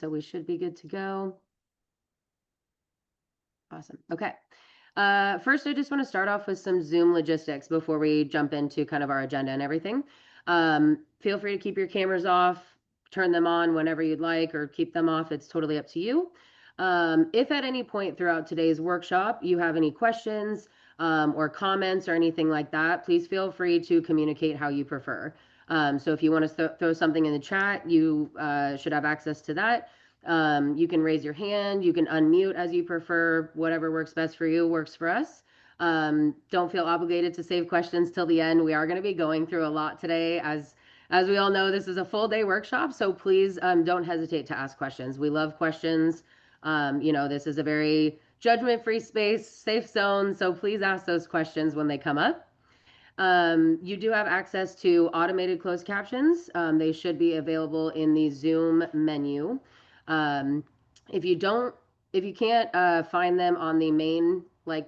so we should be good to go. Awesome. Okay. First, I just want to start off with some Zoom logistics before we jump into kind of our agenda and everything. Feel free to keep your cameras off, turn them on whenever you'd like, or keep them off. It's totally up to you. If at any point throughout today's workshop you have any questions or comments or anything like that, please feel free to communicate how you prefer. So if you want to throw something in the chat, you should have access to that. You can raise your hand, you can unmute as you prefer, whatever works best for you works for us. Don't feel obligated to save questions till the end. We are going to be going through a lot today. As we all know, this is a full day workshop, so please don't hesitate to ask questions. We love questions. This is a very judgment-free space, safe zone, so please ask those questions when they come up. You do have access to automated closed captions. They should be available in the Zoom menu. If you can't find them on the main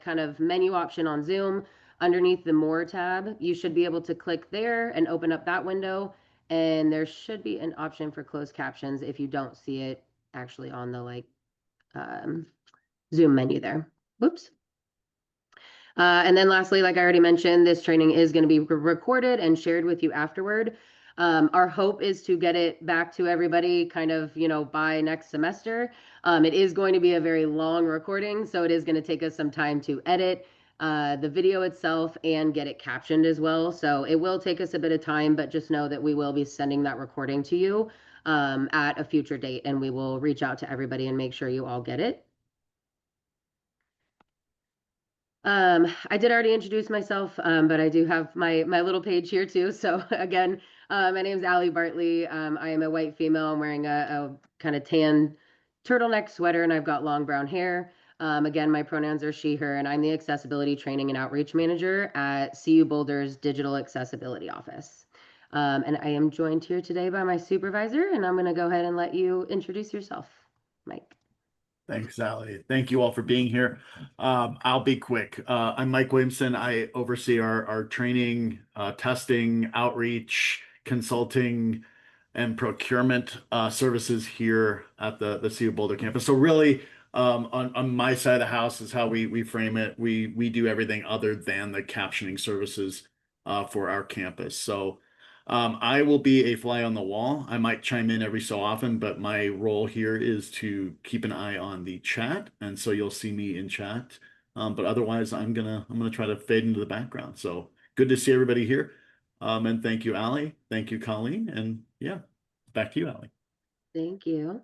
kind of menu option on Zoom, underneath the More tab, you should be able to click there and open up that window. And there should be an option for closed captions if you don't see it actually on the Zoom menu there. Whoops. And then lastly, like I already mentioned, this training is going to be recorded and shared with you afterward. Our hope is to get it back to everybody kind of, by next semester. It is going to be a very long recording, so it is going to take us some time to edit the video itself and get it captioned as well. So it will take us a bit of time, but just know that we will be sending that recording to you at a future date, and we will reach out to everybody and make sure you all get it. I did already introduce myself, but I do have my little page here too. So again, my name is Allie Bartley. I am a white female. I'm wearing a kind of tan turtleneck sweater, and I've got long brown hair. Again, my pronouns are she, her, and I'm the Accessibility Training and Outreach Manager at CU Boulder's Digital Accessibility Office. And I am joined here today by my supervisor, and I'm going to go ahead and let you introduce yourself, Mike. Thanks, Allie. Thank you all for being here. I'll be quick. I'm Mike Williamson. I oversee our training, testing, outreach, consulting, and procurement services here at the CU Boulder campus. So really, on my side of the house is how we frame it. We do everything other than the captioning services for our campus. So I will be a fly on the wall. I might chime in every so often, but my role here is to keep an eye on the chat, and so you'll see me in chat. But otherwise, I'm gonna try to fade into the background. So good to see everybody here, and thank you, Allie. Thank you, Colleen, and yeah, back to you, Allie. Thank you.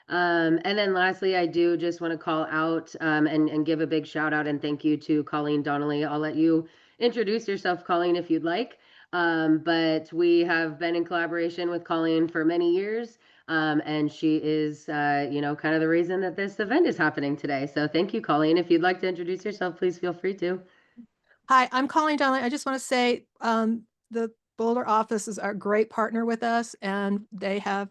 And then lastly, I do just want to call out and give a big shout out and thank you to Colleen Donnelly. I'll let you introduce yourself, Colleen, if you'd like. But we have been in collaboration with Colleen for many years. And she is, kind of the reason that this event is happening today. So thank you, Colleen. If you'd like to introduce yourself, please feel free to. Hi, I'm Colleen Donnelly. I just want to say the Boulder office is our great partner with us, and they have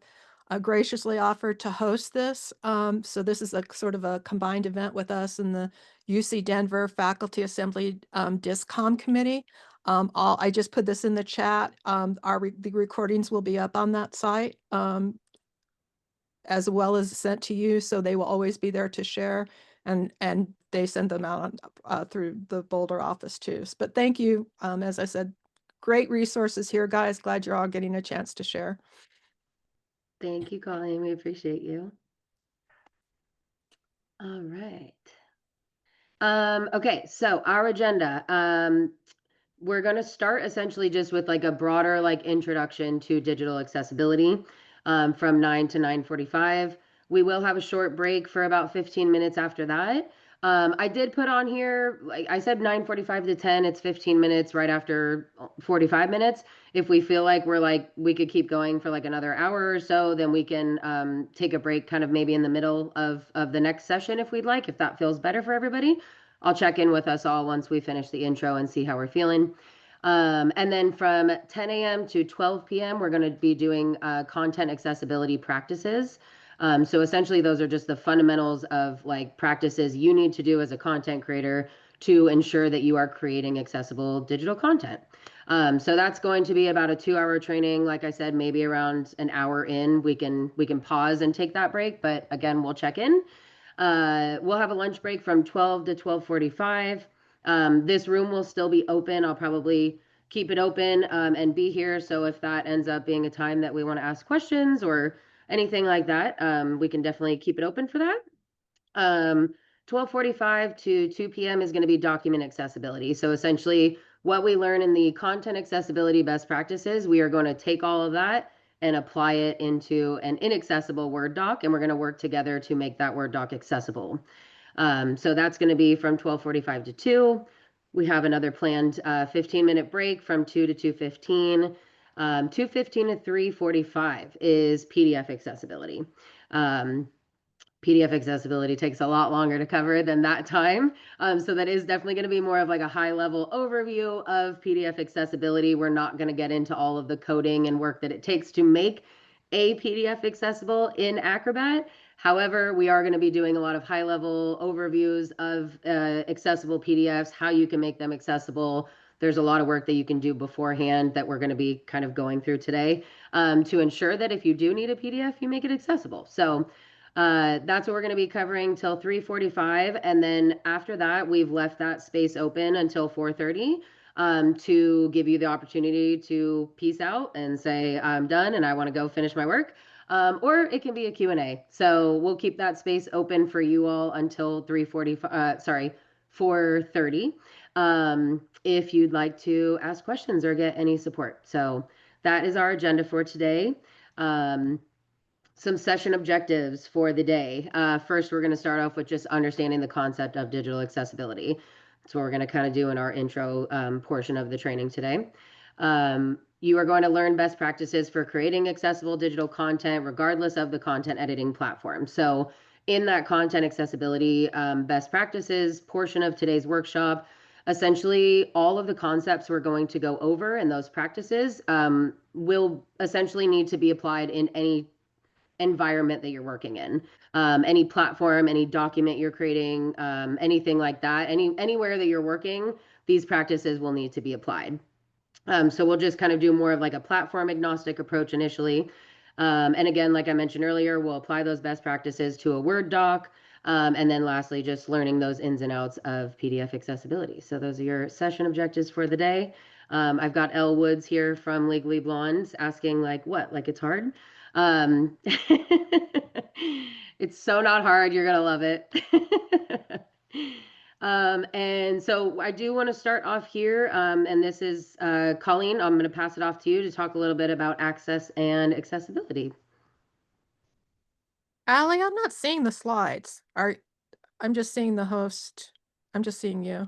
graciously offered to host this. So this is a sort of a combined event with us and the UC Denver Faculty Assembly Discom Committee. I just put this in the chat. The recordings will be up on that site as well as sent to you, so they will always be there to share, and they send them out through the Boulder office too. But thank you. As I said, great resources here, guys. Glad you're all getting a chance to share. Thank you, Colleen. We appreciate you. All right. Okay, so our agenda. We're going to start essentially just with a broader introduction to digital accessibility from 9 to 9:45. We will have a short break for about 15 minutes after that. I did put on here, I said 9:45 to 10. It's 15 minutes right after 45 minutes. If we feel like we could keep going for another hour or so, then we can take a break kind of maybe in the middle of the next session if we'd like, if that feels better for everybody. I'll check in with us all once we finish the intro and see how we're feeling. And then from 10 a.m. to 12 p.m., we're going to be doing content accessibility practices. So essentially, those are just the fundamentals of practices you need to do as a content creator to ensure that you are creating accessible digital content. So that's going to be about a 2-hour training. Like I said, maybe around an hour in, we can pause and take that break. But again, we'll check in. We'll have a lunch break from 12 to 12:45. This room will still be open. I'll probably keep it open and be here. So if that ends up being a time that we want to ask questions or anything like that, we can definitely keep it open for that. 12:45 to 2 p.m. is going to be document accessibility. So essentially, what we learn in the content accessibility best practices, we are going to take all of that and apply it into an inaccessible Word doc, and we're going to work together to make that Word doc accessible. So that's going to be from 12:45 to 2. We have another planned 15-minute break from 2 to 2:15. 2:15 to 3:45 is PDF accessibility. PDF accessibility takes a lot longer to cover than that time. So that is definitely going to be more of like a high level overview of PDF accessibility. We're not going to get into all of the coding and work that it takes to make a PDF accessible in Acrobat. However, we are going to be doing a lot of high level overviews of accessible PDFs, how you can make them accessible. There's a lot of work that you can do beforehand that we're going to be kind of going through today to ensure that if you do need a PDF, you make it accessible. So that's what we're going to be covering till 3:45, and then after that, we've left that space open until 4:30 to give you the opportunity to peace out and say, I'm done and I want to go finish my work. Or it can be a Q&A. So we'll keep that space open for you all until 4:30 if you'd like to ask questions or get any support. So that is our agenda for today. Some session objectives for the day. First, we're going to start off with just understanding the concept of digital accessibility. That's what we're going to kind of do in our intro portion of the training today. You are going to learn best practices for creating accessible digital content, regardless of the content editing platform. So in that content accessibility best practices portion of today's workshop, essentially all of the concepts we're going to go over and those practices will essentially need to be applied in any environment that you're working in, any platform, any document you're creating, anything like that, anywhere that you're working, these practices will need to be applied. So we'll just kind of do more of like a platform agnostic approach initially. And again, like I mentioned earlier, we'll apply those best practices to a Word doc. And then lastly, just learning those ins and outs of PDF accessibility. So those are your session objectives for the day. I've got Elle Woods here from Legally Blondes asking like, what, like it's hard? It's so not hard. You're going to love it. And so I do want to start off here, and this is Colleen. I'm going to pass it off to you to talk a little bit about access and accessibility. Allie, I'm not seeing the slides. I'm just seeing the host. I'm just seeing you.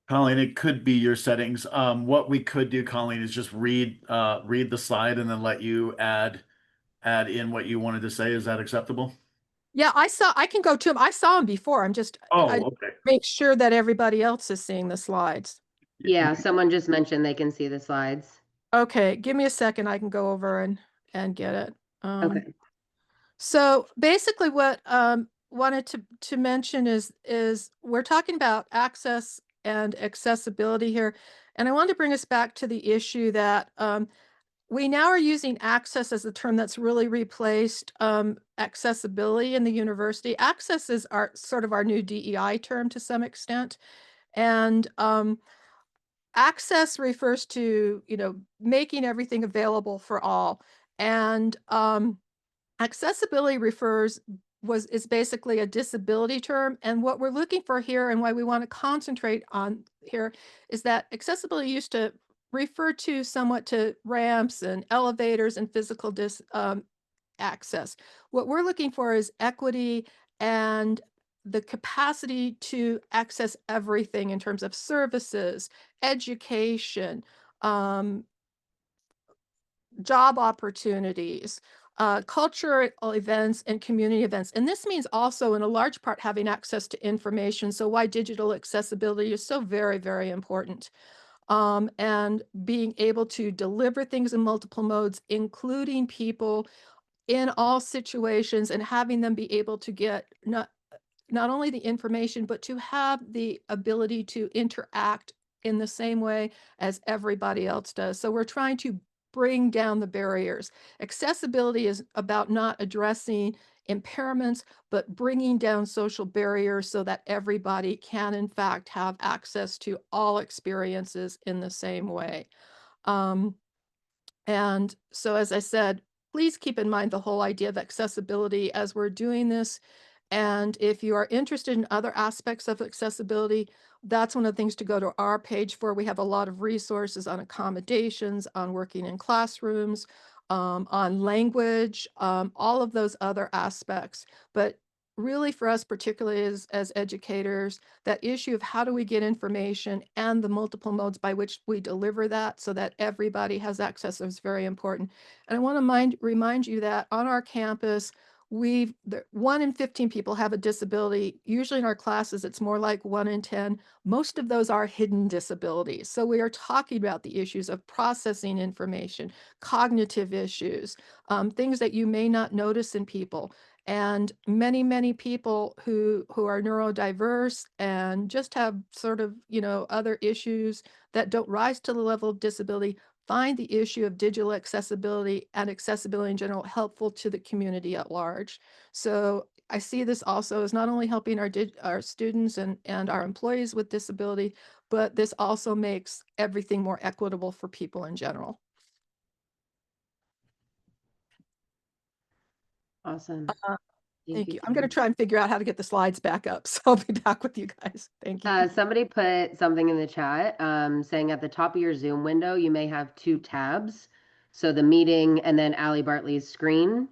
Colleen, it could be your settings. What we could do, Colleen, is just read the slide and then let you add in what you wanted to say. Is that acceptable? Yeah, I can go to him. I saw him before. I Okay. make sure that everybody else is seeing the slides. Yeah, someone just mentioned they can see the slides. Okay, give me a second. I can go over and get it. Okay. So basically what wanted to mention is we're talking about access and accessibility here. And I wanted to bring us back to the issue that we now are using access as a term that's really replaced accessibility in the university. Access is sort of our new DEI term to some extent. And access refers to, making everything available for all. And accessibility is basically a disability term. And what we're looking for here and why we want to concentrate on here is that accessibility used to refer to somewhat to ramps and elevators and physical access. What we're looking for is equity and the capacity to access everything in terms of services, education, job opportunities, cultural events, and community events. And this means also, in a large part, having access to information. So why digital accessibility is so very, very important. And being able to deliver things in multiple modes, including people in all situations, and having them be able to get not only the information, but to have the ability to interact in the same way as everybody else does. So we're trying to bring down the barriers. Accessibility is about not addressing impairments, but bringing down social barriers so that everybody can, in fact, have access to all experiences in the same way. Um, and so, as I said, please keep in mind the whole idea of accessibility as we're doing this. And if you are interested in other aspects of accessibility, that's one of the things to go to our page for. We have a lot of resources on accommodations, on working in classrooms, on language, all of those other aspects. But really, for us, particularly as educators, that issue of how do we get information and the multiple modes by which we deliver that so that everybody has access is very important. And I want to remind you that on our campus, 1 in 15 people have a disability. Usually in our classes, it's more like 1 in 10. Most of those are hidden disabilities. So we are talking about the issues of processing information, cognitive issues, things that you may not notice in people. And many people who are neurodiverse and just have sort of, other issues that don't rise to the level of disability find the issue of digital accessibility and accessibility in general helpful to the community at large. So I see this also as not only helping our students and our employees with disability, but this also makes everything more equitable for people in general. Awesome. Thank you. you. I'm going to try and figure out how to get the slides back up. So I'll be back with you guys. Thank you. Somebody put something in the chat saying at the top of your Zoom window, you may have 2 tabs. So the meeting and then Allie Bartley's screen.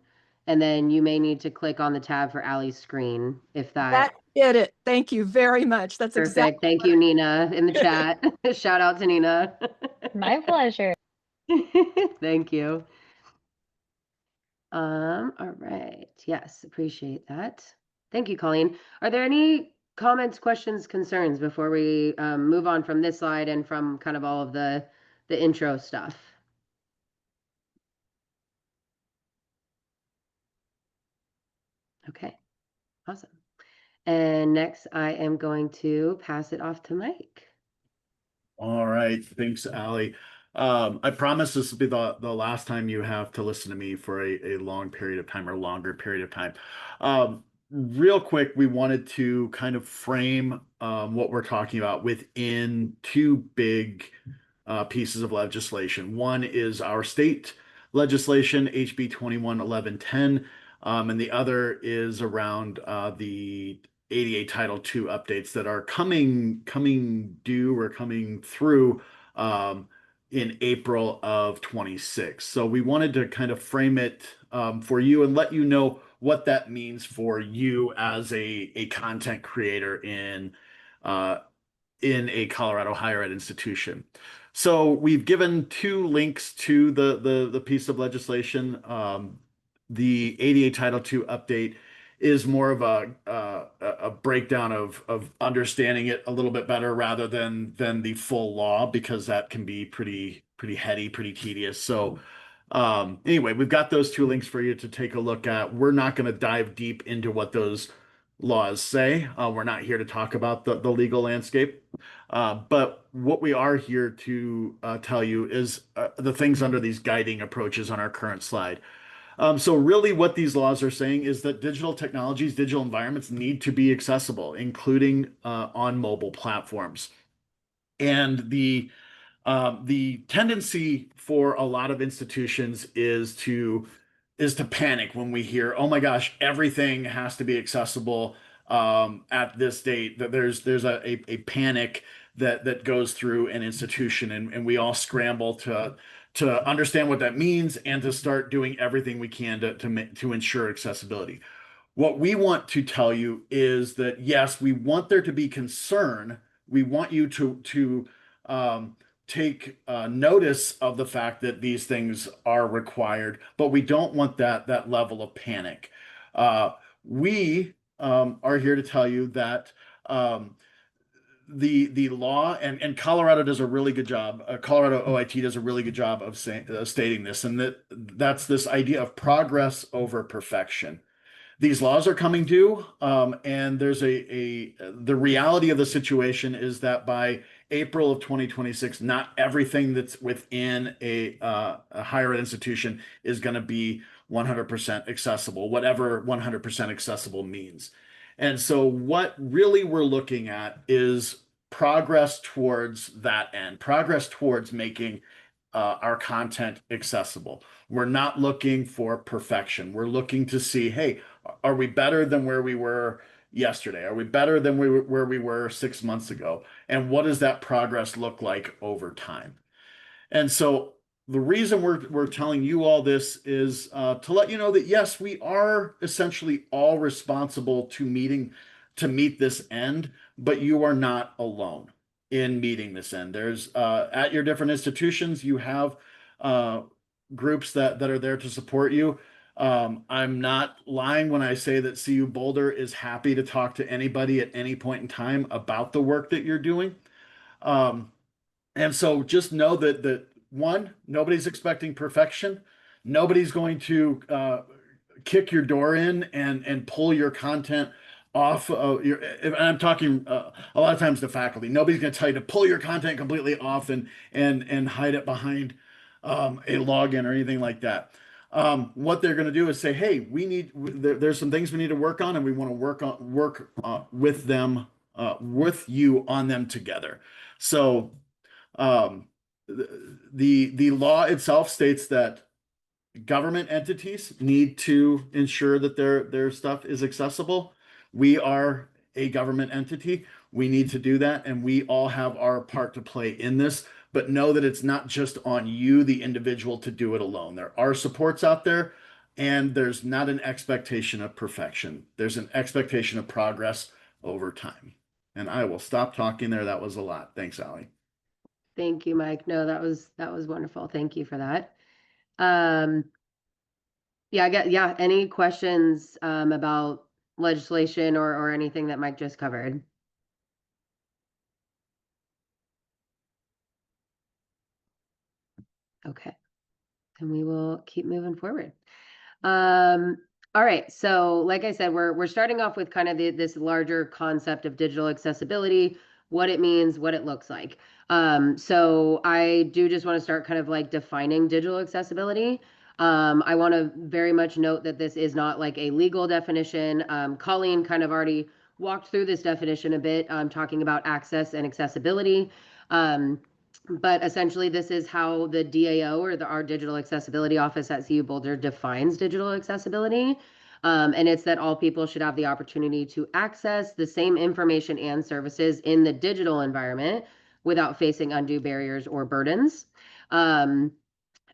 And then you may need to click on the tab for Allie's screen if That that. did it. Thank you very much. That's exactly. Perfect. Thank you, Nina, in the chat. Shout out to Nina. My pleasure. Thank you. All right. Yes, appreciate that. Thank you, Colleen. Are there any comments, questions, concerns before we move on from this slide and from kind of all of the intro stuff? Okay, awesome. And next, I am going to pass it off to Mike. All right, thanks, Allie. I promise this will be the last time you have to listen to me for a long period of time or longer period of time. Real quick, we wanted to kind of frame what we're talking about within 2 big pieces of legislation. One is our state legislation, HB 211110, and the other is around the ADA Title II updates that are coming due or coming through in April of 26. So we wanted to kind of frame it for you and let you know what that means for you as a content creator in a Colorado higher ed institution. So we've given 2 links to the piece of legislation. The ADA Title II update is more of a breakdown of understanding it a little bit better rather than the full law, because that can be pretty heady, pretty tedious. So anyway, we've got those 2 links for you to take a look at. We're not going to dive deep into what those laws say. We're not here to talk about the legal landscape. But what we are here to tell you is the things under these guiding approaches on our current slide. So really what these laws are saying is that digital technologies, digital environments need to be accessible, including on mobile platforms. And the tendency for a lot of institutions is to panic when we hear, oh my gosh, everything has to be accessible at this date. That there's a panic that goes through an institution, and we all scramble to understand what that means and to start doing everything we can to ensure accessibility. What we want to tell you is that yes, we want there to be concern. We want you to take notice of the fact that these things are required, but we don't want that level of panic. We are here to tell you that the law and Colorado does a really good job. Colorado OIT does a really good job of stating this, and that's this idea of progress over perfection. these laws are coming due, and there's the reality of the situation is that by April of 2026, not everything that's within a higher ed institution is going to be 100% accessible, whatever 100% accessible means. And so, what really we're looking at is progress towards that end, progress towards making our content accessible. We're not looking for perfection. We're looking to see, hey, are we better than where we were yesterday? Are we better than where we were 6 months ago? And what does that progress look like over time? And so the reason we're telling you all this is to let you know that yes, we are essentially all responsible to meet this end, but you are not alone in meeting this end. There's at your different institutions, you have uh, groups that are there to support you. I'm not lying when I say that CU Boulder is happy to talk to anybody at any point in time about the work that you're doing. Um, and so just know that one, nobody's expecting perfection. Nobody's going to kick your door in and pull your content off your, and I'm talking a lot of times to faculty. Nobody's going to tell you to pull your content completely off and hide it behind a login or anything like that. What they're going to do is say, hey, there's some things we need to work on, and we want to work with them, with you on them together. So um, the law itself states that government entities need to ensure that their stuff is accessible. We are a government entity. We need to do that, and we all have our part to play in this. But know that it's not just on you, the individual, to do it alone. There are supports out there, and there's not an expectation of perfection. There's an expectation of progress over time. And I will stop talking there. That was a lot. Thanks, Allie. Thank you, Mike. No, that was wonderful. Thank you for that. Um, yeah, any questions about legislation or anything that Mike just covered? Okay, and we will keep moving forward. All right, so like I said, we're starting off with kind of this larger concept of digital accessibility, what it means, what it looks like. So I do just want to start kind of like defining digital accessibility. I want to very much note that this is not like a legal definition. Colleen kind of already walked through this definition a bit, talking about access and accessibility. But essentially, this is how the DAO, or our Digital Accessibility Office at CU Boulder, defines digital accessibility. And it's that all people should have the opportunity to access the same information and services in the digital environment without facing undue barriers or burdens.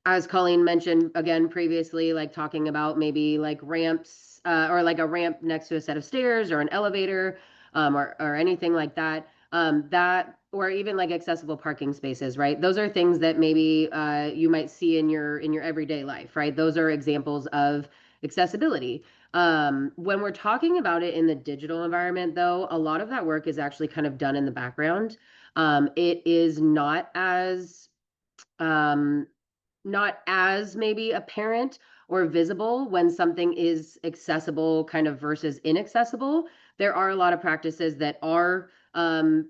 As Colleen mentioned again previously, like talking about maybe like ramps or like a ramp next to a set of stairs or an elevator or anything like that. That or even like accessible parking spaces, right? Those are things that maybe you might see in your everyday life, right? Those are examples of accessibility. When we're talking about it in the digital environment, though, a lot of that work is actually kind of done in the background. It is um, not as maybe apparent or visible when something is accessible kind of versus inaccessible. There are a lot of practices that are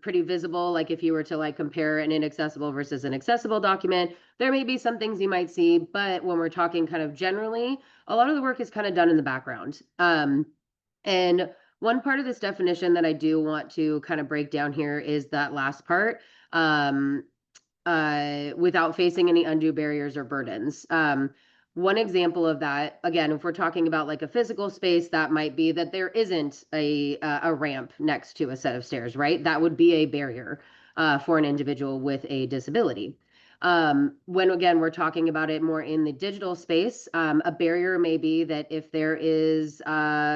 pretty visible. Like if you were to like compare an inaccessible versus an accessible document, there may be some things you might see, but when we're talking kind of generally, a lot of the work is kind of done in the background. And one part of this definition that I do want to kind of break down here is that last part. Without facing any undue barriers or burdens. One example of that, again, if we're talking about like a physical space, that might be that there isn't a ramp next to a set of stairs, right? That would be a barrier for an individual with a disability. When again, we're talking about it more in the digital space, a barrier may be that if there is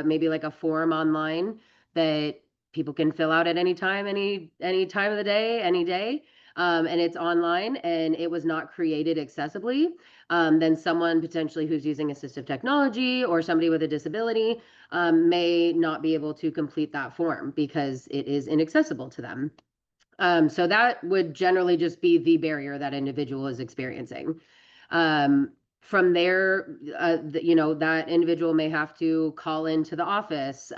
maybe like a form online that people can fill out at any time, any time of the day, any day, and it's online and it was not created accessibly, then someone potentially who's using assistive technology or somebody with a disability may not be able to complete that form because it is inaccessible to them. So that would generally just be the barrier that individual is experiencing. Um, From there, that individual may have to call into the office,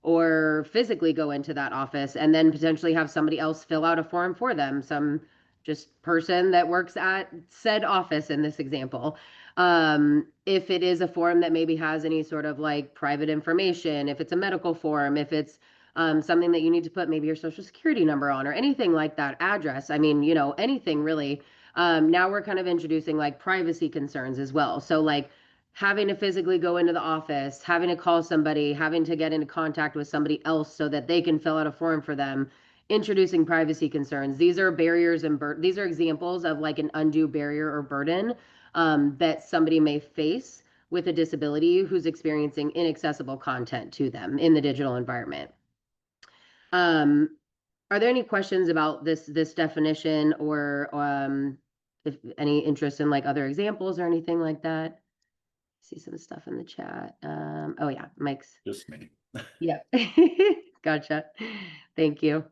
or physically go into that office and then potentially have somebody else fill out a form for them, some just person that works at said office in this example. If it is a form that maybe has any sort of like private information, if it's a medical form, if it's something that you need to put maybe your social security number on or anything like that, address, I mean, anything really. Now we're kind of introducing like privacy concerns as well. So like having to physically go into the office, having to call somebody, having to get into contact with somebody else so that they can fill out a form for them, introducing privacy concerns. These are barriers and these are examples of like an undue barrier or burden that somebody may face with a disability who's experiencing inaccessible content to them in the digital environment. Are there any questions about this definition, or if any interest in like other examples or anything like that? See some stuff in the chat. Oh yeah, Mike's. Just me. Yeah. Gotcha. Thank you.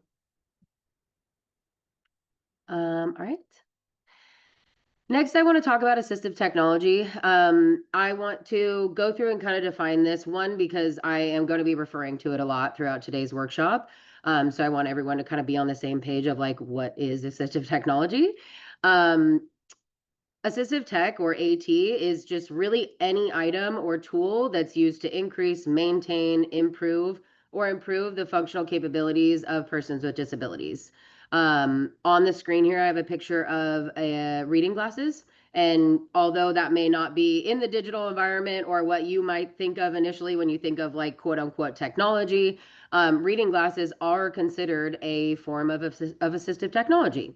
All right. Next, I want to talk about assistive technology. I want to go through and kind of define this one because I am going to be referring to it a lot throughout today's workshop. So I want everyone to kind of be on the same page of like, what is assistive technology? Assistive tech, or AT, is just really any item or tool that's used to increase, maintain, improve the functional capabilities of persons with disabilities. On the screen here, I have a picture of reading glasses. And although that may not be in the digital environment or what you might think of initially when you think of like quote unquote technology, reading glasses are considered a form of assistive technology.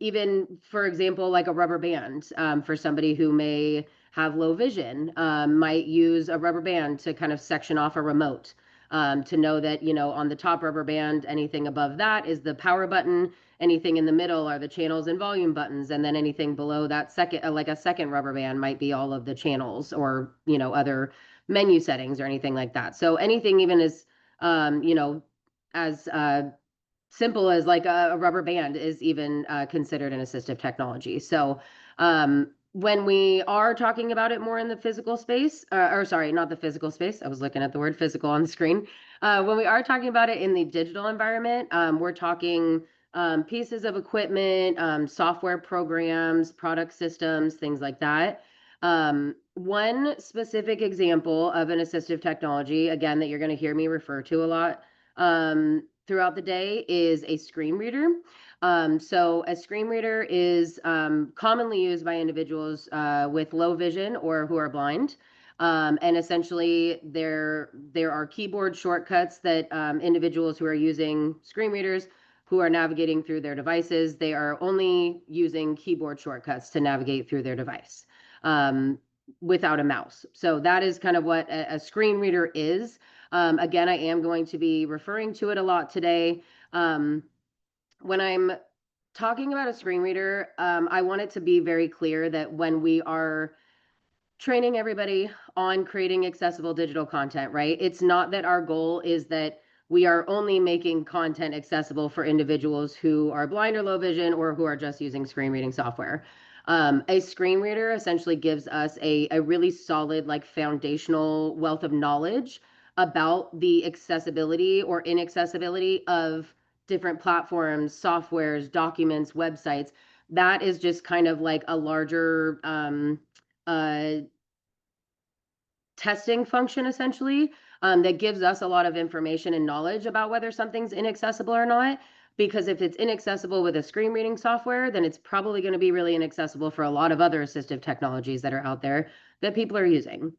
Even, for example, like a rubber band, for somebody who may have low vision, might use a rubber band to kind of section off a remote, to know that, on the top rubber band, anything above that is the power button, anything in the middle are the channels and volume buttons, and then anything below that second, like a second rubber band might be all of the channels or, other menu settings or anything like that. So anything even as, as simple as like a rubber band is even considered an assistive technology. So when we are talking about it more in the physical space, or sorry, not the physical space, I was looking at the word physical on the screen. When we are talking about it in the digital environment, we're talking pieces of equipment, software programs, product systems, things like that. One specific example of an assistive technology, again, that you're going to hear me refer to a lot, throughout the day, is a screen reader. So a screen reader is commonly used by individuals with low vision or who are blind. And essentially there are keyboard shortcuts that individuals who are using screen readers, who are navigating through their devices, they are only using keyboard shortcuts to navigate through their device without a mouse. So that is kind of what a screen reader is. Again, I am going to be referring to it a lot today. When I'm talking about a screen reader, I want it to be very clear that when we are training everybody on creating accessible digital content, right? It's not that our goal is that we are only making content accessible for individuals who are blind or low vision or who are just using screen reading software. A screen reader essentially gives us a really solid, like, foundational wealth of knowledge about the accessibility or inaccessibility of different platforms, softwares, documents, websites. That is just kind of like a larger testing function, essentially, that gives us a lot of information and knowledge about whether something's inaccessible or not. Because if it's inaccessible with a screen reading software, then it's probably going to be really inaccessible for a lot of other assistive technologies that are out there that people are using.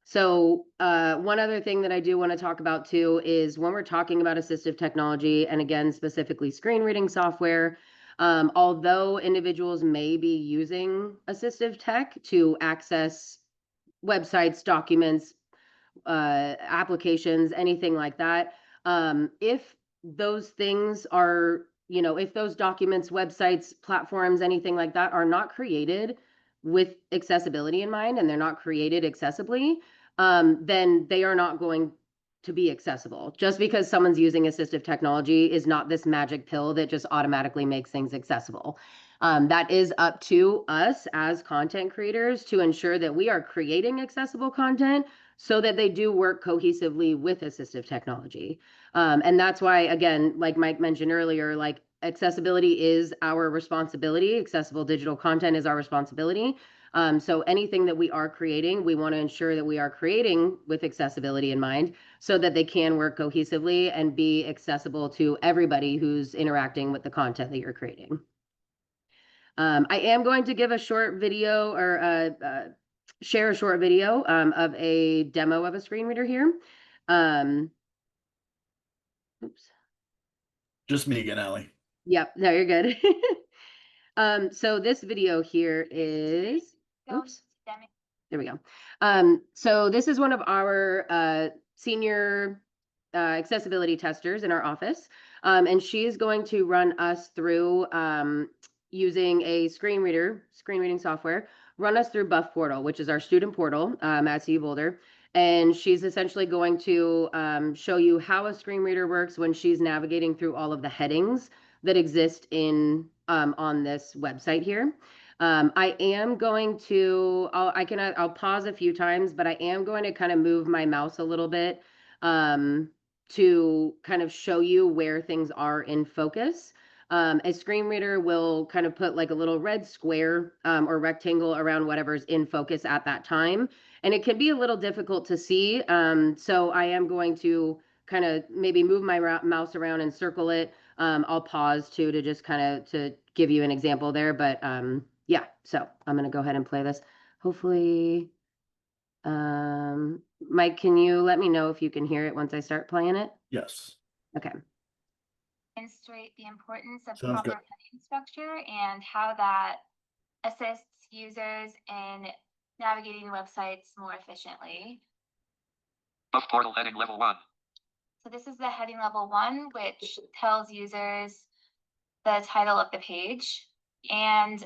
So one other thing that I do want to talk about too is when we're talking about assistive technology, and again, specifically screen reading software, although individuals may be using assistive tech to access websites, documents, applications, anything like that, if those things are, if those documents, websites, platforms, anything like that are not created with accessibility in mind and they're not created accessibly, then they are not going to be accessible. Just because someone's using assistive technology is not this magic pill that just automatically makes things accessible. That is up to us as content creators to ensure that we are creating accessible content so that they do work cohesively with assistive technology. And that's why, again, like Mike mentioned earlier, like accessibility is our responsibility. Accessible digital content is our responsibility. So anything that we are creating, we want to ensure that we are creating with accessibility in mind so that they can work cohesively and be accessible to everybody who's interacting with the content that you're creating. I am going to give a short video or share a short video of a demo of a screen reader here. Oops. Just me again, Allie. Yep, no, you're good. So this video here is, oops, there we go. So this is one of our senior accessibility testers in our office. And she is going to run us through using a screen reading software, run us through Buff Portal, which is our student portal at CU Boulder. And she's essentially going to show you how a screen reader works when she's navigating through all of the headings that exist in on this website here. I am going to, I'll pause a few times, but I am going to kind of move my mouse a little bit to kind of show you where things are in focus. A screen reader will kind of put like a little red square or rectangle around whatever's in focus at that time. And it can be a little difficult to see. So I am going to kind of maybe move my mouse around and circle it. I'll pause too to just kind of to give you an example there. But yeah, so I'm going to go ahead and play this. Hopefully, Mike, can you let me know if you can hear it once I start playing it? Yes. Okay. Demonstrate the importance of Sounds proper good. heading structure and how that assists users in navigating websites more efficiently. Buff portal heading level 1. So this is the heading level 1, which tells users the title of the page. And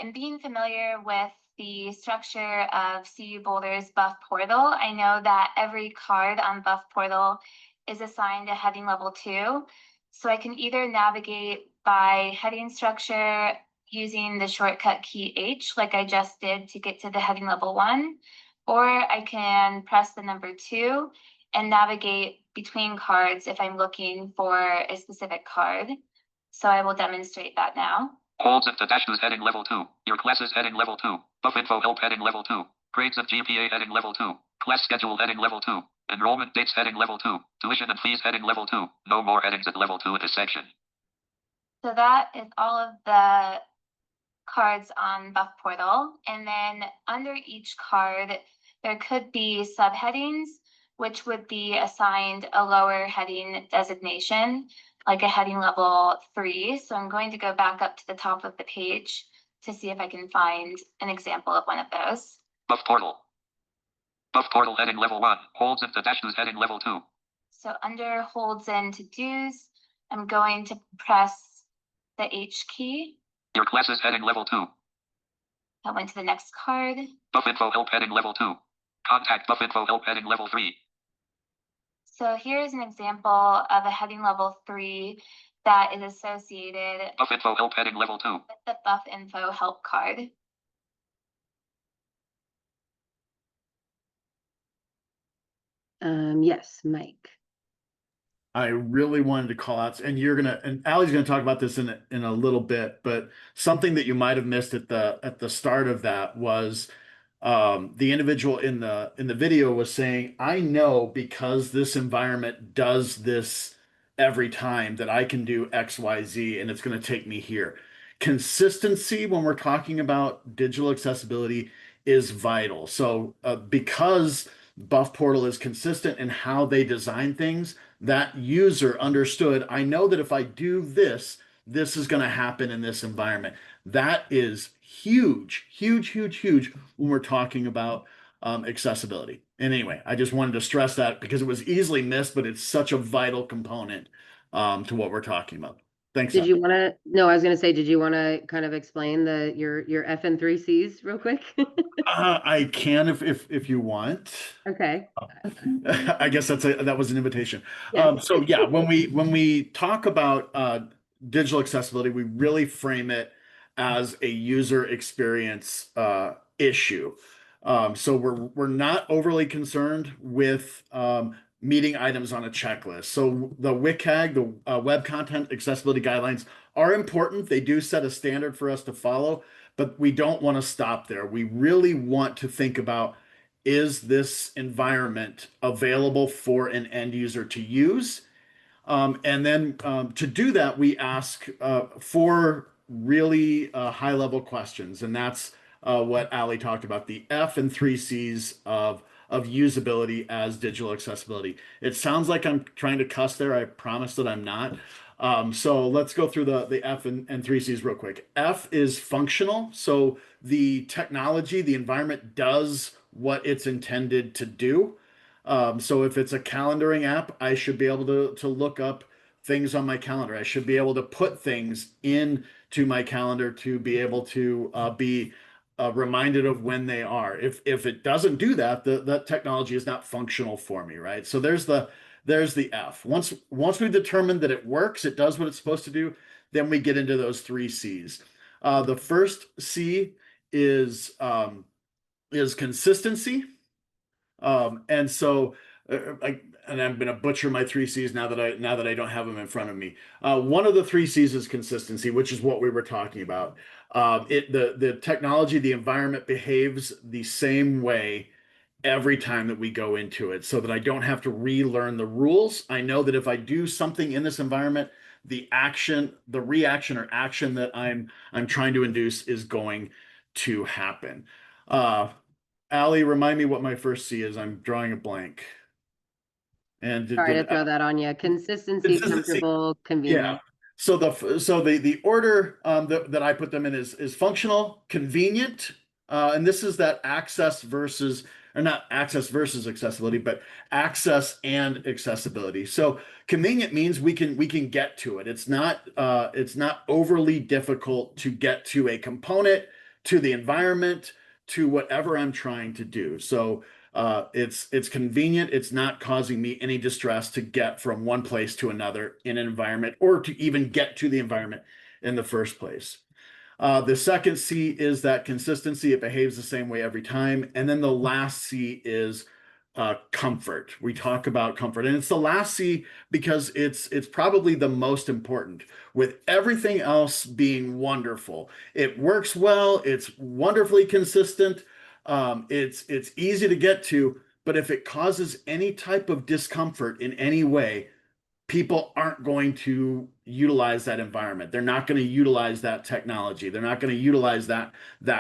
in being familiar with the structure of CU Boulder's Buff portal, I know that every card on Buff portal is assigned a heading level 2. So I can either navigate by heading structure using the shortcut key H, like I just did to get to the heading level 1, or I can press the number 2 and navigate between cards if I'm looking for a specific card. So I will demonstrate that now. Holds into dash news heading level 2. Your classes heading level 2. Buff info help heading level 2. Grades and GPA heading level 2. Class schedule heading level 2. Enrollment dates heading level 2. Tuition and fees heading level 2. No more headings at level 2 in this section. So that is all of the cards on Buff Portal. And then under each card, there could be subheadings, which would be assigned a lower heading designation, like a heading level 3. So I'm going to go back up to the top of the page to see if I can find an example of one of those. Buff portal. Buff portal heading level 1. Holds into dash news heading level 2. So under holds in to do's, I'm going to press the H key. Your classes heading level 2. I went to the next card. Buff info help heading level 2. Contact buff info help heading level 3. So here's an example of a heading level 3 that is associated Buff info help heading level 2. with the buff info help card. Yes, Mike. I really wanted to call out, and Allie's gonna talk about this in a little bit, but something that you might have missed at the start of that was the individual in the video was saying, I know because this environment does this every time that I can do XYZ and it's going to take me here. Consistency when we're talking about digital accessibility is vital. So because Buff Portal is consistent in how they design things, that user understood, I know that if I do this, this is going to happen in this environment. That is huge, huge, huge, huge when we're talking about accessibility. And anyway, I just wanted to stress that because it was easily missed, but it's such a vital component to what we're talking about. Thanks. Did you want to? No, I was going to say, did you want to kind of explain your FN3Cs real quick? I can if you want. Okay. I guess that was an invitation. Yes. So yeah, when we talk about digital accessibility, we really frame it as a user experience issue. So we're not overly concerned with meeting items on a checklist. So the WCAG, the Web Content Accessibility Guidelines, are important. They do set a standard for us to follow, but we don't want to stop there. We really want to think about, is this environment available for an end user to use? And then to do that, we ask four really high level questions. And that's what Ali talked about, the F and three C's of usability as digital accessibility. It sounds like I'm trying to cuss there. I promise that I'm not. So let's go through the F and three C's real quick. F is functional. So the technology, the environment does what it's intended to do. So if it's a calendaring app, I should be able to look up things on my calendar. I should be able to put things into my calendar to be able to be reminded of when they are. If it doesn't do that, that technology is not functional for me, right? So there's the F. Once we've determined that it works, it does what it's supposed to do, then we get into those three C's. The first C is consistency. And so, and I'm going to butcher my three C's now that I don't have them in front of me. One of the three C's is consistency, which is what we were talking about. The technology, the environment behaves the same way every time that we go into it, so that I don't have to relearn the rules. I know that if I do something in this environment, the reaction or action that I'm trying to induce is going to happen. Ali, remind me what my first C is. I'm drawing a blank. And Sorry to throw that on you. Consistency, comfortable, yeah. convenient. So the order that I put them in is functional, convenient, and this is that access versus, or not access versus accessibility, but access and accessibility. So convenient means we can get to it. It's not overly difficult to get to a component, to the environment, to whatever I'm trying to do. So it's convenient. It's not causing me any distress to get from one place to another in an environment, or to even get to the environment in the first place. The second C is that consistency. It behaves the same way every time. And then the last C is comfort. We talk about comfort, and it's the last C because it's probably the most important. With everything else being wonderful, it works well. It's wonderfully consistent. It's easy to get to, but if it causes any type of discomfort in any way, people aren't going to utilize that environment. They're not going to utilize that technology. They're not going to utilize that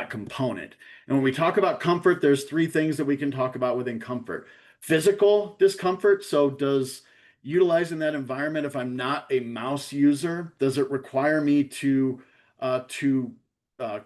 component. And when we talk about comfort, there's three things that we can talk about within comfort. Physical discomfort. So does utilizing that environment, if I'm not a mouse user, does it require me to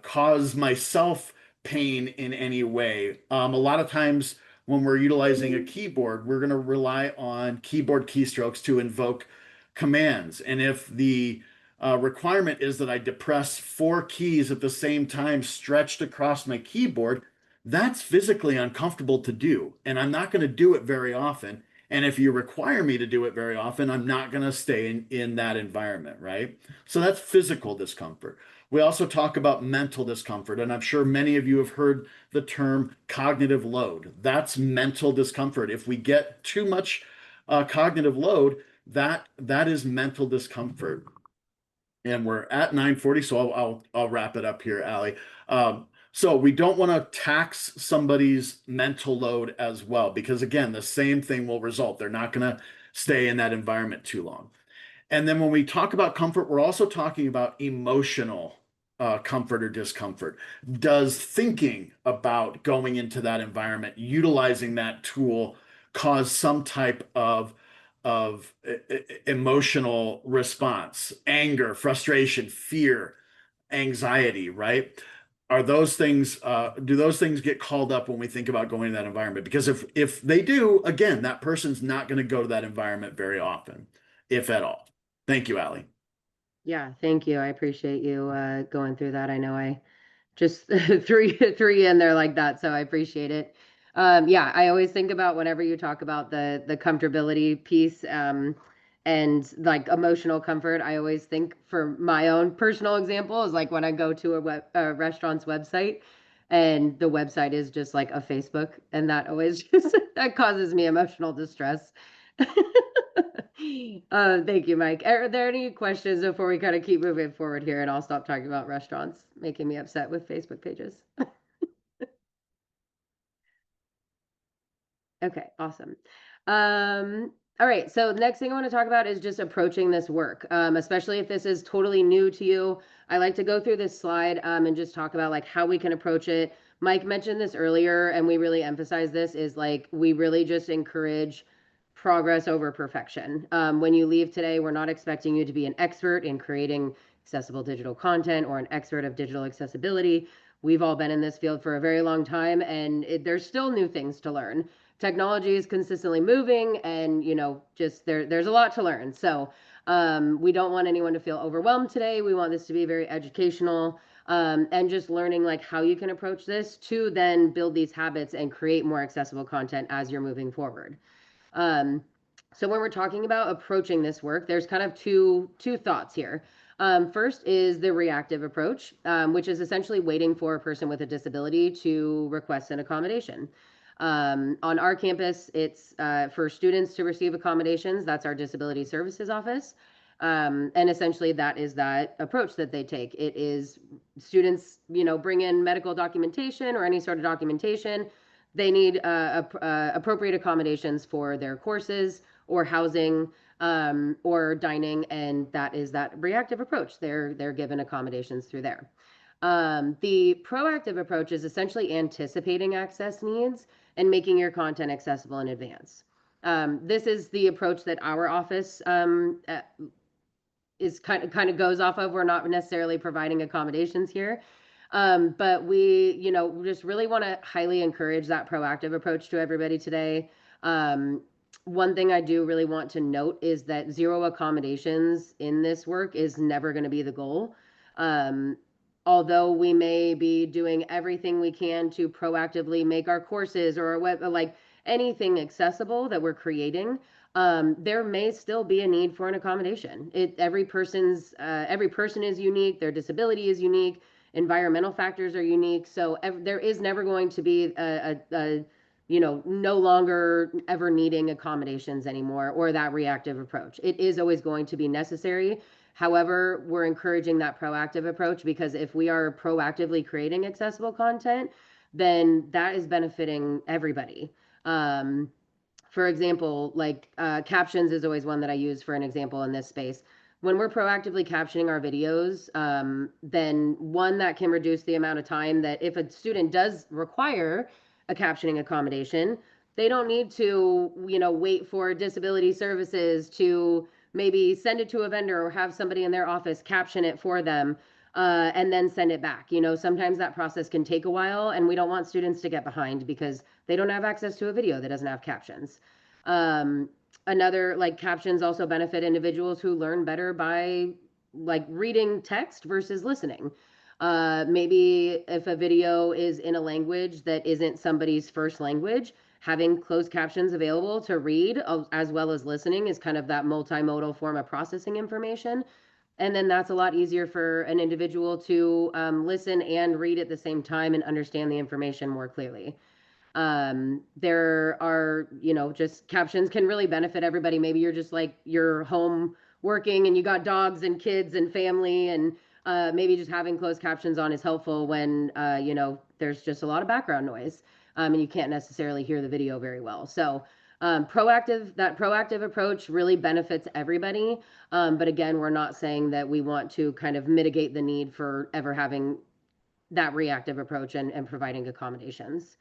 cause myself pain in any way? A lot of times when we're utilizing a keyboard, we're going to rely on keyboard keystrokes to invoke commands. And if the requirement is that I depress 4 keys at the same time stretched across my keyboard, that's physically uncomfortable to do. And I'm not going to do it very often. And if you require me to do it very often, I'm not going to stay in that environment, right? So that's physical discomfort. We also talk about mental discomfort, and I'm sure many of you have heard the term cognitive load. That's mental discomfort. If we get too much cognitive load, that is mental discomfort. And we're at 9:40, so I'll wrap it up here, Ali. So we don't want to tax somebody's mental load as well, because again, the same thing will result. They're not going to stay in that environment too long. And then when we talk about comfort, we're also talking about emotional comfort or discomfort. Does thinking about going into that environment, utilizing that tool, cause some type of emotional response? Anger, frustration, fear, anxiety, right? Are those things, do those things get called up when we think about going to that environment? Because if they do, again, that person's not going to go to that environment very often, if at all. Thank you, Ali. Yeah, thank you. I appreciate you going through that. I know I just three in there like that, so I appreciate it. Yeah, I always think about whenever you talk about the comfortability piece, And like emotional comfort, I always think for my own personal example is like when I go to a restaurant's website and the website is just like a Facebook, and that always just that causes me emotional distress. Thank you, Mike. Are there any questions before we kind of keep moving forward here, and I'll stop talking about restaurants making me upset with Facebook pages? Okay, awesome. All right, so the next thing I want to talk about is just approaching this work, especially if this is totally new to you. I like to go through this slide and just talk about like how we can approach it. Mike mentioned this earlier, and we really emphasize this, is like we really just encourage progress over perfection. When you leave today, we're not expecting you to be an expert in creating accessible digital content or an expert of digital accessibility. We've all been in this field for a very long time, and there's still new things to learn. Technology is consistently moving, and just there's a lot to learn. So we don't want anyone to feel overwhelmed today. We want this to be very educational, and just learning like how you can approach this to then build these habits and create more accessible content as you're moving forward. So when we're talking about approaching this work, there's kind of two thoughts here. First is the reactive approach, which is essentially waiting for a person with a disability to request an accommodation. On our campus, it's for students to receive accommodations. That's our disability services office. And essentially that is that approach that they take. It is students, bring in medical documentation or any sort of documentation. They need appropriate accommodations for their courses or housing or dining, and that is that reactive approach. They're given accommodations through there. The proactive approach is essentially anticipating access needs and making your content accessible in advance. This is the approach that our office is kind of goes off of. We're not necessarily providing accommodations here. But we, just really want to highly encourage that proactive approach to everybody today. One thing I do really want to note is that zero accommodations in this work is never going to be the goal. Although we may be doing everything we can to proactively make our courses or our web, like anything accessible that we're creating, there may still be a need for an accommodation. Every person is unique, their disability is unique, environmental factors are unique. So there is never going to be no longer ever needing accommodations anymore or that reactive approach. It is always going to be necessary. However, we're encouraging that proactive approach because if we are proactively creating accessible content, then that is benefiting everybody. For example, like captions is always one that I use for an example in this space. When we're proactively captioning our videos, then one, that can reduce the amount of time that if a student does require a captioning accommodation, they don't need to, wait for disability services to maybe send it to a vendor or have somebody in their office caption it for them and then send it back. Sometimes that process can take a while, and we don't want students to get behind because they don't have access to a video that doesn't have captions. Another, like, captions also benefit individuals who learn better by like reading text versus listening. Maybe if a video is in a language that isn't somebody's first language, having closed captions available to read as well as listening is kind of that multimodal form of processing information. And then that's a lot easier for an individual to listen and read at the same time and understand the information more clearly. There are, just captions can really benefit everybody. Maybe you're just like, you're home working and you got dogs and kids and family, and maybe just having closed captions on is helpful when, there's just a lot of background noise and you can't necessarily hear the video very well. So that proactive approach really benefits everybody. But again, we're not saying that we want to kind of mitigate the need for ever having that reactive approach and providing accommodations.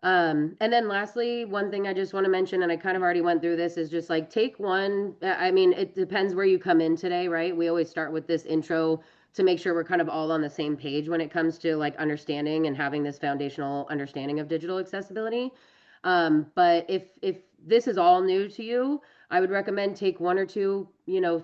And then lastly, one thing I just want to mention, and I kind of already went through this, is just like take one. I mean, it depends where you come in today, right? We always start with this intro to make sure we're kind of all on the same page when it comes to like understanding and having this foundational understanding of digital accessibility. But if this is all new to you, I would recommend take one or two,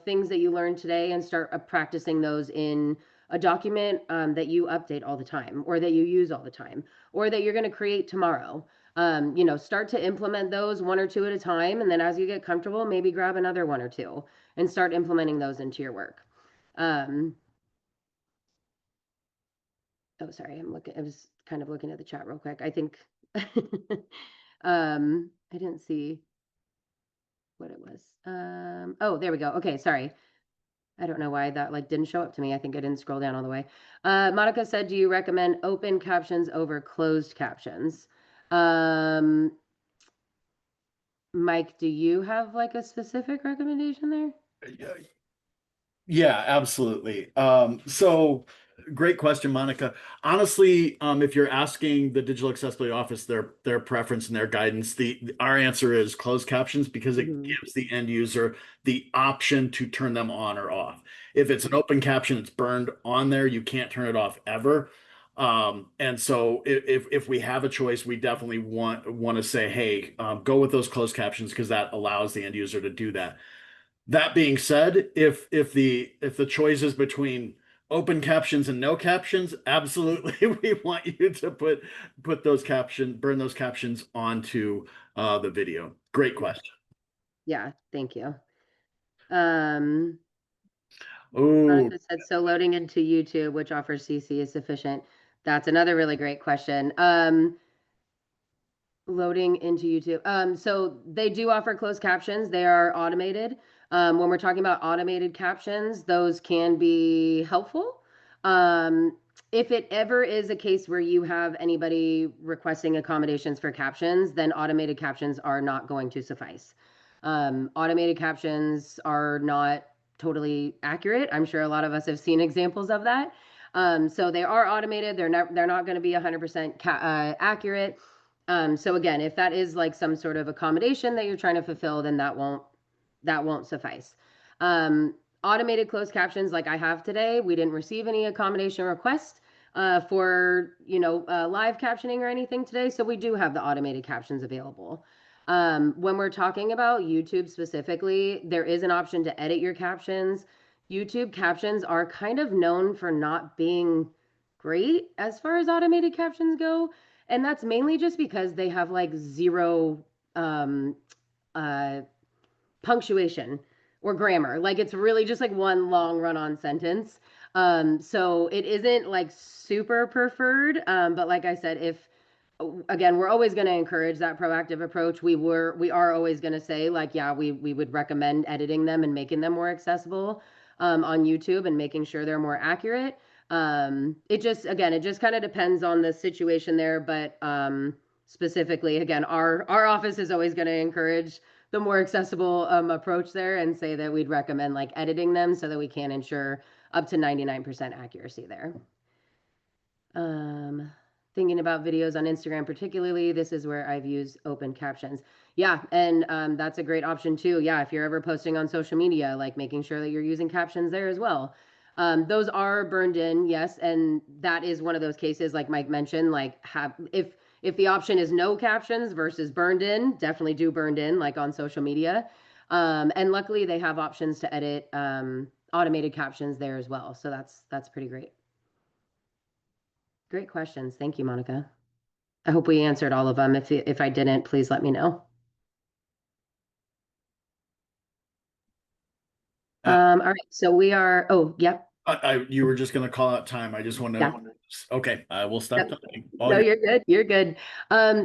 things that you learned today and start practicing those in a document that you update all the time or that you use all the time or that you're going to create tomorrow. You know, start to implement those 1 or 2 at a time, and then as you get comfortable, maybe grab another 1 or 2 and start implementing those into your work. Oh, sorry, I was kind of looking at the chat real quick. I think I didn't see what it was. Oh, there we go. Okay, sorry. I don't know why that like didn't show up to me. I think I didn't scroll down all the way. Monica said, do you recommend open captions over closed captions? Mike, do you have like a specific recommendation there? Yeah, absolutely. So great question, Monica. Honestly, if you're asking the Digital Accessibility Office their preference and their guidance, our answer is closed captions because it gives the end user the option to turn them on or off. If it's an open caption, it's burned on there. You can't turn it off ever. And so if we have a choice, we definitely want to say, hey, go with those closed captions because that allows the end user to do that. That being said, if the choice is between open captions and no captions, absolutely we want you to burn those captions onto the video. Great question. Yeah, thank you. Oh, Oh, said so loading into YouTube, which offers CC is sufficient. That's another really great question. Loading into YouTube. So they do offer closed captions. They are automated. When we're talking about automated captions, those can be helpful. If it ever is a case where you have anybody requesting accommodations for captions, then automated captions are not going to suffice. Automated captions are not totally accurate. I'm sure a lot of us have seen examples of that. So they are automated. They're not going to be 100% accurate. So again, if that is like some sort of accommodation that you're trying to fulfill, then that won't suffice. Automated closed captions like I have today, we didn't receive any accommodation request for live captioning or anything today, so we do have the automated captions available. When we're talking about YouTube specifically, there is an option to edit your captions. YouTube captions are kind of known for not being great as far as automated captions go. And that's mainly just because they have like zero punctuation or grammar. Like it's really just like one long run-on sentence. So it isn't like super preferred. But like I said, if again, we're always going to encourage that proactive approach. We are always going to say like, yeah, we would recommend editing them and making them more accessible on YouTube and making sure they're more accurate. It just kind of depends on the situation there, but specifically, again, our office is always going to encourage the more accessible approach there and say that we'd recommend like editing them so that we can ensure up to 99% accuracy there. Thinking about videos on Instagram particularly, this is where I've used open captions. Yeah, and that's a great option too. Yeah, if you're ever posting on social media, like making sure that you're using captions there as well. Those are burned in, yes, and that is one of those cases like Mike mentioned, like if the option is no captions versus burned in, definitely do burned in like on social media. And luckily they have options to edit automated captions there as well. So that's pretty great. Great questions. Thank you, Monica. I hope we answered all of them. If I didn't, please let me know. All right. So we are, oh, yep. You were just going to call out time. I just want to. Yeah. Okay, I will stop talking. No, you're good. You're good.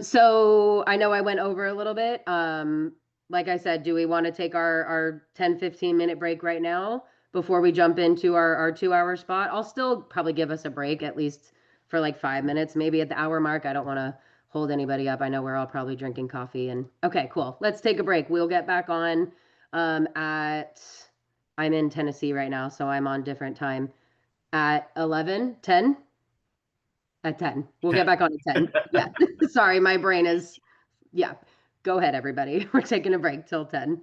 So I know I went over a little bit. Like I said, do we want to take our 10, 15-minute break right now before we jump into our 2-hour spot? I'll still probably give us a break at least for like 5 minutes, maybe at the hour mark. I don't want to hold anybody up. I know we're all probably drinking coffee and okay, cool. Let's take a break. We'll get back on I'm in Tennessee right now, so I'm on different time at 10. At 10. We'll get back on at 10. Yeah. Sorry, my brain is, yeah. Go ahead, everybody. We're taking a break till 10.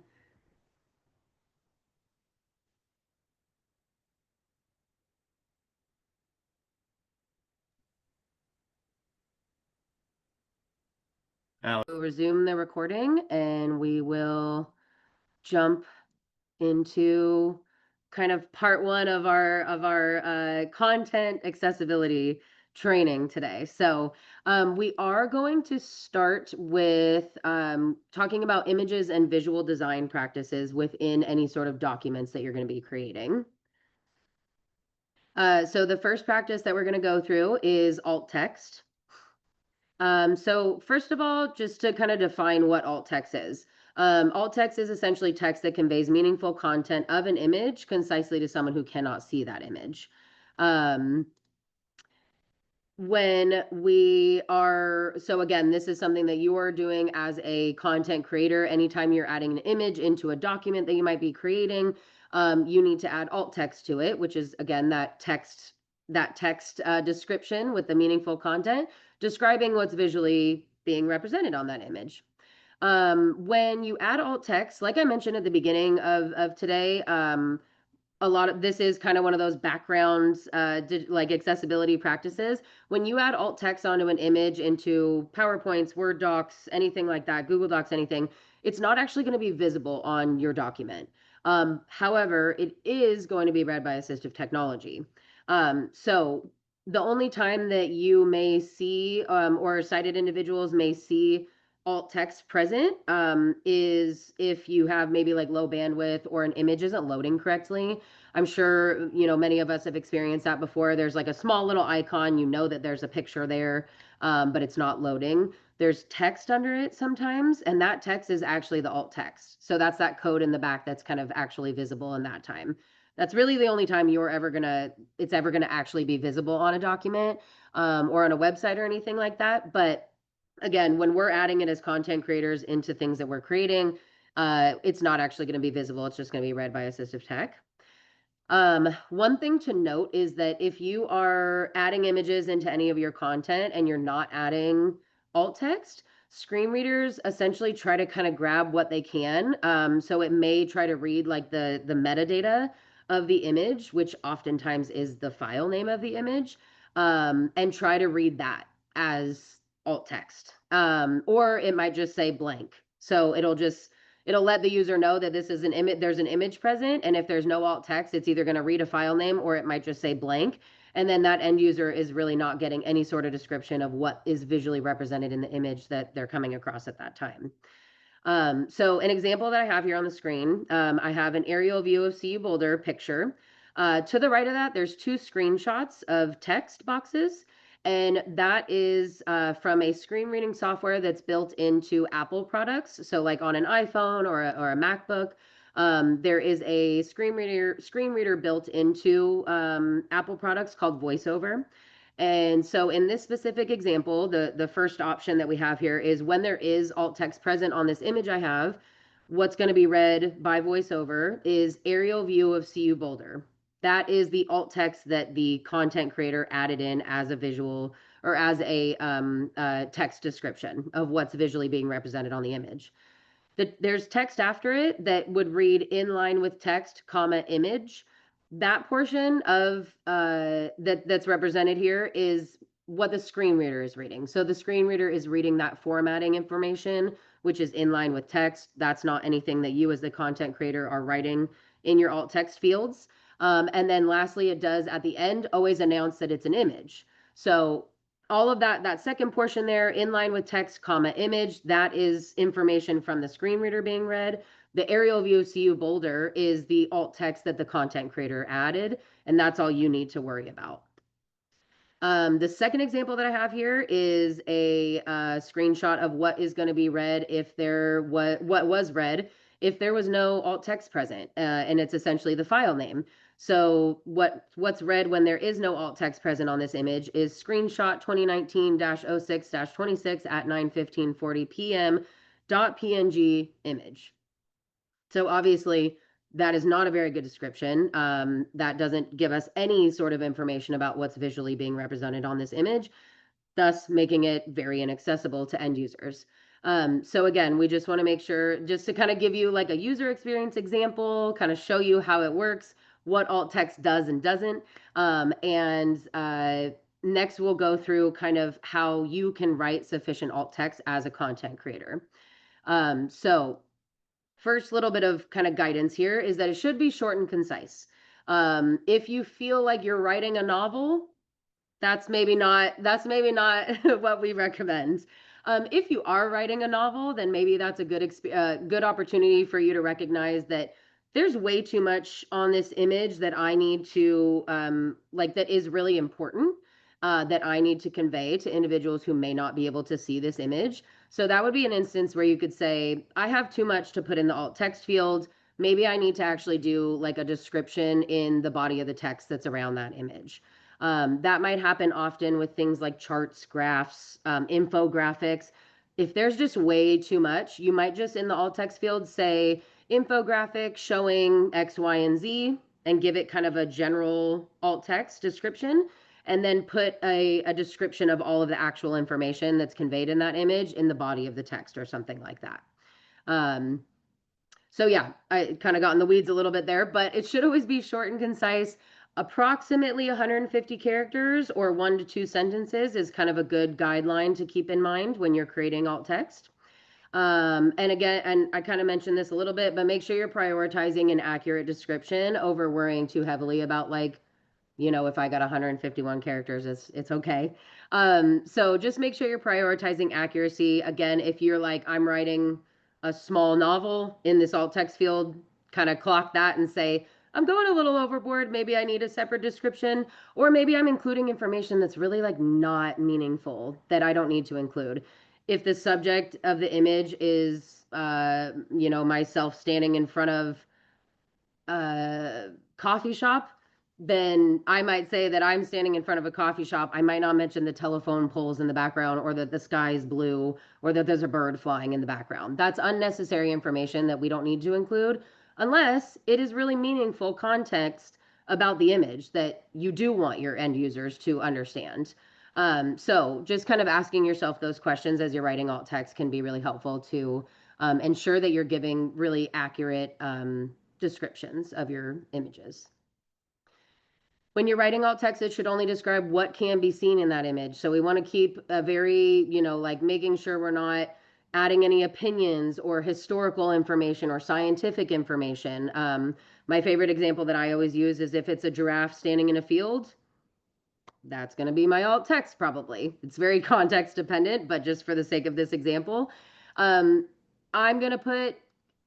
We'll resume the recording and we will jump into kind of part one of our content accessibility training today. So we are going to start with talking about images and visual design practices within any sort of documents that you're going to be creating. So the first practice that we're going to go through is alt text. So first of all, just to kind of define what alt text is. Alt text is essentially text that conveys meaningful content of an image concisely to someone who cannot see that image. When we are, so again, this is something that you are doing as a content creator. Anytime you're adding an image into a document that you might be creating, you need to add alt text to it, which is again that text description with the meaningful content describing what's visually being represented on that image. When you add alt text, like I mentioned at the beginning of today, a lot of this is kind of one of those backgrounds, like accessibility practices. When you add alt text onto an image into PowerPoints, Word docs, anything like that, Google Docs, anything, it's not actually going to be visible on your document. However, it is going to be read by assistive technology. So the only time that you may see, or sighted individuals may see alt text present is if you have maybe like low bandwidth or an image isn't loading correctly. I'm sure, many of us have experienced that before. There's like a small little icon, that there's a picture there, but it's not loading. There's text under it sometimes, and that text is actually the alt text. So that's that code in the back that's kind of actually visible in that time. That's really the only time it's ever gonna actually be visible on a document or on a website or anything like that. But again, when we're adding it as content creators into things that we're creating, it's not actually going to be visible. It's just going to be read by assistive tech. One thing to note is that if you are adding images into any of your content and you're not adding alt text, screen readers essentially try to kind of grab what they can. So it may try to read like the metadata of the image, which oftentimes is the file name of the image, and try to read that as alt text. Or it might just say blank. So it'll let the user know that this is an image, there's an image present, and if there's no alt text, it's either going to read a file name or it might just say blank. And then that end user is really not getting any sort of description of what is visually represented in the image that they're coming across at that time. So an example that I have here on the screen, I have an aerial view of CU Boulder picture. To the right of that, there's two screenshots of text boxes. And that is from a screen reading software that's built into Apple products. So like on an iPhone or a MacBook, there is a screen reader built into Apple products called VoiceOver. And so in this specific example, the first option that we have here is when there is alt text present on this image I have, what's going to be read by VoiceOver is aerial view of CU Boulder. That is the alt text that the content creator added in as a visual or as a text description of what's visually being represented on the image. There's text after it that would read in line with text, comma, image. That portion of that's represented here is what the screen reader is reading. So the screen reader is reading that formatting information, which is in line with text. That's not anything that you as the content creator are writing in your alt text fields. And then lastly, it does at the end always announce that it's an image. So all of that second portion there, in line with text, comma, image, that is information from the screen reader being read. The aerial view of CU Boulder is the alt text that the content creator added, and that's all you need to worry about. The second example that I have here is a screenshot of what is going to be read if what was read if there was no alt text present, and it's essentially the file name. So what's read when there is no alt text present on this image is screenshot 2019-06-26 at 9:15:40 p.m. .png image. So obviously that is not a very good description. That doesn't give us any sort of information about what's visually being represented on this image, thus making it very inaccessible to end users. So again, we just want to make sure, just to kind of give you like a user experience example, kind of show you how it works, what alt text does and doesn't. Next we'll go through kind of how you can write sufficient alt text as a content creator. So first little bit of kind of guidance here is that it should be short and concise. If you feel like you're writing a novel, that's maybe not what we recommend. If you are writing a novel, then maybe that's a good opportunity for you to recognize that there's way too much on this image that I need to like that is really important that I need to convey to individuals who may not be able to see this image. So that would be an instance where you could say, I have too much to put in the alt text field. Maybe I need to actually do like a description in the body of the text that's around that image. That might happen often with things like charts, graphs, infographics. If there's just way too much, you might just in the alt text field say infographic showing X, Y, and Z and give it kind of a general alt text description and then put a description of all of the actual information that's conveyed in that image in the body of the text or something like that. So yeah, I kind of got in the weeds a little bit there, but it should always be short and concise. Approximately 150 characters or 1 to 2 sentences is kind of a good guideline to keep in mind when you're creating alt text. And again, and I kind of mentioned this a little bit, but make sure you're prioritizing an accurate description over worrying too heavily about like, you know, if I got 151 characters, it's okay. So just make sure you're prioritizing accuracy. Again, if you're like, I'm writing a small novel in this alt text field, kind of clock that and say, I'm going a little overboard. Maybe I need a separate description, or maybe I'm including information that's really like not meaningful that I don't need to include. If the subject of the image is, you know, myself standing in front of a coffee shop, then I might say that I'm standing in front of a coffee shop. I might not mention the telephone poles in the background or that the sky is blue or that there's a bird flying in the background. That's unnecessary information that we don't need to include unless it is really meaningful context about the image that you do want your end users to understand. So just kind of asking yourself those questions as you're writing alt text can be really helpful to ensure that you're giving really accurate descriptions of your images. When you're writing alt text, it should only describe what can be seen in that image. So we want to keep a very, you know, like making sure we're not adding any opinions or historical information or scientific information. My favorite example that I always use is if it's a giraffe standing in a field, that's going to be my alt text probably. It's very context dependent, but just for the sake of this example, I'm going to put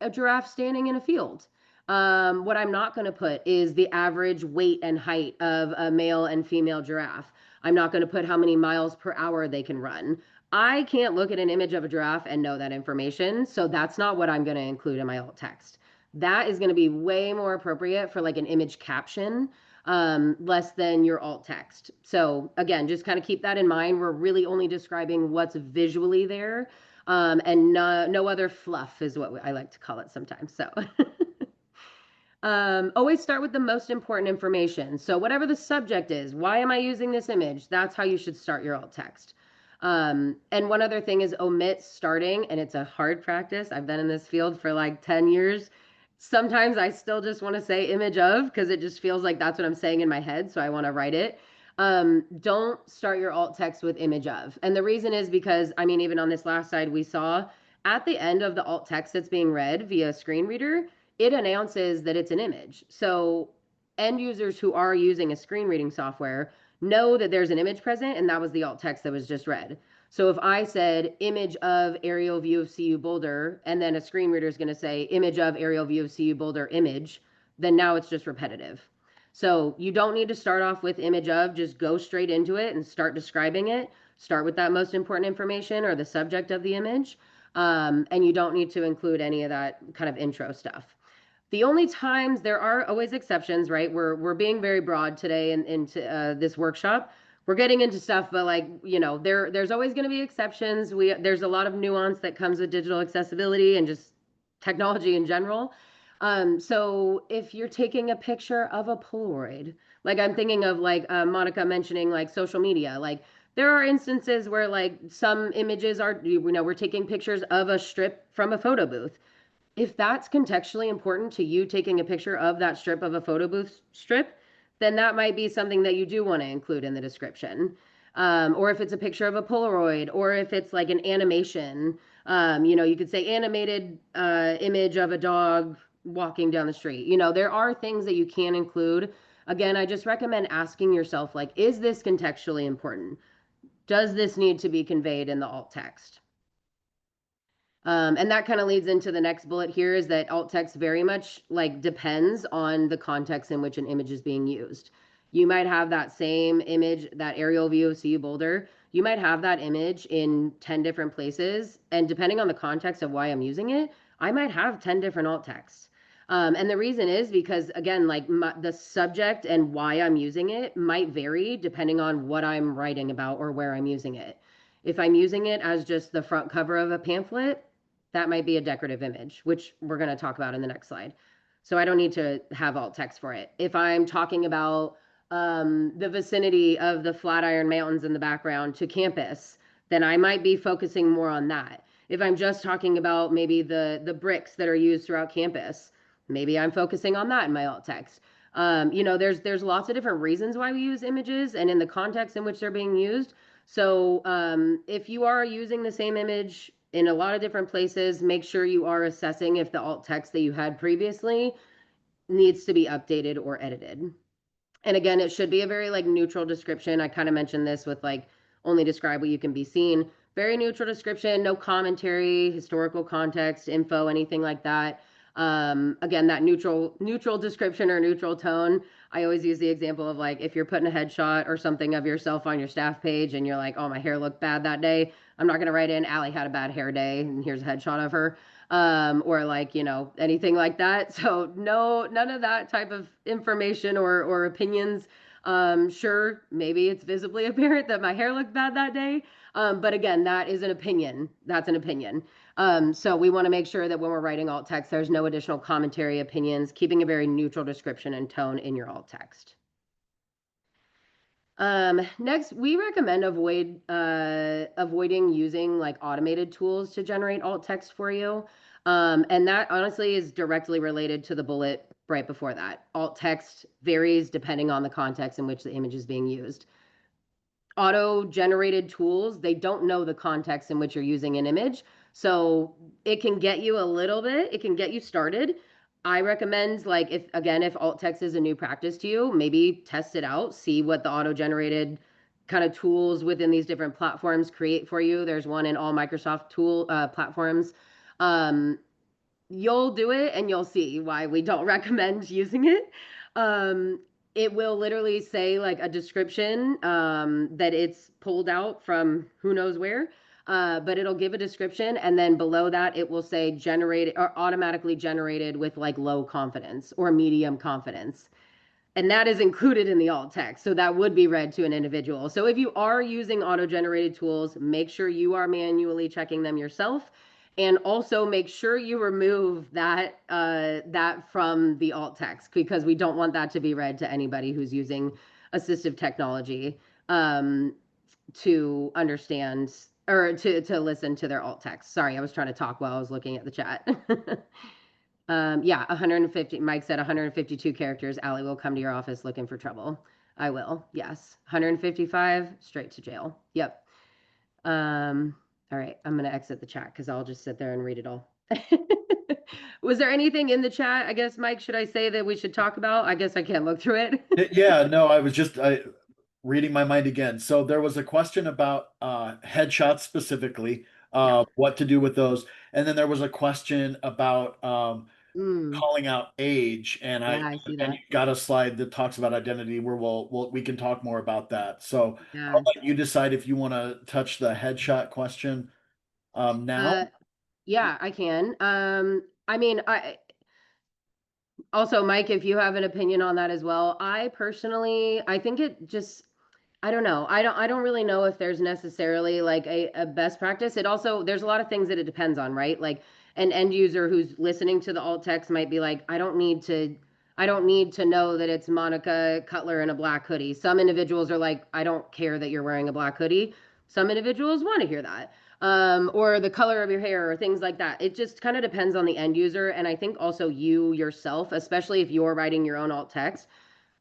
a giraffe standing in a field. What I'm not going to put is the average weight and height of a male and female giraffe. I'm not going to put how many miles per hour they can run. I can't look at an image of a giraffe and know that information, so that's not what I'm going to include in my alt text. That is going to be way more appropriate for like an image caption, less than your alt text. So again, just kind of keep that in mind. We're really only describing what's visually there, and no other fluff is what I like to call it sometimes. So always start with the most important information. So whatever the subject is, why am I using this image? That's how you should start your alt text. And one other thing is omit starting, and it's a hard practice. I've been in this field for like 10 years. Sometimes I still just want to say image of because it just feels like that's what I'm saying in my head. So I want to write it. Don't start your alt text with image of. And the reason is because, I mean, even on this last slide, we saw at the end of the alt text that's being read via screen reader, it announces that it's an image. So end users who are using a screen reading software know that there's an image present, and that was the alt text that was just read. So if I said image of aerial view of CU Boulder, and then a screen reader is going to say image of aerial view of CU Boulder image, then now it's just repetitive. So you don't need to start off with image of, just go straight into it and start describing it. Start with that most important information or the subject of the image. And you don't need to include any of that kind of intro stuff. The only times, there are always exceptions, right? We're being very broad today into this workshop. We're getting into stuff, but like, you know, there's always going to be exceptions. There's a lot of nuance that comes with digital accessibility and just technology in general. So if you're taking a picture of a Polaroid, like I'm thinking of like Monica mentioning like social media, like there are instances where like some images are, you know, we're taking pictures of a strip from a photo booth. If that's contextually important to you taking a picture of that strip of a photo booth strip, then that might be something that you do want to include in the description. Or if it's a picture of a Polaroid, or if it's like an animation, you know, you could say animated image of a dog walking down the street. You know, there are things that you can include Again, I just recommend asking yourself, like, is this contextually important? Does this need to be conveyed in the alt text? And that kind of leads into the next bullet here, is that alt text very much like depends on the context in which an image is being used. You might have that same image, that aerial view of CU Boulder. You might have that image in 10 different places. And depending on the context of why I'm using it, I might have 10 different alt texts. And the reason is because, again, like the subject and why I'm using it might vary depending on what I'm writing about or where I'm using it. If I'm using it as just the front cover of a pamphlet, that might be a decorative image, which we're going to talk about in the next slide. So I don't need to have alt text for it. If I'm talking about the vicinity of the Flatiron Mountains in the background to campus, then I might be focusing more on that. If I'm just talking about maybe the bricks that are used throughout campus, maybe I'm focusing on that in my alt text. You know, there's lots of different reasons why we use images and in the context in which they're being used. So if you are using the same image in a lot of different places, make sure you are assessing if the alt text that you had previously needs to be updated or edited. And again, it should be a very like neutral description. I kind of mentioned this with like only describe what you can be seen. Very neutral description, no commentary, historical context, info, anything like that. Again, that neutral description or neutral tone. I always use the example of like if you're putting a headshot or something of yourself on your staff page and you're like, oh, my hair looked bad that day. I'm not gonna write in Allie had a bad hair day and here's a headshot of her. Or like, you know, anything like that. So none of that type of information or opinions. Sure, maybe it's visibly apparent that my hair looked bad that day. But again, that is an opinion. That's an opinion. So we want to make sure that when we're writing alt text, there's no additional commentary, opinions, keeping a very neutral description and tone in your alt text. Next, we recommend avoiding using like automated tools to generate alt text for you. And that honestly is directly related to the bullet right before that. Alt text varies depending on the context in which the image is being used. Auto-generated tools, they don't know the context in which you're using an image. So it can get you a little bit, it can get you started. I recommend, like, if alt text is a new practice to you, maybe test it out, see what the auto-generated kind of tools within these different platforms create for you. There's one in all Microsoft platforms. You'll do it and you'll see why we don't recommend using it. It will literally say like a description that it's pulled out from who knows where. But it'll give a description and then below that it will say generated or automatically generated with like low confidence or medium confidence. And that is included in the alt text. So that would be read to an individual. So if you are using auto-generated tools, make sure you are manually checking them yourself. And also make sure you remove that from the alt text because we don't want that to be read to anybody who's using assistive technology to understand or to listen to their alt text. Sorry, I was trying to talk while I was looking at the chat. Yeah, 150, Mike said 152 characters. Allie will come to your office looking for trouble. I will, yes. 155, straight to jail. Yep. All right, I'm gonna exit the chat because I'll just sit there and read it all. Was there anything in the chat, I guess, Mike, should I say that we should talk about? I guess I can't look through it. Yeah, no, I was just reading my mind again. So there was a question about headshots specifically, what to do with those. And then there was a question about calling out age, and Yeah, I see and that. you got a slide that talks about identity where we can talk more about that. So Yeah. I'll let you decide if you want to touch the headshot question now. Yeah, I can. I mean, also, Mike, if you have an opinion on that as well, I personally, I think it just, I don't know. I don't really know if there's necessarily like a best practice. It also, there's a lot of things that it depends on, right? Like an end user who's listening to the alt text might be like, I don't need to know that it's Monica Cutler in a black hoodie. Some individuals are like, I don't care that you're wearing a black hoodie. Some individuals want to hear that. Or the color of your hair or things like that. It just kind of depends on the end user. And I think also you yourself, especially if you're writing your own alt text,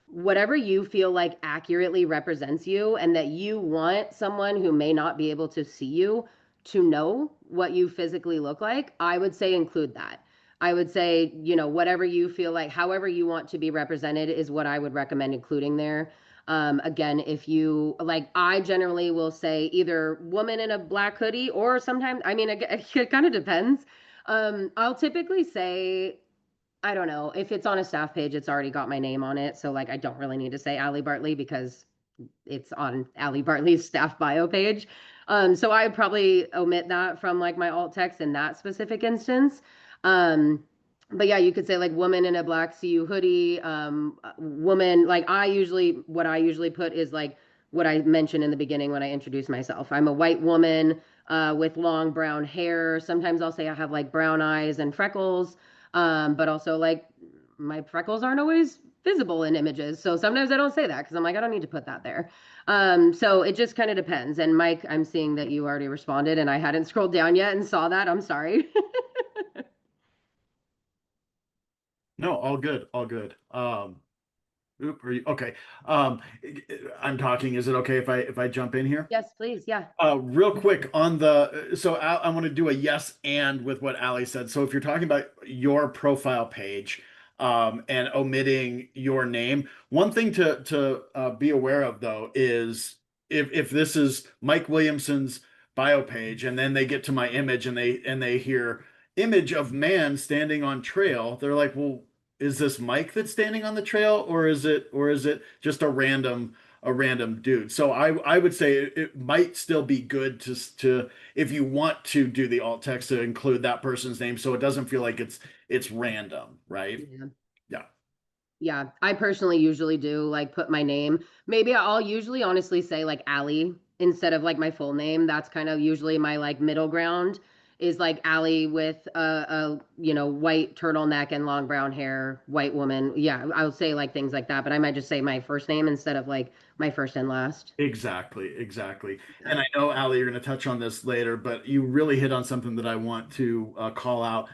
whatever you feel like accurately represents you and that you want someone who may not be able to see you to know what you physically look like, I would say include that. I would say, you know, whatever you feel like, however you want to be represented is what I would recommend including there. Again, if you like, I generally will say either woman in a black hoodie, or sometimes, I mean, it kind of depends. I'll typically say, I don't know, if it's on a staff page, it's already got my name on it. So like, I don't really need to say Allie Bartley because it's on Allie Bartley's staff bio page. So I would probably omit that from like my alt text in that specific instance. Um, but yeah, you could say like woman in a black CU hoodie, woman, like what I usually put is like what I mentioned in the beginning when I introduced myself. I'm a white woman with long brown hair. Sometimes I'll say I have like brown eyes and freckles, but also like my freckles aren't always visible in images. So sometimes I don't say that because I'm like, I don't need to put that there. So it just kind of depends. And Mike, I'm seeing that you already responded and I hadn't scrolled down yet and saw that. I'm sorry. No, all good, all good. Are you okay? I'm talking. Is it okay if I jump in here? Yes, please. Yeah. Real quick on the, so I want to do a yes and with what Ali said. So if you're talking about your profile page, and omitting your name, one thing to be aware of though is if this is Mike Williamson's bio page and then they get to my image and they hear image of man standing on trail, they're like, well, is this Mike that's standing on the trail, or is it just a random dude? So I would say it might still be good to if you want to do the alt text to include that person's name so it doesn't feel like it's random, right? Yeah. Yeah. Yeah, I personally usually do like put my name. Maybe I'll usually honestly say like Allie instead of like my full name. That's kind of usually my like middle ground is like Allie with a you know, white turtleneck and long brown hair, white woman. Yeah, I'll say like things like that, but I might just say my first name instead of like my first and last. Exactly, exactly. Yeah. And I know, Ali, you're going to touch on this later, but you really hit on something that I want to call out.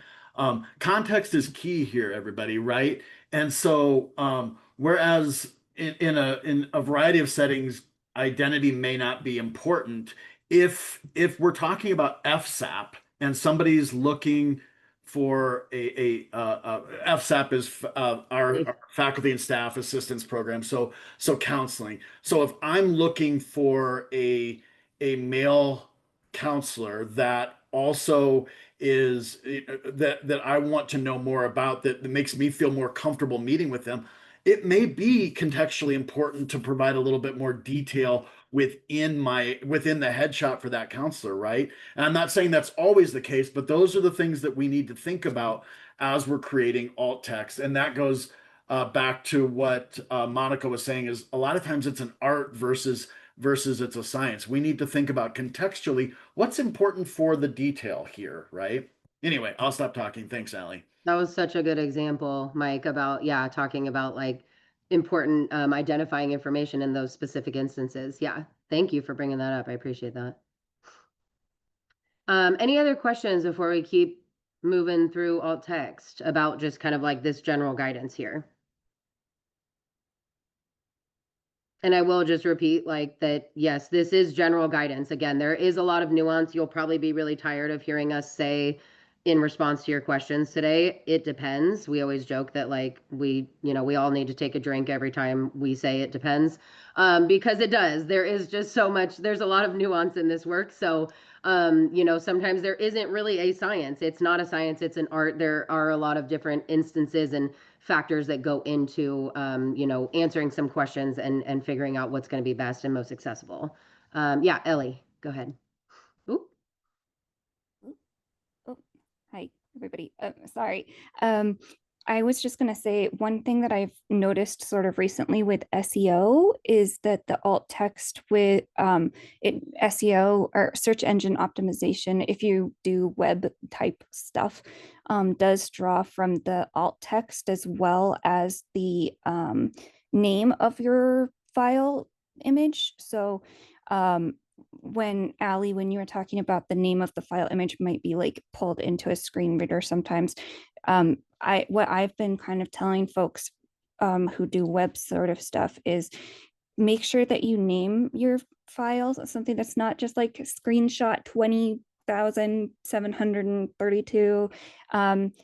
Context is key here, everybody, right? And so, whereas in a variety of settings, identity may not be important. If we're talking about FSAP and somebody's looking for FSAP is our faculty and staff assistance program. So counseling. So if I'm looking for a male counselor that also is that I want to know more about, that makes me feel more comfortable meeting with them, it may be contextually important to provide a little bit more detail within the headshot for that counselor, right? And I'm not saying that's always the case, but those are the things that we need to think about as we're creating alt text. And that goes back to what Monica was saying, is a lot of times it's an art versus it's a science. We need to think about contextually what's important for the detail here, right? Anyway, I'll stop talking. Thanks, Allie. That was such a good example, Mike, about, yeah, talking about like important identifying information in those specific instances. Yeah, thank you for bringing that up. I appreciate that. Any other questions before we keep moving through alt text about just kind of like this general guidance here? And I will just repeat like that, yes, this is general guidance. Again, there is a lot of nuance. You'll probably be really tired of hearing us say in response to your questions today, it depends. We always joke that like we all need to take a drink every time we say it depends, because it does. There is just so much, there's a lot of nuance in this work. So, sometimes there isn't really a science. It's not a science, it's an art. There are a lot of different instances and factors that go into answering some questions and figuring out what's going to be best and most accessible. Yeah, Ellie, go ahead. Ooh. Oh, hi, everybody. Sorry. I was just going to say one thing that I've noticed sort of recently with SEO is that the alt text with SEO or search engine optimization, if you do web type stuff, does draw from the alt text as well as the name of your file image. So when Ali, when you were talking about the name of the file image might be like pulled into a screen reader sometimes, what I've been kind of telling folks who do web sort of stuff is make sure that you name your files something that's not just like screenshot 20 1,732.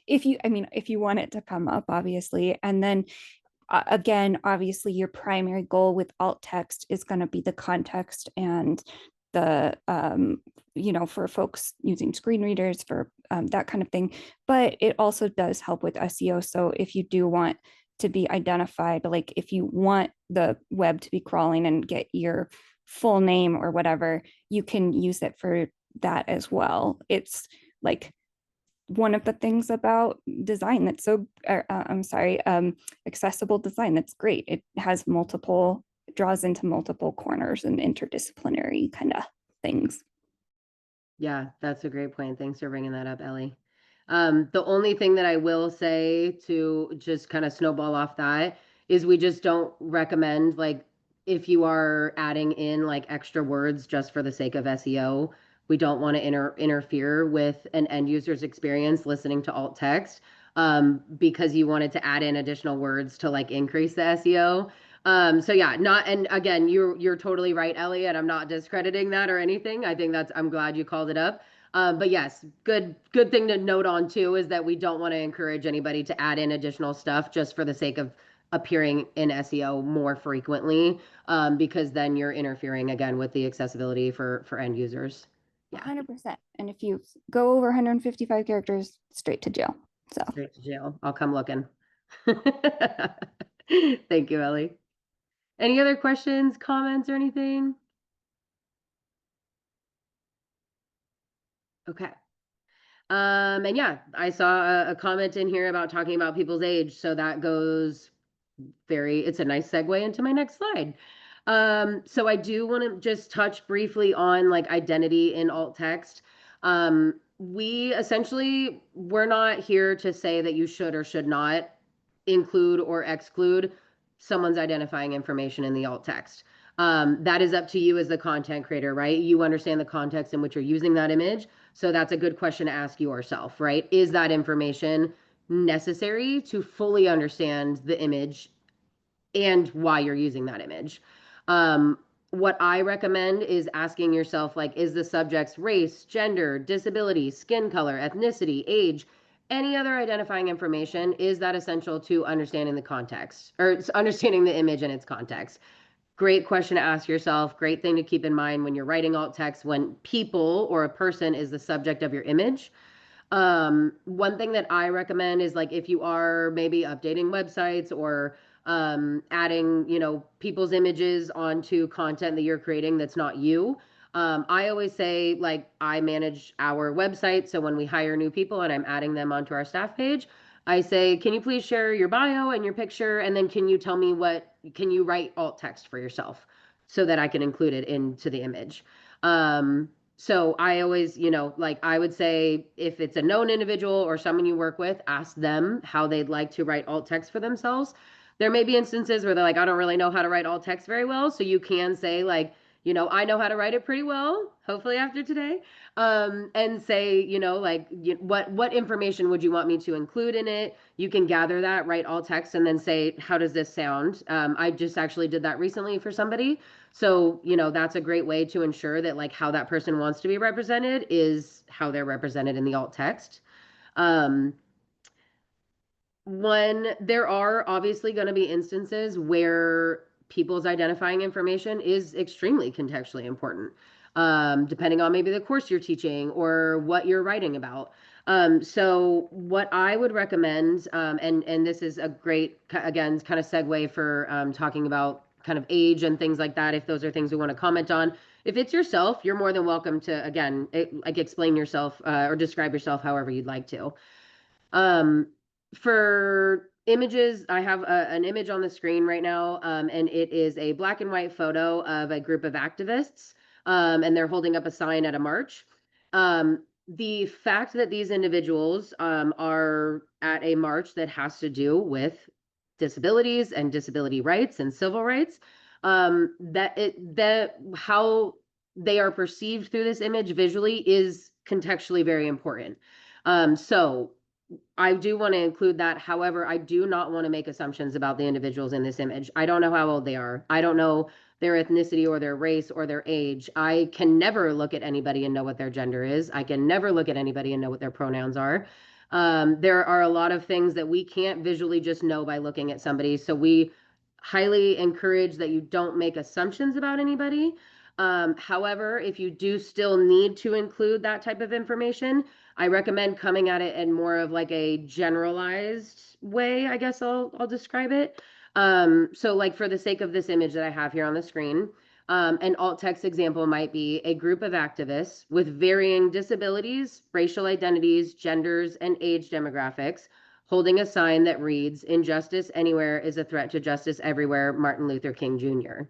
If you want it to come up, obviously. And then again, obviously your primary goal with alt text is going to be the context and the, for folks using screen readers for that kind of thing. But it also does help with SEO. So if you do want to be identified, like if you want the web to be crawling and get your full name or whatever, you can use it for that as well. It's like one of the things about design that's accessible design that's great. It has draws into multiple corners and interdisciplinary kind of things. Yeah, that's a great point. Thanks for bringing that up, Ellie. The only thing that I will say to just kind of snowball off that is we just don't recommend, like, if you are adding in like extra words just for the sake of SEO, we don't want to interfere with an end user's experience listening to alt text, because you wanted to add in additional words to like increase the SEO. So yeah, and again, you're totally right, Ellie, and I'm not discrediting that or anything. I think I'm glad you called it up. But yes, good thing to note on too is that we don't want to encourage anybody to add in additional stuff just for the sake of appearing in SEO more frequently, because then you're interfering again with the accessibility for end users. Yeah. 100%. And if you go over 155 characters, straight to jail. So Straight to jail. I'll come looking. Thank you, Ellie. Any other questions, comments, or anything? Okay. And yeah, I saw a comment in here about talking about people's age, so that goes it's a nice segue into my next slide. So I do want to just touch briefly on like identity in alt text. We're not here to say that you should or should not include or exclude someone's identifying information in the alt text. That is up to you as the content creator, right? You understand the context in which you're using that image. So that's a good question to ask yourself, right? Is that information necessary to fully understand the image and why you're using that image? What I recommend is asking yourself, like, is the subject's race, gender, disability, skin color, ethnicity, age, any other identifying information, is that essential to understanding the context or understanding the image and its context? Great question to ask yourself. Great thing to keep in mind when you're writing alt text when people or a person is the subject of your image. One thing that I recommend is like if you are maybe updating websites or adding, people's images onto content that you're creating that's not you. I always say, like, I manage our website. So when we hire new people and I'm adding them onto our staff page, I say, can you please share your bio and your picture? And then can you tell me can you write alt text for yourself so that I can include it into the image? So I always, like I would say if it's a known individual or someone you work with, ask them how they'd like to write alt text for themselves. There may be instances where they're like, I don't really know how to write alt text very well. So you can say like, I know how to write it pretty well, hopefully after today. And say, like, what information would you want me to include in it? You can gather that, write alt text, and then say, how does this sound? I just actually did that recently for somebody. So, that's a great way to ensure that like how that person wants to be represented is how they're represented in the alt text. When there are obviously going to be instances where people's identifying information is extremely contextually important, depending on maybe the course you're teaching or what you're writing about. So what I would recommend, and this is a great, again, kind of segue for talking about kind of age and things like that, if those are things we want to comment on. If it's yourself, you're more than welcome to, again, like explain yourself or describe yourself however you'd like to. For images, I have an image on the screen right now, and it is a black and white photo of a group of activists, and they're holding up a sign at a march. The fact that these individuals are at a march that has to do with disabilities and disability rights and civil rights, that how they are perceived through this image visually is contextually very important. So I do want to include that. However, I do not want to make assumptions about the individuals in this image. I don't know how old they are. I don't know their ethnicity or their race or their age. I can never look at anybody and know what their gender is. I can never look at anybody and know what their pronouns are. There are a lot of things that we can't visually just know by looking at somebody. So we highly encourage that you don't make assumptions about anybody. However, if you do still need to include that type of information, I recommend coming at it in more of like a generalized way, I guess I'll describe it. So like for the sake of this image that I have here on the screen, an alt text example might be a group of activists with varying disabilities, racial identities, genders, and age demographics holding a sign that reads, "Injustice anywhere is a threat to justice everywhere, Martin Luther King Jr."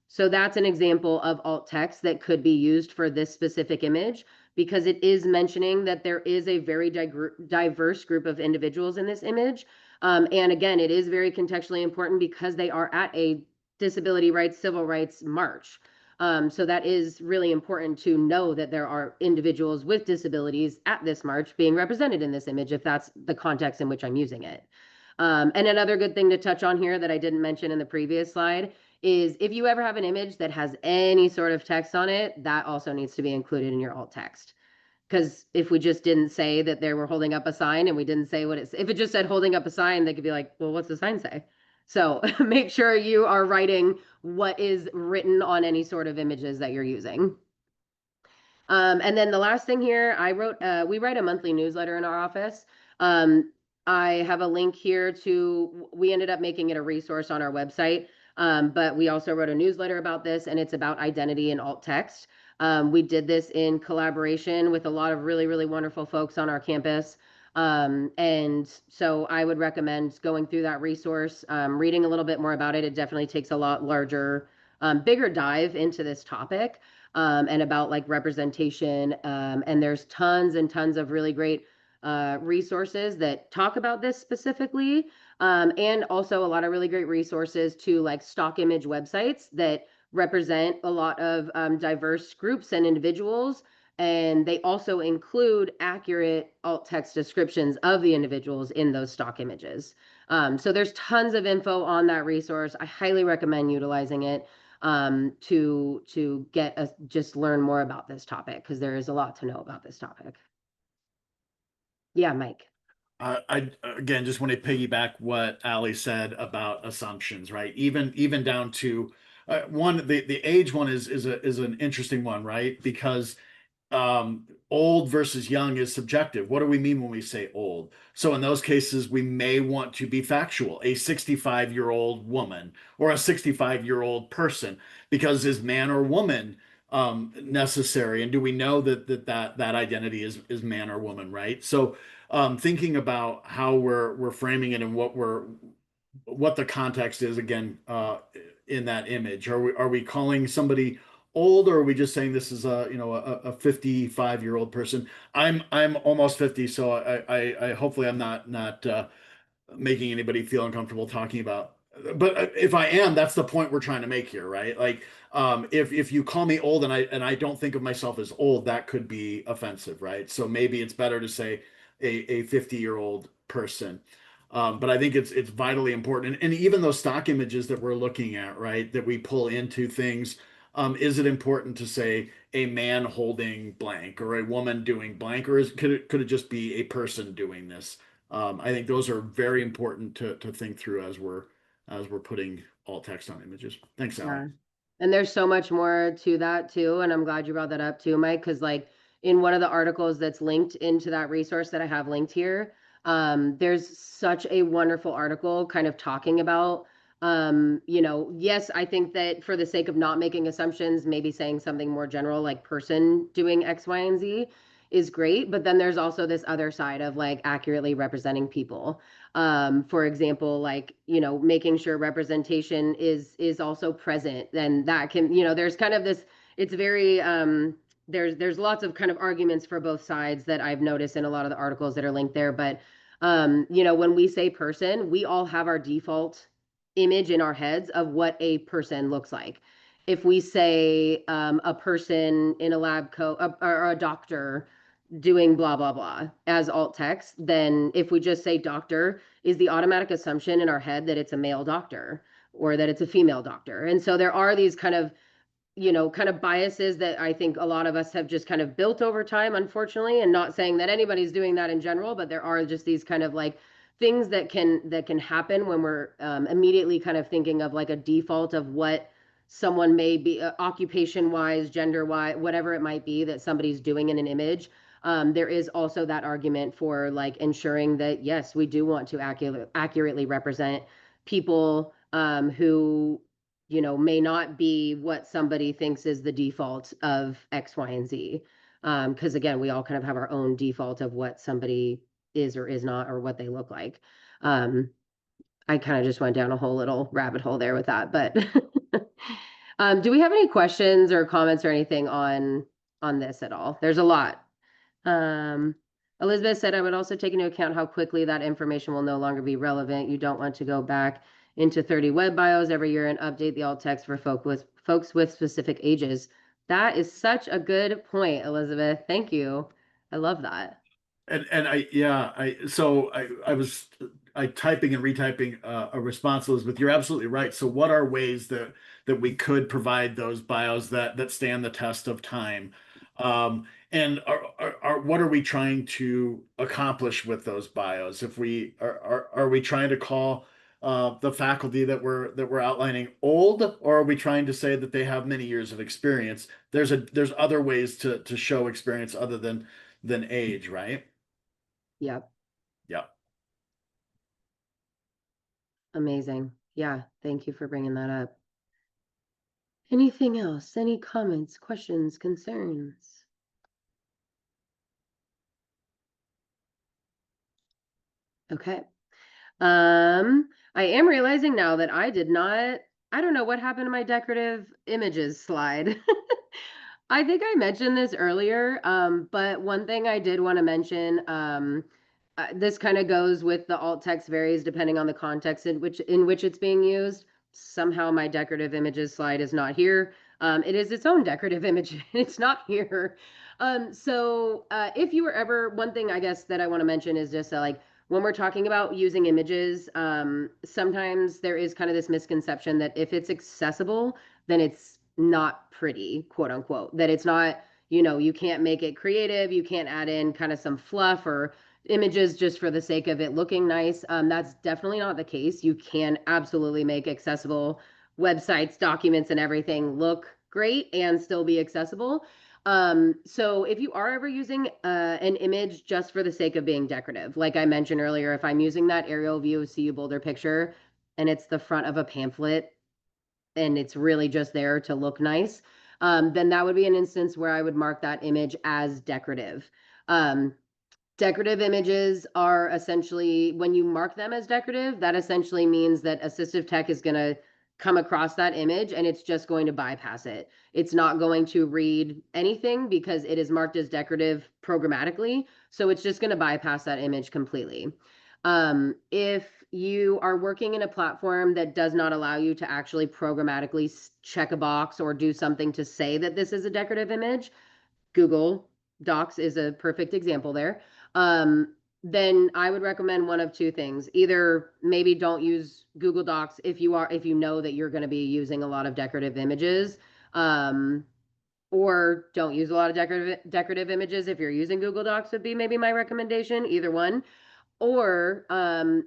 So that's an example of alt text that could be used for this specific image because it is mentioning that there is a very diverse group of individuals in this image. And again, it is very contextually important because they are at a disability rights, civil rights march. So that is really important to know that there are individuals with disabilities at this march being represented in this image, if that's the context in which I'm using it. And another good thing to touch on here that I didn't mention in the previous slide is if you ever have an image that has any sort of text on it, that also needs to be included in your alt text. Because if we just didn't say that they were holding up a sign and we didn't say what it's, if it just said holding up a sign, they could be like, well, what's the sign say? So make sure you are writing what is written on any sort of images that you're using. And then the last thing here, we write a monthly newsletter in our office. I have a link here we ended up making it a resource on our website. But we also wrote a newsletter about this, and it's about identity and alt text. We did this in collaboration with a lot of really, really wonderful folks on our campus. And so I would recommend going through that resource, reading a little bit more about it. It definitely takes a lot larger, bigger dive into this topic, and about like representation. And there's tons and tons of really great resources that talk about this specifically. And also a lot of really great resources to like stock image websites that represent a lot of diverse groups and individuals. And they also include accurate alt text descriptions of the individuals in those stock images. So there's tons of info on that resource. I highly recommend utilizing it to just learn more about this topic because there is a lot to know about this topic. Yeah, Mike. I again just want to piggyback what Ali said about assumptions, right? Even down to the age one is an interesting one, right? Because old versus young is subjective. What do we mean when we say old? So in those cases, we may want to be factual. A 65-year-old woman or a 65-year-old person, because is man or woman necessary? And do we know that identity is man or woman, right? So thinking about how we're framing it and what the context is again in that image. Are we calling somebody old, or are we just saying this is a 55-year-old person? I'm almost 50, so I hopefully I'm not making anybody feel uncomfortable talking about. But if I am, that's the point we're trying to make here, right? Like, if you call me old and I don't think of myself as old, that could be offensive, right? So maybe it's better to say a 50-year-old person. But I think it's vitally important. And even those stock images that we're looking at, right, that we pull into things, is it important to say a man holding blank or a woman doing blank, or could it just be a person doing this? I think those are very important to think through as we're putting alt text on images. Thanks, Alan. Yeah. And there's so much more to that too. And I'm glad you brought that up too, Mike, because like in one of the articles that's linked into that resource that I have linked here, there's such a wonderful article kind of talking about, yes, I think that for the sake of not making assumptions, maybe saying something more general like person doing X, Y, and Z is great. But then there's also this other side of like accurately representing people. For example, like, making sure representation is also present, and that can, there's kind of this, it's very, there's lots of kind of arguments for both sides that I've noticed in a lot of the articles that are linked there. But, when we say person, we all have our default image in our heads of what a person looks like. If we say a person in a lab coat or a doctor doing blah, blah, blah as alt text, then if we just say doctor, is the automatic assumption in our head that it's a male doctor? or that it's a female doctor. And so there are these kind of, kind of biases that I think a lot of us have just kind of built over time, unfortunately, and not saying that anybody's doing that in general, but there are just these kind of like things that can happen when we're immediately kind of thinking of like a default of what someone may be occupation wise, gender wise, whatever it might be that somebody's doing in an image. There is also that argument for like ensuring that yes, we do want to accurately represent people who may not be what somebody thinks is the default of X, Y, and Z. Because again, we all kind of have our own default of what somebody is or is not, or what they look like. I kind of just went down a whole little rabbit hole there with that, but do we have any questions or comments or anything on this at all? There's a lot. Elizabeth said, I would also take into account how quickly that information will no longer be relevant. You don't want to go back into 30 web bios every year and update the alt text for folks with specific ages. That is such a good point, Elizabeth. Thank you. I love that. And I was typing and retyping a response, Elizabeth. You're absolutely right. So what are ways that we could provide those bios that stand the test of time? And what are we trying to accomplish with those bios? If we are we trying to call the faculty that we're outlining old, or are we trying to say that they have many years of experience? There's other ways to show experience other than age, right? Yep. Yep. Amazing. Yeah. Thank you for bringing that up. Anything else? Any comments, questions, concerns? Okay. I am realizing now that I don't know what happened to my decorative images slide. I think I mentioned this earlier, but one thing I did want to mention, this kind of goes with the alt text varies depending on the context in which it's being used. Somehow my decorative images slide is not here. It is its own decorative image. It's not here. If you were ever, one thing I guess that I want to mention is just like, when we're talking about using images, sometimes there is kind of this misconception that if it's accessible, then it's not pretty, quote unquote, that it's not, you can't make it creative, you can't add in kind of some fluff or images just for the sake of it looking nice. That's definitely not the case. You can absolutely make accessible websites, documents, and everything look great and still be accessible. So if you are ever using an image just for the sake of being decorative, like I mentioned earlier, if I'm using that aerial view of CU Boulder picture and it's the front of a pamphlet and it's really just there to look nice, then that would be an instance where I would mark that image as decorative. Decorative images are essentially, when you mark them as decorative, that essentially means that assistive tech is going to come across that image and it's just going to bypass it. It's not going to read anything because it is marked as decorative programmatically. So it's just going to bypass that image completely. If you are working in a platform that does not allow you to actually programmatically check a box or do something to say that this is a decorative image, Google Docs is a perfect example there. Then I would recommend one of two things. Either maybe don't use Google Docs if you know that you're going to be using a lot of decorative images, or don't use a lot of decorative images if you're using Google Docs would be maybe my recommendation, either one. Or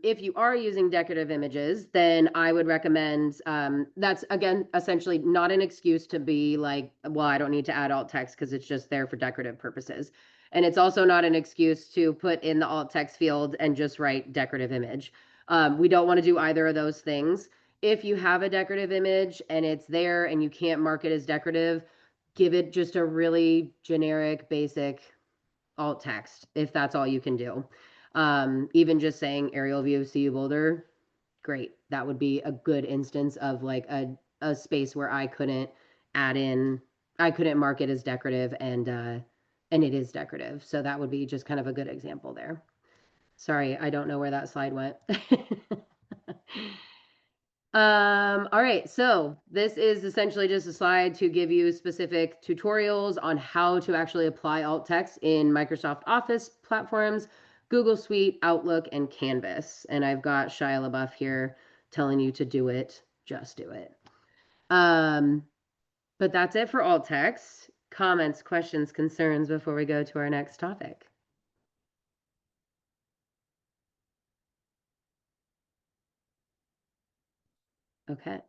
if you are using decorative images, then I would recommend, that's again, essentially not an excuse to be like, well, I don't need to add alt text because it's just there for decorative purposes. And it's also not an excuse to put in the alt text field and just write decorative image. We don't want to do either of those things. If you have a decorative image and it's there and you can't mark it as decorative, give it just a really generic, basic alt text if that's all you can do. Even just saying aerial view of CU Boulder, great. That would be a good instance of like a space where I couldn't mark it as decorative and it is decorative. So that would be just kind of a good example there. Sorry, I don't know where that slide went. All right, so this is essentially just a slide to give you specific tutorials on how to actually apply alt text in Microsoft Office platforms, Google Suite, Outlook, and Canvas. And I've got Shia LaBeouf here telling you to do it just do it. But that's it for alt text. Comments, questions, concerns before we go to our next topic. Okay.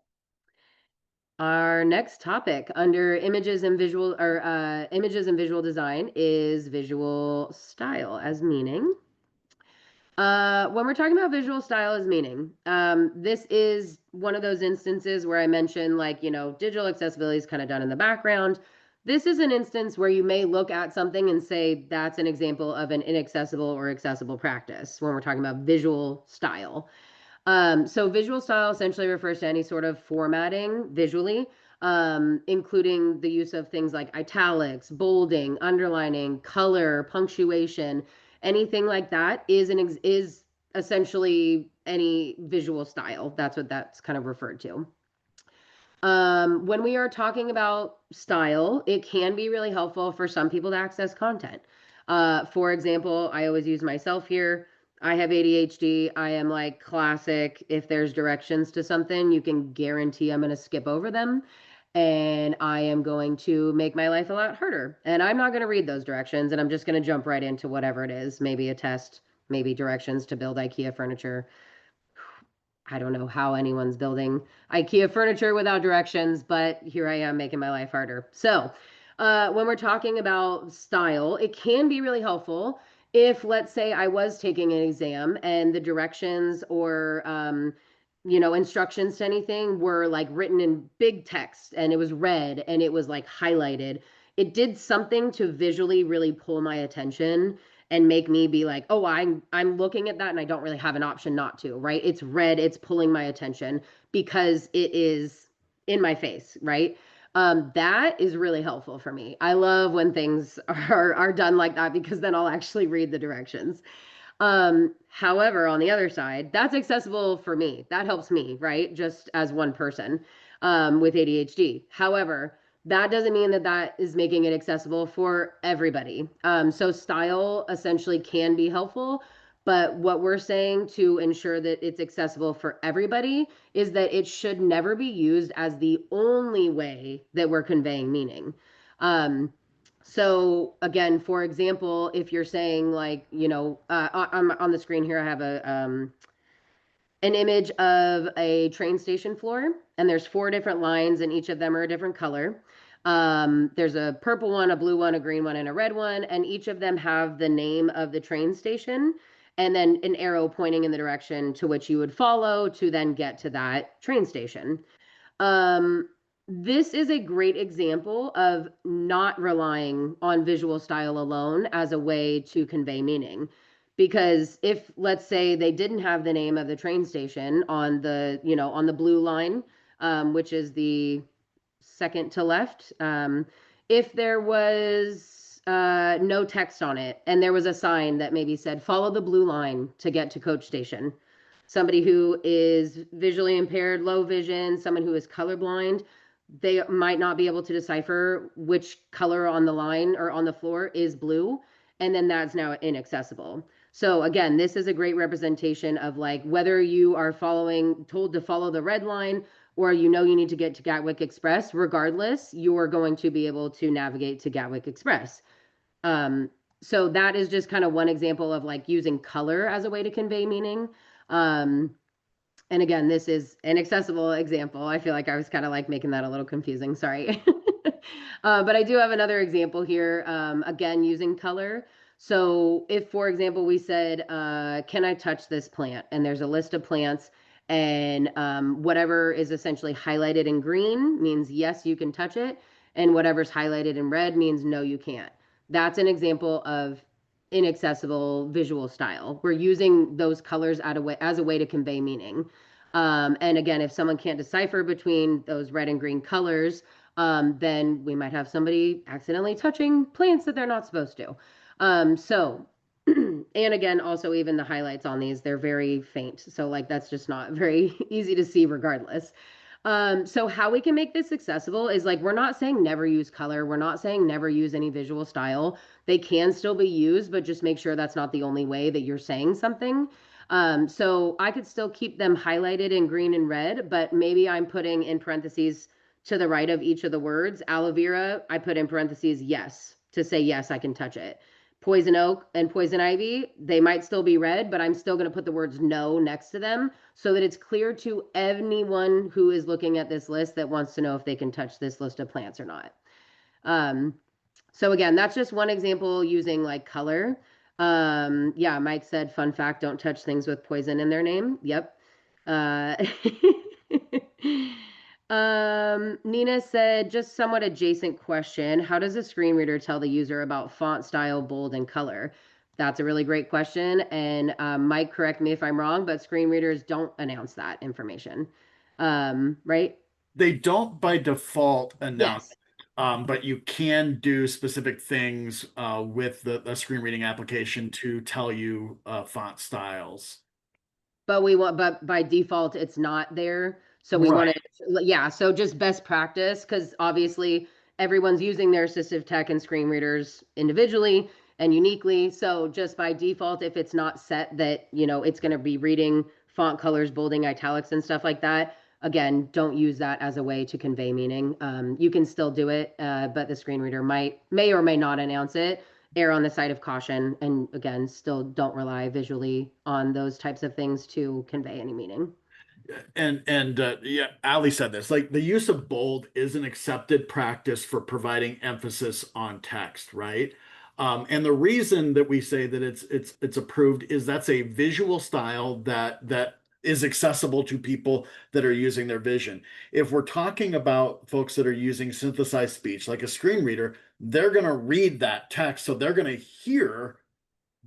Our next topic under images and visual design is visual style as meaning. When we're talking about visual style as meaning, this is one of those instances where I mentioned, like, digital accessibility is kind of done in the background. This is an instance where you may look at something and say that's an example of an inaccessible or accessible practice when we're talking about visual style. So visual style essentially refers to any sort of formatting visually, including the use of things like italics, bolding, underlining, color, punctuation, anything like that is essentially any visual style. That's what that's kind of referred to. When we are talking about style, it can be really helpful for some people to access content. For example, I always use myself here. I have ADHD. I am like classic. If there's directions to something, you can guarantee I'm going to skip over them. And I am going to make my life a lot harder. And I'm not going to read those directions. And I'm just going to jump right into whatever it is. Maybe a test, maybe directions to build IKEA furniture. I don't know how anyone's building IKEA furniture without directions, but here I am making my life harder. So, when we're talking about style, it can be really helpful if, let's say, I was taking an exam and the directions or, instructions to anything were like written in big text and it was red and it was like highlighted. It did something to visually really pull my attention and make me be like, oh, I'm looking at that and I don't really have an option not to, right? It's red, it's pulling my attention because it is in my face, right? That is really helpful for me. I love when things are done like that because then I'll actually read the directions. However, on the other side, that's accessible for me. That helps me, right? Just as one person with ADHD. However, that doesn't mean that that is making it accessible for everybody. So style essentially can be helpful, but what we're saying to ensure that it's accessible for everybody is that it should never be used as the only way that we're conveying meaning. So again, for example, if you're saying like, on the screen here, I have an image of a train station floor, and there's 4 different lines, and each of them are a different color. There's a purple one, a blue one, a green one, and a red one, and each of them have the name of the train station, and then an arrow pointing in the direction to which you would follow to then get to that train station. This is a great example of not relying on visual style alone as a way to convey meaning. Because if, let's say, they didn't have the name of the train station on the blue line, which is the second to left, if there was no text on it and there was a sign that maybe said, follow the blue line to get to coach station, somebody who is visually impaired, low vision, someone who is colorblind, they might not be able to decipher which color on the line or on the floor is blue, and then that's now inaccessible. So again, this is a great representation of like whether you are told to follow the red line or you need to get to Gatwick Express, regardless, you're going to be able to navigate to Gatwick Express. So that is just kind of one example of like using color as a way to convey meaning. And again, this is an accessible example. I feel like I was kind of like making that a little confusing. Sorry. But I do have another example here, again, using color. So if, for example, we said, can I touch this plant? And there's a list of plants and whatever is essentially highlighted in green means yes, you can touch it. And whatever's highlighted in red means no, you can't. That's an example of inaccessible visual style. We're using those colors as a way to convey meaning. And again, if someone can't decipher between those red and green colors, then we might have somebody accidentally touching plants that they're not supposed to. And again, also even the highlights on these, they're very faint. So like, that's just not very easy to see regardless. So how we can make this accessible is like, we're not saying never use color. We're not saying never use any visual style. They can still be used, but just make sure that's not the only way that you're saying something. So I could still keep them highlighted in green and red, but maybe I'm putting in parentheses to the right of each of the words. Aloe vera, I put in parentheses yes, to say yes, I can touch it. Poison oak and poison ivy, they might still be red, but I'm still going to put the words no next to them so that it's clear to anyone who is looking at this list that wants to know if they can touch this list of plants or not. So again, that's just one example using like color. Yeah, Mike said, fun fact, don't touch things with poison in their name. Yep. Uh, Nina said, just somewhat adjacent question. How does a screen reader tell the user about font style, bold, and color? That's a really great question. And Mike, correct me if I'm wrong, but screen readers don't announce that information. Right? They don't by default announce, Yes. but you can do specific things with the screen reading application to tell you font styles. But by default, it's not there. So we want to, yeah. So just best practice, because obviously everyone's using their assistive tech and screen readers individually and uniquely. So just by default, if it's not set that, it's going to be reading font colors, bolding, italics, and stuff like that, again, don't use that as a way to convey meaning. You can still do it, but the screen reader may or may not announce it. Err on the side of caution, and again, still don't rely visually on those types of things to convey any meaning. And yeah, Ali said this, like the use of bold is an accepted practice for providing emphasis on text, right? And the reason that we say that it's approved is that's a visual style that is accessible to people that are using their vision. If we're talking about folks that are using synthesized speech, like a screen reader, they're going to read that text, so they're going to hear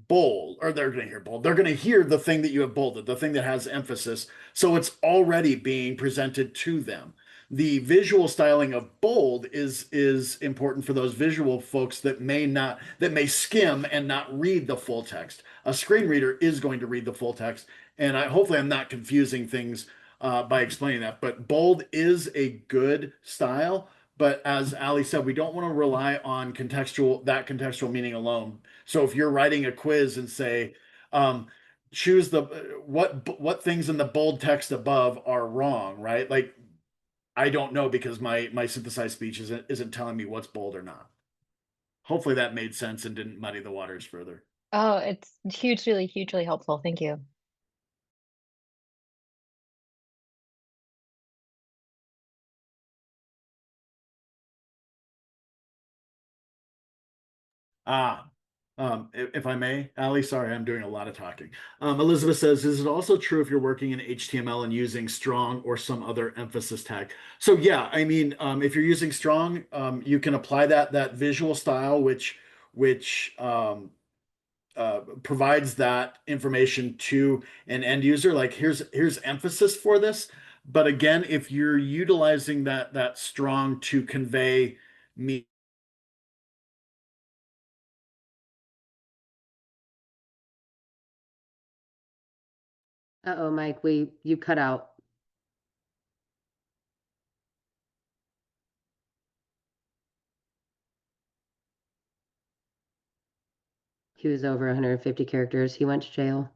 bold, or they're going to hear bold. They're going to hear the thing that you have bolded, the thing that has emphasis. So it's already being presented to them. The visual styling of bold is important for those visual folks that may skim and not read the full text. A screen reader is going to read the full text, and hopefully I'm not confusing things by explaining that. But bold is a good style. But as Ali said, we don't want to rely on contextual meaning alone. So if you're writing a quiz and say, choose what things in the bold text above are wrong, right? Like I don't know because my synthesized speech isn't telling me what's bold or not. Hopefully that made sense and didn't muddy the waters further. Oh, it's hugely, hugely helpful. Thank you. Ah, if I may, Ali, sorry, I'm doing a lot of talking. Elizabeth says, is it also true if you're working in HTML and using strong or some other emphasis tag? So yeah, I mean, if you're using strong, you can apply that visual style, which provides that information to an end user. Like here's emphasis for this. But again, if you're utilizing that strong to convey me. Uh-oh, Mike, you cut out. He was over 150 characters. He went to jail.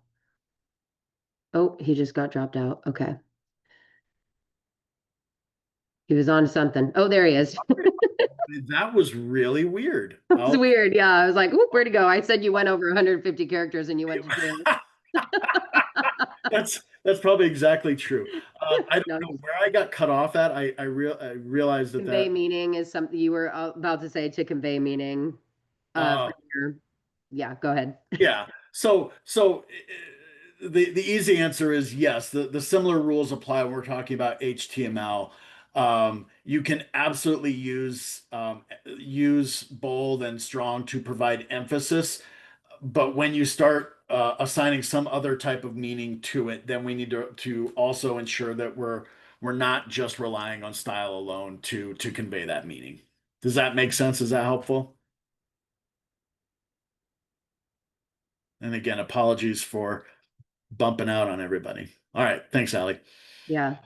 Oh, he just got dropped out. Okay. He was on something. Oh, there he is. That was really weird. It's weird. Yeah. I was like, oop, where'd he go? I said you went over 150 characters and you went to jail. That's probably exactly true. I don't No, know where I got cut off at. I realized convey meaning is something you were about to say, to convey meaning. Yeah, go ahead. Yeah. So the easy answer is yes. The similar rules apply when we're talking about HTML. You can absolutely use bold and strong to provide emphasis, but when you start assigning some other type of meaning to it, then we need to also ensure that we're not just relying on style alone to convey that meaning. Does that make sense? Is that helpful? And again, apologies for bumping out on everybody. All right. Thanks, Allie. Yeah.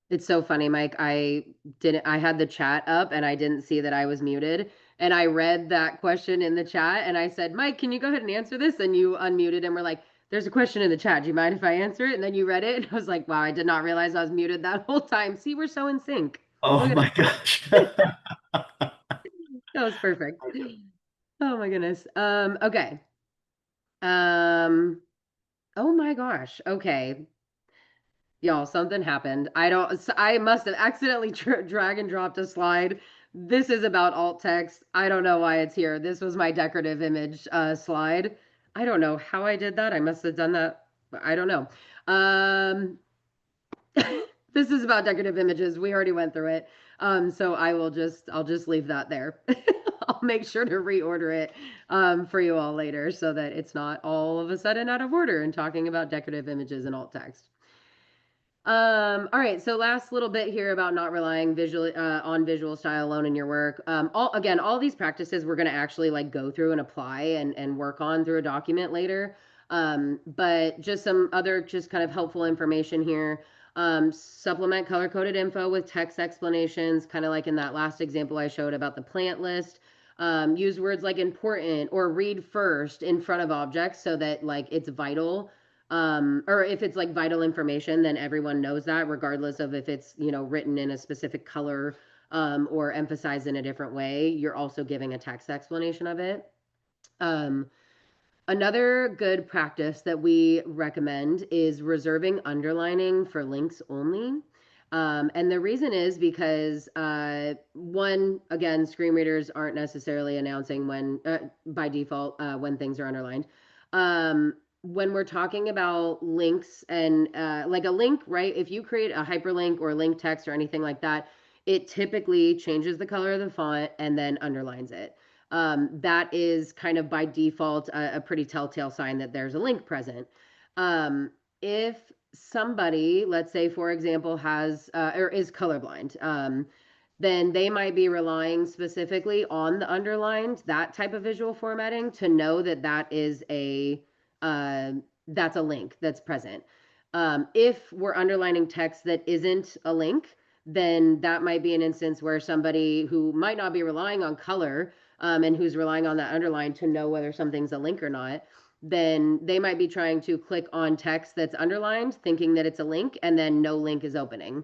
It's so funny, Mike. I had the chat up and I didn't see that I was muted. And I read that question in the chat and I said, Mike, can you go ahead and answer this? And you unmuted and were like, there's a question in the chat. Do you mind if I answer it? And then you read it. And I was like, wow, I did not realize I was muted that whole time. See, we're so in sync. Oh Look at my gosh. that was perfect. Oh my goodness. Okay. Um, oh my gosh. Okay. Y'all, something happened. I must have accidentally drag and dropped a slide. This is about alt text. I don't know why it's here. This was my decorative image slide. I don't know how I did that. I must have done that. I don't know. Um, this is about decorative images. We already went through it. So I'll just leave that there. I'll make sure to reorder it for you all later so that it's not all of a sudden out of order and talking about decorative images and alt text. All right, so last little bit here about not relying on visual style alone in your work. All these practices we're going to actually like go through and apply and work on through a document later. But just some other just kind of helpful information here. Supplement color-coded info with text explanations, kind of like in that last example I showed about the plant list. Use words like important or read first in front of objects so that like it's vital, or if it's like vital information, then everyone knows that regardless of if it's, you know, written in a specific color, or emphasized in a different way, you're also giving a text explanation of it. um, Another good practice that we recommend is reserving underlining for links only. And the reason is because, one, again, screen readers aren't necessarily announcing when, by default, when things are underlined. When we're talking about links and like a link, right? If you create a hyperlink or link text or anything like that, it typically changes the color of the font and then underlines it. That is kind of by default a pretty telltale sign that there's a link present. If somebody, let's say for example, has or is colorblind, then they might be relying specifically on the underlined, that type of visual formatting, to know that that is uh, that's a link that's present. If we're underlining text that isn't a link, then that might be an instance where somebody who might not be relying on color, and who's relying on that underline to know whether something's a link or not, then they might be trying to click on text that's underlined, thinking that it's a link, and then no link is opening.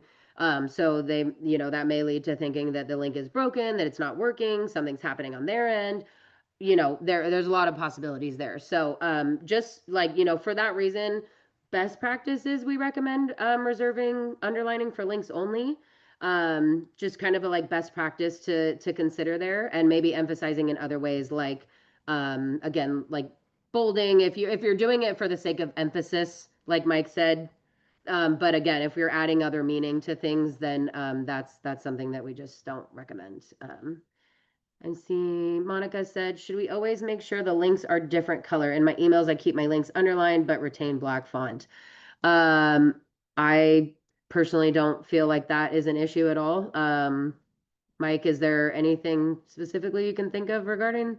So they, you know, that may lead to thinking that the link is broken, that it's not working, something's happening on their end. You know, there's a lot of possibilities there. So just like, you know, for that reason, best practices we recommend reserving underlining for links only. Just kind of a like best practice to consider there, and maybe emphasizing in other ways, like again, like bolding if you're doing it for the sake of emphasis, like Mike said. But again, if you're adding other meaning to things, then that's something that we just don't recommend. And see, Monica said, should we always make sure the links are different color? In my emails, I keep my links underlined but retain black font. I personally don't feel like that is an issue at all. Mike, is there anything specifically you can think of regarding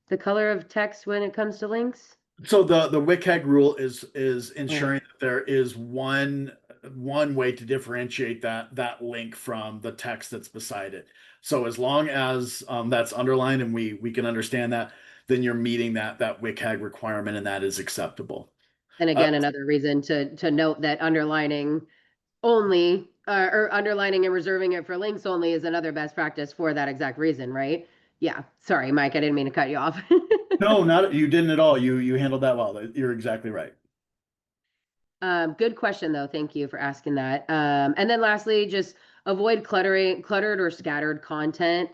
the color of text when it comes to links? So the WCAG rule is ensuring that there is one way to differentiate that link from the text that's beside it. So as long as that's underlined and we can understand that, then you're meeting that WCAG requirement, and that is acceptable. And again, another reason to note that underlining only, or underlining and reserving it for links only, is another best practice for that exact reason, right? Yeah. Sorry, Mike, I didn't mean to cut you off. No, not you didn't at all. You handled that well. You're exactly right. Good question though. Thank you for asking that. And then lastly, just avoid cluttered or scattered content.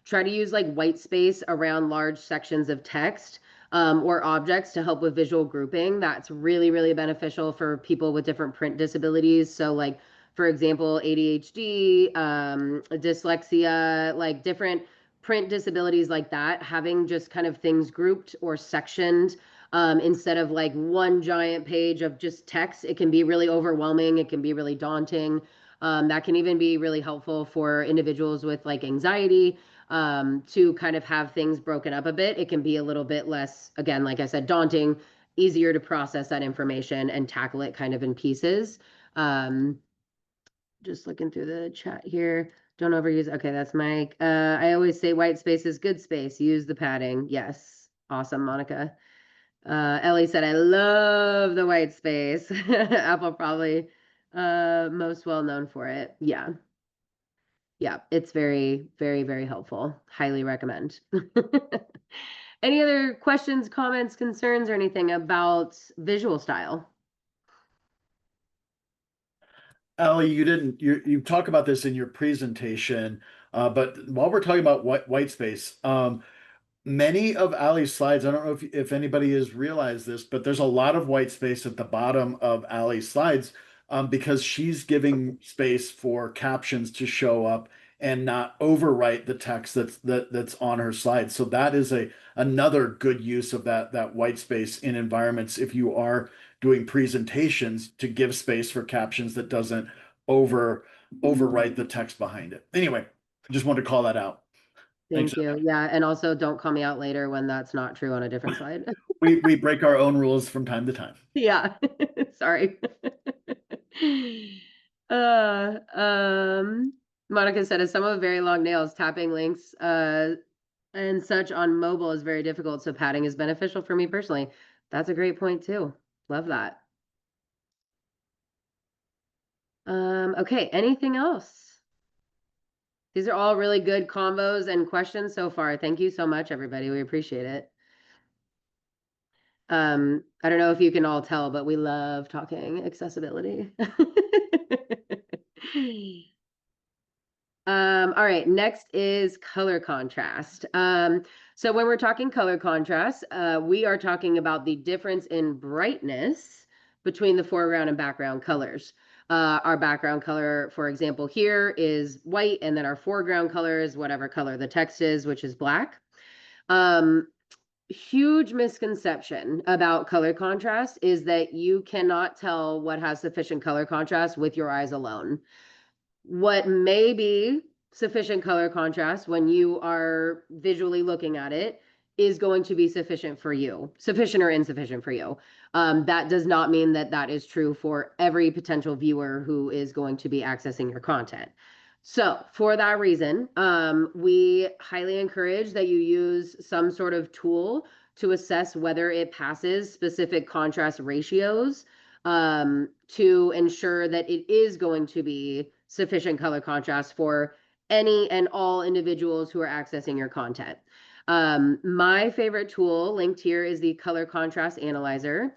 Try to use like white space around large sections of text, or objects to help with visual grouping. That's really, really beneficial for people with different print disabilities. So like, for example, ADHD, dyslexia, like different print disabilities like that, having just kind of things grouped or sectioned, instead of like one giant page of just text. It can be really overwhelming. It can be really daunting. That can even be really helpful for individuals with like anxiety, to kind of have things broken up a bit. It can be a little bit less, again, like I said, daunting, easier to process that information and tackle it kind of in pieces. Just looking through the chat here. Don't overuse. Okay, that's Mike. I always say white space is good space. Use the padding. Yes. Awesome, Monica. Ellie said, I love the white space. Apple probably most well known for it. Yeah. Yeah, it's very, very, very helpful. Highly recommend. Any other questions, comments, concerns, or anything about visual style? Ellie, you talk about this in your presentation, but while we're talking about white space, many of Ali's slides, I don't know if anybody has realized this, but there's a lot of white space at the bottom of Ali's slides, because she's giving space for captions to show up and not overwrite the text that's on her slides. So that is another good use of that white space in environments if you are doing presentations, to give space for captions that doesn't overwrite the text behind it. Anyway, I just wanted to call that out. Thanks. Thank you. Yeah, and also don't call me out later when that's not true on a different slide. We break our own rules from time to time. Yeah, sorry. Uh, Monica said, as someone with very long nails, tapping links and such on mobile is very difficult, so padding is beneficial for me personally. That's a great point too. Love that. Okay, anything else? These are all really good combos and questions so far. Thank you so much, everybody. We appreciate it. I don't know if you can all tell, but we love talking accessibility. All right, next is color contrast. So when we're talking color contrast, we are talking about the difference in brightness between the foreground and background colors. Our background color, for example, here is white, and then our foreground color is whatever color the text is, which is black. Huge misconception about color contrast is that you cannot tell what has sufficient color contrast with your eyes alone. What may be sufficient color contrast when you are visually looking at it is going to be sufficient for you, sufficient or insufficient for you. That does not mean that that is true for every potential viewer who is going to be accessing your content. So for that reason, we highly encourage that you use some sort of tool to assess whether it passes specific contrast ratios, to ensure that it is going to be sufficient color contrast for any and all individuals who are accessing your content. My favorite tool linked here is the Color Contrast Analyzer.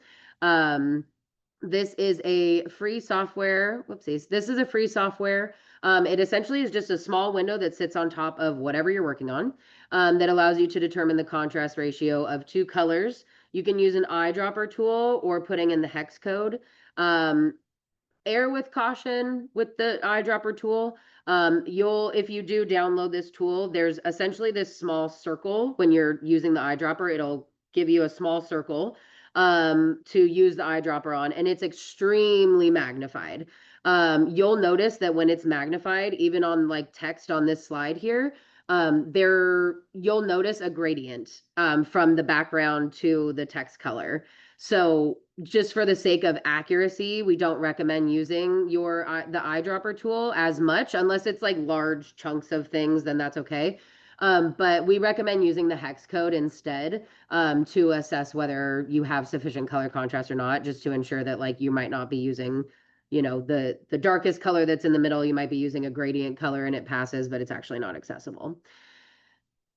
This is a free software. Whoopsies. This is a free software. It essentially is just a small window that sits on top of whatever you're working on, that allows you to determine the contrast ratio of two colors. You can use an eyedropper tool or putting in the hex code. Err with caution with the eyedropper tool. If you do download this tool, there's essentially this small circle. When you're using the eyedropper, it'll give you a small circle to use the eyedropper on, and it's extremely magnified. You'll notice that when it's magnified, even on like text on this slide here, you'll notice a gradient from the background to the text color. So just for the sake of accuracy, we don't recommend using the eyedropper tool as much, unless it's like large chunks of things, then that's okay. But we recommend using the hex code instead, to assess whether you have sufficient color contrast or not, just to ensure that like you might not be using, the darkest color that's in the middle. You might be using a gradient color and it passes, but it's actually not accessible.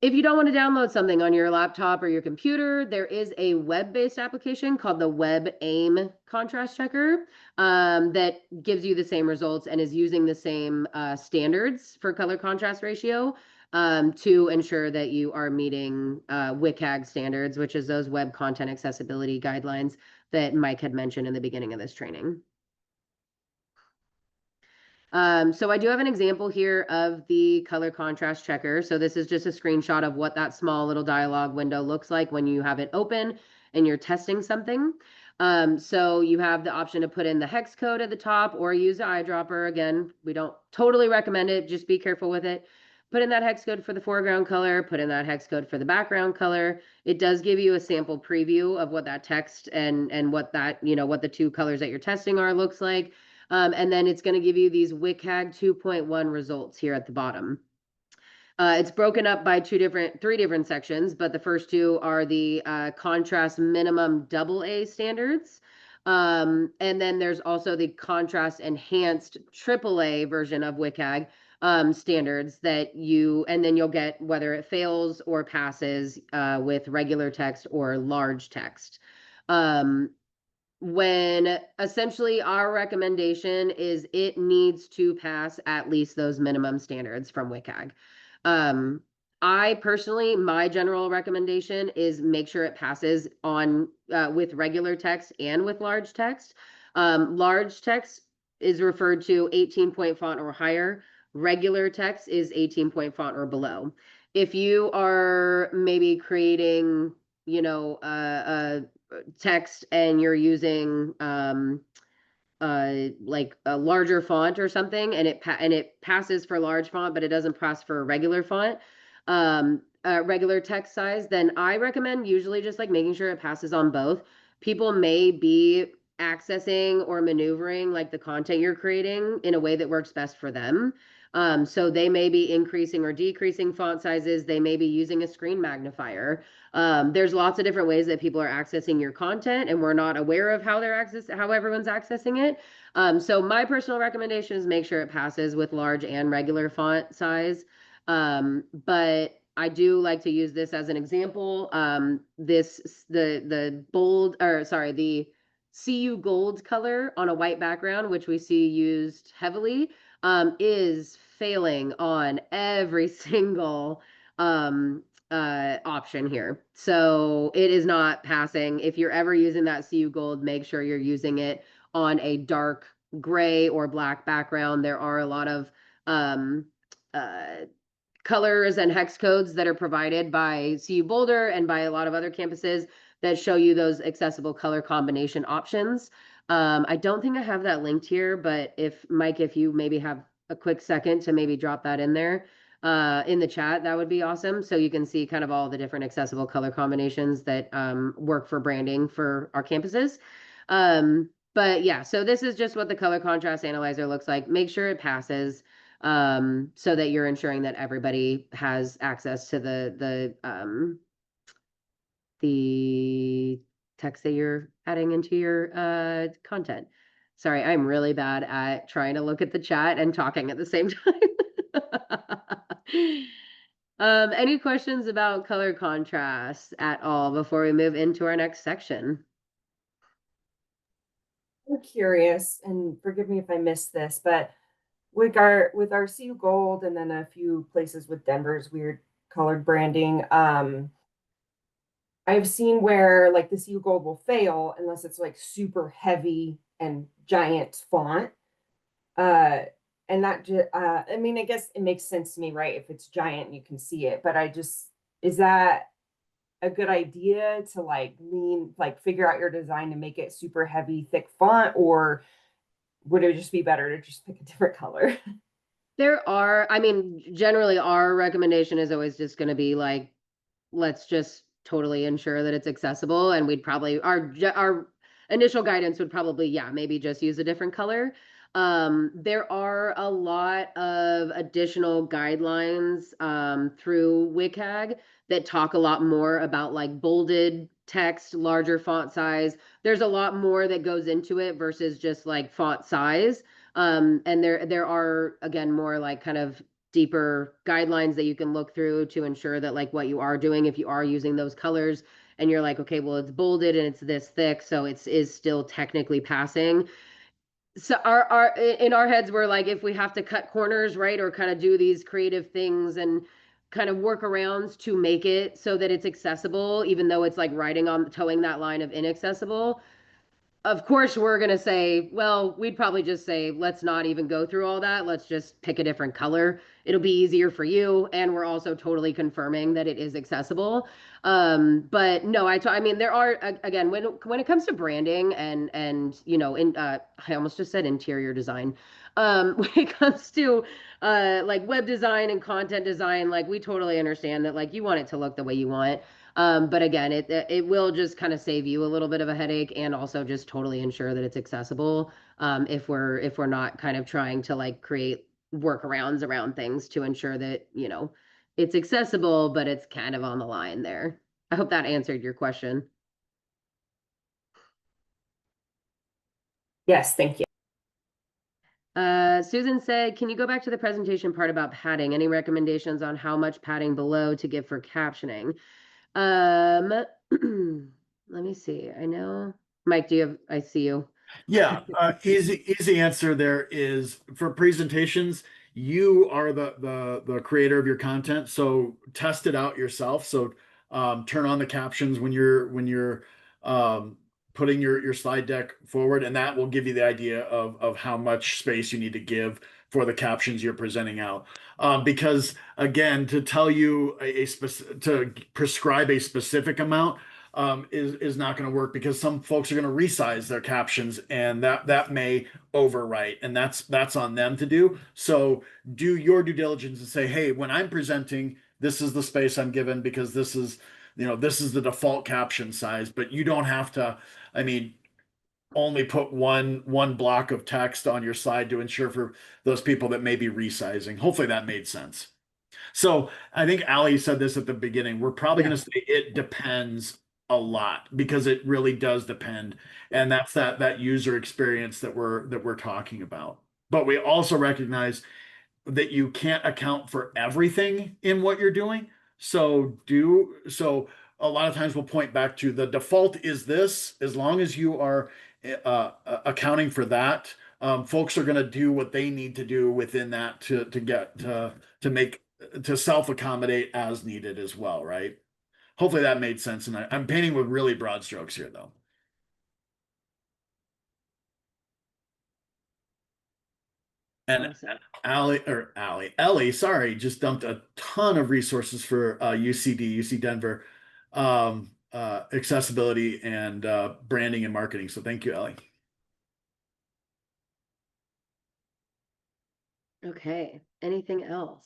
If you don't want to download something on your laptop or your computer, there is a web-based application called the Web Aim Contrast Checker, that gives you the same results and is using the same standards for color contrast ratio, to ensure that you are meeting WCAG standards, which is those web content accessibility guidelines that Mike had mentioned in the beginning of this training. So I do have an example here of the color contrast checker. So this is just a screenshot of what that small little dialog window looks like when you have it open and you're testing something. So you have the option to put in the hex code at the top or use the eyedropper. Again, we don't totally recommend it. Just be careful with it. Put in that hex code for the foreground color, put in that hex code for the background color. It does give you a sample preview of what that text and what that, what the two colors that you're testing are looks like. And then it's going to give you these WCAG 2.1 results here at the bottom. It's broken up by three different sections, but the first two are the contrast minimum AA standards. And then there's also the contrast enhanced AAA version of WCAG standards and then you'll get whether it fails or passes with regular text or large text. When essentially our recommendation is it needs to pass at least those minimum standards from WCAG. I personally, my general recommendation is make sure it passes on with regular text and with large text. Large text is referred to 18-point font or higher. Regular text is 18-point font or below. If you are maybe creating, a text and you're using like a larger font or something and it passes for large font but it doesn't pass for a regular font, regular text size, then I recommend usually just like making sure it passes on both. People may be accessing or maneuvering like the content you're creating in a way that works best for them. So they may be increasing or decreasing font sizes. They may be using a screen magnifier. There's lots of different ways that people are accessing your content and we're not aware of how how everyone's accessing it. So my personal recommendation is make sure it passes with large and regular font size. But I do like to use this as an example. The bold, or sorry, the CU gold color on a white background, which we see used heavily, is failing on every single option here. So it is not passing. If you're ever using that CU gold, make sure you're using it on a dark gray or black background. There are a lot of colors and hex codes that are provided by CU Boulder and by a lot of other campuses that show you those accessible color combination options. I don't think I have that linked here, but if Mike, if you maybe have a quick second to maybe drop that in there in the chat, that would be awesome. So you can see kind of all the different accessible color combinations that work for branding for our campuses. But yeah, so this is just what the color contrast analyzer looks like. Make sure it passes so that you're ensuring that everybody has access to the text that you're adding into your content. Sorry, I'm really bad at trying to look at the chat and talking at the same time. Any questions about color contrast at all before we move into our next section? I'm curious, and forgive me if I missed this, but with our CU Gold and then a few places with Denver's weird colored branding, I've seen where like the CU Gold will fail unless it's like super heavy and giant font. And that just I mean, I guess it makes sense to me, right? If it's giant, you can see it. But is that a good idea to like figure out your design to make it super heavy, thick font, or would it just be better to just pick a different color? I mean, generally our recommendation is always just going to be like, let's just totally ensure that it's accessible. And we'd probably, our initial guidance would probably, yeah, maybe just use a different color. There are a lot of additional guidelines through WCAG that talk a lot more about like bolded text, larger font size. There's a lot more that goes into it versus just like font size. And there are again more like kind of deeper guidelines that you can look through to ensure that like what you are doing, if you are using those colors and you're like, okay, well it's bolded and it's this thick, so it is still technically passing. So our in our heads we're like, if we have to cut corners, right, or kind of do these creative things and kind of workarounds to make it so that it's accessible, even though it's like towing that line of inaccessible, of course we're going to say, well, we'd probably just say, let's not even go through all that. Let's just pick a different color. It'll be easier for you. And we're also totally confirming that it is accessible. But no, I mean, there are, again, when it comes to branding and, I almost just said interior design. When it comes to, like web design and content design, like we totally understand that like you want it to look the way you want. But again, it will just kind of save you a little bit of a headache and also just totally ensure that it's accessible. If we're not kind of trying to like create workarounds around things to ensure that, it's accessible, but it's kind of on the line there. I hope that answered your question. Yes, thank you. Susan said, can you go back to the presentation part about padding? Any recommendations on how much padding below to give for captioning? Let me see. I know, Mike, I see you. Yeah, easy answer there is for presentations, you are the creator of your content, so test it out yourself. So turn on the captions when you're putting your slide deck forward, and that will give you the idea of how much space you need to give for the captions you're presenting out. Because again, to tell you to prescribe a specific amount is not going to work, because some folks are going to resize their captions, and that may overwrite, and that's on them to do. So do your due diligence and say, hey, when I'm presenting, this is the space I'm given, because this is the default caption size. But you don't have to, I mean, only put one block of text on your slide to ensure for those people that may be resizing. Hopefully that made sense. So I think Ali said this at the beginning. We're probably going to say it depends a lot, because it really does depend, and that's that user experience that we're talking about. But we also recognize that you can't account for everything in what you're doing. So a lot of times we'll point back to the default is this. As long as you are accounting for that, folks are going to do what they need to do within that to self accommodate as needed as well, right? Hopefully that made sense. And I'm painting with really broad strokes here, though. And Ellie, sorry, just dumped a ton of resources for UC Denver, accessibility and branding and marketing. So thank you, Ellie. Okay. Anything else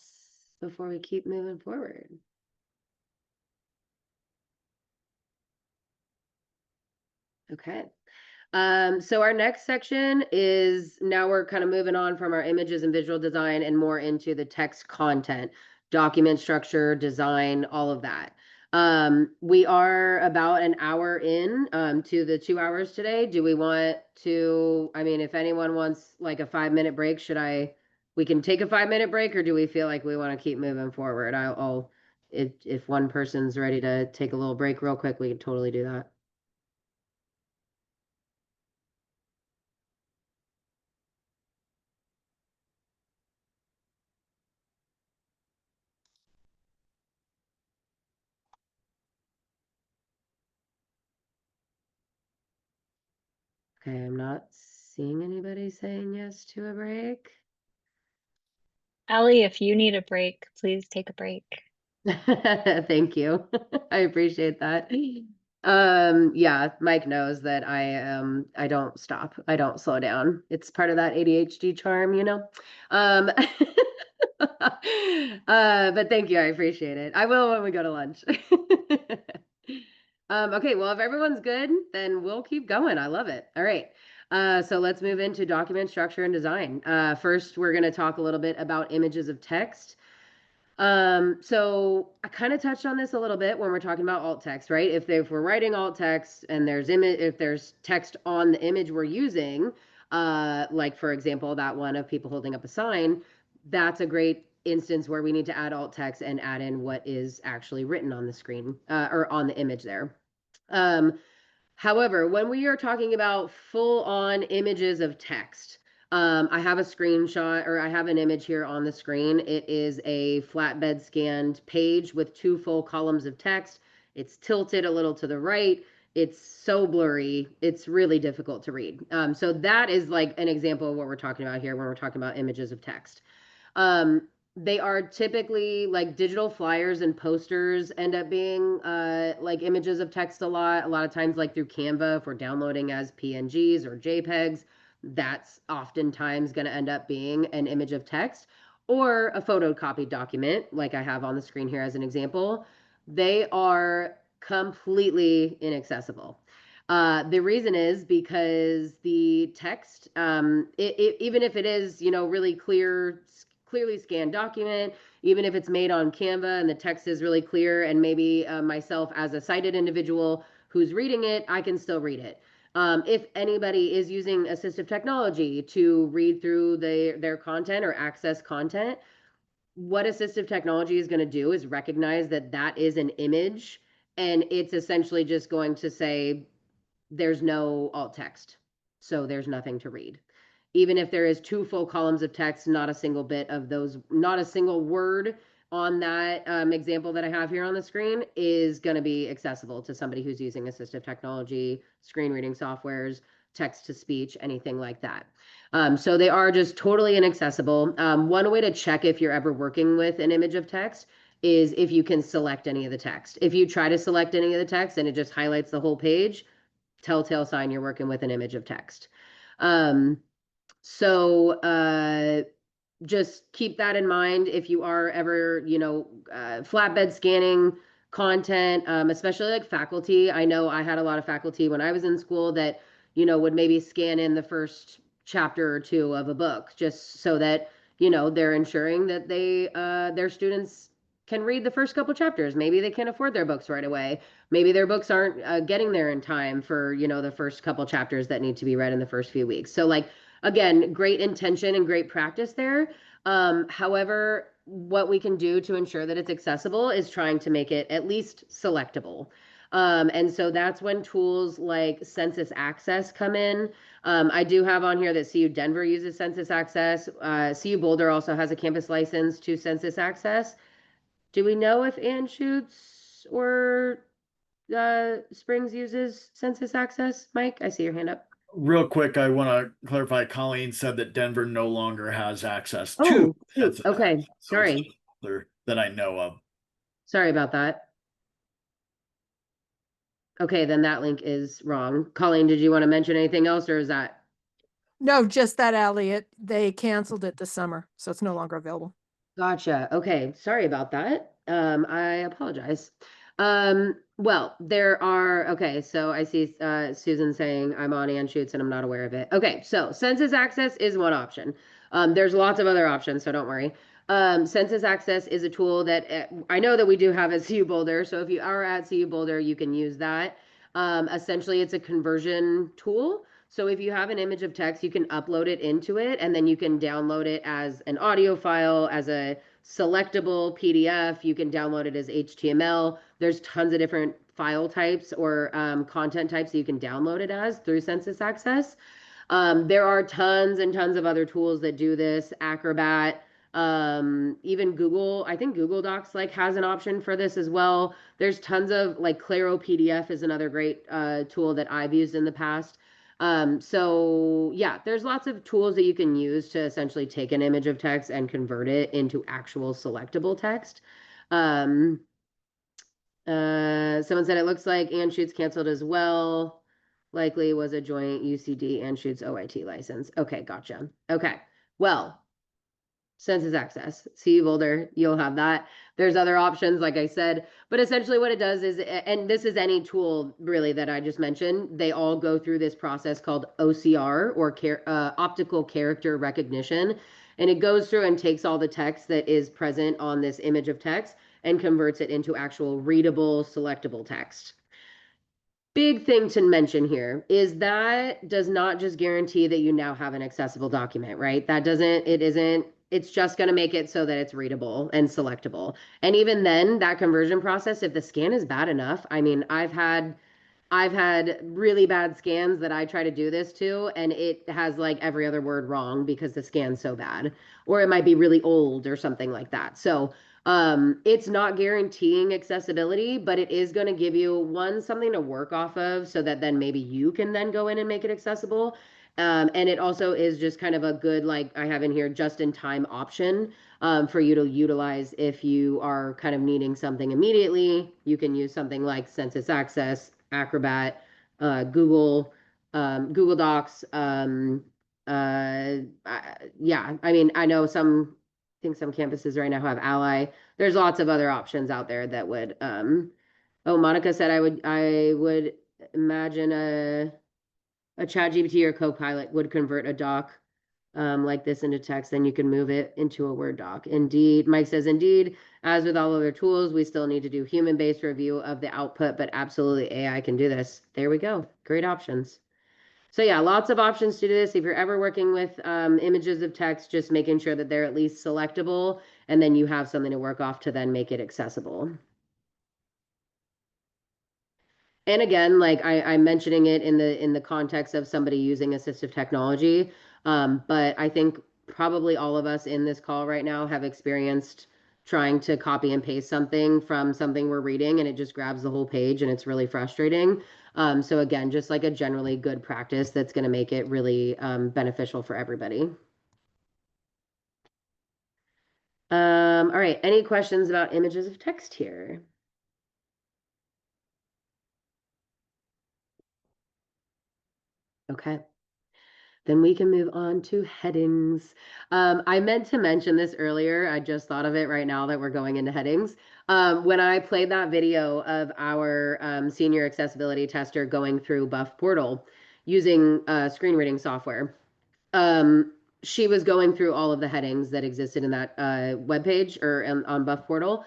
before we keep moving forward? Okay. So our next section is, now we're kind of moving on from our images and visual design and more into the text content, document structure, design, all of that. We are about an hour in to the 2 hours today. Do we want to, I mean, if anyone wants like a 5-minute break, we can take a 5-minute break, or do we feel like we want to keep moving forward? If one person's ready to take a little break real quick, we can totally do that. Okay, I'm not seeing anybody saying yes to a break. Allie, if you need a break, please take a break. Thank you. I appreciate that. Yeah, Mike knows that I don't stop. I don't slow down. It's part of that ADHD charm, you know. But thank you. I appreciate it. I will when we go to lunch. Okay, well, if everyone's good, then we'll keep going. I love it. All right. So let's move into document structure and design. First, we're going to talk a little bit about images of text. So I kind of touched on this a little bit when we're talking about alt text, right? If we're writing alt text and if there's text on the image we're using, like for example, that one of people holding up a sign, that's a great instance where we need to add alt text and add in what is actually written on the screen, or on the image there. However, when we are talking about full on images of text, I have a screenshot, or I have an image here on the screen. It is a flatbed scanned page with 2 full columns of text. It's tilted a little to the right. It's so blurry. It's really difficult to read. So that is like an example of what we're talking about here when we're talking about images of text. They are typically like digital flyers and posters end up being like images of text a lot of times, like through Canva, if we're downloading as PNGs or JPEGs, that's oftentimes going to end up being an image of text, or a photocopied document like I have on the screen here as an example. They are completely inaccessible. The reason is because the text, even if it is, really clearly scanned document, even if it's made on Canva and the text is really clear, and maybe myself as a sighted individual who's reading it, I can still read it. If anybody is using assistive technology to read through their content or access content, what assistive technology is going to do is recognize that that is an image, and it's essentially just going to say there's no alt text, so there's nothing to read. Even if there is 2 full columns of text, not a single bit of those, not a single word on that example that I have here on the screen is going to be accessible to somebody who's using assistive technology, screen reading softwares, text to speech, anything like that. So they are just totally inaccessible. One way to check if you're ever working with an image of text is if you can select any of the text. If you try to select any of the text and it just highlights the whole page, telltale sign you're working with an image of text. Just keep that in mind if you are ever, flatbed scanning content, especially like faculty. I know I had a lot of faculty when I was in school that, would maybe scan in the first chapter or 2 of a book just so that, they're ensuring that their students can read the first couple chapters. Maybe they can't afford their books right away. Maybe their books aren't getting there in time for, the first couple chapters that need to be read in the first few weeks. So like, again, great intention and great practice there. However, what we can do to ensure that it's accessible is trying to make it at least selectable. And so that's when tools like Census Access come in. I do have on here that CU Denver uses Census Access. CU Boulder also has a campus license to Census Access. Do we know if Anschutz or Springs uses Census Access? Mike, I see your hand up. Real quick, I want to clarify. Colleen said that Denver no longer has access to. Oh, Census shoot. Okay, Access, so it's sorry. Boulder that I know of. Sorry about that. Okay, then that link is wrong. Colleen, did you want to mention anything else, or is that? No, just that, Ally. They canceled it this summer, so it's no longer available. Gotcha. Okay, sorry about that. I apologize. Well, okay, so I see Susan saying I'm on Anschutz and I'm not aware of it. Okay, so Census Access is one option. There's lots of other options, so don't worry. Census Access is a tool that I know that we do have at CU Boulder, so if you are at CU Boulder, you can use that. Essentially, it's a conversion tool. So if you have an image of text, you can upload it into it, and then you can download it as an audio file, as a selectable PDF. You can download it as HTML. There's tons of different file types or content types that you can download it as through Census Access. There are tons and tons of other tools that do this. Acrobat, even Google. I think Google Docs has an option for this as well. There's tons of Claro PDF is another great tool that I've used in the past. So yeah, there's lots of tools that you can use to essentially take an image of text and convert it into actual selectable text. Someone said it looks like Anschutz canceled as well. Likely was a joint UCD Anschutz OIT license. Okay, gotcha. Okay, well, Census Access, CU Boulder, you'll have that. There's other options, like I said, but essentially what it does is, and this is any tool really that I just mentioned, they all go through this process called OCR or optical character recognition. And it goes through and takes all the text that is present on this image of text and converts it into actual readable, selectable text. Big thing to mention here is that does not just guarantee that you now have an accessible document, right? It's just going to make it so that it's readable and selectable. And even then, that conversion process, if the scan is bad enough, I mean, I've had really bad scans that I try to do this to, and it has every other word wrong because the scan's so bad, or it might be really old or something like that. So it's not guaranteeing accessibility, but it is going to give you something to work off of so that then maybe you can then go in and make it accessible. And it also is just kind of a good, I have in here, just-in-time option for you to utilize if you are kind of needing something immediately. You can use something like Census Access, Acrobat, Google Docs. Yeah, I mean, I know I think some campuses right now have Ally. There's lots of other options out there that would. Oh, Monica said I would imagine a ChatGPT or Copilot would convert a doc like this into text, then you can move it into a Word doc. Indeed, Mike says, indeed, as with all other tools, we still need to do human-based review of the output, but absolutely AI can do this. There we go. Great options. So yeah, lots of options to do this. If you're ever working with images of text, just making sure that they're at least selectable, and then you have something to work off to then make it accessible. And again, like I'm mentioning it in the context of somebody using assistive technology, but I think probably all of us in this call right now have experienced trying to copy and paste something from something we're reading, and it just grabs the whole page, and it's really frustrating. So again, just like a generally good practice that's going to make it really beneficial for everybody. All right, any questions about images of text here? Okay. Then we can move on to headings. I meant to mention this earlier. I just thought of it right now that we're going into headings. When I played that video of our senior accessibility tester going through Buff Portal using screen reading software, she was going through all of the headings that existed in that webpage or on Buff Portal.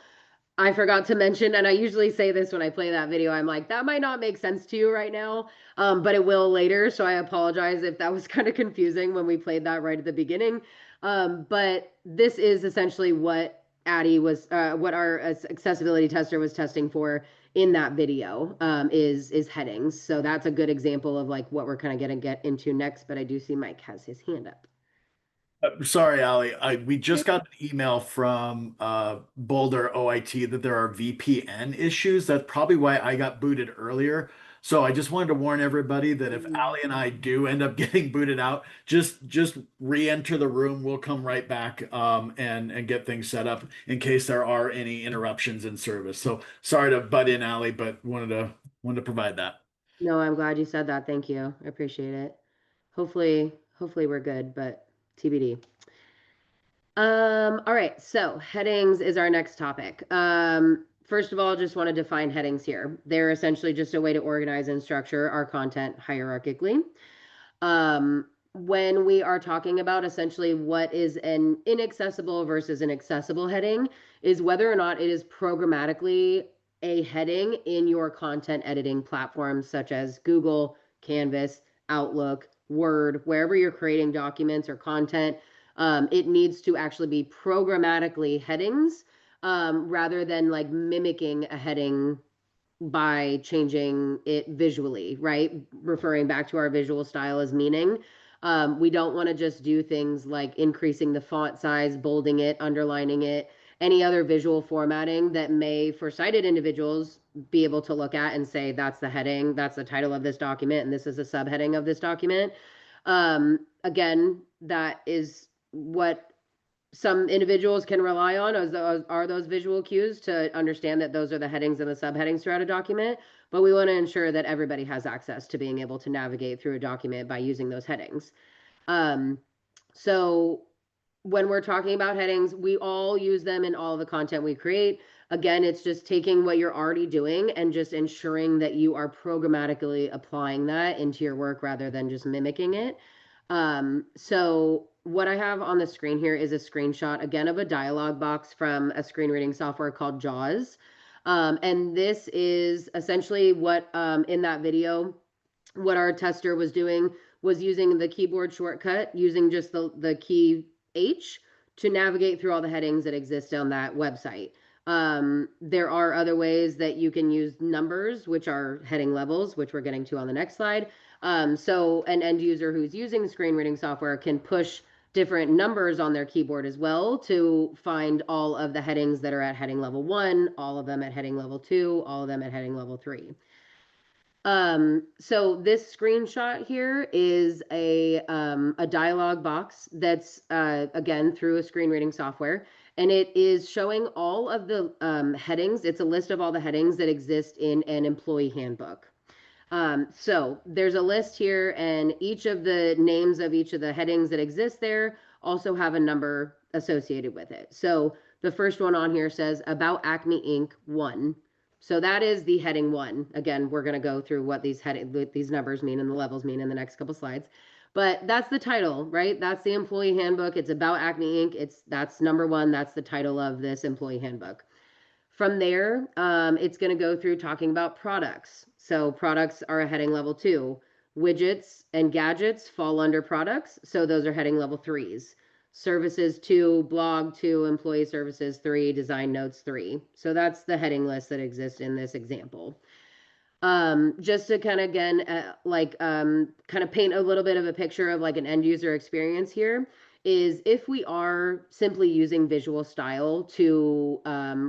I forgot to mention, and I usually say this when I play that video, I'm like, that might not make sense to you right now, but it will later. So I apologize if that was kind of confusing when we played that right at the beginning. But this is essentially what Addie was, what our accessibility tester was testing for in that video, is headings. So that's a good example of like what we're kind of going to get into next. But I do see Mike has his hand up. Sorry, Ali. We just got an email from Boulder OIT that there are VPN issues. That's probably why I got booted earlier. So I just wanted to warn everybody that if Ali and I do end up getting booted out, just re-enter the room. We'll come right back and get things set up in case there are any interruptions in service. So sorry to butt in, Ali, but wanted to provide that. No, I'm glad you said that. Thank you. I appreciate it. Hopefully we're good, but TBD. All right, so headings is our next topic. First of all, just want to define headings here. They're essentially just a way to organize and structure our content hierarchically. When we are talking about essentially what is an inaccessible versus an accessible heading, is whether or not it is programmatically a heading in your content editing platforms such as Google, Canvas, Outlook, Word, wherever you're creating documents or content. It needs to actually be programmatically headings rather than like mimicking a heading by changing it visually, right? Referring back to our visual style as meaning. We don't want to just do things like increasing the font size, bolding it, underlining it, any other visual formatting that may, for sighted individuals, be able to look at and say, that's the heading, that's the title of this document, and this is the subheading of this document. Again, that is what some individuals can rely on are those visual cues to understand that those are the headings and the subheadings throughout a document. But we want to ensure that everybody has access to being able to navigate through a document by using those headings. So when we're talking about headings, we all use them in all the content we create. Again, it's just taking what you're already doing and just ensuring that you are programmatically applying that into your work rather than just mimicking it. So what I have on the screen here is a screenshot, again, of a dialog box from a screen reading software called JAWS. And this is essentially what, in that video, what our tester was doing was using the keyboard shortcut, using just the key H to navigate through all the headings that exist on that website. There are other ways that you can use numbers, which are heading levels, which we're getting to on the next slide. So an end user who's using screen reading software can push different numbers on their keyboard as well to find all of the headings that are at heading level 1, all of them at heading level 2, all of them at heading level 3. So this screenshot here is a dialog box that's again through a screen reading software, and it is showing all of the headings. It's a list of all the headings that exist in an employee handbook. So there's a list here, and each of the names of each of the headings that exist there also have a number associated with it. So the first one on here says About Acme Inc. 1. So that is the heading 1. Again, we're going to go through what these numbers mean and the levels mean in the next couple slides. But that's the title, right? That's the employee handbook. It's about Acme Inc. That's number one. That's the title of this employee handbook. From there, it's going to go through talking about products. So products are a heading level 2. Widgets and gadgets fall under products. So those are heading level 3s. Services 2, blog 2, employee services 3, design notes 3. So that's the heading list that exists in this example. Just to kind of again kind of paint a little bit of a picture of like an end user experience here is if we are simply using visual style to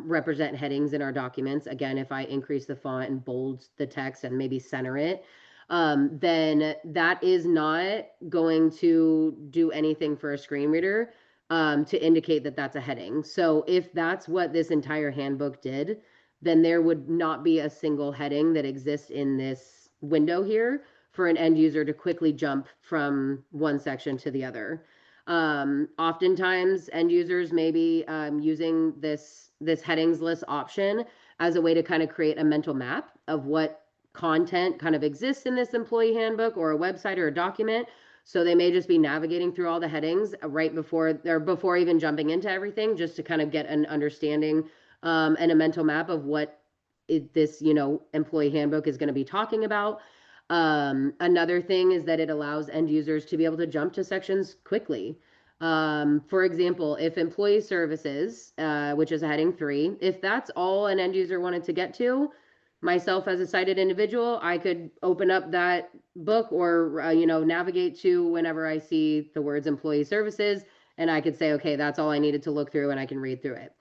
represent headings in our documents, again, if I increase the font and bold the text and maybe center it, then that is not going to do anything for a screen reader to indicate that that's a heading. So if that's what this entire handbook did, then there would not be a single heading that exists in this window here for an end user to quickly jump from one section to the other. Oftentimes, end users may be using this headings list option as a way to kind of create a mental map of what content kind of exists in this employee handbook or a website or a document. So they may just be navigating through all the headings right before or before even jumping into everything, just to kind of get an understanding and a mental map of what this, employee handbook is going to be talking about. Another thing is that it allows end users to be able to jump to sections quickly. For example, if employee services, which is a heading 3, if that's all an end user wanted to get to, myself as a sighted individual, I could open up that book or, navigate to whenever I see the words employee services, and I could say, okay, that's all I needed to look through and I can read through it.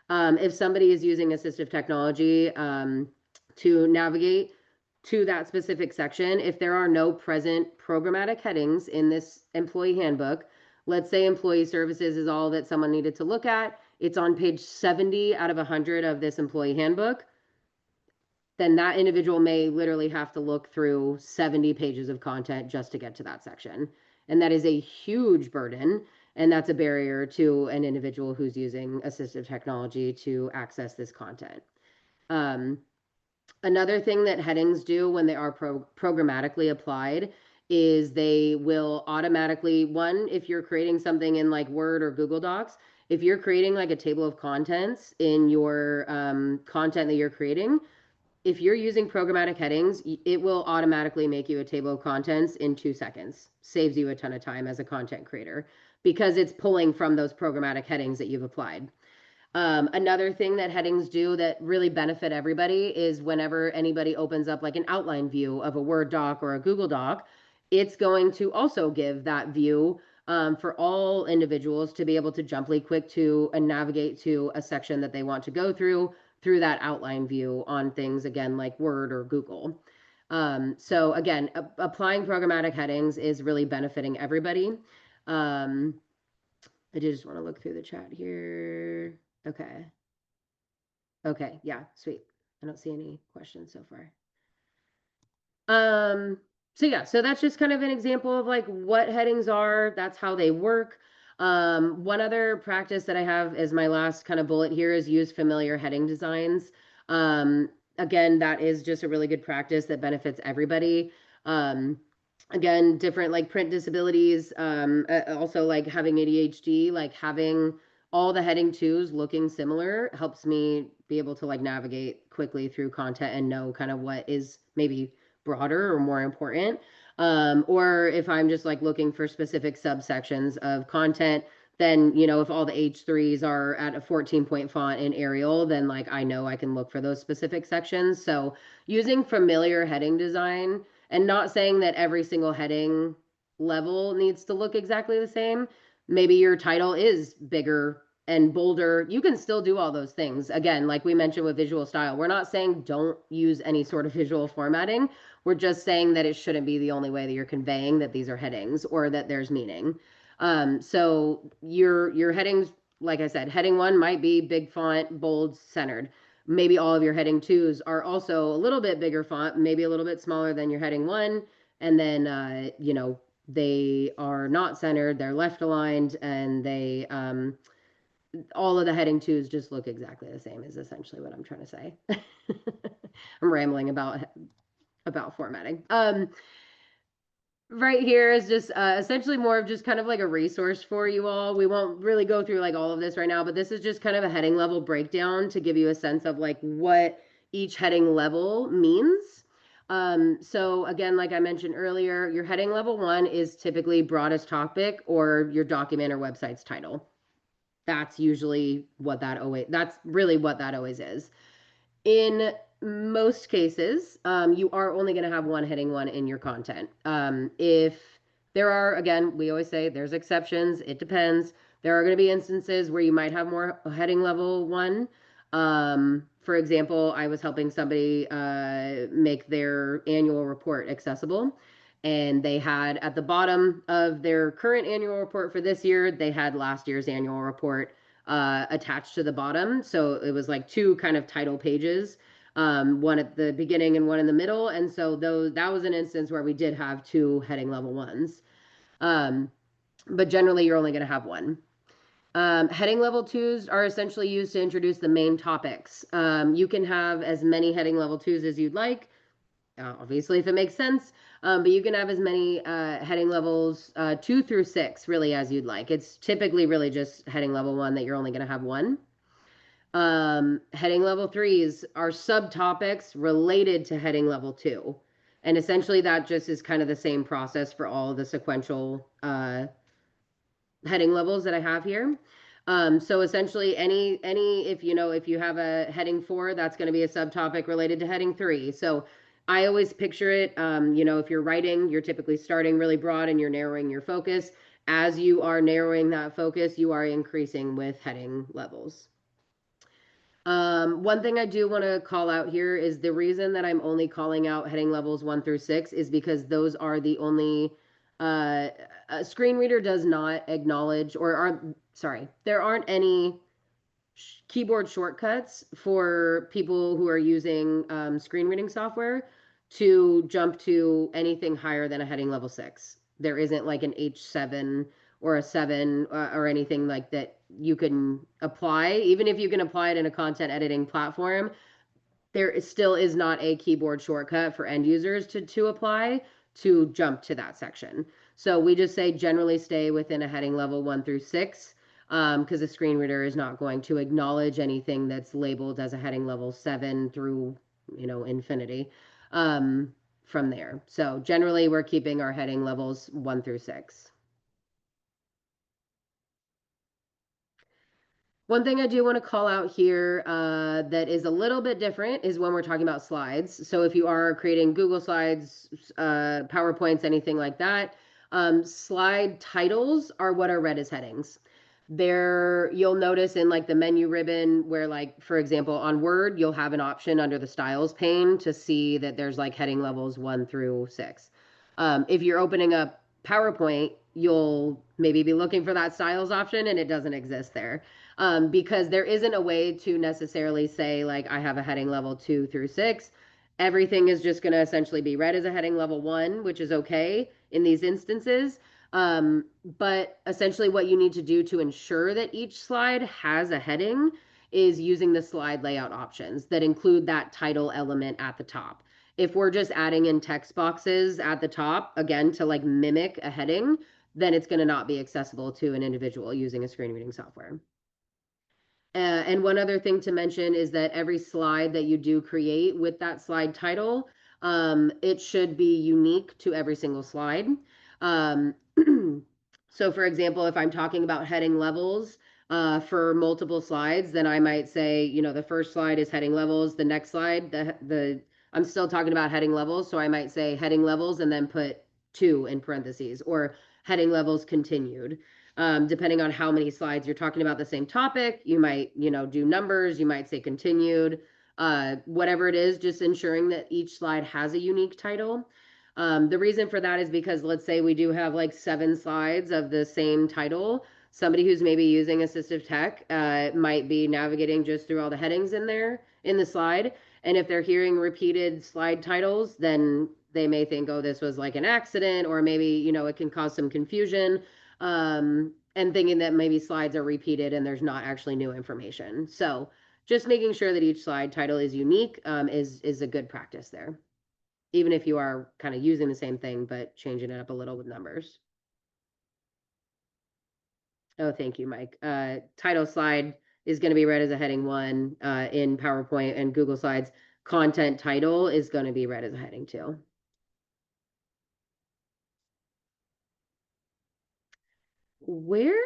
If somebody is using assistive technology to navigate to that specific section, if there are no present programmatic headings in this employee handbook, let's say employee services is all that someone needed to look at, it's on page 70 out of 100 of this employee handbook, then that individual may literally have to look through 70 pages of content just to get to that section. And that is a huge burden. And that's a barrier to an individual who's using assistive technology to access this content. Another thing that headings do when they are programmatically applied is they will automatically, if you're creating something in like Word or Google Docs, if you're creating like a table of contents in your content that you're creating, if you're using programmatic headings, it will automatically make you a table of contents in 2 seconds. Saves you a ton of time as a content creator because it's pulling from those programmatic headings that you've applied. Another thing that headings do that really benefit everybody is whenever anybody opens up like an outline view of a Word doc or a Google Doc, it's going to also give that view for all individuals to be able to jump really quick to and navigate to a section that they want to go through that outline view on things, again, like Word or Google. So again, applying programmatic headings is really benefiting everybody. I just want to look through the chat here. Okay. Okay, yeah, sweet. I don't see any questions so far. So yeah, so that's just kind of an example of like what headings are, that's how they work. One other practice that I have as my last kind of bullet here is use familiar heading designs. Again, that is just a really good practice that benefits everybody. Again, different like print disabilities, also like having ADHD, like having all the heading 2s looking similar helps me be able to like navigate quickly through content and know kind of what is maybe broader or more important. Or if I'm just like looking for specific subsections of content, then, if all the H3s are at a 14-point font in Arial, then like I know I can look for those specific sections. So using familiar heading design, and not saying that every single heading level needs to look exactly the same. Maybe your title is bigger and bolder. You can still do all those things. Again, like we mentioned with visual style, we're not saying don't use any sort of visual formatting. We're just saying that it shouldn't be the only way that you're conveying that these are headings or that there's meaning. So your headings, like I said, heading 1 might be big font, bold, centered. Maybe all of your heading 2s are also a little bit bigger font, maybe a little bit smaller than your heading 1. And then, they are not centered, they're left aligned, and they, all of the heading 2s just look exactly the same is essentially what I'm trying to say. I'm rambling about formatting. right here is just essentially more of just kind of like a resource for you all. We won't really go through like all of this right now, but this is just kind of a heading level breakdown to give you a sense of like what each heading level means. So again, like I mentioned earlier, your heading level 1 is typically broadest topic or your document or website's title. That's usually what that's really what that always is. In most cases, you are only going to have one heading 1 in your content. If there are, again, we always say there's exceptions, it depends. There are going to be instances where you might have more heading level 1. For example, I was helping somebody make their annual report accessible. And they had at the bottom of their current annual report for this year, they had last year's annual report attached to the bottom. So it was like 2 kind of title pages, one at the beginning and one in the middle. And so that was an instance where we did have 2 heading level 1s. But generally you're only going to have one. Heading level 2s are essentially used to introduce the main topics. You can have as many heading level 2s as you'd like, obviously if it makes sense, but you can have as many heading levels 2 through 6 really as you'd like. It's typically really just heading level 1 that you're only going to have one. Heading level 3s are subtopics related to heading level 2. And essentially that just is kind of the same process for all of the sequential heading levels that I have here. So essentially if you have a heading 4, that's going to be a subtopic related to heading 3. So I always picture it, if you're writing, you're typically starting really broad and you're narrowing your focus. As you are narrowing that focus, you are increasing with heading levels. One thing I do want to call out here is the reason that I'm only calling out heading levels 1 through 6 is because those are the only a screen reader does not acknowledge there aren't any keyboard shortcuts for people who are using screen reading software to jump to anything higher than a heading level 6. There isn't like an H7 or a 7 or anything like that you can apply. Even if you can apply it in a content editing platform, still is not a keyboard shortcut for end users to apply to jump to that section. So we just say generally stay within a heading level 1 through 6, because the screen reader is not going to acknowledge anything that's labeled as a heading level 7 through, infinity from there. So generally we're keeping our heading levels 1 through 6. One thing I do want to call out here that is a little bit different is when we're talking about slides. So if you are creating Google Slides, PowerPoints, anything like that, slide titles are what are read as headings. You'll notice in like the menu ribbon where like, for example, on Word, you'll have an option under the styles pane to see that there's like heading levels 1 through 6. If you're opening up PowerPoint, you'll maybe be looking for that styles option and it doesn't exist there. Because there isn't a way to necessarily say like I have a heading level 2 through 6. Everything is just going to essentially be read as a heading level 1, which is okay in these instances. But essentially what you need to do to ensure that each slide has a heading is using the slide layout options that include that title element at the top. If we're just adding in text boxes at the top, again, to like mimic a heading, then it's going to not be accessible to an individual using a screen reading software. And one other thing to mention is that every slide that you do create with that slide title, it should be unique to every single slide. So for example, if I'm talking about heading levels for multiple slides, then I might say, the first slide is heading levels, the next slide, I'm still talking about heading levels, so I might say heading levels and then put 2 in parentheses, or heading levels continued. Depending on how many slides you're talking about the same topic, you might, do numbers, you might say continued, whatever it is, just ensuring that each slide has a unique title. The reason for that is because let's say we do have like 7 slides of the same title. Somebody who's maybe using assistive tech might be navigating just through all the headings in there in the slide. And if they're hearing repeated slide titles, then they may think, oh, this was like an accident, or maybe, it can cause some confusion, and thinking that maybe slides are repeated and there's not actually new information. So just making sure that each slide title is unique is a good practice there. even if you are kind of using the same thing, but changing it up a little with numbers. Oh, thank you, Mike. Title slide is going to be read as a heading 1 in PowerPoint and Google Slides. Content title is going to be read as a heading 2. Where?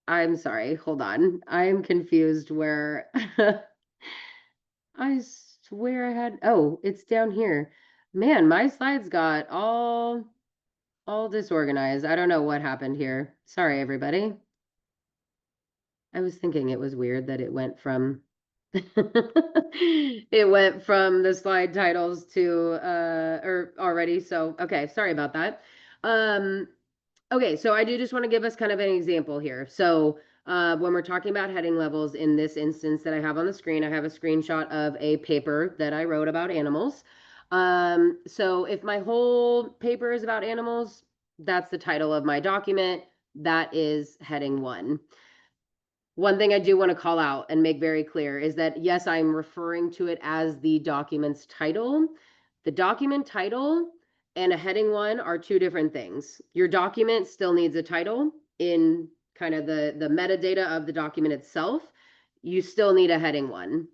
I'm sorry, hold on. I'm confused where I swear I had, oh, it's down here. Man, my slides got all disorganized. I don't know what happened here. Sorry, everybody. I was thinking it was weird that it went from it went from the slide titles to or already. So okay, sorry about that. Okay, so I do just want to give us kind of an example here. So when we're talking about heading levels in this instance that I have on the screen, I have a screenshot of a paper that I wrote about animals. So if my whole paper is about animals, that's the title of my document. That is heading 1. One thing I do want to call out and make very clear is that, yes, I'm referring to it as the document's title. The document title and a heading 1 are 2 different things. Your document still needs a title in kind of the metadata of the document itself. You still need a heading 1.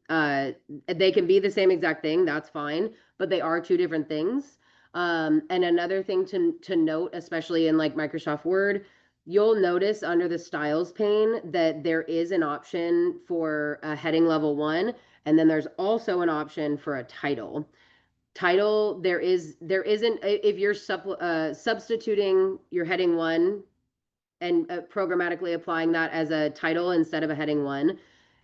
They can be the same exact thing, that's fine, but they are 2 different things. And another thing to note, especially in like Microsoft Word, you'll notice under the styles pane that there is an option for a heading level 1, and then there's also an option for a title. Title, there isn't, if you're substituting your heading 1 and programmatically applying that as a title instead of a heading 1,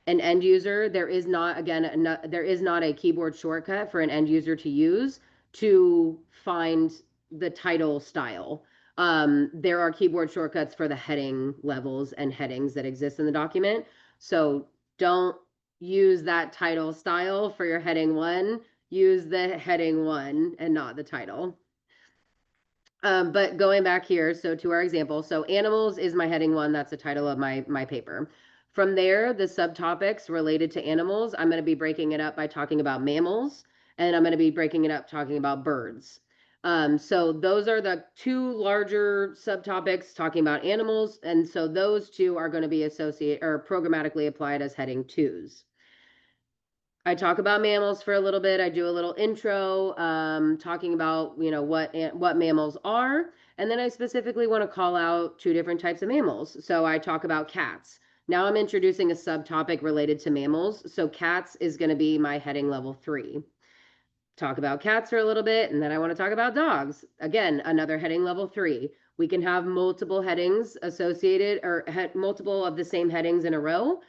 an end user, there is not, again, there is not a keyboard shortcut for an end user to use to find the title style. There are keyboard shortcuts for the heading levels and headings that exist in the document. So don't use that title style for your heading 1. Use the heading 1 and not the title. But going back here, so to our example, so animals is my heading 1. That's the title of my paper. From there, the subtopics related to animals, I'm going to be breaking it up by talking about mammals, and I'm going to be breaking it up talking about birds. So those are the 2 larger subtopics talking about animals, and so those 2 are going to be associated or programmatically applied as heading 2s. I talk about mammals for a little bit. I do a little intro, talking about, you know, what mammals are. And then I specifically want to call out 2 different types of mammals. So I talk about cats. Now I'm introducing a subtopic related to mammals. So cats is going to be my heading level 3. Talk about cats for a little bit, and then I want to talk about dogs. Again, another heading level 3. We can have multiple headings associated or multiple of the same headings in a row.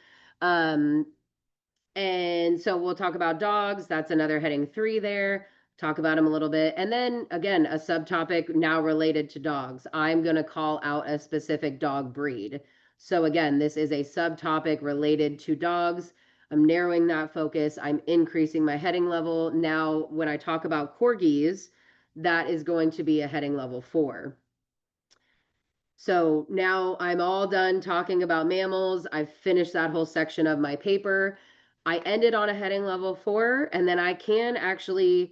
And so we'll talk about dogs. That's another heading 3 there. Talk about them a little bit. And then again, a subtopic now related to dogs. I'm going to call out a specific dog breed. So again, this is a subtopic related to dogs. I'm narrowing that focus. I'm increasing my heading level. Now, when I talk about corgis, that is going to be a heading level 4. So now I'm all done talking about mammals. I've finished that whole section of my paper. I ended on a heading level 4, and then I can actually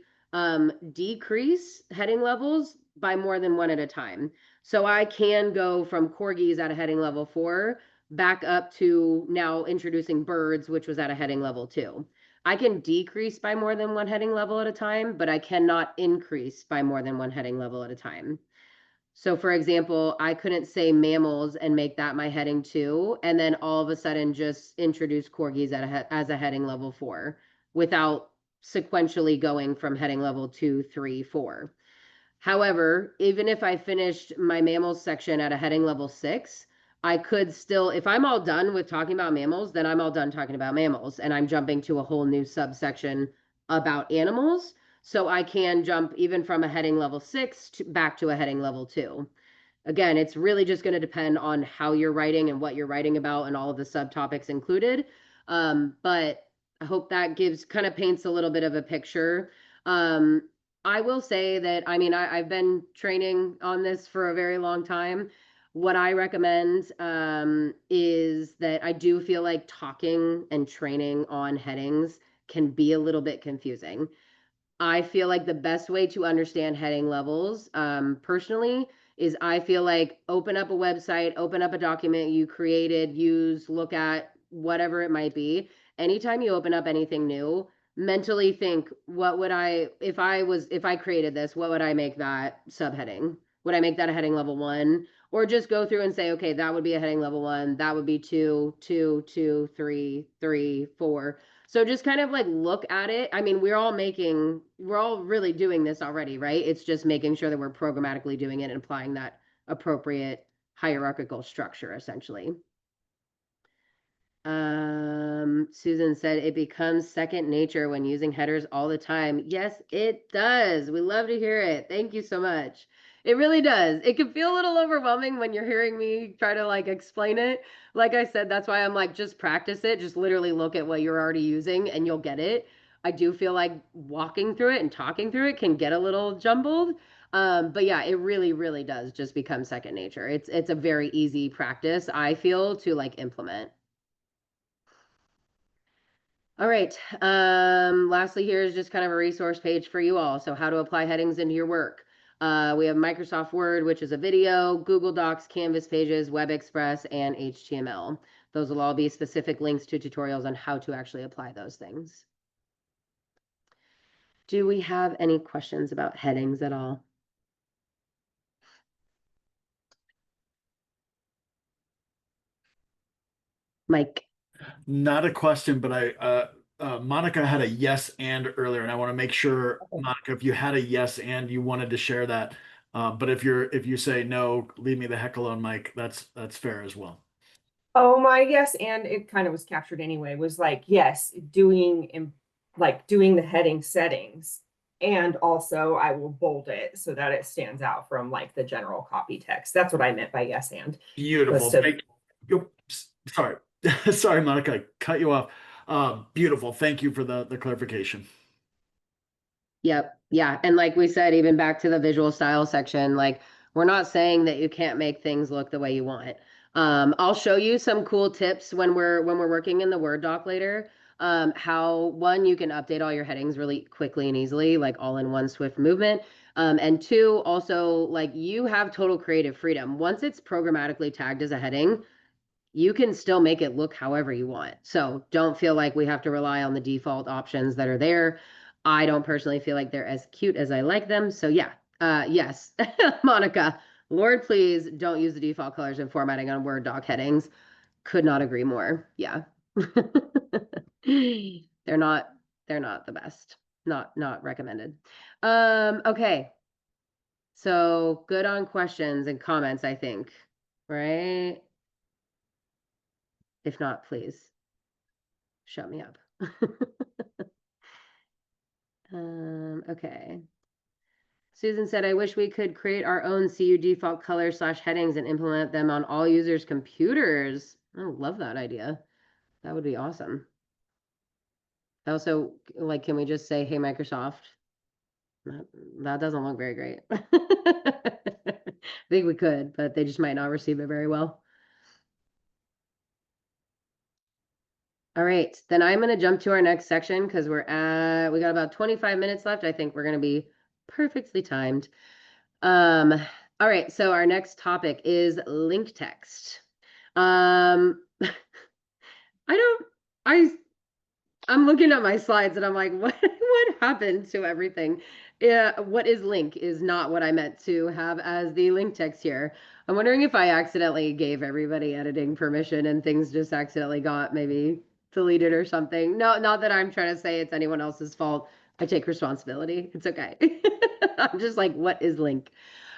decrease heading levels by more than 1 at a time. So I can go from corgis at a heading level 4 back up to now introducing birds, which was at a heading level 2. I can decrease by more than 1 heading level at a time, but I cannot increase by more than 1 heading level at a time. So for example, I couldn't say mammals and make that my heading 2, and then all of a sudden just introduce corgis as a heading level 4 without sequentially going from heading level 2, 3, 4. However, even if I finished my mammals section at a heading level 6, I could still, if I'm all done with talking about mammals, then I'm all done talking about mammals, and I'm jumping to a whole new subsection about animals. So I can jump even from a heading level 6 back to a heading level 2. Again, it's really just going to depend on how you're writing and what you're writing about and all of the subtopics included. But I hope that kind of paints a little bit of a picture. I will say that, I mean, I've been training on this for a very long time. What I recommend is that I do feel like talking and training on headings can be a little bit confusing. I feel like the best way to understand heading levels, personally, is I feel like open up a website, open up a document you created, use, look at, whatever it might be. Anytime you open up anything new, mentally think, what would I, if I created this, what would I make that subheading? Would I make that a heading level 1? Or just go through and say, okay, that would be a heading level 1, that would be 2, 2, 2, 3, 3, 4. So just kind of like look at it. I mean, we're all really doing this already, right? It's just making sure that we're programmatically doing it and applying that appropriate hierarchical structure, essentially. Susan said it becomes second nature when using headers all the time. Yes, it does. We love to hear it. Thank you so much. It really does. It can feel a little overwhelming when you're hearing me try to like explain it. Like I said, that's why I'm like, just practice it. Just literally look at what you're already using and you'll get it. I do feel like walking through it and talking through it can get a little jumbled. But yeah, it really, really does just become second nature. It's a very easy practice, I feel, to like implement. All right. Lastly, here is just kind of a resource page for you all. So how to apply headings into your work. We have Microsoft Word, which is a video, Google Docs, Canvas pages, Web Express, and HTML. Those will all be specific links to tutorials on how to actually apply those things. Do we have any questions about headings at all? Mike. Not a question, but Monica had a yes and earlier, and I want to make sure, Monica, if you had a yes and you wanted to share that. But if you say no, leave me the heck alone, Mike. That's fair as well. Oh, my yes, and it kind of was captured anyway, was like, yes, doing the heading settings. And also I will bold it so that it stands out from like the general copy text. That's what I meant by yes and. Beautiful. To... Sorry. Sorry, Monica, I cut you off. Beautiful. Thank you for the clarification. Yep. Yeah. And like we said, even back to the visual style section, like we're not saying that you can't make things look the way you want it. I'll show you some cool tips when we're working in the Word doc later. How one, you can update all your headings really quickly and easily, like all in one swift movement. And two, also like you have total creative freedom. Once it's programmatically tagged as a heading, you can still make it look however you want. So don't feel like we have to rely on the default options that are there. I don't personally feel like they're as cute as I like them. So yeah, yes, Monica, Lord, please don't use the default colors and formatting on Word doc headings. Could not agree more. Yeah. They're not the best. Not recommended. Okay. So good on questions and comments, I think, right? If not, please shut me up. Okay. Susan said, I wish we could create our own CU default color / headings and implement them on all users' computers. I love that idea. That would be awesome. Also, like, can we just say, hey, Microsoft? That doesn't look very great. I think we could, but they just might not receive it very well. All right, then I'm going to jump to our next section because we got about 25 minutes left. I think we're going to be perfectly timed. All right, so our next topic is link text. I'm looking at my slides and I'm like, what happened to everything? Yeah, what is link is not what I meant to have as the link text here. I'm wondering if I accidentally gave everybody editing permission and things just accidentally got maybe deleted or something. No, not that I'm trying to say it's anyone else's fault. I take responsibility. It's okay. I'm just like, what is link?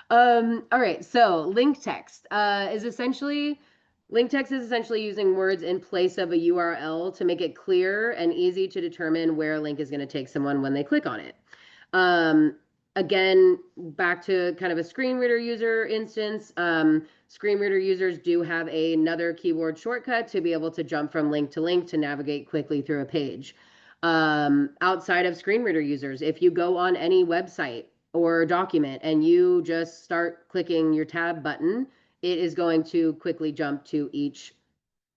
All right, so link text is essentially using words in place of a URL to make it clear and easy to determine where a link is going to take someone when they click on it. Again, back to kind of a screen reader user instance, screen reader users do have another keyboard shortcut to be able to jump from link to link to navigate quickly through a page. Outside of screen reader users, if you go on any website or document and you just start clicking your tab button, it is going to quickly jump to each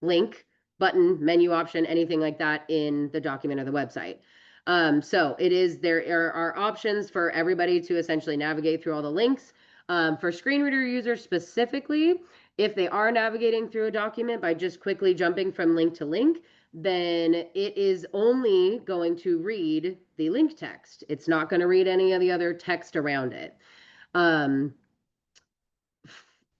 link, button, menu option, anything like that in the document or the website. So there are options for everybody to essentially navigate through all the links. For screen reader users specifically, if they are navigating through a document by just quickly jumping from link to link, then it is only going to read the link text. It's not going to read any of the other text around it.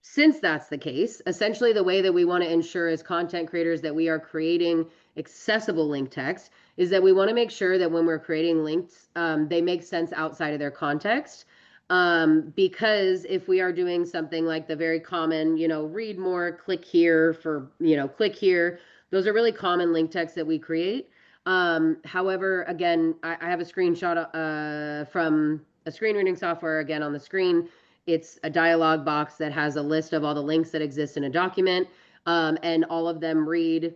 Since that's the case, essentially the way that we want to ensure as content creators that we are creating accessible link text is that we want to make sure that when we're creating links, they make sense outside of their context. Because if we are doing something like the very common, read more, click here for, click here, those are really common link text that we create. However, again, I have a screenshot from a screen reading software again on the screen. It's a dialog box that has a list of all the links that exist in a document, and all of them read,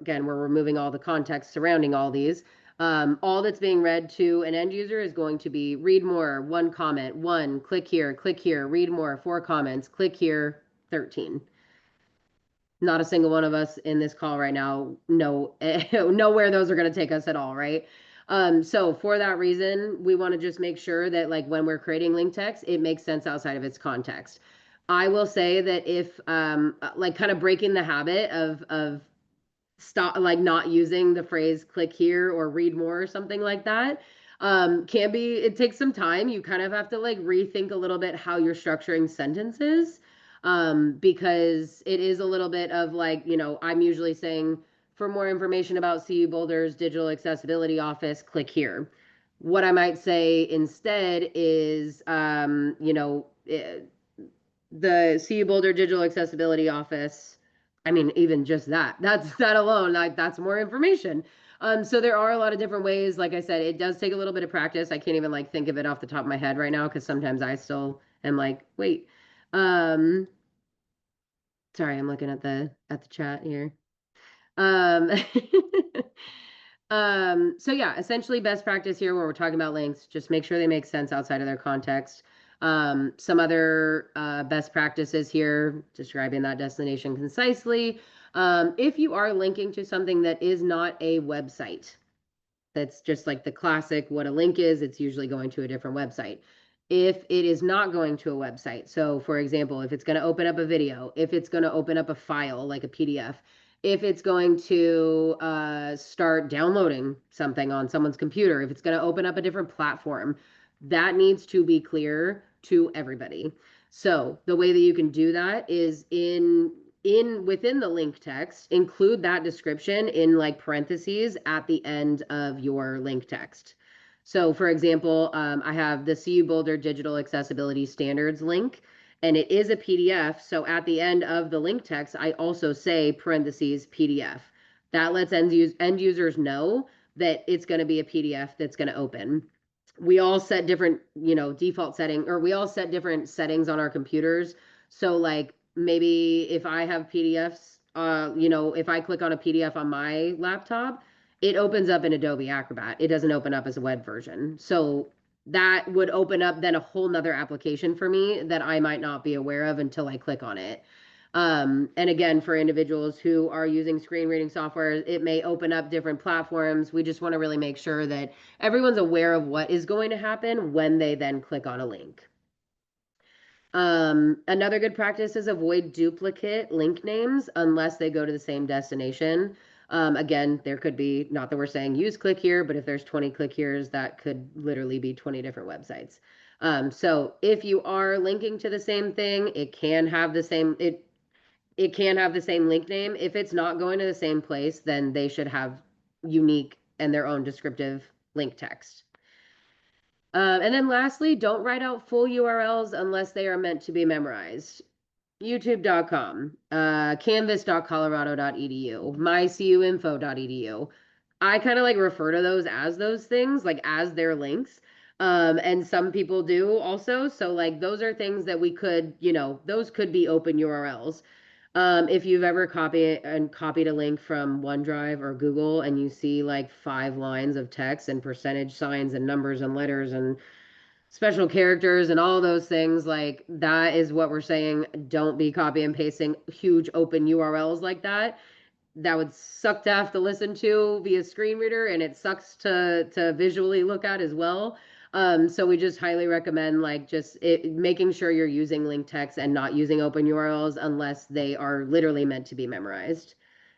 again, we're removing all the context surrounding all these. All that's being read to an end user is going to be read more, 1 comment, 1, click here, read more, 4 comments, click here, 13. Not a single one of us in this call right now know where those are going to take us at all, right? So for that reason, we want to just make sure that like when we're creating link text, it makes sense outside of its context. I will say that if like kind of breaking the habit of stop like not using the phrase click here or read more or something like that, can be, it takes some time. You kind of have to like rethink a little bit how you're structuring sentences, because it is a little bit of like, I'm usually saying for more information about CU Boulder's digital accessibility office, click here. What I might say instead is, the CU Boulder Digital Accessibility Office. I mean, even just that alone, like that's more information. So there are a lot of different ways. Like I said, it does take a little bit of practice. I can't even like think of it off the top of my head right now because sometimes I still am like, wait. Sorry, I'm looking at the chat here. Um, so yeah, essentially best practice here when we're talking about links, just make sure they make sense outside of their context. Some other best practices here, describing that destination concisely. If you are linking to something that is not a website, that's just like the classic what a link is, it's usually going to a different website. If it is not going to a website, so for example, if it's going to open up a video, if it's going to open up a file like a PDF, if it's going to start downloading something on someone's computer, if it's going to open up a different platform, that needs to be clear to everybody. So the way that you can do that is within the link text, include that description in like parentheses at the end of your link text. So for example, I have the CU Boulder Digital Accessibility Standards link, and it is a PDF. So at the end of the link text, I also say parentheses PDF. That lets end users know that it's going to be a PDF that's going to open. We all set different, default setting, or we all set different settings on our computers. So like maybe if I have PDFs, if I click on a PDF on my laptop, it opens up in Adobe Acrobat. It doesn't open up as a web version. So that would open up then a whole nother application for me that I might not be aware of until I click on it. And again, for individuals who are using screen reading software, it may open up different platforms. We just want to really make sure that everyone's aware of what is going to happen when they then click on a link. Another good practice is avoid duplicate link names unless they go to the same destination. Again, there could be, not that we're saying use click here, but if there's 20 click here's, that could literally be 20 different websites. So if you are linking to the same thing, it can have the same link name. If it's not going to the same place, then they should have unique and their own descriptive link text. And then lastly, don't write out full URLs unless they are meant to be memorized. YouTube.com, canvas.colorado.edu, mycuinfo.edu. I kind of like refer to those things, like as their links. And some people do also. So like those are things that we could, those could be open URLs. If you've ever copied a link from OneDrive or Google and you see like 5 lines of text and percentage signs and numbers and letters and special characters and all those things, like that is what we're saying. Don't be copy and pasting huge open URLs like that. that would suck to have to listen to via screen reader, and it sucks to visually look at as well. So we just highly recommend like just making sure you're using link text and not using open URLs unless they are literally meant to be memorized.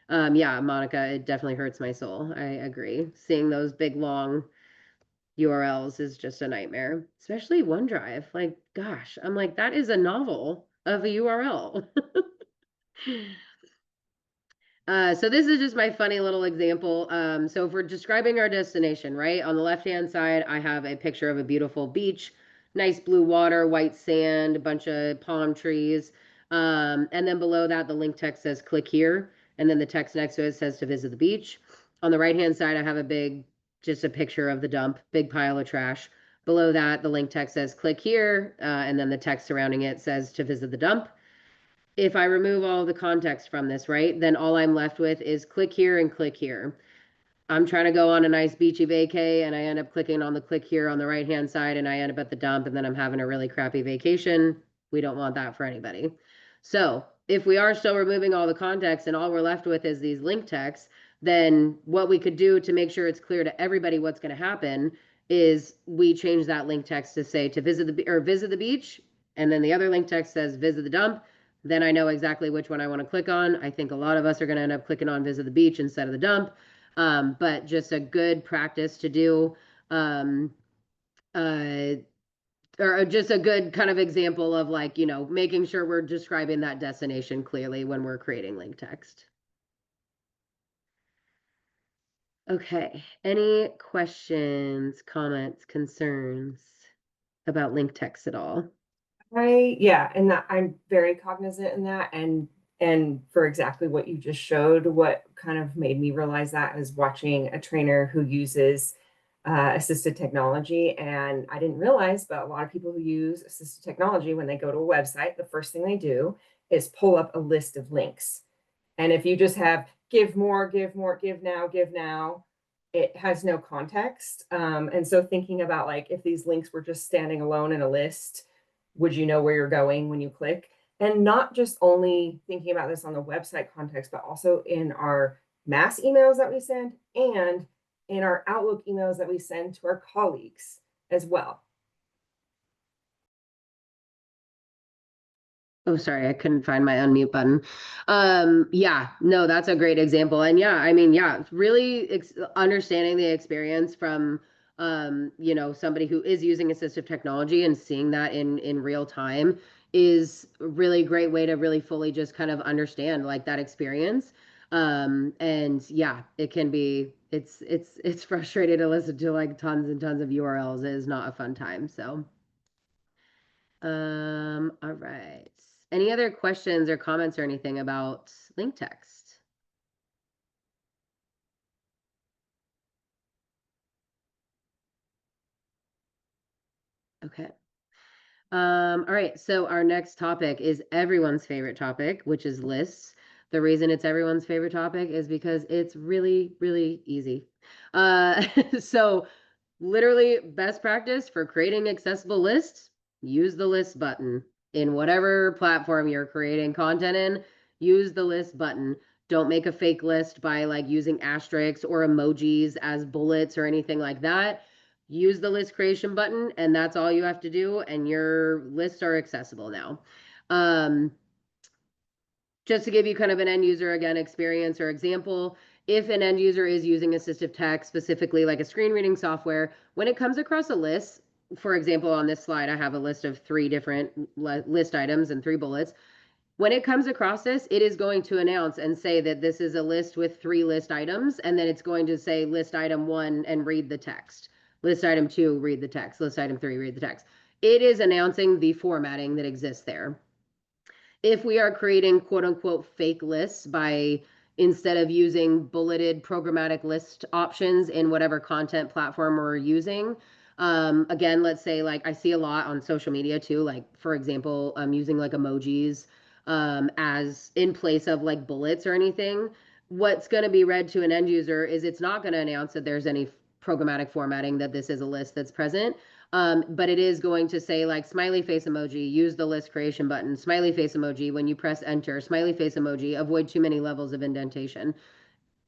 Yeah, Monica, it definitely hurts my soul. I agree. Seeing those big long URLs is just a nightmare, especially OneDrive. Like, gosh, I'm like, that is a novel of a URL. So this is just my funny little example. So if we're describing our destination, right? On the left-hand side, I have a picture of a beautiful beach, nice blue water, white sand, a bunch of palm trees. And then below that, the link text says click here. And then the text next to it says to visit the beach. On the right-hand side, I have just a picture of the dump, big pile of trash. Below that, the link text says click here. And then the text surrounding it says to visit the dump. If I remove all the context from this, right, then all I'm left with is click here and click here. I'm trying to go on a nice beachy vacay and I end up clicking on the click here on the right hand side and I end up at the dump and then I'm having a really crappy vacation. We don't want that for anybody. So if we are still removing all the context and all we're left with is these link texts, then what we could do to make sure it's clear to everybody what's going to happen is we change that link text to say to visit the beach, and then the other link text says visit the dump. Then I know exactly which one I want to click on. I think a lot of us are going to end up clicking on visit the beach instead of the dump. But just a good practice to do, uh, or just a good kind of example of like, making sure we're describing that destination clearly when we're creating link text. Okay, any questions, comments, concerns about link text at all? Yeah, and that I'm very cognizant in that, and for exactly what you just showed, what kind of made me realize that is watching a trainer who uses assisted technology. And I didn't realize, but a lot of people who use assisted technology, when they go to a website, the first thing they do is pull up a list of links. And if you just have give more, give more, give now, it has no context. And so thinking about like if these links were just standing alone in a list, would you know where you're going when you click? And not just only thinking about this on the website context, but also in our mass emails that we send and in our Outlook emails that we send to our colleagues as well. Oh, sorry, I couldn't find my unmute button. Yeah, no, that's a great example. And yeah, I mean, yeah, really understanding the experience from, somebody who is using assistive technology and seeing that in real time is a really great way to really fully just kind of understand like that experience. And yeah, it can be, it's frustrating to listen to like tons and tons of URLs. It is not a fun time. So, all right. Any other questions or comments or anything about link text? Okay. All right. So our next topic is everyone's favorite topic, which is lists. The reason it's everyone's favorite topic is because it's really, really easy. So literally best practice for creating accessible lists, use the list button in whatever platform you're creating content in. Use the list button. Don't make a fake list by like using asterisks or emojis as bullets or anything like that. Use the list creation button and that's all you have to do and your lists are accessible now. Just to give you kind of an end user again experience or example, if an end user is using assistive text, specifically like a screen reading software, when it comes across a list, for example, on this slide, I have a list of 3 different list items and 3 bullets. When it comes across this, it is going to announce and say that this is a list with 3 list items, and then it's going to say list item 1 and read the text. List item 2, read the text. List item 3, read the text. It is announcing the formatting that exists there. If we are creating quote unquote fake lists by instead of using bulleted programmatic list options in whatever content platform we're using, again, let's say like I see a lot on social media too, like for example, using like emojis as in place of like bullets or anything. What's going to be read to an end user is it's not going to announce that there's any programmatic formatting that this is a list that's present. But it is going to say like smiley face emoji, use the list creation button, smiley face emoji when you press enter, smiley face emoji, avoid too many levels of indentation.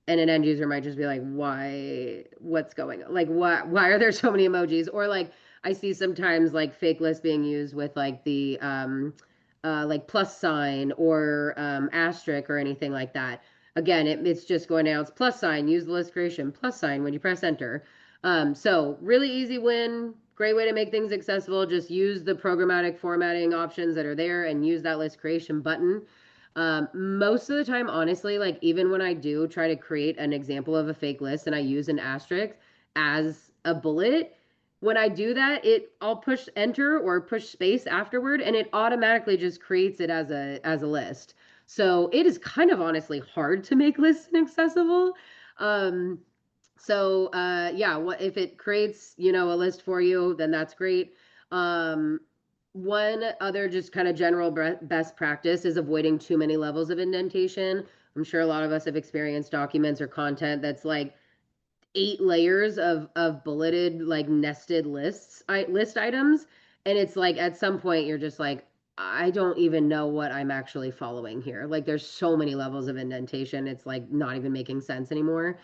And an end user might just be like, why, what's going on? Like, why are there so many emojis? Or like, I see sometimes like fake lists being used with like the, like plus sign or, asterisk or anything like that. Again, it's just going down, it's plus sign, use the list creation, plus sign when you press enter. So really easy win, great way to make things accessible. Just use the programmatic formatting options that are there and use that list creation button. Most of the time, honestly, like even when I do try to create an example of a fake list and I use an asterisk as a bullet, when I do that, I'll push enter or push space afterward and it automatically just creates it as a list. So it is kind of honestly hard to make lists inaccessible. Yeah, what if it creates, a list for you, then that's great. One other just kind of general best practice is avoiding too many levels of indentation. I'm sure a lot of us have experienced documents or content that's like 8 layers of bulleted like nested list items, and it's like at some point you're just like, I don't even know what I'm actually following here. Like there's so many levels of indentation, it's like not even making sense anymore.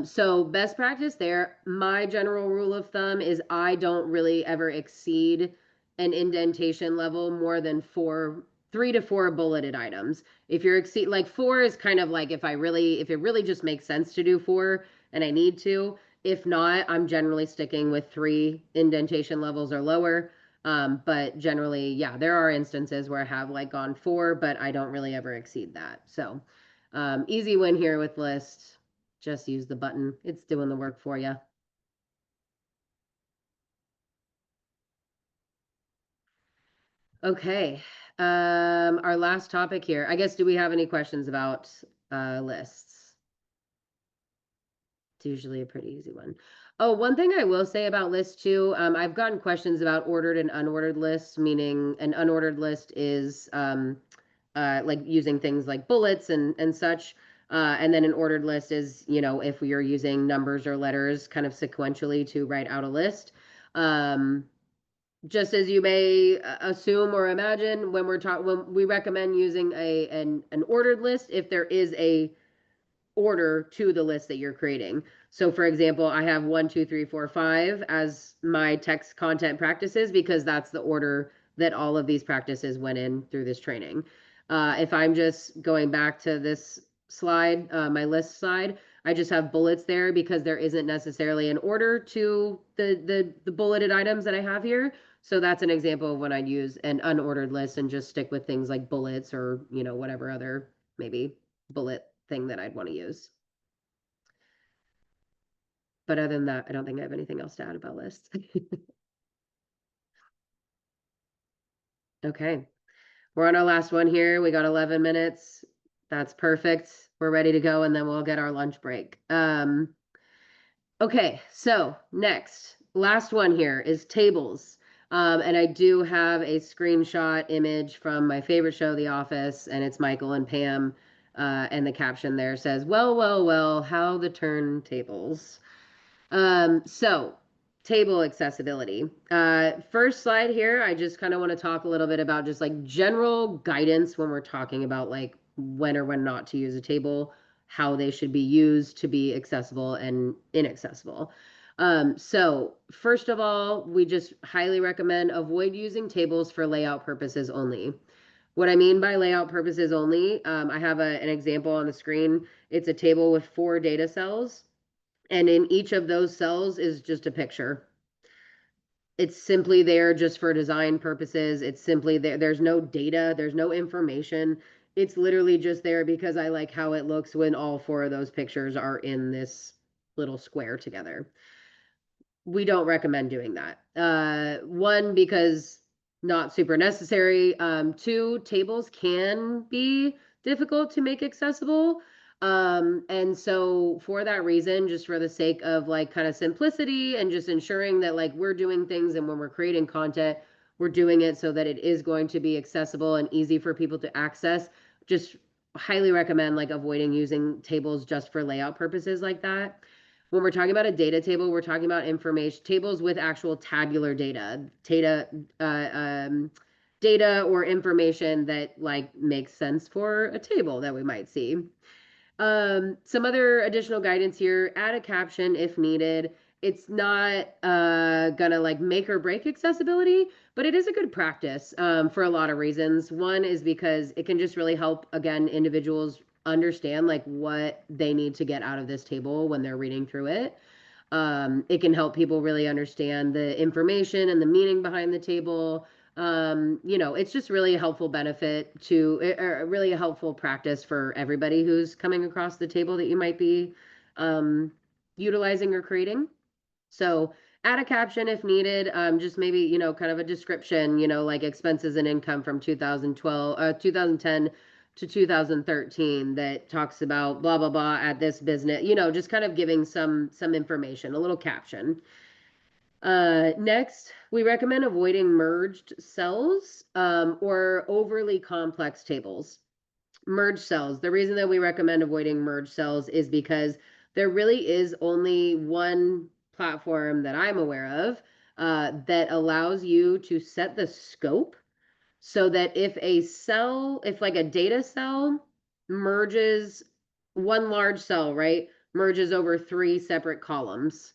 So best practice there, my general rule of thumb is I don't really ever exceed an indentation level more than 3 to 4 bulleted items. If you're exceed like 4 is kind of like if it really just makes sense to do 4 and I need to. If not, I'm generally sticking with 3 indentation levels or lower. But generally, yeah, there are instances where I have like gone 4, but I don't really ever exceed that. So easy win here with lists. Just use the button. It's doing the work for you. Okay. Our last topic here. I guess, do we have any questions about lists? It's usually a pretty easy one. Oh, one thing I will say about lists too, I've gotten questions about ordered and unordered lists, meaning an unordered list is like using things like bullets and such. And then an ordered list is, if we are using numbers or letters kind of sequentially to write out a list. Just as you may assume or imagine, when we recommend using an ordered list, if there is a order to the list that you're creating. So for example, I have 1, 2, 3, 4, 5 as my text content practices because that's the order that all of these practices went in through this training. If I'm just going back to this slide, my list slide, I just have bullets there because there isn't necessarily an order to the bulleted items that I have here. So that's an example of when I'd use an unordered list and just stick with things like bullets or, whatever other maybe bullet thing that I'd want to use. But other than that, I don't think I have anything else to add about lists. Okay. We're on our last one here. We got 11 minutes. That's perfect. We're ready to go, and then we'll get our lunch break. Okay, so next, last one here is tables. And I do have a screenshot image from my favorite show, The Office, and it's Michael and Pam. And the caption there says, well, well, well, how the turntables. So table accessibility. First slide here, I just kind of want to talk a little bit about just like general guidance when we're talking about like when or when not to use a table, how they should be used to be accessible and inaccessible. So first of all, we just highly recommend avoid using tables for layout purposes only. What I mean by layout purposes only, I have an example on the screen. It's a table with 4 data cells. And in each of those cells is just a picture. It's simply there just for design purposes. It's simply there. There's no data, there's no information. It's literally just there because I like how it looks when all 4 of those pictures are in this little square together. We don't recommend doing that. One, because not super necessary. 2, tables can be difficult to make accessible. And so for that reason, just for the sake of like kind of simplicity and just ensuring that like we're doing things and when we're creating content, we're doing it so that it is going to be accessible and easy for people to access. Just highly recommend like avoiding using tables just for layout purposes like that. When we're talking about a data table, we're talking about information tables with actual tabular data or information that like makes sense for a table that we might see. Some other additional guidance here, add a caption if needed. It's not gonna like make or break accessibility, but it is a good practice for a lot of reasons. One is because it can just really help, again, individuals understand like what they need to get out of this table when they're reading through it. It can help people really understand the information and the meaning behind the table. It's just really a helpful benefit or really a helpful practice for everybody who's coming across the table that you might be utilizing or creating. So add a caption if needed, just maybe, kind of a description, like expenses and income from 2010 to 2013 that talks about blah, blah, blah at this business, just kind of giving some information, a little caption. Next, we recommend avoiding merged cells or overly complex tables. Merged cells. The reason that we recommend avoiding merged cells is because there really is only one platform that I'm aware of that allows you to set the scope so that if like a data cell merges, one large cell, right, merges over 3 separate columns.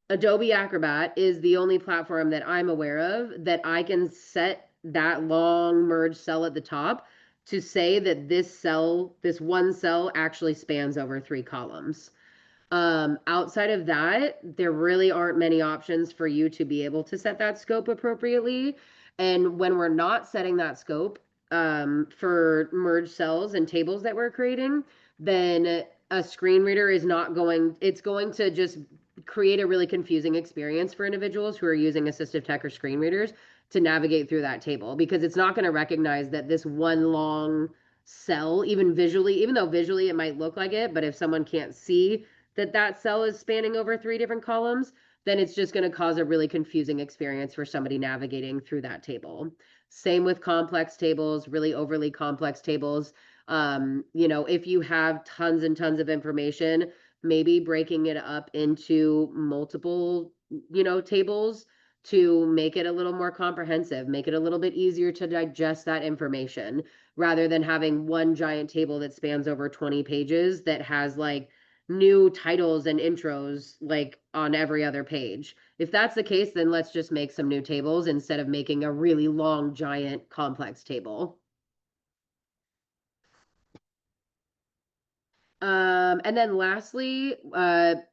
Adobe Acrobat is the only platform that I'm aware of that I can set that long merge cell at the top to say that this one cell actually spans over 3 columns. Outside of that, there really aren't many options for you to be able to set that scope appropriately. And when we're not setting that scope for merge cells and tables that we're creating, then a screen reader it's going to just create a really confusing experience for individuals who are using assistive tech or screen readers to navigate through that table, because it's not going to recognize that this one long cell, even though visually it might look like it, but if someone can't see that cell is spanning over 3 different columns, then it's just going to cause a really confusing experience for somebody navigating through that table. Same with complex tables, really overly complex tables. If you have tons and tons of information, maybe breaking it up into multiple, tables to make it a little more comprehensive, make it a little bit easier to digest that information, rather than having one giant table that spans over 20 pages that has like new titles and intros like on every other page. If that's the case, then let's just make some new tables instead of making a really long, giant, complex table. And then lastly, the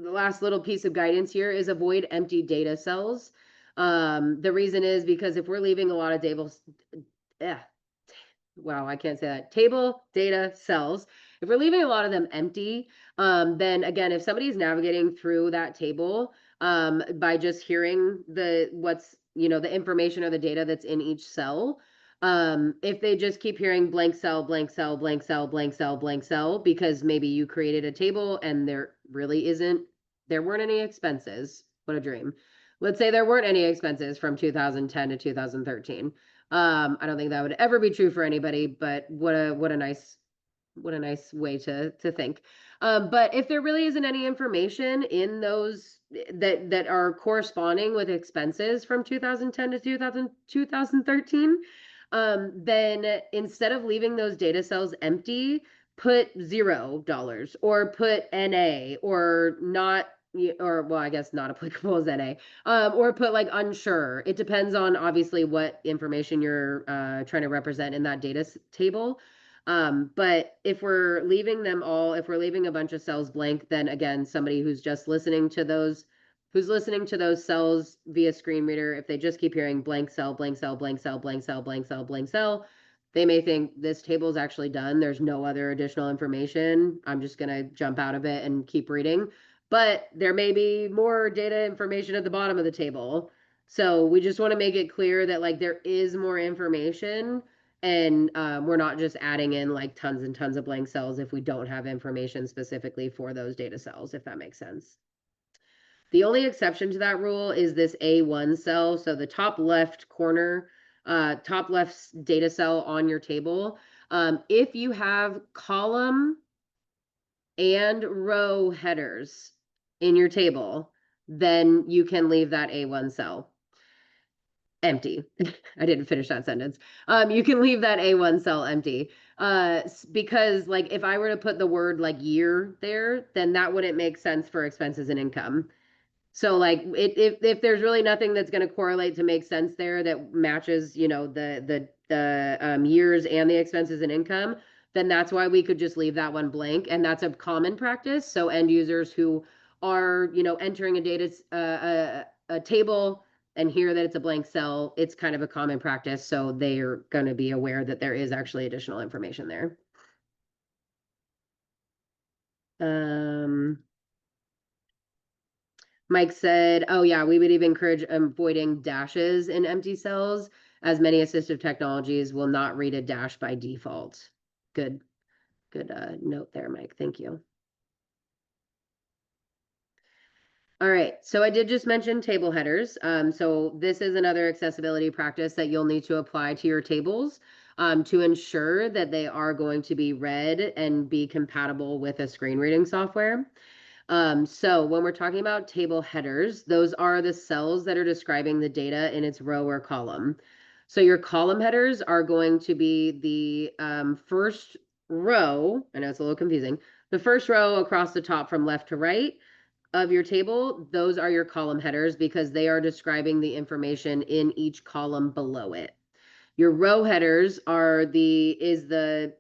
last little piece of guidance here is avoid empty data cells. The reason is because if we're leaving a lot of tables, wow, I can't say that. Table data cells. If we're leaving a lot of them empty, then again, if somebody's navigating through that table by just hearing the information or the data that's in each cell, if they just keep hearing blank cell, blank cell, blank cell, blank cell, blank cell, because maybe you created a table and there weren't any expenses. What a dream. Let's say there weren't any expenses from 2010 to 2013. I don't think that would ever be true for anybody, but what a nice way to think. But if there really isn't any information in those that are corresponding with expenses from 2010 to 2013, then instead of leaving those data cells empty, put $0 or put NA or not, or well, I guess not applicable as NA, or put like unsure. It depends on obviously what information you're trying to represent in that data table. But if we're leaving a bunch of cells blank, then again, somebody who's just listening to those cells via screen reader, if they just keep hearing blank cell, blank cell, blank cell, blank cell, blank cell, blank cell, they may think this table is actually done. There's no other additional information. I'm just going to jump out of it and keep reading. But there may be more data information at the bottom of the table. So we just want to make it clear that like there is more information, and we're not just adding in like tons and tons of blank cells if we don't have information specifically for those data cells, if that makes sense. The only exception to that rule is this A1 cell. So the top left corner, top left data cell on your table. If you have column and row headers in your table, then you can leave that A1 cell empty. I didn't finish that sentence. You can leave that A1 cell empty. Because like if I were to put the word like year there, then that wouldn't make sense for expenses and income. So like if there's really nothing that's going to correlate to make sense there that matches, you know, the years and the expenses and income, then that's why we could just leave that one blank. And that's a common practice. So end users who are, you know, entering a data a table and hear that it's a blank cell, it's kind of a common practice. So they're going to be aware that there is actually additional information there. Mike said, oh yeah, we would even encourage avoiding dashes in empty cells, as many assistive technologies will not read a dash by default. Good note there, Mike. Thank you. All right, so I did just mention table headers. So this is another accessibility practice that you'll need to apply to your tables to ensure that they are going to be read and be compatible with a screen reading software. So when we're talking about table headers, those are the cells that are describing the data in its row or column. So your column headers are going to be the first row. I know it's a little confusing. The first row across the top from left to right of your table, those are your column headers because they are describing the information in each column below it. Your row headers are the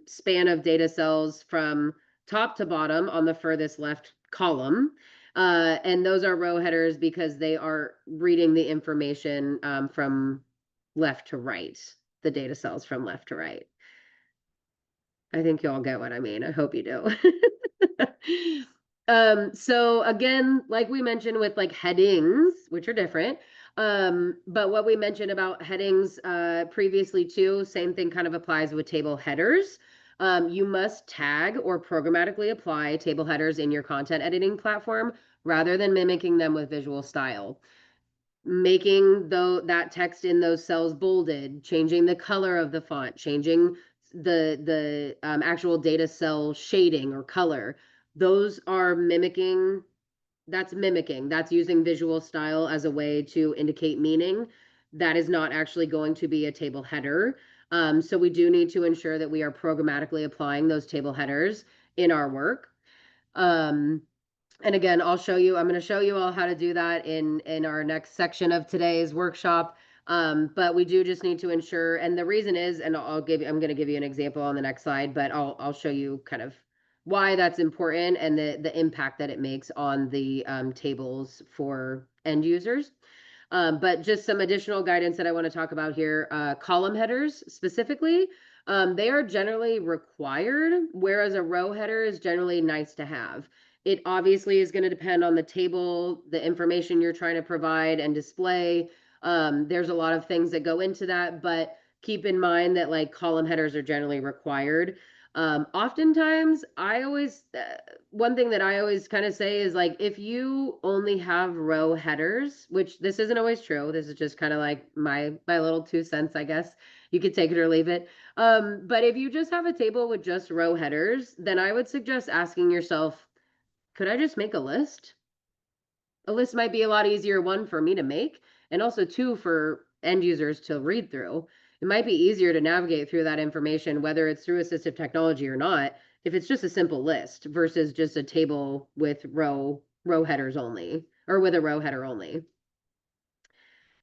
span of data cells from top to bottom on the furthest left column. And those are row headers because they are reading the information from left to right, the data cells from left to right. I think you all get what I mean. I hope you do. So again, like we mentioned with like headings, which are different, but what we mentioned about headings previously too, same thing kind of applies with table headers. You must tag or programmatically apply table headers in your content editing platform rather than mimicking them with visual style. Making that text in those cells bolded, changing the color of the font, changing the actual data cell shading or color. Those are mimicking. That's using visual style as a way to indicate meaning. That is not actually going to be a table header. So we do need to ensure that we are programmatically applying those table headers in our work. And again, I'm going to show you all how to do that in our next section of today's workshop. But we do just need to ensure, and the reason is, and I'm going to give you an example on the next slide, but I'll show you kind of why that's important and the impact that it makes on the tables for end users. But just some additional guidance that I want to talk about here. Column headers specifically, they are generally required, whereas a row header is generally nice to have. It obviously is going to depend on the table, the information you're trying to provide and display. There's a lot of things that go into that, but keep in mind that like column headers are generally required. Oftentimes one thing that I always kind of say is like, if you only have row headers, which this isn't always true, this is just kind of like my little 2 cents, I guess. You could take it or leave it. But if you just have a table with just row headers, then I would suggest asking yourself, could I just make a list? A list might be a lot easier, one, for me to make, and also two, for end users to read through. It might be easier to navigate through that information, whether it's through assistive technology or not, if it's just a simple list versus just a table with row headers only, or with a row header only.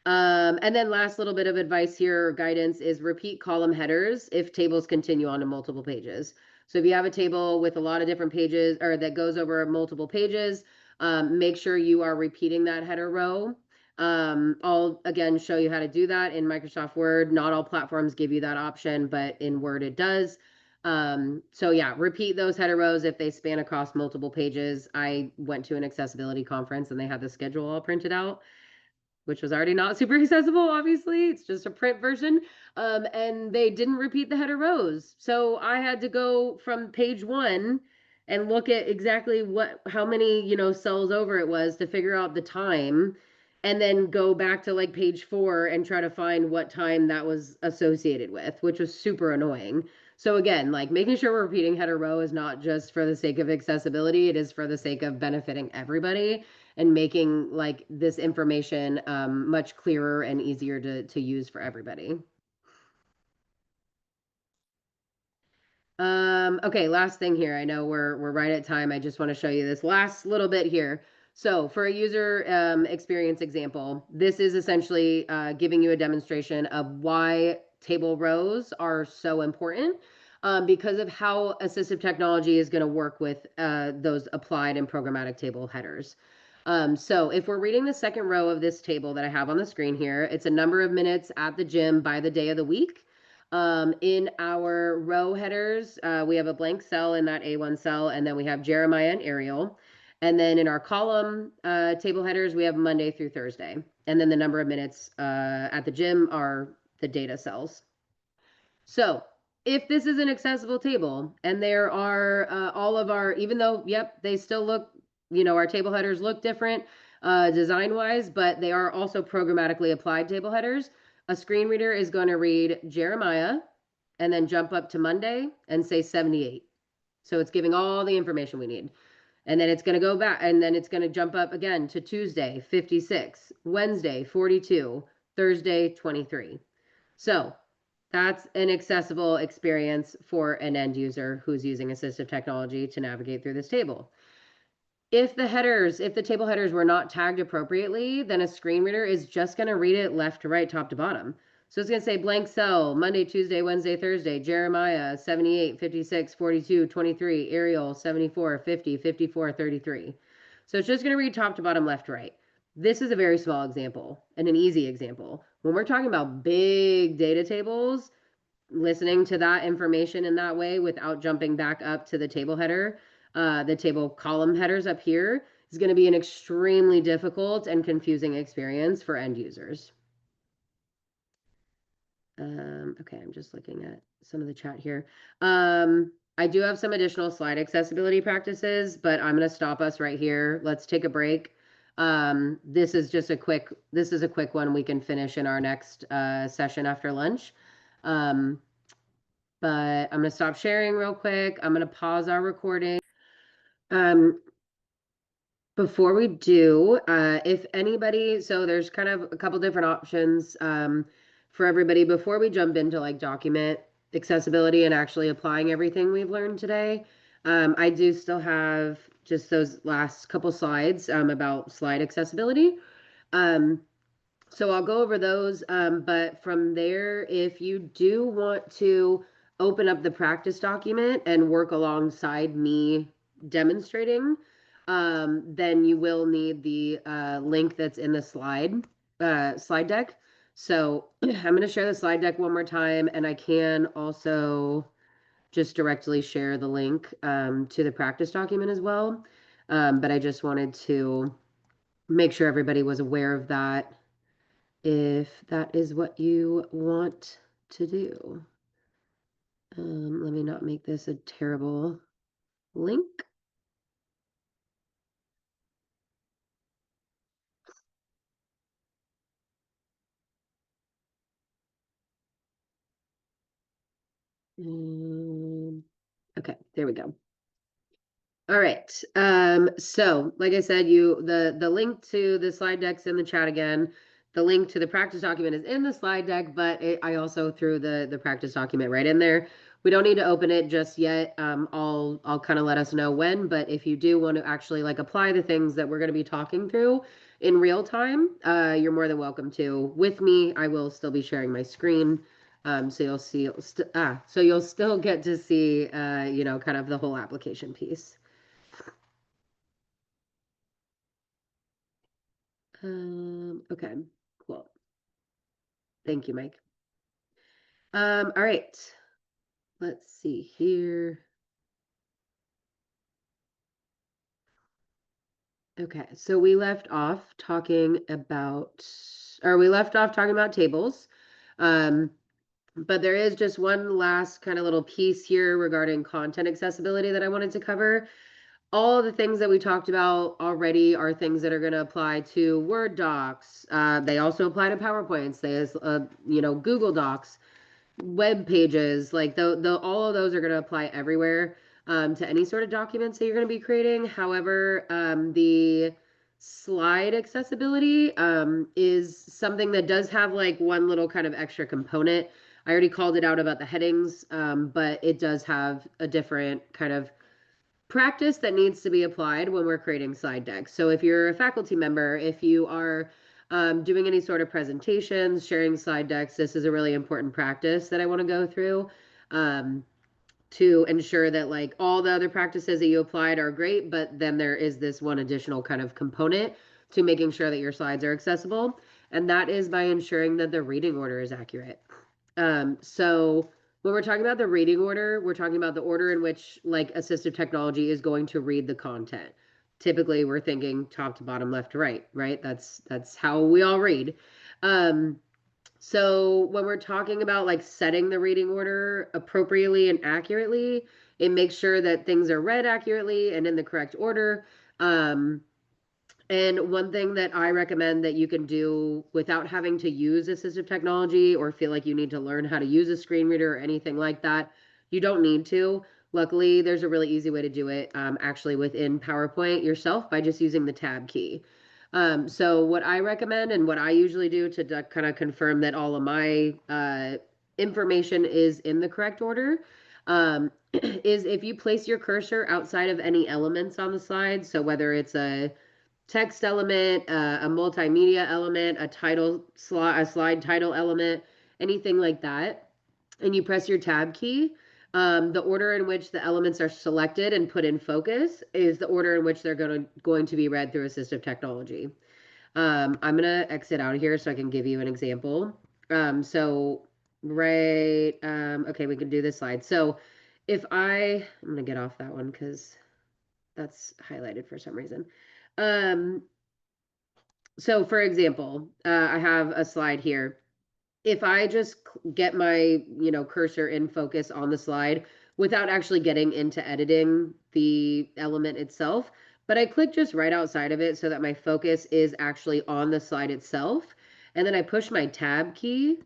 And then last little bit of advice here, or guidance, is repeat column headers if tables continue on to multiple pages. So if you have a table with a lot of different pages or that goes over multiple pages, make sure you are repeating that header row. I'll again show you how to do that in Microsoft Word. Not all platforms give you that option, but in Word it does. So yeah, repeat those header rows if they span across multiple pages. I went to an accessibility conference and they had the schedule all printed out, which was already not super accessible, obviously. It's just a print version. And they didn't repeat the header rows. So I had to go from page 1 and look at exactly how many, cells over it was to figure out the time, and then go back to like page 4 and try to find what time that was associated with, which was super annoying. So again, like making sure we're repeating header row is not just for the sake of accessibility, it is for the sake of benefiting everybody and making like this information much clearer and easier to use for everybody. Okay, last thing here. I know we're right at time. I just want to show you this last little bit here. So for a user experience example, this is essentially giving you a demonstration of why table rows are so important because of how assistive technology is going to work with those applied and programmatic table headers. So if we're reading the second row of this table that I have on the screen here, it's a number of minutes at the gym by the day of the week. In our row headers, we have a blank cell in that A1 cell, and then we have Jeremiah and Ariel. And then in our column table headers, we have Monday through Thursday. And then the number of minutes at the gym are the data cells. So if this is an accessible table and there are all of our, even though, yep, they still look, our table headers look different design wise, but they are also programmatically applied table headers. A screen reader is going to read Jeremiah and then jump up to Monday and say 78. So it's giving all the information we need. And then it's going to go back and then it's going to jump up again to Tuesday, 56, Wednesday, 42, Thursday, 23. So that's an accessible experience for an end user who's using assistive technology to navigate through this table. If the table headers were not tagged appropriately, then a screen reader is just going to read it left to right, top to bottom. So it's going to say blank cell, Monday, Tuesday, Wednesday, Thursday, Jeremiah, 78, 56, 42, 23, Ariel, 74, 50, 54, 33. So it's just going to read top to bottom, left to right. This is a very small example and an easy example. When we're talking about big data tables, listening to that information in that way without jumping back up to the table header, the table column headers up here is going to be an extremely difficult and confusing experience for end users. Okay, I'm just looking at some of the chat here. I do have some additional slide accessibility practices, but I'm going to stop us right here. Let's take a break. This is a quick one we can finish in our next session after lunch. But I'm going to stop sharing real quick. I'm going to pause our recording. Before we do, if anybody, so there's kind of a couple different options for everybody before we jump into like document accessibility and actually applying everything we've learned today. I do still have just those last couple slides about slide accessibility. So I'll go over those, but from there, if you do want to open up the practice document and work alongside me demonstrating, then you will need the link that's in the slide deck. So I'm going to share the slide deck one more time, and I can also just directly share the link to the practice document as well. But I just wanted to make sure everybody was aware of that if that is what you want to do. Let me not make this a terrible link. Okay, there we go. All right. So like I said, the link to the slide deck's in the chat again. The link to the practice document is in the slide deck, but I also threw the practice document right in there. We don't need to open it just yet. I'll kind of let us know when, but if you do want to actually like apply the things that we're going to be talking through in real time, you're more than welcome to. With me, I will still be sharing my screen. So you'll see, so you'll still get to see, kind of the whole application piece. Okay, cool. Thank you, Mike. All right. Let's see here. Okay, so we left off talking about tables. But there is just one last kind of little piece here regarding content accessibility that I wanted to cover. All of the things that we talked about already are things that are going to apply to Word docs. They also apply to PowerPoints. They, Google Docs. web pages, like the all of those are going to apply everywhere to any sort of documents that you're going to be creating. However, the slide accessibility is something that does have like one little kind of extra component. I already called it out about the headings, but it does have a different kind of practice that needs to be applied when we're creating slide decks. So if you're a faculty member, if you are doing any sort of presentations, sharing slide decks, this is a really important practice that I want to go through to ensure that like all the other practices that you applied are great, but then there is this one additional kind of component to making sure that your slides are accessible. And that is by ensuring that the reading order is accurate. So when we're talking about the reading order, we're talking about the order in which like assistive technology is going to read the content. Typically, we're thinking top to bottom, left to right, right? That's how we all read. So when we're talking about like setting the reading order appropriately and accurately, it makes sure that things are read accurately and in the correct order. And one thing that I recommend that you can do without having to use assistive technology or feel like you need to learn how to use a screen reader or anything like that, you don't need to. Luckily, there's a really easy way to do it actually within PowerPoint yourself by just using the tab key. So what I recommend and what I usually do to kind of confirm that all of my information is in the correct order is if you place your cursor outside of any elements on the slide, so whether it's a text element, a multimedia element, a slide title element, anything like that, and you press your tab key, the order in which the elements are selected and put in focus is the order in which they're going to be read through assistive technology. I'm going to exit out of here so I can give you an example. Okay, we can do this slide. So if I'm going to get off that one because that's highlighted for some reason. So for example, I have a slide here. If I just get my, cursor in focus on the slide without actually getting into editing the element itself, but I click just right outside of it so that my focus is actually on the slide itself, and then I push my tab key,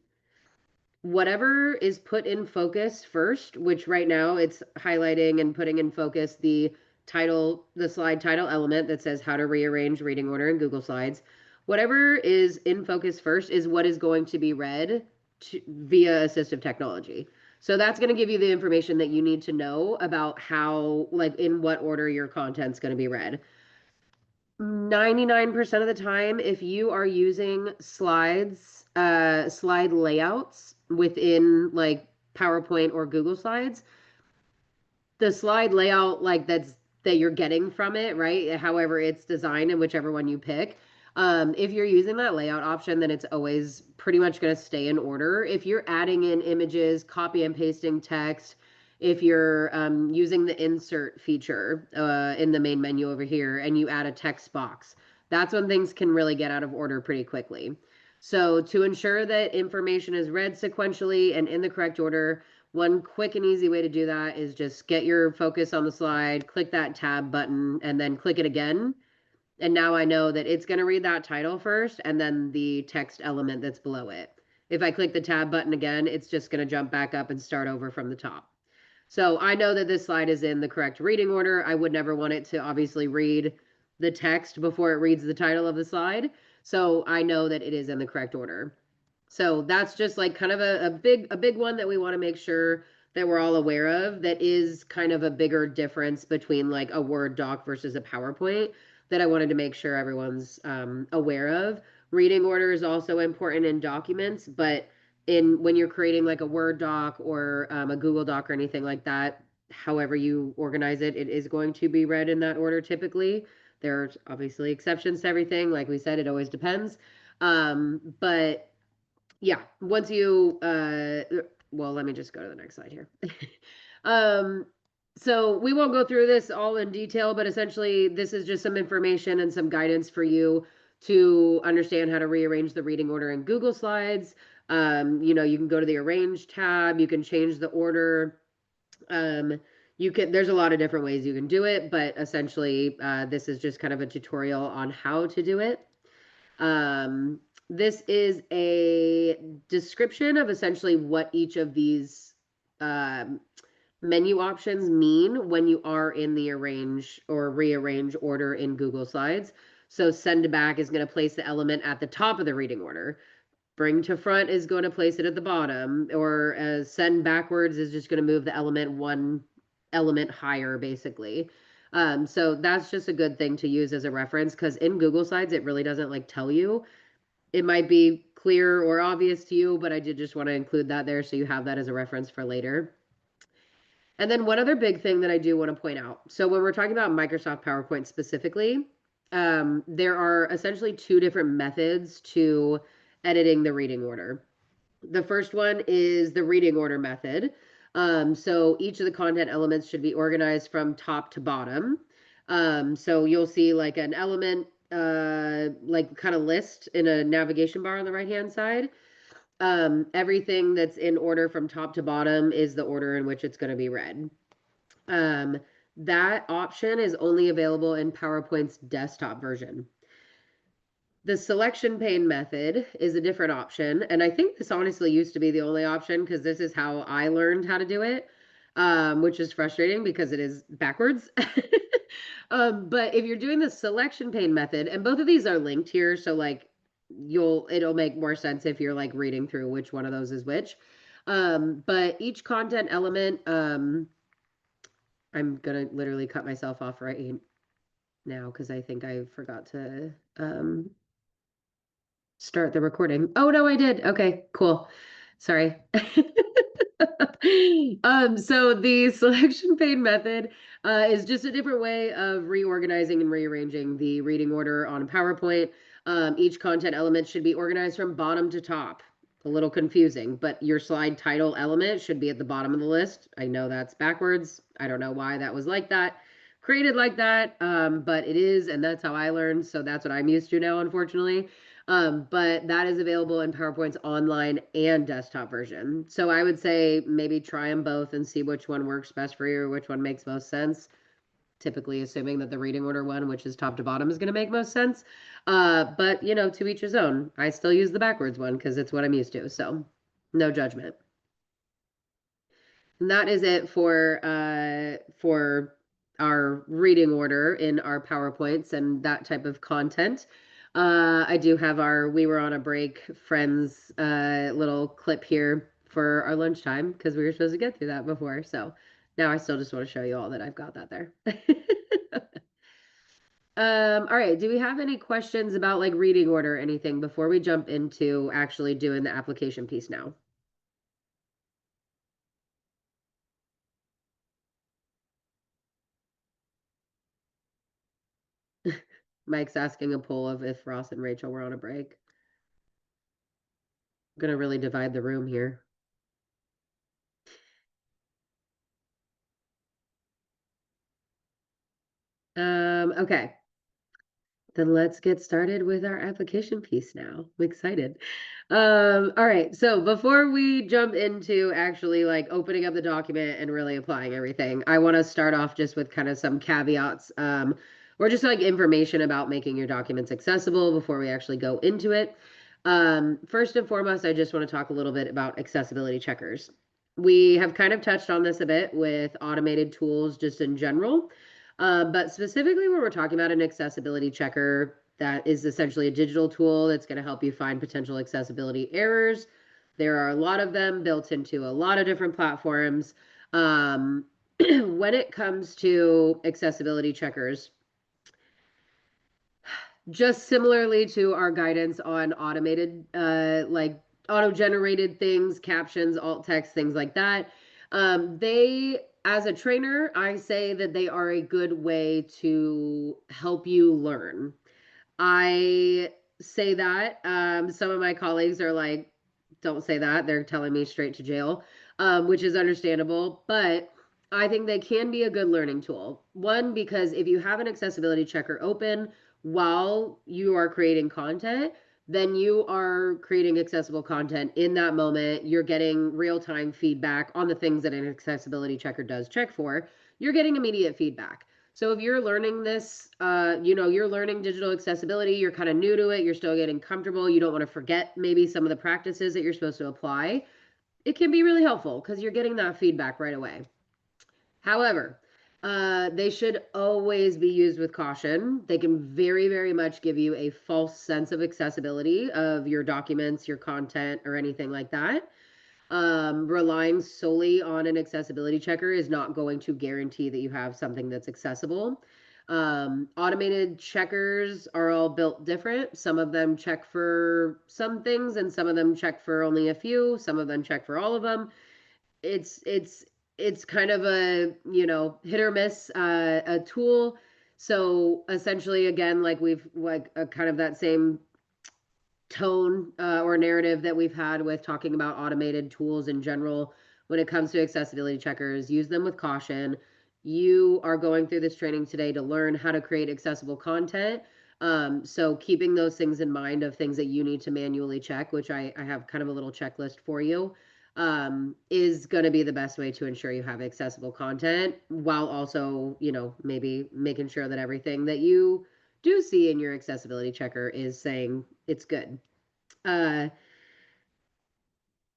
whatever is put in focus first, which right now it's highlighting and putting in focus the slide title element that says how to rearrange reading order in Google Slides. Whatever is in focus first is what is going to be read via assistive technology. So that's going to give you the information that you need to know about how, like, in what order your content's going to be read. 99% of the time, if you are using slide layouts within like PowerPoint or Google Slides, the slide layout that you're getting from it, right? However it's designed and whichever one you pick. If you're using that layout option, then it's always pretty much going to stay in order. If you're adding in images, copy and pasting text, if you're using the insert feature in the main menu over here and you add a text box, that's when things can really get out of order pretty quickly. So to ensure that information is read sequentially and in the correct order, one quick and easy way to do that is just get your focus on the slide, click that tab button, and then click it again. And now I know that it's going to read that title first and then the text element that's below it. If I click the tab button again, it's just going to jump back up and start over from the top. So I know that this slide is in the correct reading order. I would never want it to obviously read the text before it reads the title of the slide. So I know that it is in the correct order. So that's just like kind of a big one that we want to make sure that we're all aware of, that is kind of a bigger difference between like a Word doc versus a PowerPoint that I wanted to make sure everyone's aware of. Reading order is also important in documents, but when you're creating like a Word doc or a Google Doc or anything like that, however you organize it, it is going to be read in that order typically. There's obviously exceptions to everything. Like we said, it always depends. But yeah, once you, well, let me just go to the next slide here. So we won't go through this all in detail, but essentially this is just some information and some guidance for you to understand how to rearrange the reading order in Google Slides. You can go to the Arrange tab, you can change the order. There's a lot of different ways you can do it, but essentially this is just kind of a tutorial on how to do it. This is a description of essentially what each of these menu options mean when you are in the arrange or rearrange order in Google Slides. So send to back is going to place the element at the top of the reading order. Bring to front is going to place it at the bottom, or send backwards is just going to move the element one element higher, basically. So that's just a good thing to use as a reference, because in Google Slides, it really doesn't like tell you. It might be clear or obvious to you, but I did just want to include that there so you have that as a reference for later. And then one other big thing that I do want to point out. So when we're talking about Microsoft PowerPoint specifically, there are essentially two different methods to editing the reading order. The first one is the reading order method. So each of the content elements should be organized from top to bottom. So you'll see like an element, like kind of list in a navigation bar on the right-hand side. Everything that's in order from top to bottom is the order in which it's going to be read. That option is only available in PowerPoint's desktop version. The selection pane method is a different option, and I think this honestly used to be the only option because this is how I learned how to do it, which is frustrating because it is backwards. But if you're doing the selection pane method, and both of these are linked here, so like it'll make more sense if you're like reading through which one of those is which. But each content element, I'm gonna literally cut myself off right now because I think I forgot to start the recording. Oh no, I did. Okay, cool. Sorry. So the selection pane method is just a different way of reorganizing and rearranging the reading order on PowerPoint. Each content element should be organized from bottom to top. A little confusing, but your slide title element should be at the bottom of the list. I know that's backwards. I don't know why that was like that, created like that, but it is, and that's how I learned. So that's what I'm used to now, unfortunately. But that is available in PowerPoint's online and desktop version. So I would say maybe try them both and see which one works best for you or which one makes most sense. Typically assuming that the reading order one, which is top to bottom, is going to make most sense. But you know, to each his own. I still use the backwards one because it's what I'm used to. So no judgment. And that is it for our reading order in our PowerPoints and that type of content. I do have our We Were on a Break Friends little clip here for our lunchtime because we were supposed to get through that before. So now I still just want to show you all that I've got that there. All right. Do we have any questions about like reading order or anything before we jump into actually doing the application piece now? Mike's asking a poll of if Ross and Rachel were on a break. I'm gonna really divide the room here. Okay. Then let's get started with our application piece now. I'm excited. All right. So before we jump into actually like opening up the document and really applying everything, I want to start off just with kind of some caveats, or just like information about making your documents accessible before we actually go into it. First and foremost, I just want to talk a little bit about accessibility checkers. We have kind of touched on this a bit with automated tools just in general. But specifically when we're talking about an accessibility checker, that is essentially a digital tool that's going to help you find potential accessibility errors. There are a lot of them built into a lot of different platforms. When it comes to accessibility checkers, just similarly to our guidance on automated, like auto-generated things, captions, alt text, things like that, as a trainer, I say that they are a good way to help you learn. I say that. Some of my colleagues are like, don't say that. They're telling me straight to jail, which is understandable. But I think they can be a good learning tool. One, because if you have an accessibility checker open while you are creating content, then you are creating accessible content in that moment. You're getting real-time feedback on the things that an accessibility checker does check for. You're getting immediate feedback. So if you're learning this, you're learning digital accessibility, you're kind of new to it, you're still getting comfortable, you don't want to forget maybe some of the practices that you're supposed to apply, it can be really helpful because you're getting that feedback right away. However, they should always be used with caution. They can very, very much give you a false sense of accessibility of your documents, your content, or anything like that. Relying solely on an accessibility checker is not going to guarantee that you have something that's accessible. Automated checkers are all built different. Some of them check for some things and some of them check for only a few. Some of them check for all of them. It's kind of a, hit or miss, a tool. So essentially, again, like we've like a kind of that same tone or narrative that we've had with talking about automated tools in general when it comes to accessibility checkers. Use them with caution. You are going through this training today to learn how to create accessible content. So keeping those things in mind of things that you need to manually check, which I have kind of a little checklist for you, is going to be the best way to ensure you have accessible content while also, maybe making sure that everything that you do see in your accessibility checker is saying it's good.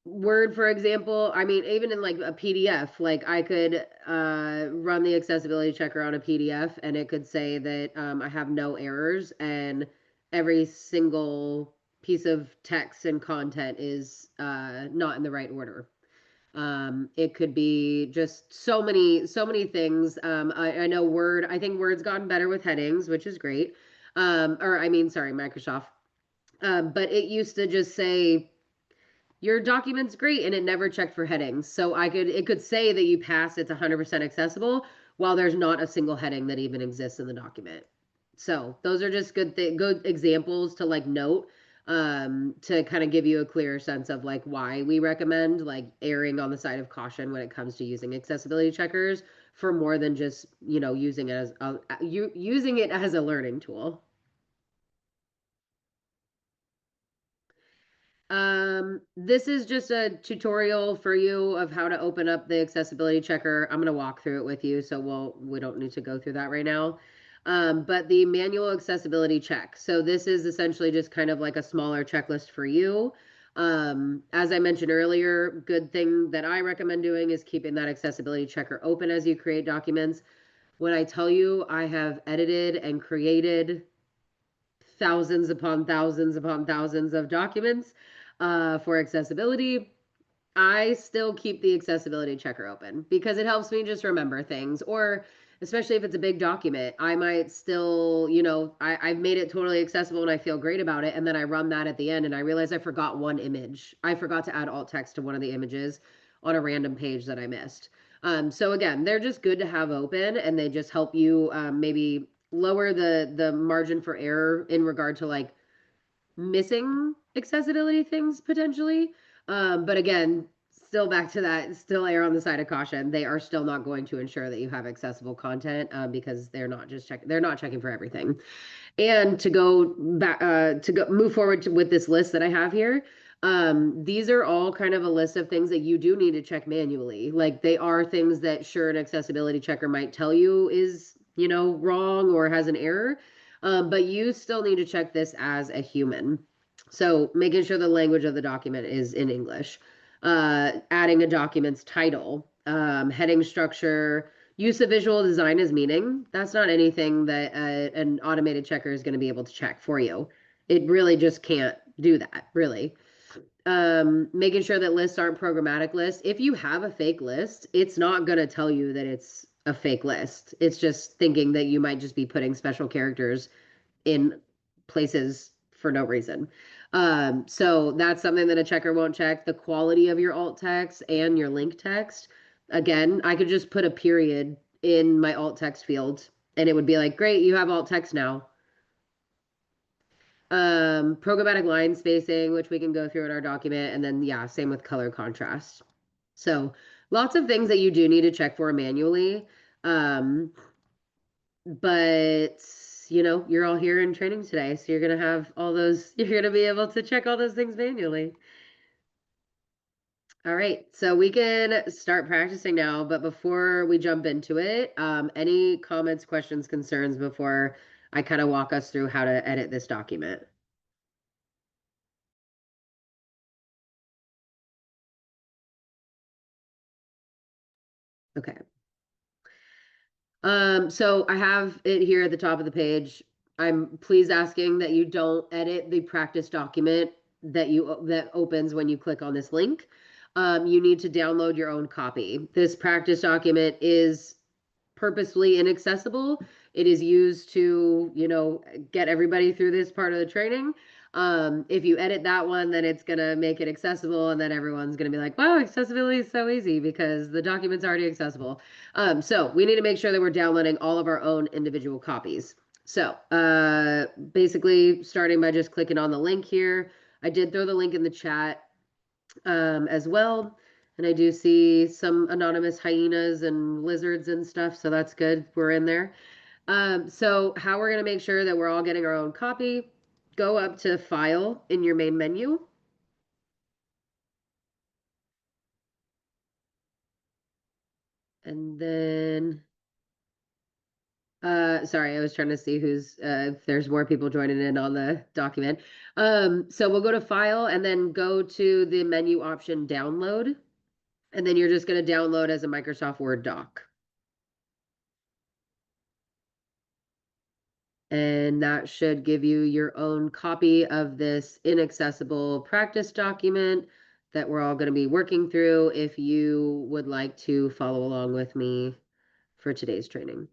Word, for example, I mean, even in like a PDF, like I could run the accessibility checker on a PDF and it could say that I have no errors and every single piece of text and content is not in the right order. It could be just so many things. I know Word, I think Word's gotten better with headings, which is great. Sorry, Microsoft. But it used to just say your document's great and it never checked for headings. So it could say that you passed, it's 100% accessible while there's not a single heading that even exists in the document. So those are just good examples to like note, to kind of give you a clearer sense of like why we recommend like erring on the side of caution when it comes to using accessibility checkers for more than just, using it as a learning tool. This is just a tutorial for you of how to open up the accessibility checker. I'm going to walk through it with you, so we don't need to go through that right now. But the manual accessibility check. So this is essentially just kind of like a smaller checklist for you. As I mentioned earlier, good thing that I recommend doing is keeping that accessibility checker open as you create documents. When I tell you I have edited and created thousands upon thousands upon thousands of documents for accessibility, I still keep the accessibility checker open because it helps me just remember things. Or especially if it's a big document, I might still, I've made it totally accessible and I feel great about it. And then I run that at the end and I realize I forgot one image. I forgot to add alt text to one of the images on a random page that I missed. So again, they're just good to have open and they just help you maybe lower the margin for error in regard to like missing accessibility things potentially. But again, still back to that, still err on the side of caution. They are still not going to ensure that you have accessible content because they're not checking for everything. And to go back, move forward with this list that I have here. These are all kind of a list of things that you do need to check manually. Like they are things that sure an accessibility checker might tell you is, wrong or has an error. But you still need to check this as a human. So making sure the language of the document is in English, adding a document's title, heading structure, use of visual design as meaning. That's not anything that an automated checker is going to be able to check for you. It really just can't do that, really. Making sure that lists aren't programmatic lists. If you have a fake list, it's not going to tell you that it's a fake list. It's just thinking that you might just be putting special characters in places for no reason. So that's something that a checker won't check. The quality of your alt text and your link text. Again, I could just put a period in my alt text field and it would be like, great, you have alt text now. Programmatic line spacing, which we can go through in our document. And then, yeah, same with color contrast. So lots of things that you do need to check for manually. But you're all here in training today, so you're going to have all those, you're going to be able to check all those things manually. All right, so we can start practicing now, but before we jump into it, any comments, questions, concerns before I kind of walk us through how to edit this document? Okay. So I have it here at the top of the page. I'm please asking that you don't edit the practice document that opens when you click on this link. You need to download your own copy. This practice document is purposefully inaccessible. It is used to, get everybody through this part of the training. If you edit that one, then it's gonna make it accessible, and then everyone's gonna be like, wow, accessibility is so easy because the document's already accessible. So we need to make sure that we're downloading all of our own individual copies. So basically starting by just clicking on the link here. I did throw the link in the chat as well. And I do see some anonymous hyenas and lizards and stuff, so that's good. We're in there. So how we're gonna make sure that we're all getting our own copy, go up to File in your main menu. And then, sorry, I was trying to see who's, if there's more people joining in on the document. So we'll go to File and then go to the menu option Download. And then you're just gonna download as a Microsoft Word doc. And that should give you your own copy of this inaccessible practice document that we're all going to be working through if you would like to follow along with me for today's training.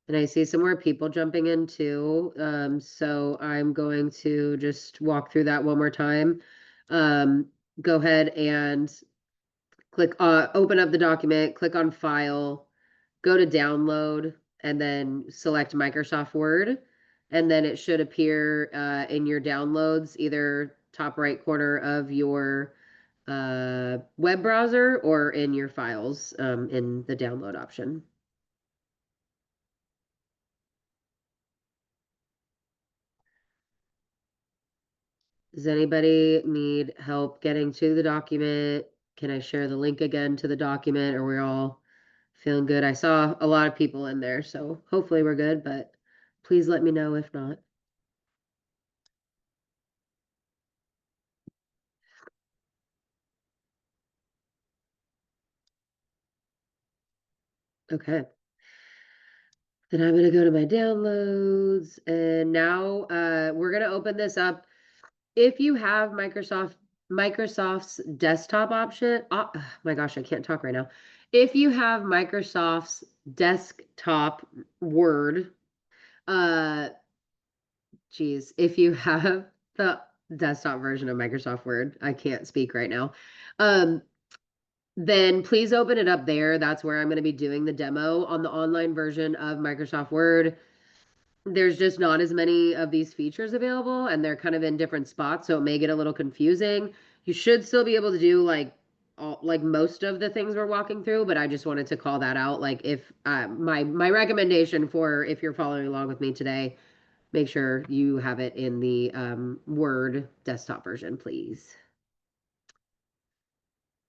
And I see some more people jumping in too. So I'm going to just walk through that one more time. Go ahead and click, open up the document, click on File, go to download, and then select Microsoft Word. And then it should appear in your downloads, either top right corner of your web browser or in your files in the download option. Does anybody need help getting to the document? Can I share the link again to the document? Are we all feeling good? I saw a lot of people in there, so hopefully we're good, but please let me know if not. Okay. Then I'm gonna go to my downloads, and now we're gonna open this up. If you have Microsoft's desktop option, oh my gosh, I can't talk right now. If you have Microsoft's desktop Word, geez, if you have the desktop version of Microsoft Word, I can't speak right now. Then please open it up there. That's where I'm going to be doing the demo on the online version of Microsoft Word. There's just not as many of these features available, and they're kind of in different spots, so it may get a little confusing. You should still be able to do like most of the things we're walking through, but I just wanted to call that out. Like if my recommendation for if you're following along with me today, make sure you have it in the Word desktop version, please.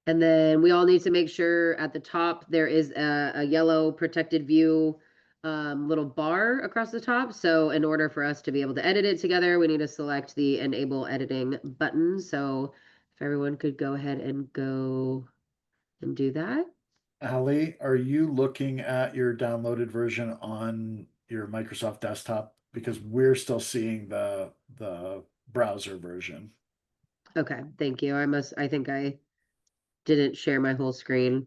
And then we all need to make sure at the top there is a yellow protected view little bar across the top. So in order for us to be able to edit it together, we need to select the enable editing button. So if everyone could go ahead and go and do that. Ali, are you looking at your downloaded version on your Microsoft desktop? Because we're still seeing the browser version. Okay, thank you. I think I didn't share my whole screen.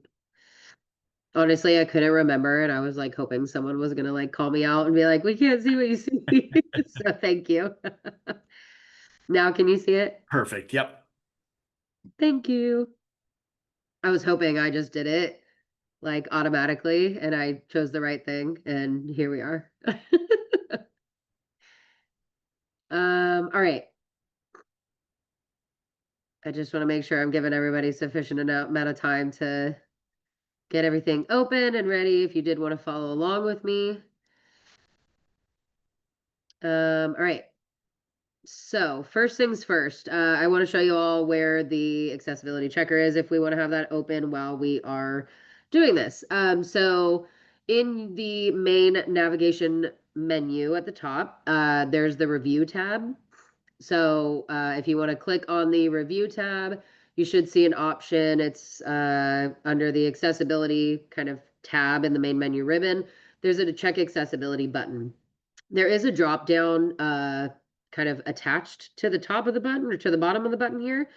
Honestly, I couldn't remember, and I was like hoping someone was gonna like call me out and be like, "We can't see what you see." So thank you. Now can you see it? Perfect. Yep. Thank you. I was hoping I just did it like automatically and I chose the right thing, and here we are. All right. I just want to make sure I'm giving everybody sufficient amount of time to get everything open and ready if you did want to follow along with me. All right. So first things first, I want to show you all where the accessibility checker is if we want to have that open while we are doing this. So in the main navigation menu at the top, there's the review tab. So if you want to click on the review tab, you should see an option. It's under the accessibility kind of tab in the main menu ribbon. There's a check accessibility button. There is a drop down kind of attached to the top of the button or to the bottom of the button here,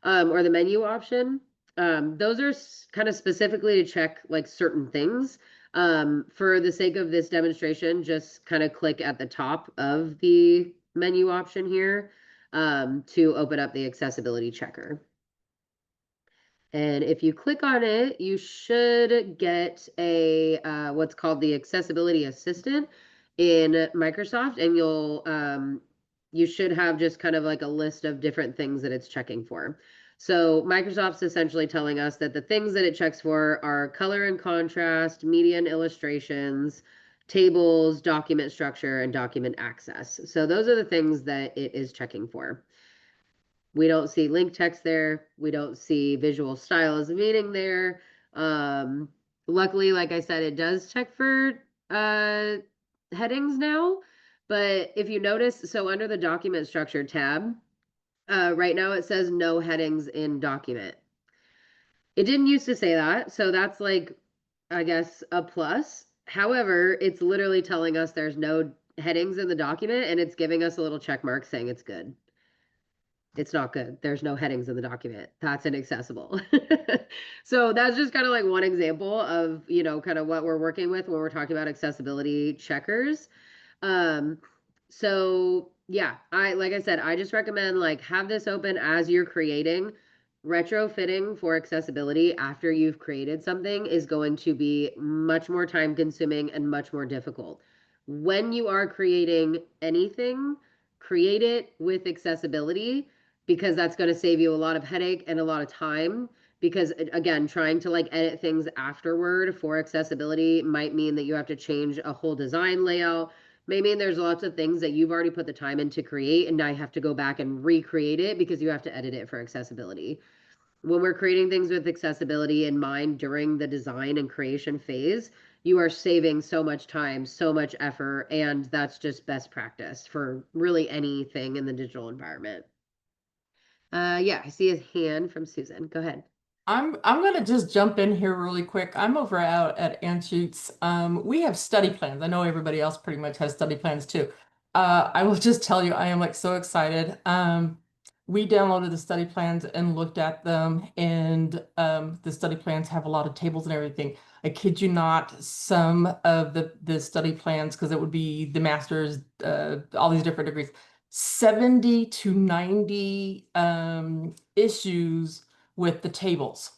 or the menu option. Those are kind of specifically to check like certain things. For the sake of this demonstration, just kind of click at the top of the menu option here to open up the accessibility checker. And if you click on it, you should get a what's called the accessibility assistant in Microsoft, and you should have just kind of like a list of different things that it's checking for. So Microsoft's essentially telling us that the things that it checks for are color and contrast, media and illustrations, tables, document structure, and document access. So those are the things that it is checking for. We don't see link text there. We don't see visual style as a meaning there. Luckily, like I said, it does check for headings now. But if you notice, so under the document structure tab, right now it says no headings in document. It didn't used to say that, so that's like, I guess, a plus. However, it's literally telling us there's no headings in the document, and it's giving us a little check mark saying it's good. It's not good. There's no headings in the document. That's inaccessible. So that's just kind of like one example of, kind of what we're working with when we're talking about accessibility checkers. So yeah, like I said, I just recommend like have this open as you're creating. Retrofitting for accessibility after you've created something is going to be much more time consuming and much more difficult. When you are creating anything, create it with accessibility because that's going to save you a lot of headache and a lot of time. Because again, trying to like edit things afterward for accessibility might mean that you have to change a whole design layout. May mean there's lots of things that you've already put the time in to create, and now you have to go back and recreate it because you have to edit it for accessibility. When we're creating things with accessibility in mind during the design and creation phase, you are saving so much time, so much effort, and that's just best practice for really anything in the digital environment. Yeah, I see a hand from Susan. Go ahead. I'm gonna just jump in here really quick. I'm over out at Anschutz. We have study plans. I know everybody else pretty much has study plans too. I will just tell you, I am like so excited. We downloaded the study plans and looked at them, and the study plans have a lot of tables and everything. I kid you not, some of the study plans, because it would be the master's, all these different degrees, 70 to 90 issues with the tables.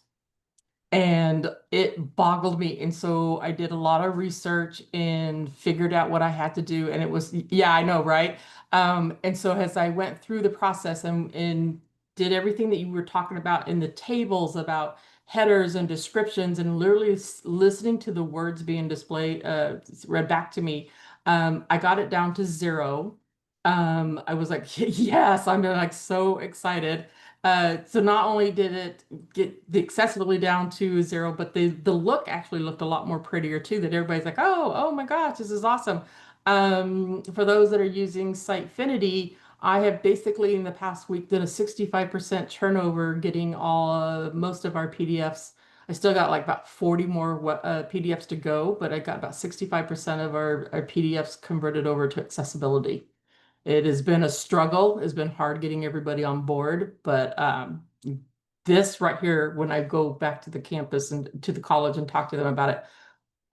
And it boggled me. And so I did a lot of research and figured out what I had to do. And it was, yeah, I know, right? And so as I went through the process and did everything that you were talking about in the tables about headers and descriptions and literally listening to the words being displayed, read back to me, I got it down to 0. I was like, yes, I'm like so excited. So not only did it get the accessibility down to 0, but the look actually looked a lot more prettier too, that everybody's like, oh my gosh, this is awesome. For those that are using Sitefinity, I have basically in the past week did a 65% turnover getting most of our PDFs. I still got like about 40 more PDFs to go, but I got about 65% of our PDFs converted over to accessibility. It has been a struggle. It's been hard getting everybody on board, but this right here, when I go back to the campus and to the college and talk to them about it,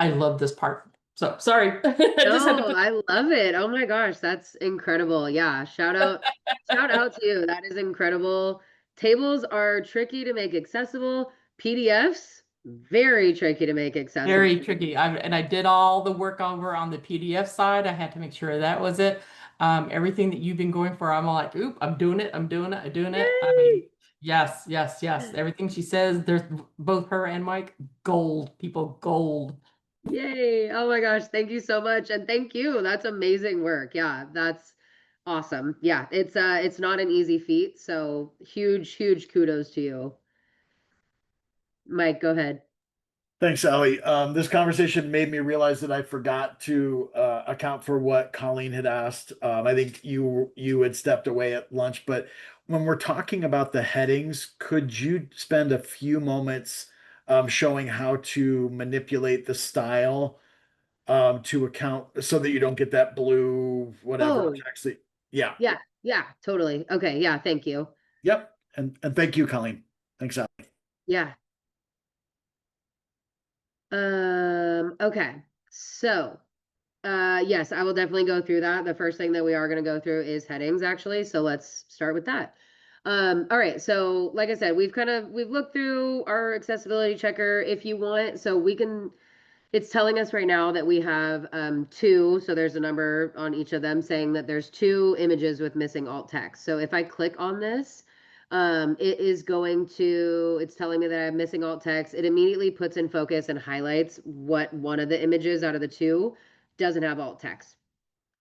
I love this part. So sorry. I love it. Oh my gosh, that's incredible. Yeah, shout out to you. That is incredible. Tables are tricky to make accessible. PDFs, very tricky to make accessible. Very tricky. And I did all the work over on the PDF side. I had to make sure that was it. Everything that you've been going for, I'm all like, oop, I'm doing it. I'm doing it. I'm doing it. I mean, yes. Everything she says, there's both her and Mike, gold, people, gold. Yay. Oh my gosh. Thank you so much. And thank you. That's amazing work. Yeah, that's Awesome. Yeah, it's not an easy feat, so huge kudos to you. Mike, go ahead. Thanks, Allie. This conversation made me realize that I forgot to account for what Colleen had asked. I think you had stepped away at lunch, but when we're talking about the headings, could you spend a few moments showing how to manipulate the style to account so that you don't get that blue whatever Oh, text yeah. yeah, totally. Okay, yeah, thank you. Yep. And thank you, Colleen. Thanks, Allie. Yeah. Okay. So, yes, I will definitely go through that. The first thing that we are going to go through is headings, actually. So let's start with that. All right. So, like I said, we've looked through our accessibility checker if you want. So we can, it's telling us right now that we have two. So there's a number on each of them saying that there's two images with missing alt text. So if I click on this, it's telling me that I'm missing alt text. It immediately puts in focus and highlights what one of the images out of the two doesn't have alt text.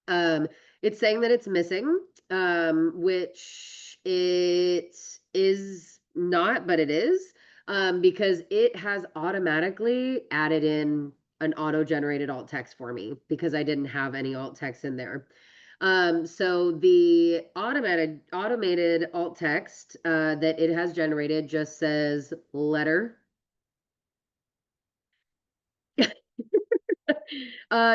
It's saying that it's missing, which it is not, but it is, because it has automatically added in an auto-generated alt text for me because I didn't have any alt text in there. So the automated alt text that it has generated just says letter.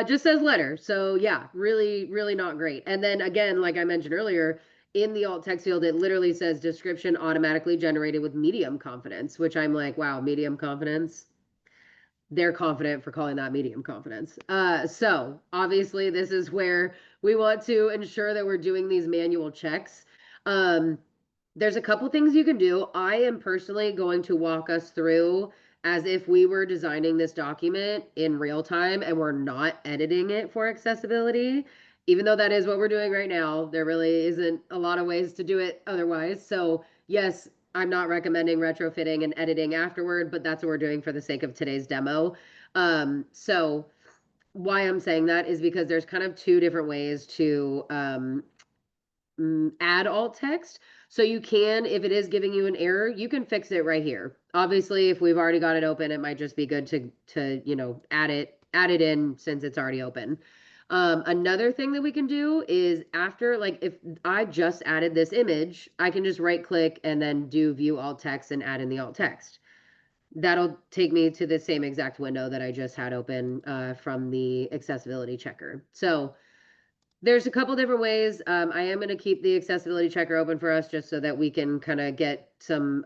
Just says letter. So yeah, really not great. And then again, like I mentioned earlier, in the alt text field, it literally says description automatically generated with medium confidence, which I'm like, wow, medium confidence. They're confident for calling that medium confidence. So obviously this is where we want to ensure that we're doing these manual checks. There's a couple things you can do. I am personally going to walk us through as if we were designing this document in real time and we're not editing it for accessibility. Even though that is what we're doing right now, there really isn't a lot of ways to do it otherwise. So yes, I'm not recommending retrofitting and editing afterward, but that's what we're doing for the sake of today's demo. So why I'm saying that is because there's kind of two different ways to add alt text. So you can, if it is giving you an error, you can fix it right here. Obviously, if we've already got it open, it might just be good to add it in since it's already open. Another thing that we can do is after, like, if I just added this image, I can just right click and then do view alt text and add in the alt text. That'll take me to the same exact window that I just had open from the accessibility checker. So there's a couple different ways. I am going to keep the accessibility checker open for us just so that we can kind of get some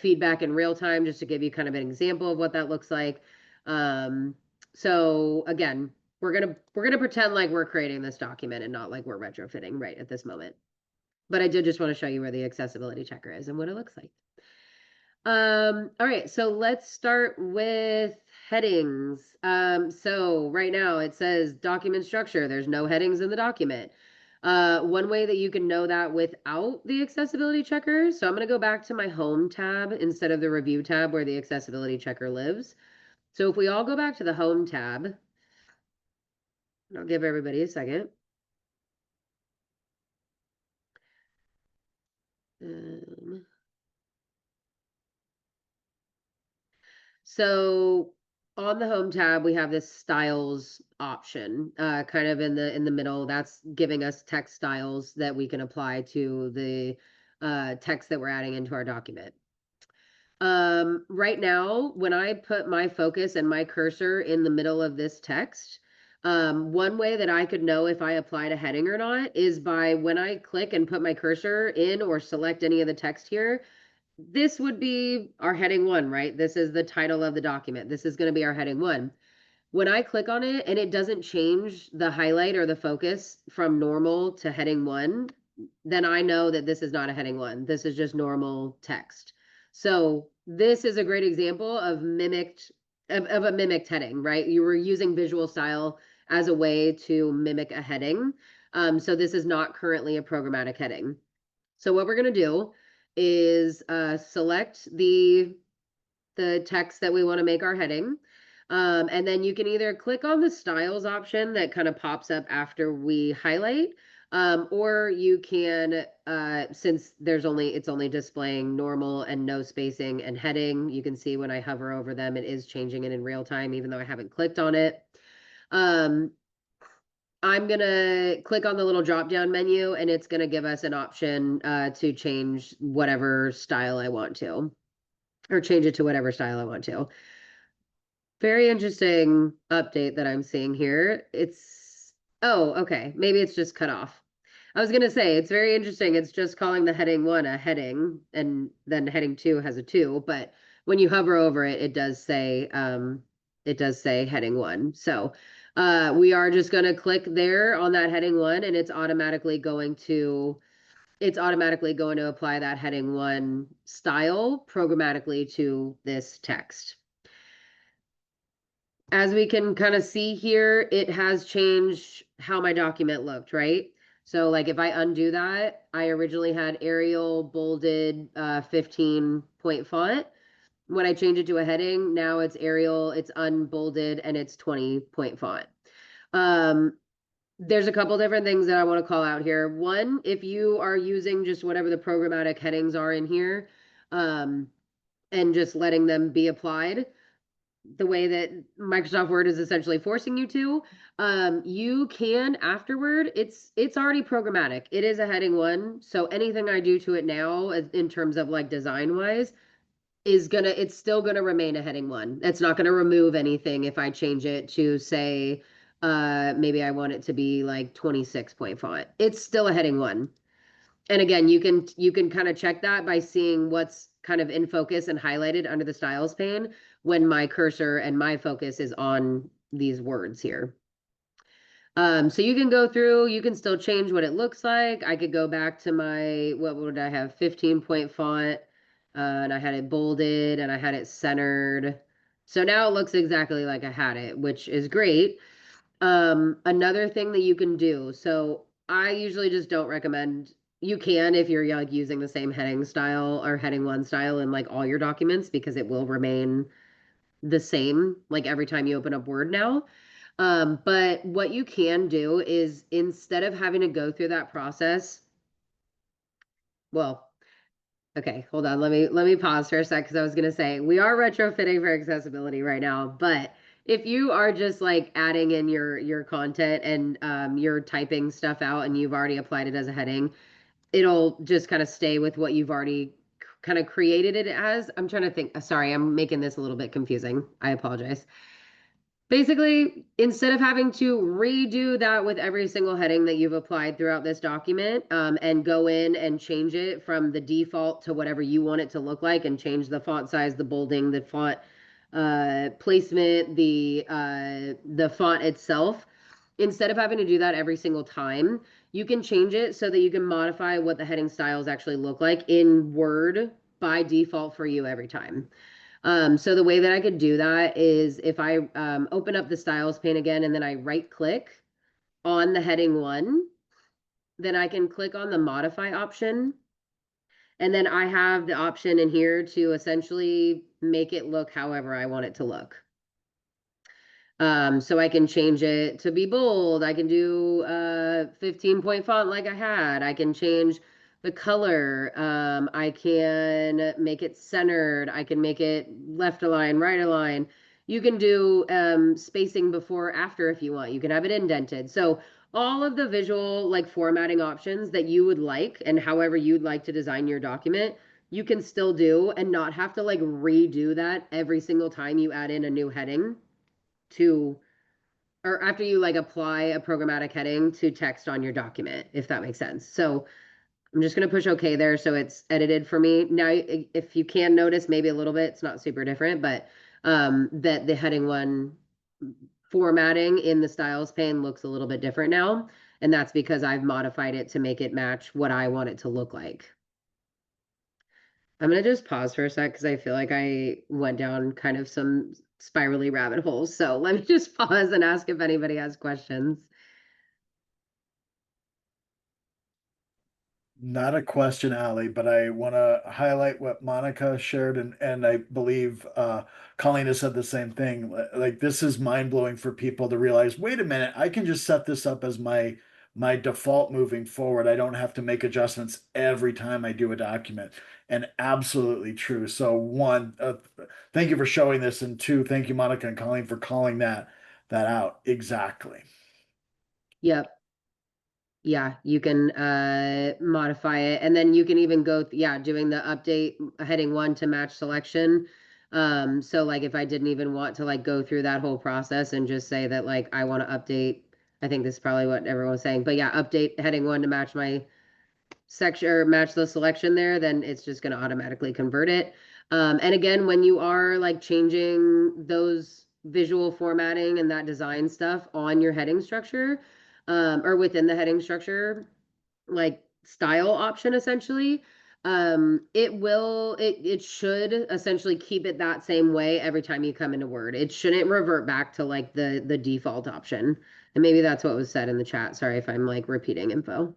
feedback in real time, just to give you kind of an example of what that looks like. So again, we're gonna pretend like we're creating this document and not like we're retrofitting right at this moment. But I did just want to show you where the accessibility checker is and what it looks like. All right, so let's start with headings. So right now it says document structure. There's no headings in the document. One way that you can know that without the accessibility checker. So I'm going to go back to my home tab instead of the review tab where the accessibility checker lives. So if we all go back to the home tab, I'll give everybody a second. So on the home tab, we have this styles option, kind of in the middle. That's giving us text styles that we can apply to the text that we're adding into our document. Right now, when I put my focus and my cursor in the middle of this text, one way that I could know if I applied a heading or not is by when I click and put my cursor in or select any of the text here, this would be our heading 1, right? This is the title of the document. This is going to be our heading 1. When I click on it and it doesn't change the highlight or the focus from normal to heading 1, then I know that this is not a heading 1. This is just normal text. So this is a great example of a mimicked heading, right? You were using visual style as a way to mimic a heading. So this is not currently a programmatic heading. So what we're going to do is select the text that we want to make our heading. And then you can either click on the styles option that kind of pops up after we highlight, Or you can, since it's only displaying normal and no spacing and heading, you can see when I hover over them, it is changing it in real time, even though I haven't clicked on it. I'm gonna click on the little drop down menu and it's gonna give us an option to change whatever style I want to, or change it to whatever style I want to. Very interesting update that I'm seeing here. Oh, okay. Maybe it's just cut off. I was gonna say, it's very interesting. It's just calling the heading 1 a heading, and then heading 2 has a 2, but when you hover over it, it does say heading 1. So we are just gonna click there on that heading 1, and it's automatically going to apply that heading 1 style programmatically to this text. As we can kind of see here, it has changed how my document looked, right? So like if I undo that, I originally had Arial bolded 15-point font. When I change it to a heading, now it's Arial, it's unbolded, and it's 20-point font. There's a couple different things that I want to call out here. One, if you are using just whatever the programmatic headings are in here, and just letting them be applied, the way that Microsoft Word is essentially forcing you to, you can afterward, it's already programmatic. It is a heading 1. So anything I do to it now in terms of like design wise it's still gonna remain a heading 1. It's not gonna remove anything if I change it to say, maybe I want it to be like 26-point font. It's still a heading 1. And again, you can kind of check that by seeing what's kind of in focus and highlighted under the styles pane when my cursor and my focus is on these words here. So you can go through, you can still change what it looks like. I could go back to my, what would I have, 15-point font, and I had it bolded and I had it centered. So now it looks exactly like I had it, which is great. Another thing that you can do, so I usually just don't recommend, you can if you're like using the same heading style or heading 1 style in like all your documents, because it will remain the same like every time you open up Word now. But what you can do is, instead of having to go through that process, well, okay, hold on. Let me pause for a sec, because I was gonna say we are retrofitting for accessibility right now, but if you are just like adding in your content and you're typing stuff out and you've already applied it as a heading, it'll just kind of stay with what you've already kind of created it as. I'm trying to think. Sorry, I'm making this a little bit confusing. I apologize. Basically, instead of having to redo that with every single heading that you've applied throughout this document, and go in and change it from the default to whatever you want it to look like, and change the font size, the bolding, the font placement, the font itself, instead of having to do that every single time, you can change it so that you can modify what the heading styles actually look like in Word by default for you every time. So the way that I could do that is if I open up the styles pane again and then I right click on the heading 1, then I can click on the modify option. And then I have the option in here to essentially make it look however I want it to look. So I can change it to be bold. I can do 15-point font like I had. I can change the color. I can make it centered. I can make it left align, right align. You can do spacing before, after if you want. You can have it indented. So all of the visual like formatting options that you would like and however you'd like to design your document, you can still do and not have to like redo that every single time you add in a new heading or after you like apply a programmatic heading to text on your document, if that makes sense. So I'm just going to push OK there. So it's edited for me. Now, if you can notice maybe a little bit, it's not super different, but that the heading 1 formatting in the styles pane looks a little bit different now. And that's because I've modified it to make it match what I want it to look like. I'm going to just pause for a sec because I feel like I went down kind of some spirally rabbit holes. So let me just pause and ask if anybody has questions. Not a question, Ali, but I want to highlight what Monica shared, and I believe Colleen has said the same thing. Like, this is mind blowing for people to realize, wait a minute, I can just set this up as my my default moving forward. I don't have to make adjustments every time I do a document. And absolutely true. So one, thank you for showing this, and two, thank you, Monica and Colleen, for calling that out. Exactly. Yep. Yeah, you can modify it, and then you can even go doing the update heading 1 to match selection. So like if I didn't even want to like go through that whole process and just say that like I want to update, I think this is probably what everyone's saying, but yeah, update heading 1 to match my section or match the selection there, then it's just going to automatically convert it. And again, when you are like changing those visual formatting and that design stuff on your heading structure, or within the heading structure, like style option essentially, it should essentially keep it that same way every time you come into Word. It shouldn't revert back to like the default option. And maybe that's what was said in the chat. Sorry if I'm like repeating info.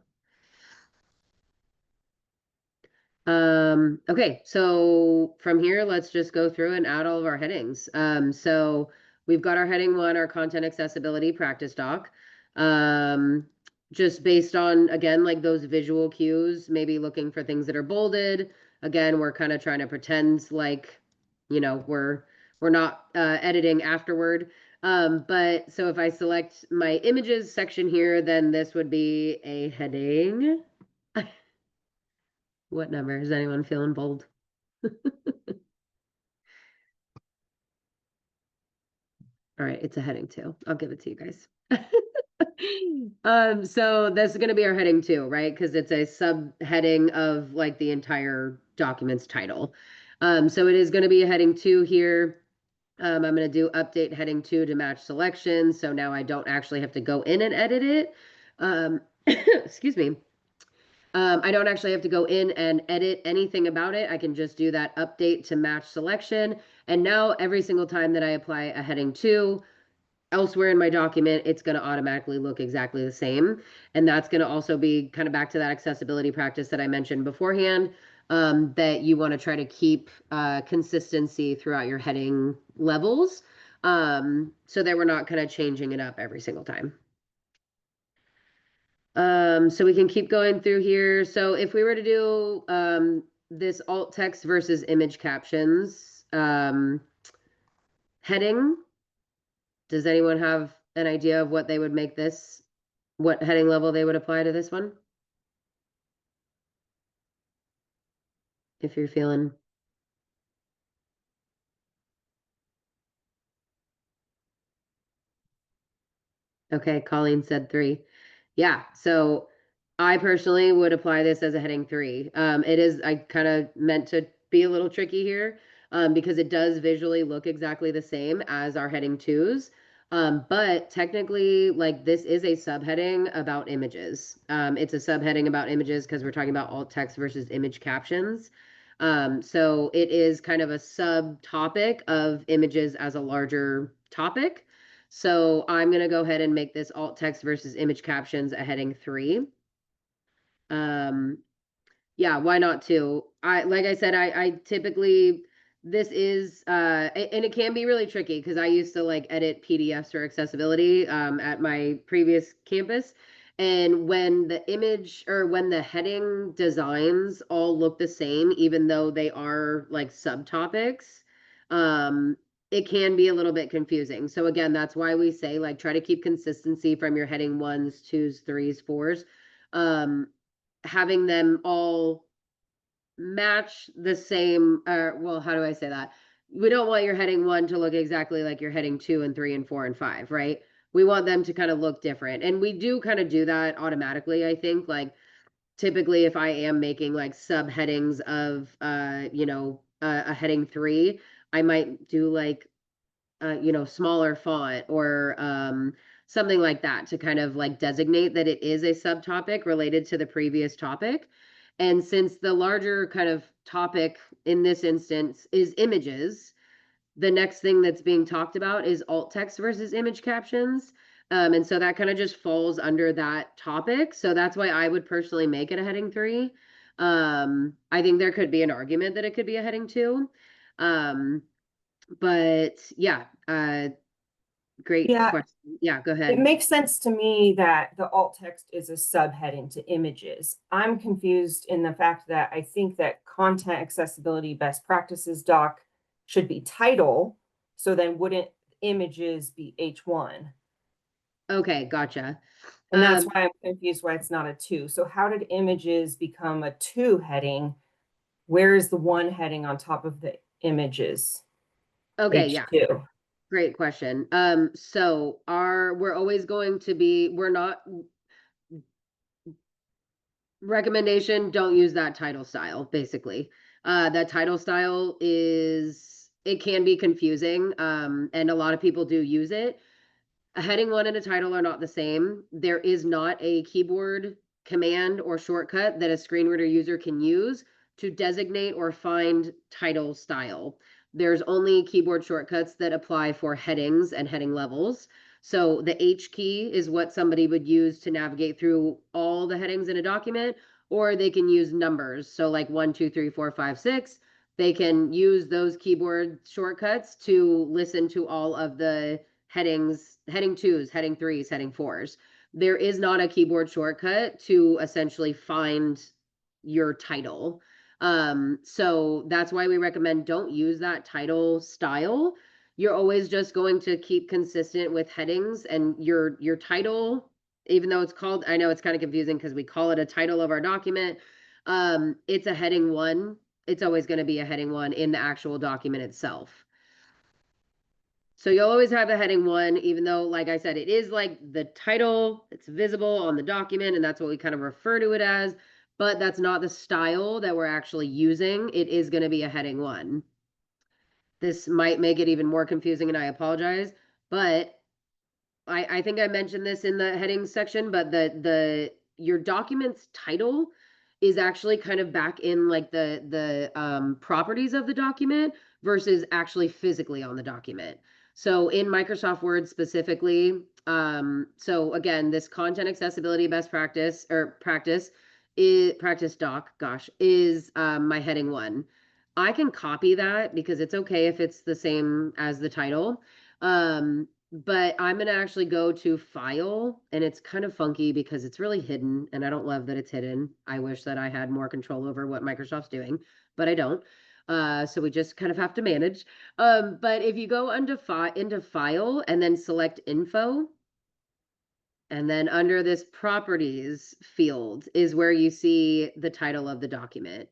Okay, so from here, let's just go through and add all of our headings. So we've got our heading 1, our content accessibility practice doc. Just based on, again, like those visual cues, maybe looking for things that are bolded. Again, we're kind of trying to pretend like, we're not editing afterward. But so if I select my images section here, then this would be a heading. What number? Is anyone feeling bold? All right, it's a heading 2. I'll give it to you guys. So this is going to be our heading 2, right? Because it's a subheading of like the entire document's title. So it is going to be a heading 2 here. I'm going to do update heading 2 to match selection. So now I don't actually have to go in and edit it. Excuse me. I don't actually have to go in and edit anything about it. I can just do that update to match selection. And now every single time that I apply a heading 2 elsewhere in my document, it's going to automatically look exactly the same. And that's going to also be kind of back to that accessibility practice that I mentioned beforehand, that you want to try to keep consistency throughout your heading levels, so that we're not kind of changing it up every single time. So we can keep going through here. So if we were to do this alt text versus image captions heading, does anyone have an idea of what they would make this, what heading level they would apply to this one? If you're feeling. Okay, Colleen said 3. Yeah, so I personally would apply this as a heading 3. It is, I kind of meant to be a little tricky here, because it does visually look exactly the same as our heading 2s. But technically, like this is a subheading about images. It's a subheading about images because we're talking about alt text versus image captions. So it is kind of a subtopic of images as a larger topic. So I'm going to go ahead and make this alt text versus image captions a heading 3. Yeah, why not 2? Like I said, I typically, this is and it can be really tricky because I used to like edit PDFs for accessibility at my previous campus. And when the image or when the heading designs all look the same, even though they are like subtopics, it can be a little bit confusing. So again, that's why we say like try to keep consistency from your heading 1s, 2s, 3s, 4s. Having them all match the same, well, how do I say that? We don't want your heading 1 to look exactly like your heading 2 and 3 and 4 and 5, right? We want them to kind of look different. And we do kind of do that automatically, I think. Like typically if I am making like subheadings of a heading 3, I might do like smaller font or something like that to kind of like designate that it is a subtopic related to the previous topic. And since the larger kind of topic in this instance is images, the next thing that's being talked about is alt text versus image captions. And so that kind of just falls under that topic. So that's why I would personally make it a heading 3. I think there could be an argument that it could be a heading 2. But yeah, Great Yeah. question. Yeah, go It ahead. makes sense to me that the alt text is a subheading to images. I'm confused in the fact that I think that content accessibility best practices doc should be title. So then wouldn't images be H1? Okay, gotcha. And that's why I'm confused why it's not a 2. So how did images become a 2 heading? Where is the 1 heading on top of the images? Okay, yeah. H2. Great question. So we're always going to be, we're not recommendation, don't use that title style, basically. That title style it can be confusing, and a lot of people do use it. A heading 1 and a title are not the same. There is not a keyboard command or shortcut that a screen reader user can use to designate or find title style. There's only keyboard shortcuts that apply for headings and heading levels. So the H key is what somebody would use to navigate through all the headings in a document, or they can use numbers. So like 1, 2, 3, 4, 5, 6. They can use those keyboard shortcuts to listen to all of the headings, heading 2s, heading 3s, heading 4s. There is not a keyboard shortcut to essentially find your title. So that's why we recommend don't use that title style. You're always just going to keep consistent with headings, and your title, even though it's called, I know it's kind of confusing because we call it a title of our document. It's a heading 1. It's always going to be a heading 1 in the actual document itself. So you'll always have a heading 1, even though, like I said, it is like the title, it's visible on the document, and that's what we kind of refer to it as, but that's not the style that we're actually using. It is going to be a heading 1. This might make it even more confusing, and I apologize, but I think I mentioned this in the headings section, but your document's title is actually kind of back in like the properties of the document versus actually physically on the document. So in Microsoft Word specifically, so again, this content accessibility best practice or practice doc, gosh, is my heading 1. I can copy that because it's okay if it's the same as the title. But I'm gonna actually go to file, and it's kind of funky because it's really hidden, and I don't love that it's hidden. I wish that I had more control over what Microsoft's doing, but I don't. So we just kind of have to manage. But if you go into file and then select info, and then under this properties field is where you see the title of the document.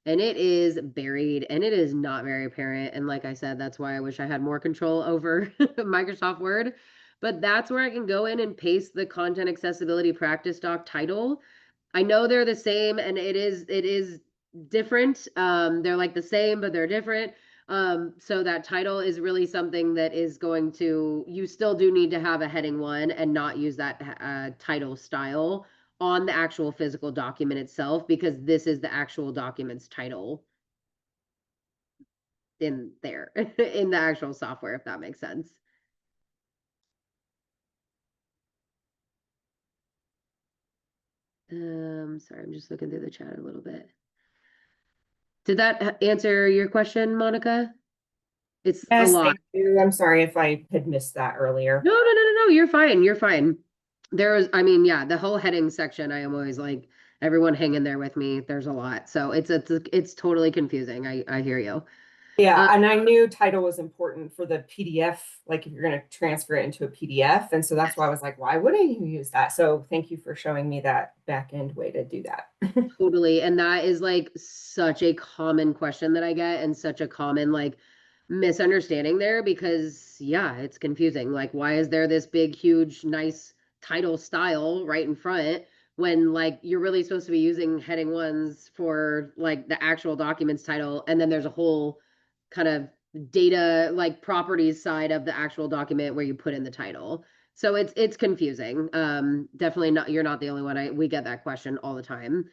And it is buried, and it is not very apparent. And like I said, that's why I wish I had more control over Microsoft Word. But that's where I can go in and paste the content accessibility practice doc title. I know they're the same, and it is different. They're like the same, but they're different. So that title is really something that is going to, you still do need to have a heading 1 and not use that title style on the actual physical document itself, because this is the actual document's title in there in the actual software, if that makes sense. Sorry, I'm just looking through the chat a little bit. Did that answer your question, Monica? It's a lot. Thank you. I'm sorry if I had missed that earlier. No, you're fine. You're fine. I mean, yeah, the whole heading section, I am always like, everyone hang in there with me. There's a lot. So it's totally confusing. I hear you. Yeah, and I knew title was important for the PDF, like if you're going to transfer it into a PDF. And so that's why I was like, why wouldn't you use that? So thank you for showing me that back end way to do that. Totally. And that is like such a common question that I get, and such a common like misunderstanding there, because yeah, it's confusing. Like, why is there this big, huge, nice title style right in front when like you're really supposed to be using heading 1s for like the actual document's title, and then there's a whole kind of data like properties side of the actual document where you put in the title. So it's confusing. Definitely not, you're not the only one. We get that question all the time.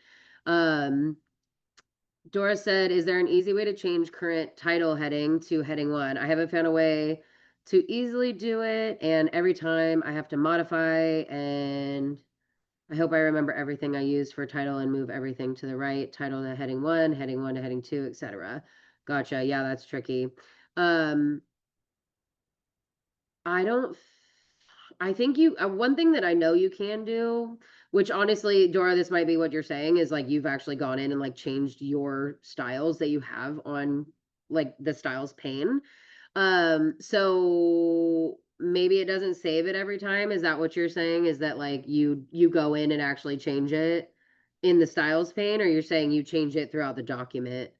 Dora said, is there an easy way to change current title heading to heading 1? I haven't found a way to easily do it, and every time I have to modify, and I hope I remember everything I used for title and move everything to the right, title to heading 1 to heading 2, etc. Gotcha. Yeah, that's tricky. I don't, I think you, one thing that I know you can do, which honestly, Dora, this might be what you're saying, is like you've actually gone in and like changed your styles that you have on like the styles pane. So maybe it doesn't save it every time. Is that what you're saying? Is that like you go in and actually change it in the styles pane, or you're saying you change it throughout the document?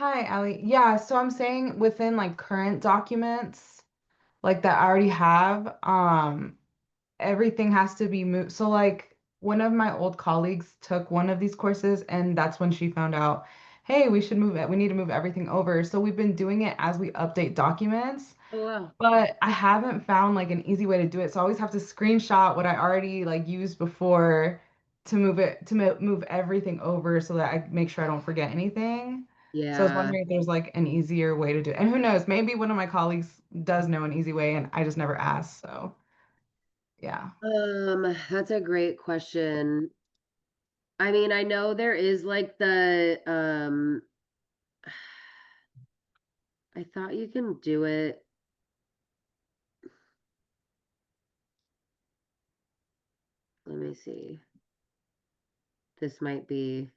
Hi, Ali. Yeah, so I'm saying within like current documents, like that I already have, everything has to be moved. So like one of my old colleagues took one of these courses and that's when she found out, hey, we should move it. We need to move everything over. So we've been doing it as we update documents, Oh wow. but I haven't found like an easy way to do it. So I always have to screenshot what I already like used before to move it to move everything over so that I make sure I don't forget anything. So I was Yeah. wondering if there's like an easier way to do it. And who knows, maybe one of my colleagues does know an easy way and I just never asked. So yeah. That's a great question. I mean, I know there is like the I thought you can do it. Let me see. This might be,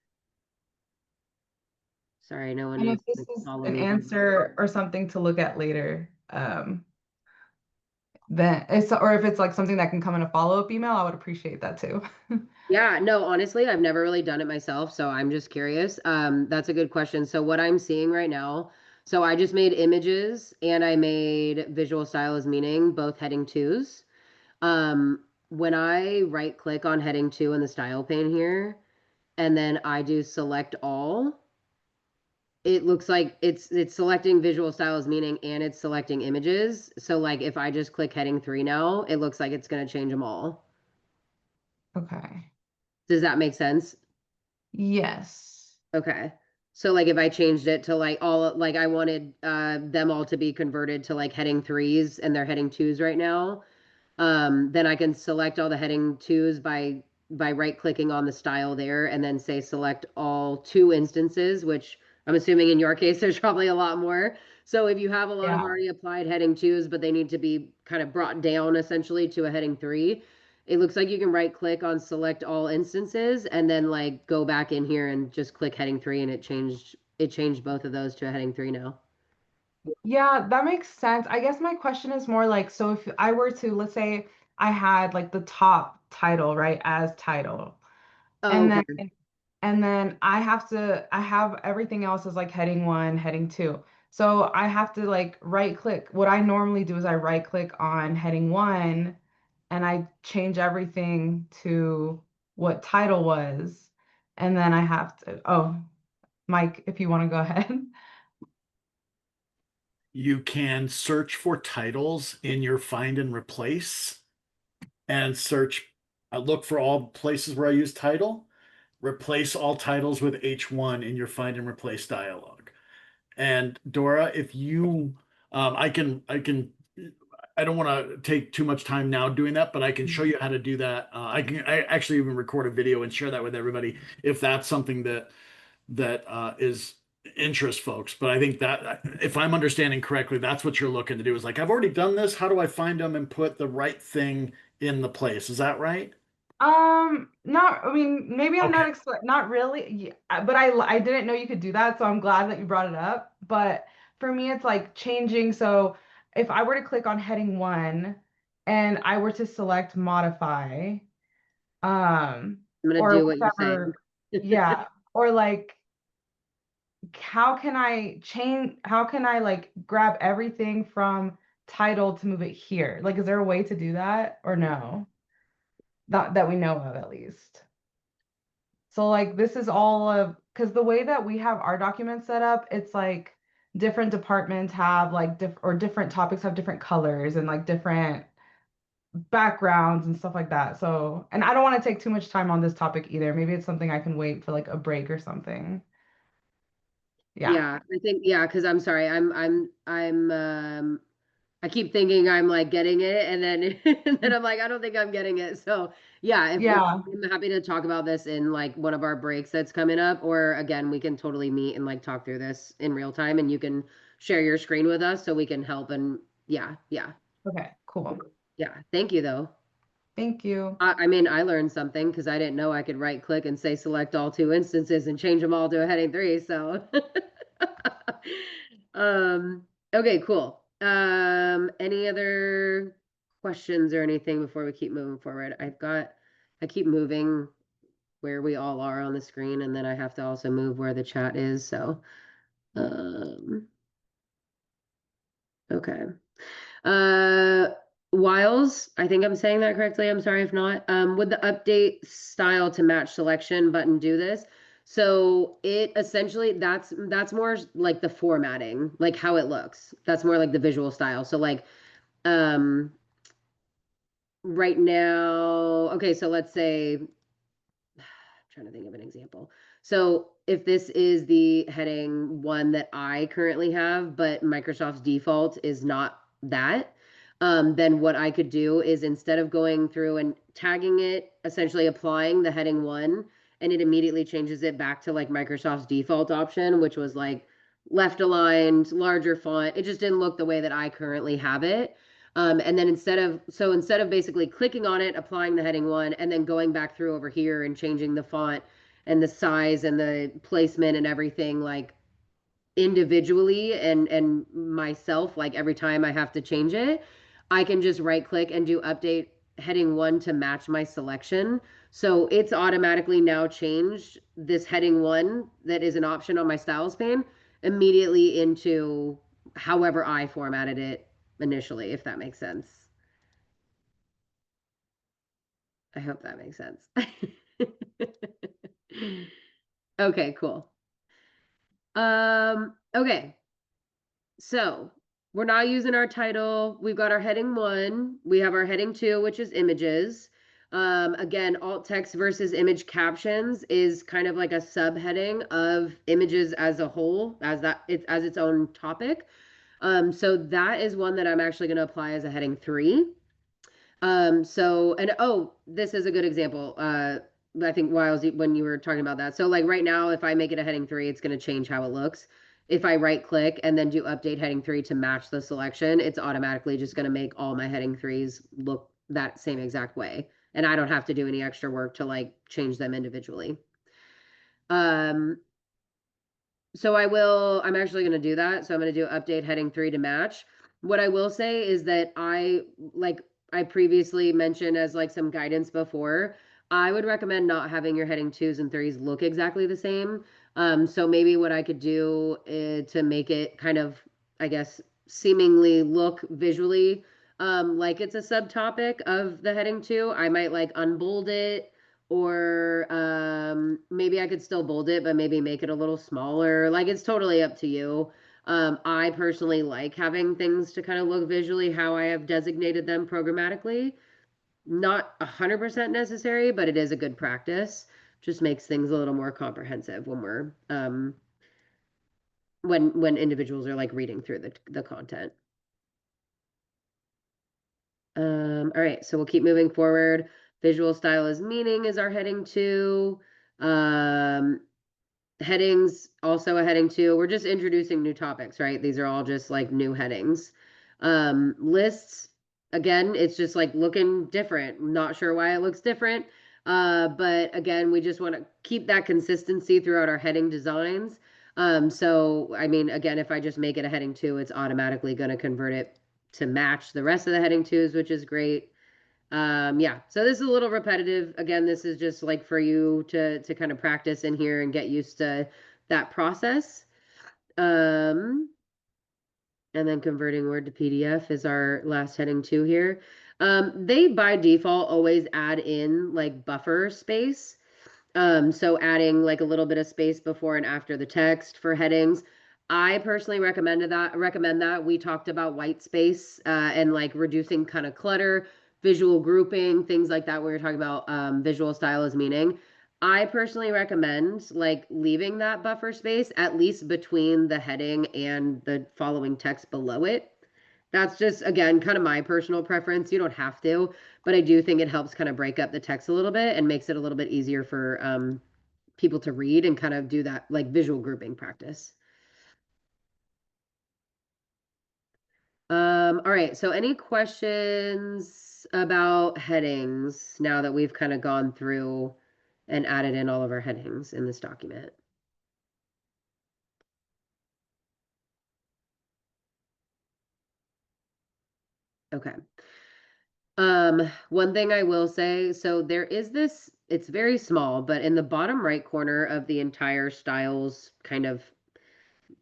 sorry, no one And if needs this to is follow an me here. answer or something to look at later, then it's or if it's like something that can come in a follow-up email, I would appreciate that too. Yeah, no, honestly, I've never really done it myself, so I'm just curious. That's a good question. So what I'm seeing right now, so I just made images and I made visual style as meaning, both heading twos. When I right click on heading two in the style pane here, and then I do select all, it looks like it's selecting visual styles meaning and it's selecting images. So like if I just click heading three now, it looks like it's going to change them all. Okay. Does that make sense? Yes. Okay. So like if I changed it to like all like I wanted them all to be converted to like heading threes and they're heading twos right now, then I can select all the heading twos by right clicking on the style there and then say select all two instances, which I'm assuming in your case there's probably a lot more. So if you have a lot of Yeah. already applied heading twos, but they need to be kind of brought down essentially to a heading three, it looks like you can right click on select all instances and then like go back in here and just click heading three and it changed both of those to a heading three now. Yeah, that makes sense. I guess my question is more like, so if I were to, let's say I had like the top title, right, as title, Oh, and okay. then I have everything else as like heading one, heading two. So I have to like right click. What I normally do is I right click on heading one and I change everything to what title was. And then I have to, oh, Mike, if you want to go ahead. You can search for titles in your find and replace and search, look for all places where I use title, replace all titles with H1 in your find and replace dialog. And Dora, if you, I don't want to take too much time now doing that, but I can show you how to do that. I actually even record a video and share that with everybody if that's something that is interest folks. But I think that if I'm understanding correctly, that's what you're looking to do is like, I've already done this. How do I find them and put the right thing in the place? Is that right? Not, I mean, maybe I'm Okay. not not really, yeah, but I didn't know you could do that, so I'm glad that you brought it up. But for me, it's like changing. So if I were to click on heading one and I were to select modify, I'm gonna or do what you're saying. whatever, yeah, or like how can I like grab everything from title to move it here? Like, is there a way to do that or no? Not that we know of at least. So like this is all of because the way that we have our documents set up, it's like different departments have like different topics have different colors and like different backgrounds and stuff like that. So, and I don't want to take too much time on this topic either. Maybe it's something I can wait for like a break or something. Yeah. Yeah, I think yeah, because I'm sorry, I keep thinking I'm like getting it, and then and then I'm like I don't think I'm getting it. So yeah, if Yeah. I'm happy to talk about this in like one of our breaks that's coming up, or again we can totally meet and like talk through this in real time, and you can share your screen with us so we can help and yeah, yeah. Okay, cool. Yeah, thank you though. Thank you. I mean, I learned something because I didn't know I could right click and say select all two instances and change them all to a heading 3. So, okay, cool. Any other questions or anything before we keep moving forward? I keep moving where we all are on the screen, and then I have to also move where the chat is. So, okay. Uh, Wiles, I think I'm saying that correctly. I'm sorry if not. Would the update style to match selection button do this? So it essentially that's more like the formatting, like how it looks. That's more like the visual style. So like um right now, okay, so let's say trying to think of an example. So if this is the heading 1 that I currently have, but Microsoft's default is not that, then what I could do is instead of going through and tagging it, essentially applying the heading 1, and it immediately changes it back to like Microsoft's default option, which was like left aligned, larger font. It just didn't look the way that I currently have it. And then instead of basically clicking on it, applying the heading 1, and then going back through over here and changing the font and the size and the placement and everything like individually and myself, like every time I have to change it, I can just right click and do update heading 1 to match my selection. So it's automatically now changed this heading 1 that is an option on my styles pane immediately into however I formatted it initially, if that makes sense. I hope that makes sense. Okay, cool. Okay. So we're not using our title. We've got our heading 1. We have our heading 2, which is images. Again, alt text versus image captions is kind of like a subheading of images as a whole, as its own topic. So that is one that I'm actually going to apply as a heading 3. This is a good example. I think when you were talking about that. So like right now, if I make it a heading 3, it's going to change how it looks. If I right click and then do update heading 3 to match the selection, it's automatically just going to make all my heading 3s look that same exact way. And I don't have to do any extra work to like change them individually. So I'm actually going to do that. So I'm going to do update heading 3 to match. What I will say is that I previously mentioned as like some guidance before, I would recommend not having your heading 2s and 3s look exactly the same. So maybe what I could do to make it kind of, I guess, seemingly look visually like it's a subtopic of the heading 2, I might like unbold it, or maybe I could still bold it, but maybe make it a little smaller. Like it's totally up to you. I personally like having things to kind of look visually how I have designated them programmatically. Not 100% necessary, but it is a good practice. Just makes things a little more comprehensive when we're when individuals are like reading through the content. All right, so we'll keep moving forward. Visual style as meaning is our heading 2. Headings, also a heading 2. We're just introducing new topics, right? These are all just like new headings. Lists, again, it's just like looking different. Not sure why it looks different. But again, we just want to keep that consistency throughout our heading designs. So I mean, again, if I just make it a heading 2, it's automatically going to convert it to match the rest of the heading 2s, which is great. Yeah, so this is a little repetitive. Again, this is just like for you to kind of practice in here and get used to that process. And then converting Word to PDF is our last heading 2 here. They by default always add in like buffer space. So adding like a little bit of space before and after the text for headings. I personally recommend that. We talked about white space and like reducing kind of clutter, visual grouping, things like that. We were talking about visual style as meaning. I personally recommend like leaving that buffer space at least between the heading and the following text below it. That's just, again, kind of my personal preference. You don't have to, but I do think it helps kind of break up the text a little bit and makes it a little bit easier for people to read and kind of do that like visual grouping practice. All right, so any questions about headings now that we've kind of gone through and added in all of our headings in this document? Okay. One thing I will say, so there is this, it's very small, but in the bottom right corner of the entire styles kind of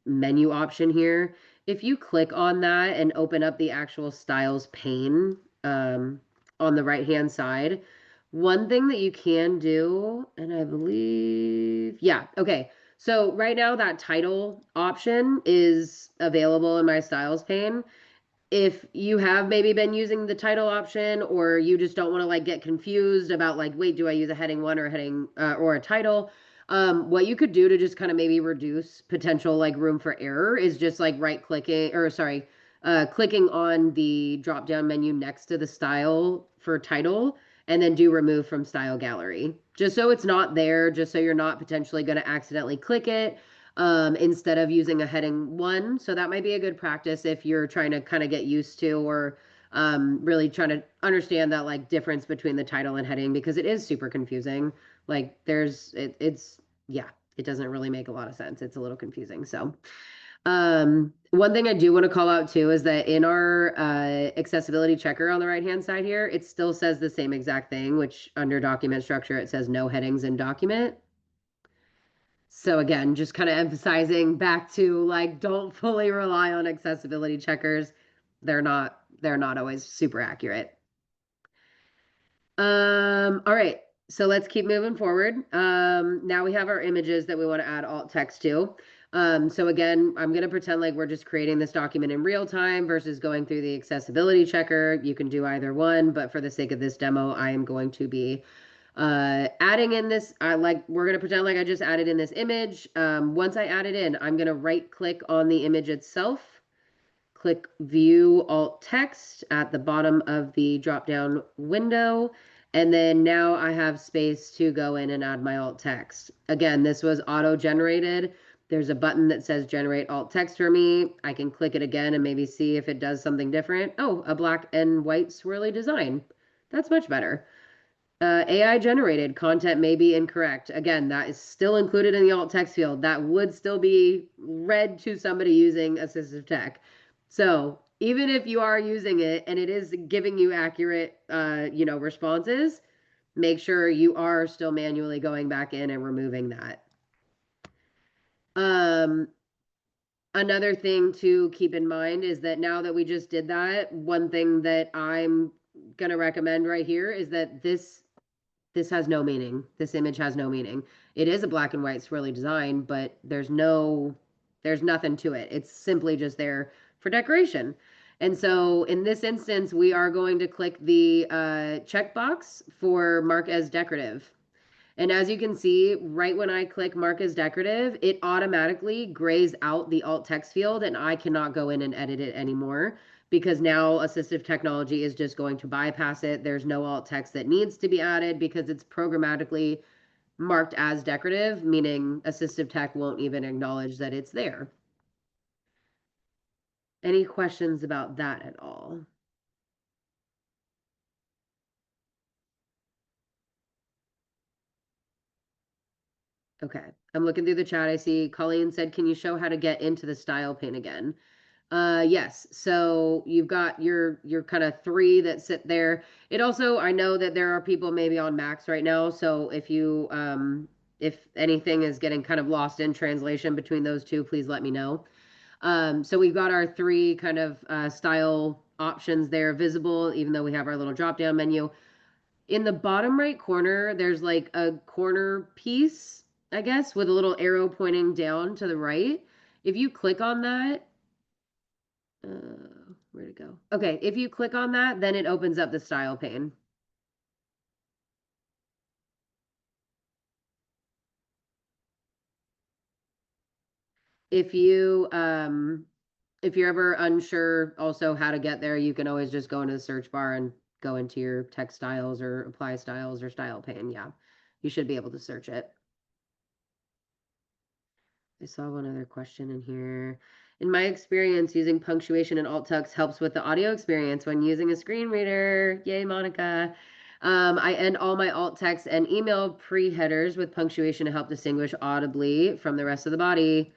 menu option here, if you click on that and open up the actual styles pane on the right hand side, one thing that you can do, and I believe, yeah, okay. So right now that title option is available in my styles pane. If you have maybe been using the title option, or you just don't want to like get confused about like, wait, do I use a heading one or a heading or a title? What you could do to just kind of maybe reduce potential like room for error is just like right clicking, or sorry, clicking on the drop down menu next to the style for title, and then do remove from style gallery, just so it's not there, just so you're not potentially going to accidentally click it instead of using a heading one. So that might be a good practice if you're trying to kind of get used to, or really trying to understand that like difference between the title and heading, because it is super confusing. Like it's, yeah, it doesn't really make a lot of sense. It's a little confusing. So one thing I do want to call out too is that in our accessibility checker on the right hand side here, it still says the same exact thing, which under document structure, it says no headings in document. So again, just kind of emphasizing back to like, don't fully rely on accessibility checkers. They're not always super accurate. All right, so let's keep moving forward. Now we have our images that we want to add alt text to. So again, I'm going to pretend like we're just creating this document in real time versus going through the accessibility checker. You can do either one, but for the sake of this demo, I am going to be adding in this, we're gonna pretend like I just added in this image. Once I add it in, I'm gonna right click on the image itself, click view alt text at the bottom of the drop down window, and then now I have space to go in and add my alt text. Again, this was auto generated. There's a button that says generate alt text for me. I can click it again and maybe see if it does something different. Oh, a black and white swirly design. That's much better. AI generated content may be incorrect. Again, that is still included in the alt text field. That would still be read to somebody using assistive tech. So even if you are using it and it is giving you accurate, responses, make sure you are still manually going back in and removing that. Another thing to keep in mind is that now that we just did that, one thing that I'm gonna recommend right here is that this has no meaning. This image has no meaning. It is a black and white swirly design, but there's nothing to it. It's simply just there for decoration. And so in this instance, we are going to click the checkbox for mark as decorative. And as you can see, right when I click mark as decorative, it automatically grays out the alt text field, and I cannot go in and edit it anymore, because now assistive technology is just going to bypass it. There's no alt text that needs to be added because it's programmatically marked as decorative, meaning assistive tech won't even acknowledge that it's there. Any questions about that at all? Okay, I'm looking through the chat. I see Colleen said, can you show how to get into the style pane again? Yes. So you've got your kind of three that sit there. It also, I know that there are people maybe on Macs right now. So if you, if anything is getting kind of lost in translation between those two, please let me know. So we've got our three kind of style options there visible, even though we have our little drop down menu. In the bottom right corner, there's like a corner piece, I guess, with a little arrow pointing down to the right. If you click on that, where'd it go? Okay, if you click on that, then it opens up the style pane. If you're ever unsure also how to get there, you can always just go into the search bar and go into your text styles or apply styles or style pane. Yeah, you should be able to search it. I saw one other question in here. In my experience, using punctuation and alt text helps with the audio experience when using a screen reader. Yay, Monica. I end all my alt text and email pre-headers with punctuation to help distinguish audibly from the rest of the body.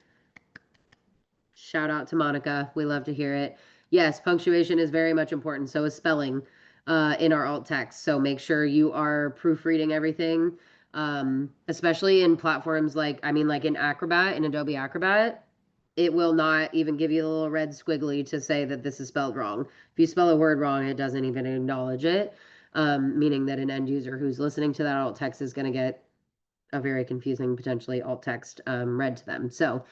Shout out to Monica. We love to hear it. Yes, punctuation is very much important. So is spelling in our alt text. So make sure you are proofreading everything, especially in platforms like, like in Acrobat, in Adobe Acrobat. It will not even give you the little red squiggly to say that this is spelled wrong. If you spell a word wrong, it doesn't even acknowledge it, meaning that an end user who's listening to that alt text is going to get a very confusing, potentially alt text read to them. So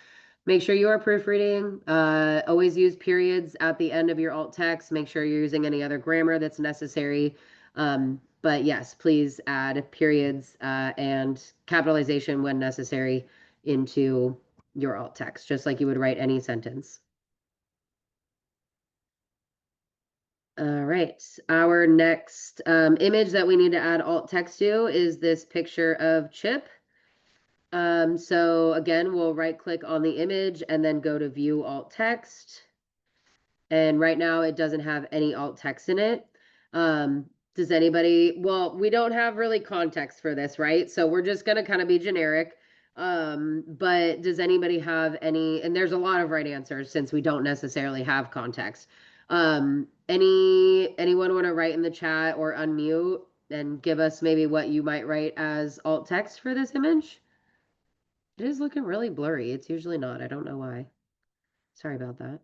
make sure you are proofreading. Always use periods at the end of your alt text. Make sure you're using any other grammar that's necessary. But yes, please add periods and capitalization when necessary into your alt text, just like you would write any sentence. All right, our next image that we need to add alt text to is this picture of Chip. So again, we'll right click on the image and then go to view alt text. And right now it doesn't have any alt text in it. Does anybody, well, we don't have really context for this, right? So we're just gonna kind of be generic. But does anybody have any, and there's a lot of right answers since we don't necessarily have context. Anyone want to write in the chat or unmute and give us maybe what you might write as alt text for this image? It is looking really blurry. It's usually not. I don't know why. Sorry about that.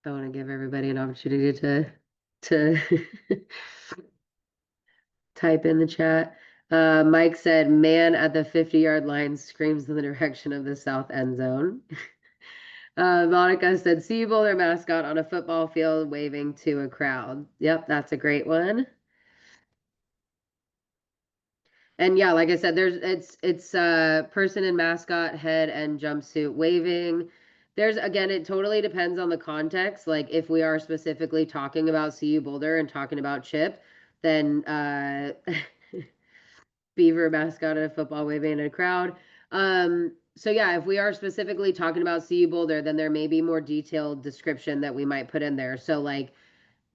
I want to give everybody an opportunity to type in the chat. Mike said, man at the 50-yard line screams in the direction of the south end zone. Monica said, see Boulder mascot on a football field waving to a crowd. Yep, that's a great one. And yeah, like I said, it's person in mascot, head, and jumpsuit waving. There's again, it totally depends on the context. Like if we are specifically talking about CU Boulder and talking about Chip, then beaver mascot at a football waving in a crowd. So yeah, if we are specifically talking about CU Boulder, then there may be more detailed description that we might put in there. So like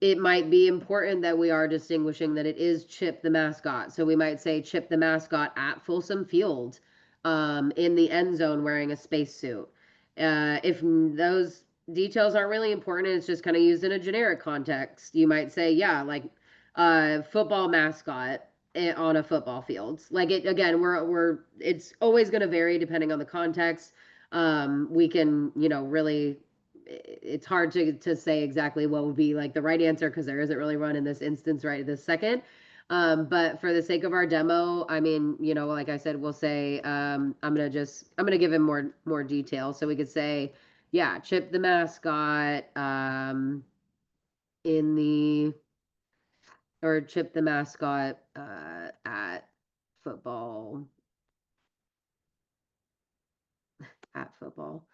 it might be important that we are distinguishing that it is Chip the mascot. So we might say Chip the mascot at Folsom Field in the end zone wearing a spacesuit. If those details aren't really important, it's just kind of used in a generic context. You might say, yeah, like football mascot on a football field. Like it again, we're it's always going to vary depending on the context. We can, really it's hard to say exactly what would be like the right answer because there isn't really one in this instance right this second. But for the sake of our demo, like I said, we'll say I'm gonna give him more detail. So we could say, yeah, Chip the mascot in the or Chip the mascot at football at football.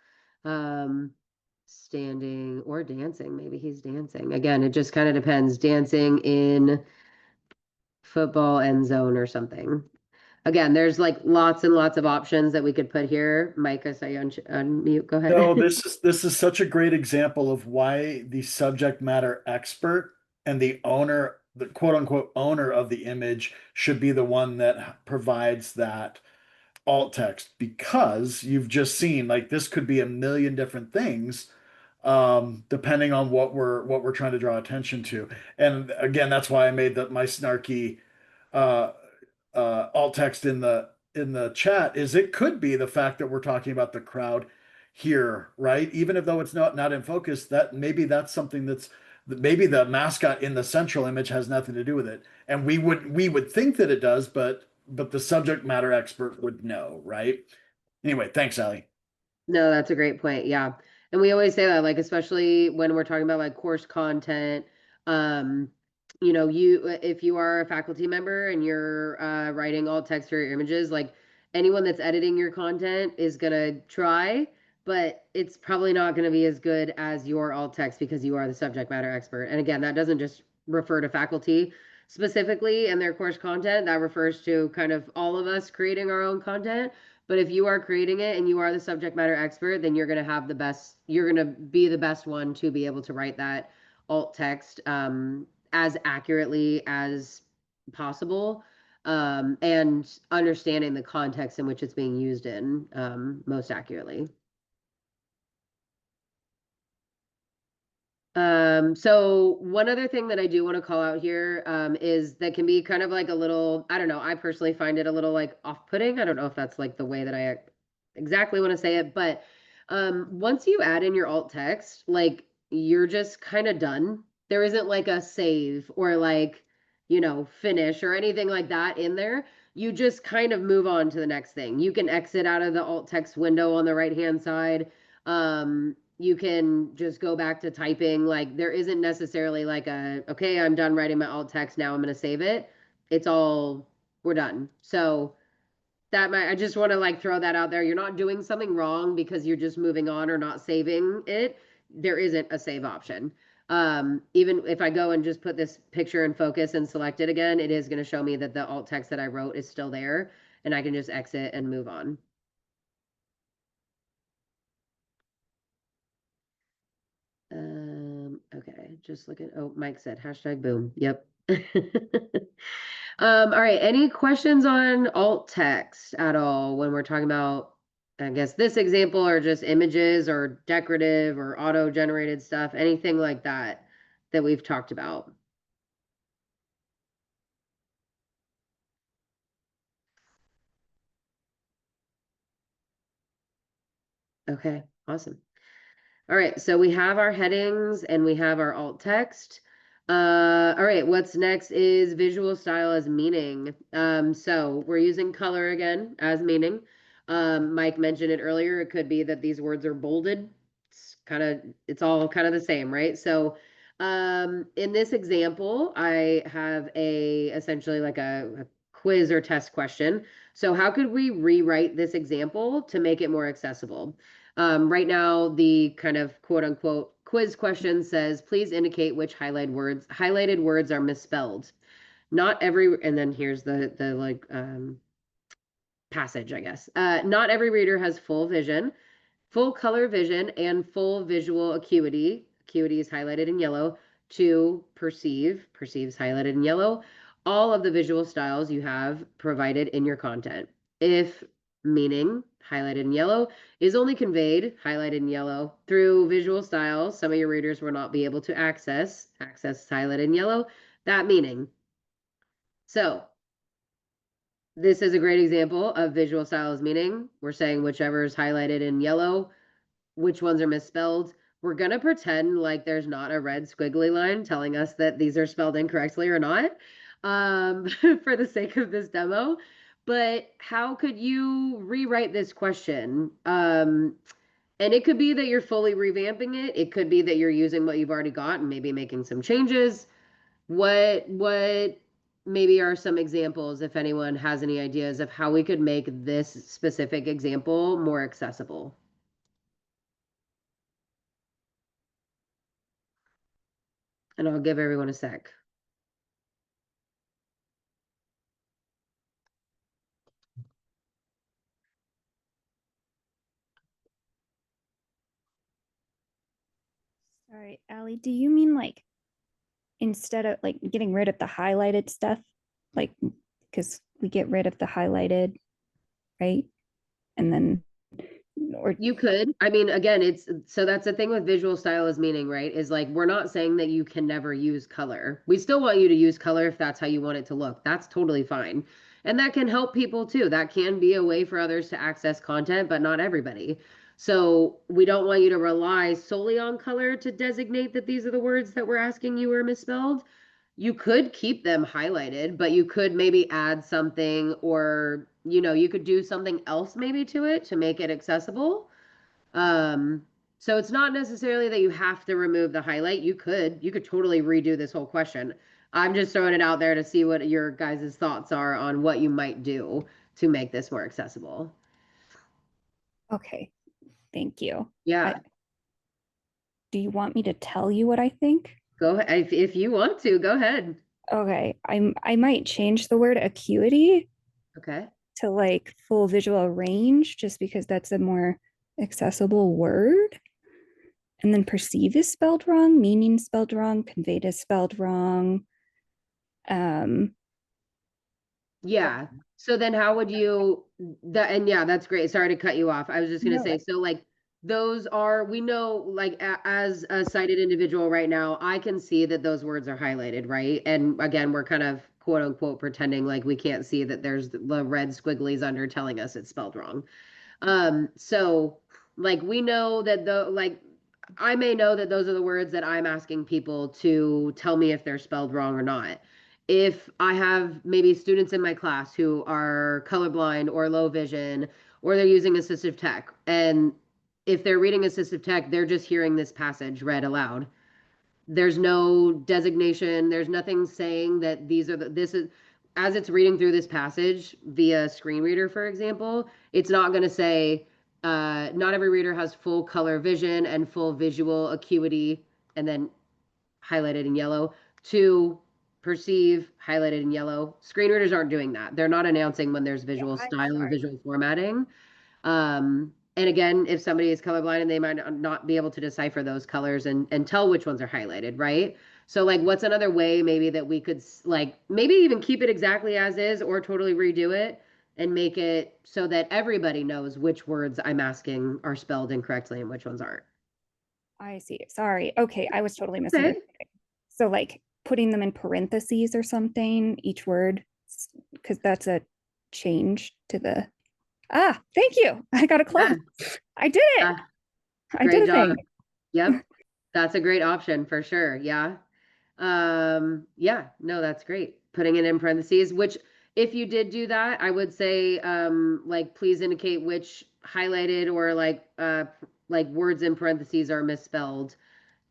Standing or dancing. Maybe he's dancing. Again, it just kind of depends. Dancing in football end zone or something. Again, there's like lots and lots of options that we could put here. Mike, I saw you unmute. Go ahead. No, this is such a great example of why the subject matter expert and the owner, the quote unquote owner of the image should be the one that provides that alt text, because you've just seen like this could be a million different things depending on what we're trying to draw attention to. And again, that's why I made my snarky uh alt text in the chat. Is it could be the fact that we're talking about the crowd here, right? Even if though it's not in focus, that maybe that's something that's maybe the mascot in the central image has nothing to do with it, and we would think that it does, but the subject matter expert would know, right? Anyway, thanks, Allie. No, that's a great point. Yeah. And we always say that, like, especially when we're talking about like course content, um, you know, if you are a faculty member and you're writing alt text for your images, like anyone that's editing your content is gonna try, but it's probably not gonna be as good as your alt text because you are the subject matter expert. And again, that doesn't just refer to faculty specifically and their course content, that refers to kind of all of us creating our own content. But if you are creating it and you are the subject matter expert, then you're gonna have the best, you're gonna be the best one to be able to write that alt text as accurately as possible, and understanding the context in which it's being used in most accurately. So one other thing that I do want to call out here is that can be kind of like a little, I don't know, I personally find it a little like off-putting. I don't know if that's like the way that I exactly want to say it, but once you add in your alt text, like you're just kind of done. There isn't like a save or like, you know, finish or anything like that in there. You just kind of move on to the next thing. You can exit out of the alt text window on the right-hand side. You can just go back to typing. Like there isn't necessarily like a, okay, I'm done writing my alt text. Now I'm going to save it. It's all, we're done. So that might, I just want to like throw that out there. You're not doing something wrong because you're just moving on or not saving it. There isn't a save option. Even if I go and just put this picture in focus and select it again, it is going to show me that the alt text that I wrote is still there and I can just exit and move on. Okay, just look at, oh, Mike said hashtag boom. Yep. All right, any questions on alt text at all when we're talking about, I guess, this example or just images or decorative or auto-generated stuff, anything like that that we've talked about? Okay, awesome. All right, so we have our headings and we have our alt text. All right, what's next is visual style as meaning. So we're using color again as meaning. Mike mentioned it earlier. It could be that these words are bolded. It's all kind of the same, right? So in this example, I have essentially like a quiz or test question. So how could we rewrite this example to make it more accessible? Right now, the kind of quote unquote quiz question says, please indicate which highlighted words are misspelled. Not every, and then here's the like passage, I guess. Not every reader has full vision, full color vision, and full visual acuity. Acuity is highlighted in yellow. To perceive, perceives highlighted in yellow. All of the visual styles you have provided in your content. If meaning, highlighted in yellow, is only conveyed, highlighted in yellow, through visual styles some of your readers will not be able to access highlighted in yellow, that meaning. So this is a great example of visual styles meaning. We're saying whichever is highlighted in yellow, which ones are misspelled. We're going to pretend like there's not a red squiggly line telling us that these are spelled incorrectly or not, for the sake of this demo. But how could you rewrite this question? And it could be that you're fully revamping it. It could be that you're using what you've already got and maybe making some changes. What maybe are some examples, if anyone has any ideas of how we could make this specific example more accessible? And I'll give everyone a sec. Sorry, Allie, do you mean like instead of like getting rid of the highlighted stuff, like because we get rid of the highlighted, right? And then, or You could. I mean, again, it's so that's the thing with visual style as meaning, right? Is like we're not saying that you can never use color. We still want you to use color if that's how you want it to look. That's totally fine. And that can help people too. That can be a way for others to access content, but not everybody. So we don't want you to rely solely on color to designate that these are the words that we're asking you are misspelled. You could keep them highlighted, but you could maybe add something or, you know, you could do something else maybe to it to make it accessible. Um, so it's not necessarily that you have to remove the highlight. You could totally redo this whole question. I'm just throwing it out there to see what your guys' thoughts are on what you might do to make this more accessible. Okay, thank you. Yeah, Do you want me to tell you what I think? go ahead. If you want to, go ahead. Okay, I might change the word acuity Okay. to like full visual range just because that's a more accessible word. And then perceive is spelled wrong, meaning spelled wrong, conveyed is spelled wrong. Um, Yeah. So then how would you that and yeah, that's great. Sorry to cut you off. I was just gonna No, say, so like those are we know like as a sighted individual right now, I can see that those words are highlighted, right? And again, we're kind of quote unquote pretending like we can't see that there's the red squigglies under telling us it's spelled wrong. So like we know that the like I may know that those are the words that I'm asking people to tell me if they're spelled wrong or not. If I have maybe students in my class who are colorblind or low vision or they're using assistive tech, and if they're reading assistive tech, they're just hearing this passage read aloud. There's no designation, there's nothing saying that these are this is as it's reading through this passage via screen reader, for example, it's not going to say not every reader has full color vision and full visual acuity, and then highlighted in yellow, to perceive highlighted in yellow. Screen readers aren't doing that. They're not announcing when there's yeah, visual I'm style or sorry. visual formatting. And again, if somebody is colorblind and they might not be able to decipher those colors and tell which ones are highlighted, right? So like what's another way maybe that we could like maybe even keep it exactly as is or totally redo it and make it so that everybody knows which words I'm asking are spelled incorrectly and which ones aren't. I see. Sorry. Okay, I was totally Okay. misunderstanding. So like putting them in parentheses or something, each word, because that's a change to the. Ah, thank you. I got a clap. Yeah. I did it. Ah, I did great a job. thing. Yep. That's a great option for sure. Yeah. Yeah, no, that's great. Putting it in parentheses, which if you did do that, I would say like please indicate which highlighted or like words in parentheses are misspelled.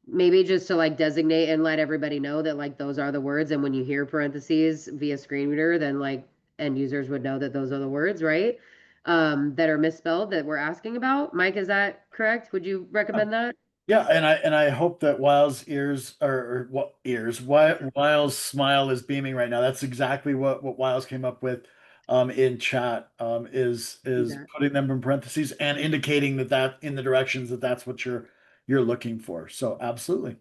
Maybe just to like designate and let everybody know that like those are the words, and when you hear parentheses via screen reader, then like end users would know that those are the words, right? That are misspelled that we're asking about. Mike, is that correct? Would you recommend that? Yeah, and I hope that Wiles' ears or what ears, Wiles' smile is beaming right now. That's exactly what Wiles came up with in chat See is that? putting them in parentheses and indicating that in the directions that's what you're looking for. So absolutely.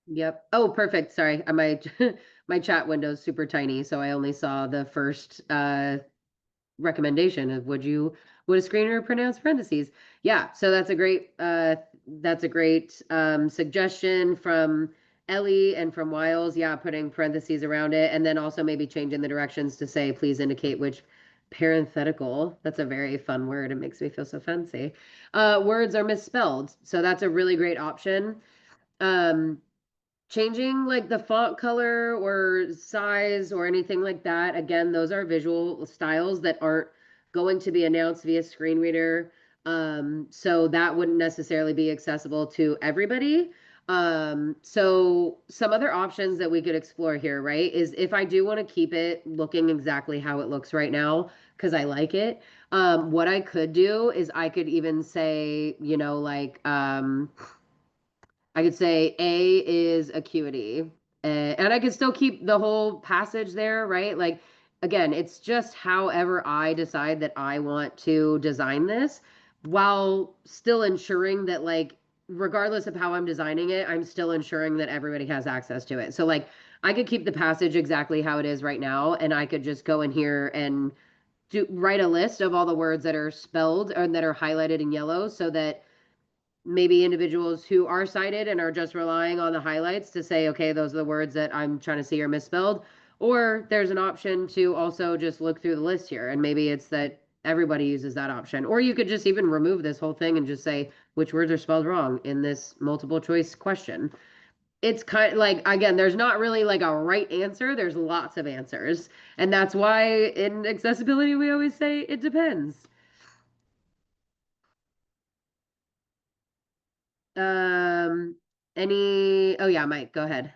Yep. Oh, perfect. Sorry. My my chat window's super tiny, so I only saw the first recommendation of would a screener pronounce parentheses? Yeah, so that's a great suggestion from Ellie and from Wiles. Yeah, putting parentheses around it, and then also maybe changing the directions to say please indicate which parenthetical, that's a very fun word. It makes me feel so fancy. Words are misspelled. So that's a really great option. Um, Changing like the font color or size or anything like that, again, those are visual styles that aren't going to be announced via screen reader. So that wouldn't necessarily be accessible to everybody. So some other options that we could explore here, right, is if I do want to keep it looking exactly how it looks right now, because I like it, what I could do is I could even say, I could say A is acuity. And I could still keep the whole passage there, right? Like, again, it's just however I decide that I want to design this while still ensuring that, like, regardless of how I'm designing it, I'm still ensuring that everybody has access to it. So, like, I could keep the passage exactly how it is right now, and I could just go in here and write a list of all the words that are spelled or that are highlighted in yellow so that maybe individuals who are cited and are just relying on the highlights to say, okay, those are the words that I'm trying to see are misspelled. Or there's an option to also just look through the list here, and maybe it's that everybody uses that option. Or you could just even remove this whole thing and just say which words are spelled wrong in this multiple choice question. It's kind of like, again, there's not really like a right answer, there's lots of answers. And that's why in accessibility, we always say it depends. Um, oh yeah, Mike, go ahead.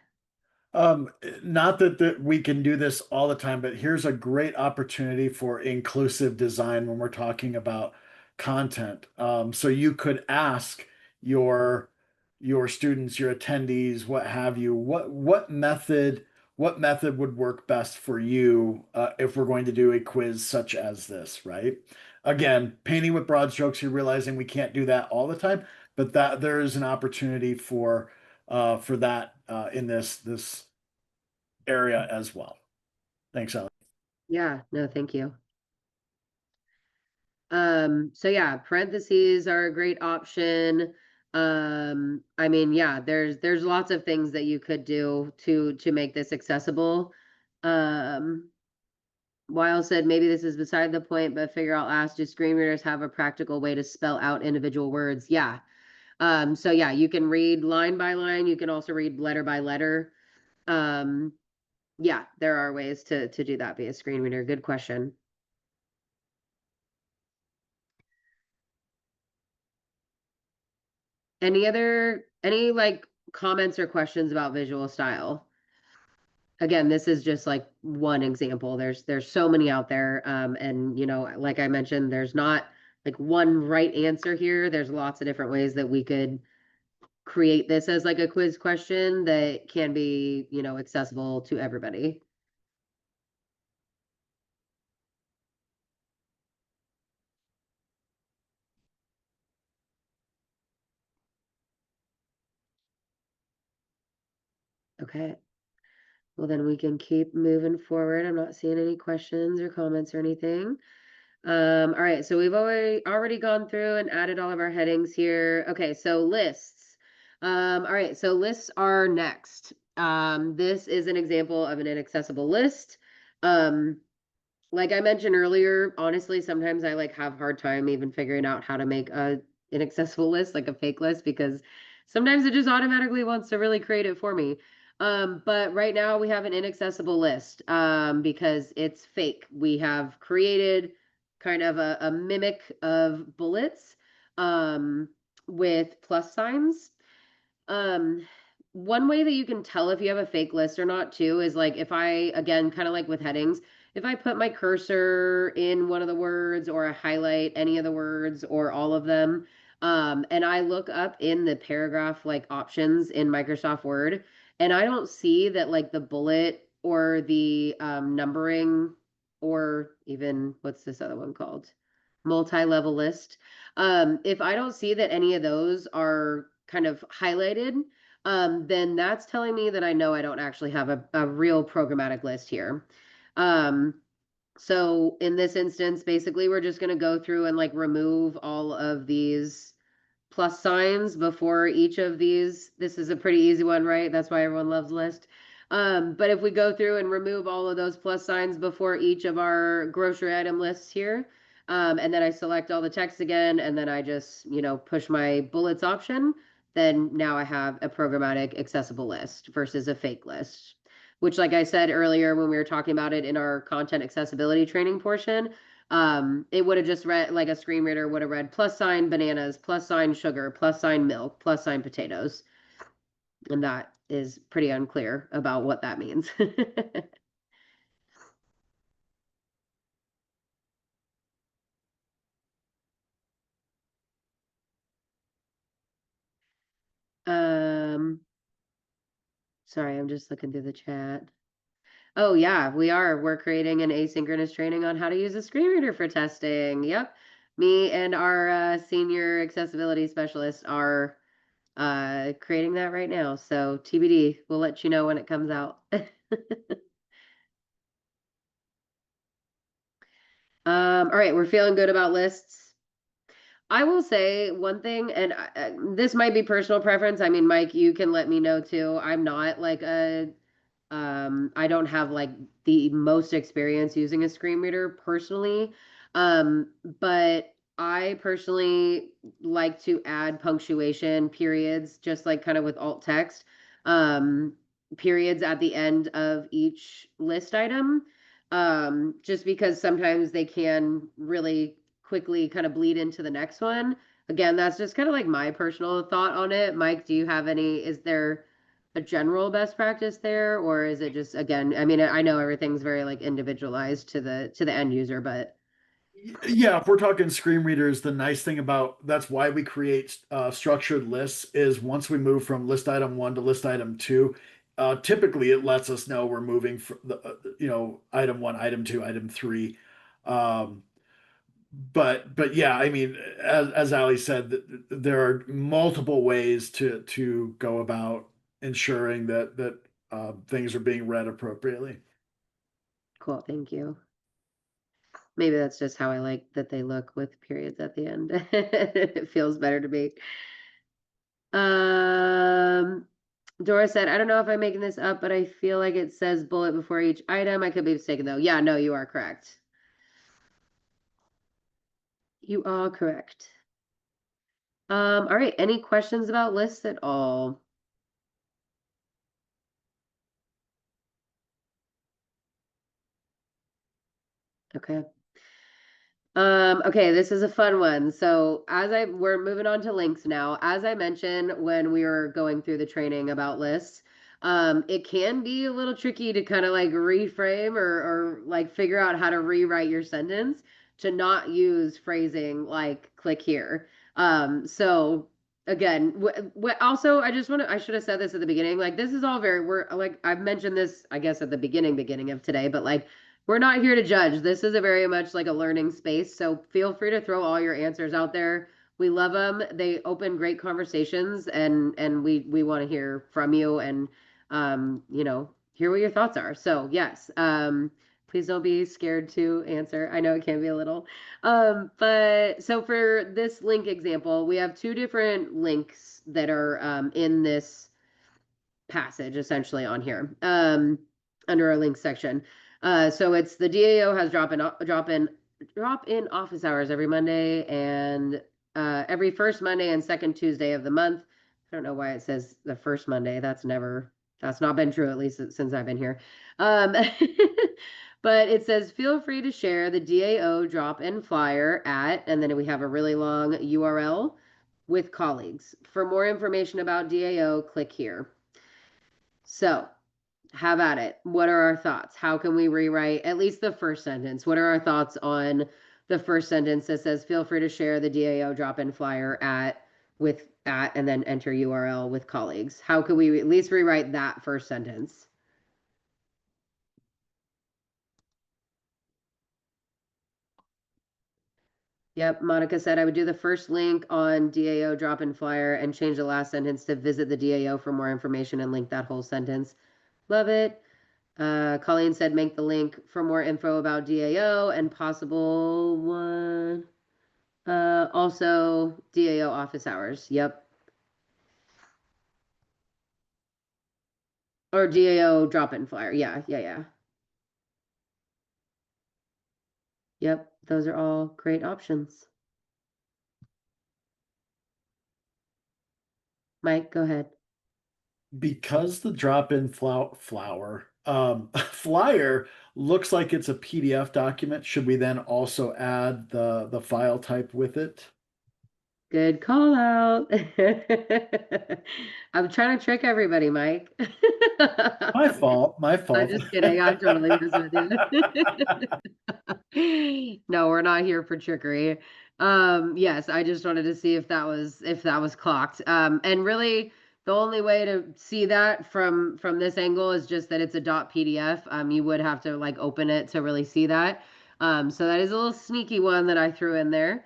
Not that we can do this all the time, but here's a great opportunity for inclusive design when we're talking about content. So you could ask your your students, your attendees, what have you, what method would work best for you if we're going to do a quiz such as this, right? Again, painting with broad strokes, you're realizing we can't do that all the time, but that there is an opportunity for that in this area as well. Thanks, Alex. Yeah, no, thank you. So yeah, parentheses are a great option. I mean, yeah, there's lots of things that you could do to make this accessible. Weil said maybe this is beside the point, but figure I'll ask, do screen readers have a practical way to spell out individual words? Yeah. So yeah, you can read line by line, you can also read letter by letter. Yeah, there are ways to do that via screen reader. Good question. Any like comments or questions about visual style? Again, this is just like one example. There's so many out there. And you know, like I mentioned, there's not like one right answer here. There's lots of different ways that we could create this as like a quiz question that can be, you know, accessible to everybody. Okay. Well, then we can keep moving forward. I'm not seeing any questions or comments or anything. All right, so we've already gone through and added all of our headings here. Okay, so lists. All right, so lists are next. This is an example of an inaccessible list. Like I mentioned earlier, honestly, sometimes I like have hard time even figuring out how to make a inaccessible list, like a fake list, because sometimes it just automatically wants to really create it for me. But right now we have an inaccessible list because it's fake. We have created kind of a mimic of bullets with plus signs. Um, One way that you can tell if you have a fake list or not too is like if I, again, kind of like with headings, if I put my cursor in one of the words or I highlight any of the words or all of them, and I look up in the paragraph like options in Microsoft Word, and I don't see that like the bullet or the numbering or even what's this other one called? Multi-level list. If I don't see that any of those are kind of highlighted, then that's telling me that I know I don't actually have a real programmatic list here. So in this instance, basically, we're just going to go through and like remove all of these plus signs before each of these. This is a pretty easy one, right? That's why everyone loves list. But if we go through and remove all of those plus signs before each of our grocery item lists here, and then I select all the text again, and then I just, you know, push my bullets option, then now I have a programmatic accessible list versus a fake list, which, like I said earlier, when we were talking about it in our content accessibility training portion, it would have just read like a screen reader would have read plus sign bananas, plus sign sugar, plus sign milk, plus sign potatoes. And that is pretty unclear about what that means. um, Sorry, I'm just looking through the chat. Oh yeah, we are. We're creating an asynchronous training on how to use a screen reader for testing. Yep. Me and our senior accessibility specialist are creating that right now. So TBD, we'll let you know when it comes out. All right, we're feeling good about lists. I will say one thing, and this might be personal preference. I mean, Mike, you can let me know too. I'm not like I don't have like the most experience using a screen reader personally. But I personally like to add punctuation periods, just like kind of with alt text, um, periods at the end of each list item. Just because sometimes they can really quickly kind of bleed into the next one. Again, that's just kind of like my personal thought on it. Mike, do you have any, is there a general best practice there, or is it just, again, I mean, I know everything's very like individualized to the end user, but Yeah, if we're talking screen readers, the nice thing about that's why we create structured lists is once we move from list item 1 to list item 2, typically it lets us know we're moving from the item 1, item 2, item 3. Um, but yeah, I mean, as Ali said, there are multiple ways to go about ensuring that things are being read appropriately. cool, thank you. Maybe that's just how I like that they look with periods at the end. It feels better to me. Dora said, I don't know if I'm making this up, but I feel like it says bullet before each item. I could be mistaken though. Yeah, no, you are correct. You are correct. All right, any questions about lists at all? Okay. Okay, this is a fun one. So we're moving on to links now. As I mentioned when we were going through the training about lists, it can be a little tricky to kind of like reframe or like figure out how to rewrite your sentence to not use phrasing like click here. So again, also I should have said this at the beginning. Like this is all we're like I've mentioned this, I guess, at the beginning of today, but like we're not here to judge. This is a very much like a learning space. So feel free to throw all your answers out there. We love them. They open great conversations and we want to hear from you and hear what your thoughts are. So yes, please don't be scared to answer. I know it can be a little. But so for this link example, we have two different links that are in this passage essentially on here under our links section. So it's the DAO has drop in office hours every Monday and every first Monday and second Tuesday of the month. I don't know why it says the first Monday. That's not been true, at least since I've been here. But it says feel free to share the DAO drop in flyer at, and then we have a really long URL with colleagues. For more information about DAO, click here. So have at it. What are our thoughts? How can we rewrite at least the first sentence? What are our thoughts on the first sentence that says feel free to share the DAO drop-in flyer and then enter URL with colleagues? How could we at least rewrite that first sentence? Yep, Monica said I would do the first link on DAO drop-in flyer and change the last sentence to visit the DAO for more information and link that whole sentence. Love it. Colleen said make the link for more info about DAO and possible one. Also DAO office hours. Yep. Or DAO drop-in flyer. Yeah. Yep. Those are all great options. Mike, go ahead. Because the drop-in flyer looks like it's a PDF document, should we then also add the file type with it? Good call out. I'm trying to trick everybody, Mike. My fault. I'm just kidding. I'm totally messing with you. No, we're not here for trickery. Yes, I just wanted to see if that was clocked. And really the only way to see that from this angle is just that it's a .pdf. You would have to like open it to really see that. So that is a little sneaky one that I threw in there.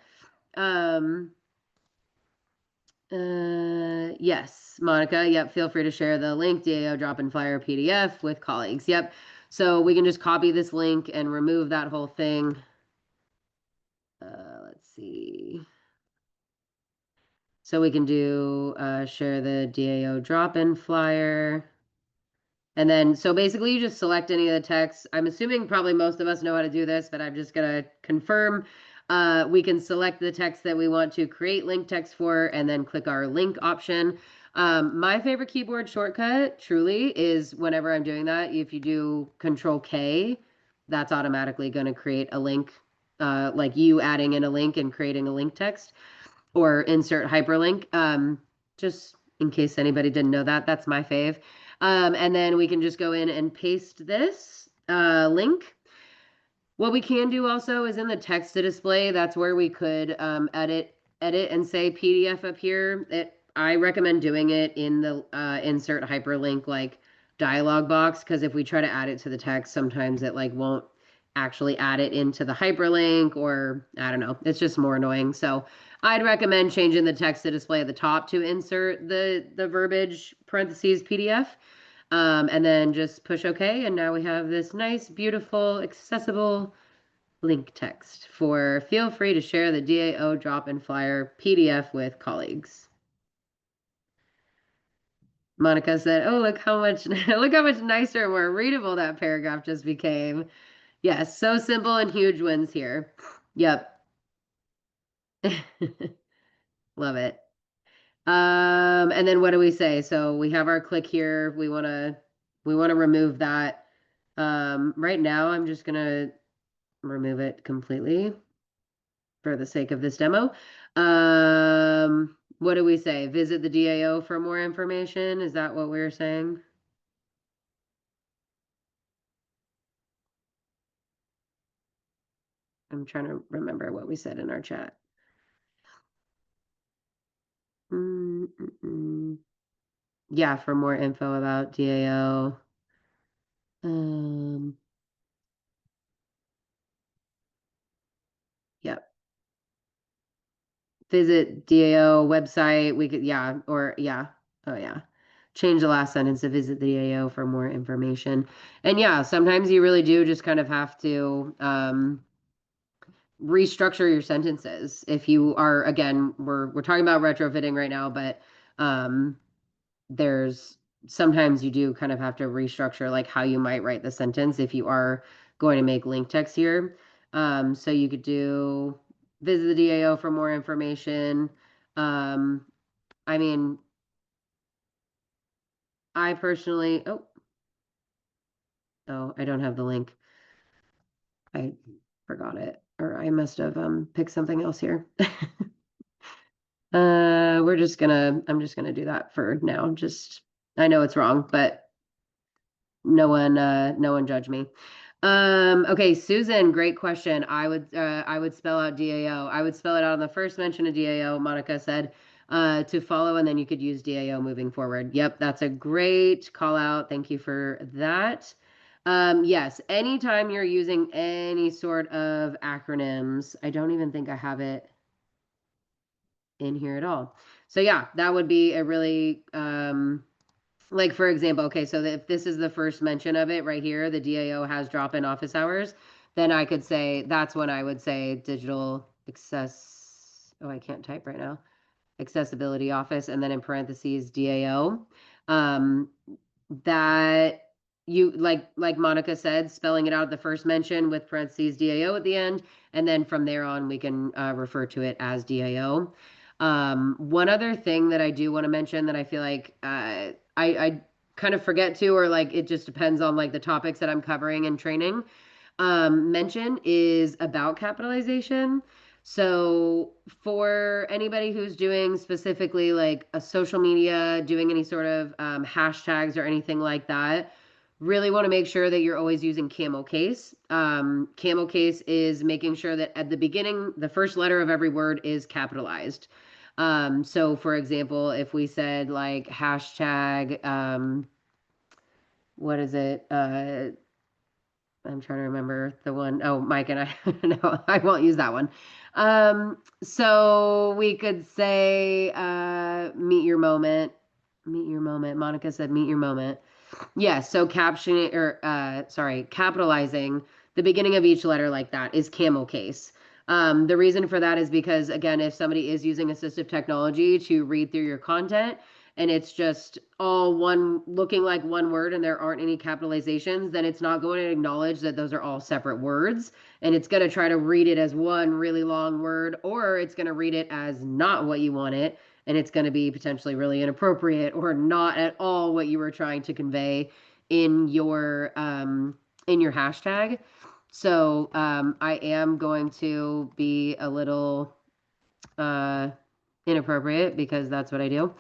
Yes, Monica. Yep. Feel free to share the link, DAO drop-in flyer PDF with colleagues. Yep. So we can just copy this link and remove that whole thing. Let's see. So we can do share the DAO drop-in flyer. And then, so basically you just select any of the text. I'm assuming probably most of us know how to do this, but I'm just gonna confirm. We can select the text that we want to create link text for and then click our link option. My favorite keyboard shortcut truly is whenever I'm doing that, if you do Control K, that's automatically gonna create a link, like you adding in a link and creating a link text or insert hyperlink. Just in case anybody didn't know that. That's my fave. And then we can just go in and paste this link. What we can do also is in the text to display, that's where we could edit and say PDF up here. I recommend doing it in the insert hyperlink like dialog box, because if we try to add it to the text, sometimes it like won't actually add it into the hyperlink, or I don't know, it's just more annoying. So I'd recommend changing the text to display at the top to insert the verbiage parentheses PDF. And then just push OK, and now we have this nice, beautiful, accessible link text for feel free to share the DAO drop-in flyer PDF with colleagues. Monica said, "Oh, look how much nicer and more readable that paragraph just became." Yes, so simple and huge wins here. Yep. Love it. And then what do we say? So we have our click here. We want to remove that. Right now I'm just going to remove it completely for the sake of this demo. What do we say? Visit the DAO for more information. Is that what we're saying? I'm trying to remember what we said in our chat. Yeah, for more info about DAO. Yep. Visit DAO website. We could, yeah, or yeah. Oh yeah. Change the last sentence to visit the DAO for more information. And yeah, sometimes you really do just kind of have to restructure your sentences. If you are, again, we're talking about retrofitting right now, but there's sometimes you do kind of have to restructure like how you might write the sentence if you are going to make link text here. So you could do visit the DAO for more information. I mean, I personally, oh, I don't have the link. I forgot it, or I must have picked something else here. I'm just gonna do that for now. Just, I know it's wrong, but no one judge me. Okay, Susan, great question. I would spell out DAO. I would spell it out on the first mention of DAO. Monica said to follow, and then you could use DAO moving forward. Yep, that's a great call out. Thank you for that. Yes, anytime you're using any sort of acronyms, I don't even think I have it in here at all. So yeah, that would be a really like for example, okay, so if this is the first mention of it right here, the DAO has drop-in office hours, then I could say that's when I would say digital access. Oh, I can't type right now. Accessibility office, and then in parentheses DAO. That you like Monica said, spelling it out the first mention with parentheses DAO at the end, and then from there on we can refer to it as DAO. One other thing that I do want to mention that I feel like I kind of forget to, or like it just depends on like the topics that I'm covering in training, mention is about capitalization. So for anybody who's doing specifically like a social media, doing any sort of hashtags or anything like that, really want to make sure that you're always using camel case. Camel case is making sure that at the beginning, the first letter of every word is capitalized. So for example, if we said like hashtag, what is it? I'm trying to remember the one. Oh, Mike and I, no, I won't use that one. So we could say, meet your moment. Meet your moment. Monica said, meet your moment. Yes, so captioning or capitalizing the beginning of each letter like that is camel case. The reason for that is because again, if somebody is using assistive technology to read through your content and it's just all one looking like one word and there aren't any capitalizations, then it's not going to acknowledge that those are all separate words, and it's going to try to read it as one really long word, or it's going to read it as not what you want it, and it's going to be potentially really inappropriate or not at all what you were trying to convey in your hashtag. So I am going to be a little inappropriate because that's what I do.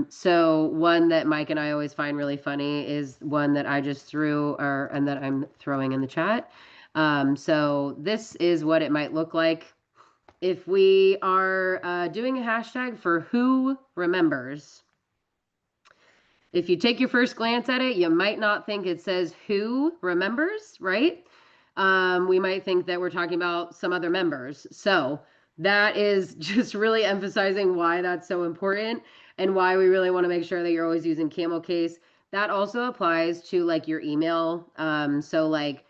So one that Mike and I always find really funny is one that I just threw and that I'm throwing in the chat. So this is what it might look like if we are doing a hashtag for who remembers. If you take your first glance at it, you might not think it says who remembers, right? We might think that we're talking about some other members. So that is just really emphasizing why that's so important and why we really want to make sure that you're always using camel case. That also applies to like your email. So like,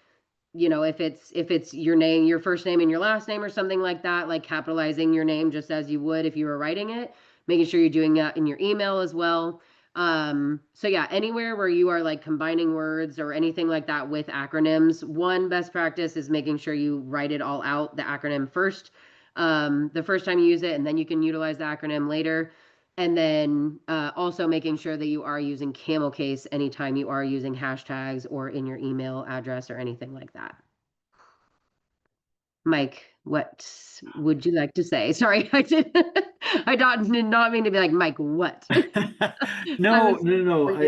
you know, if it's your name, your first name and your last name or something like that, like capitalizing your name just as you would if you were writing it, making sure you're doing that in your email as well. So yeah, anywhere where you are like combining words or anything like that with acronyms, one best practice is making sure you write it all out, the acronym first, the first time you use it, and then you can utilize the acronym later. And then also making sure that you are using camel case anytime you are using hashtags or in your email address or anything like that. Mike, what would you like to say? Sorry, I did not mean to be like, Mike, what? No, was- no.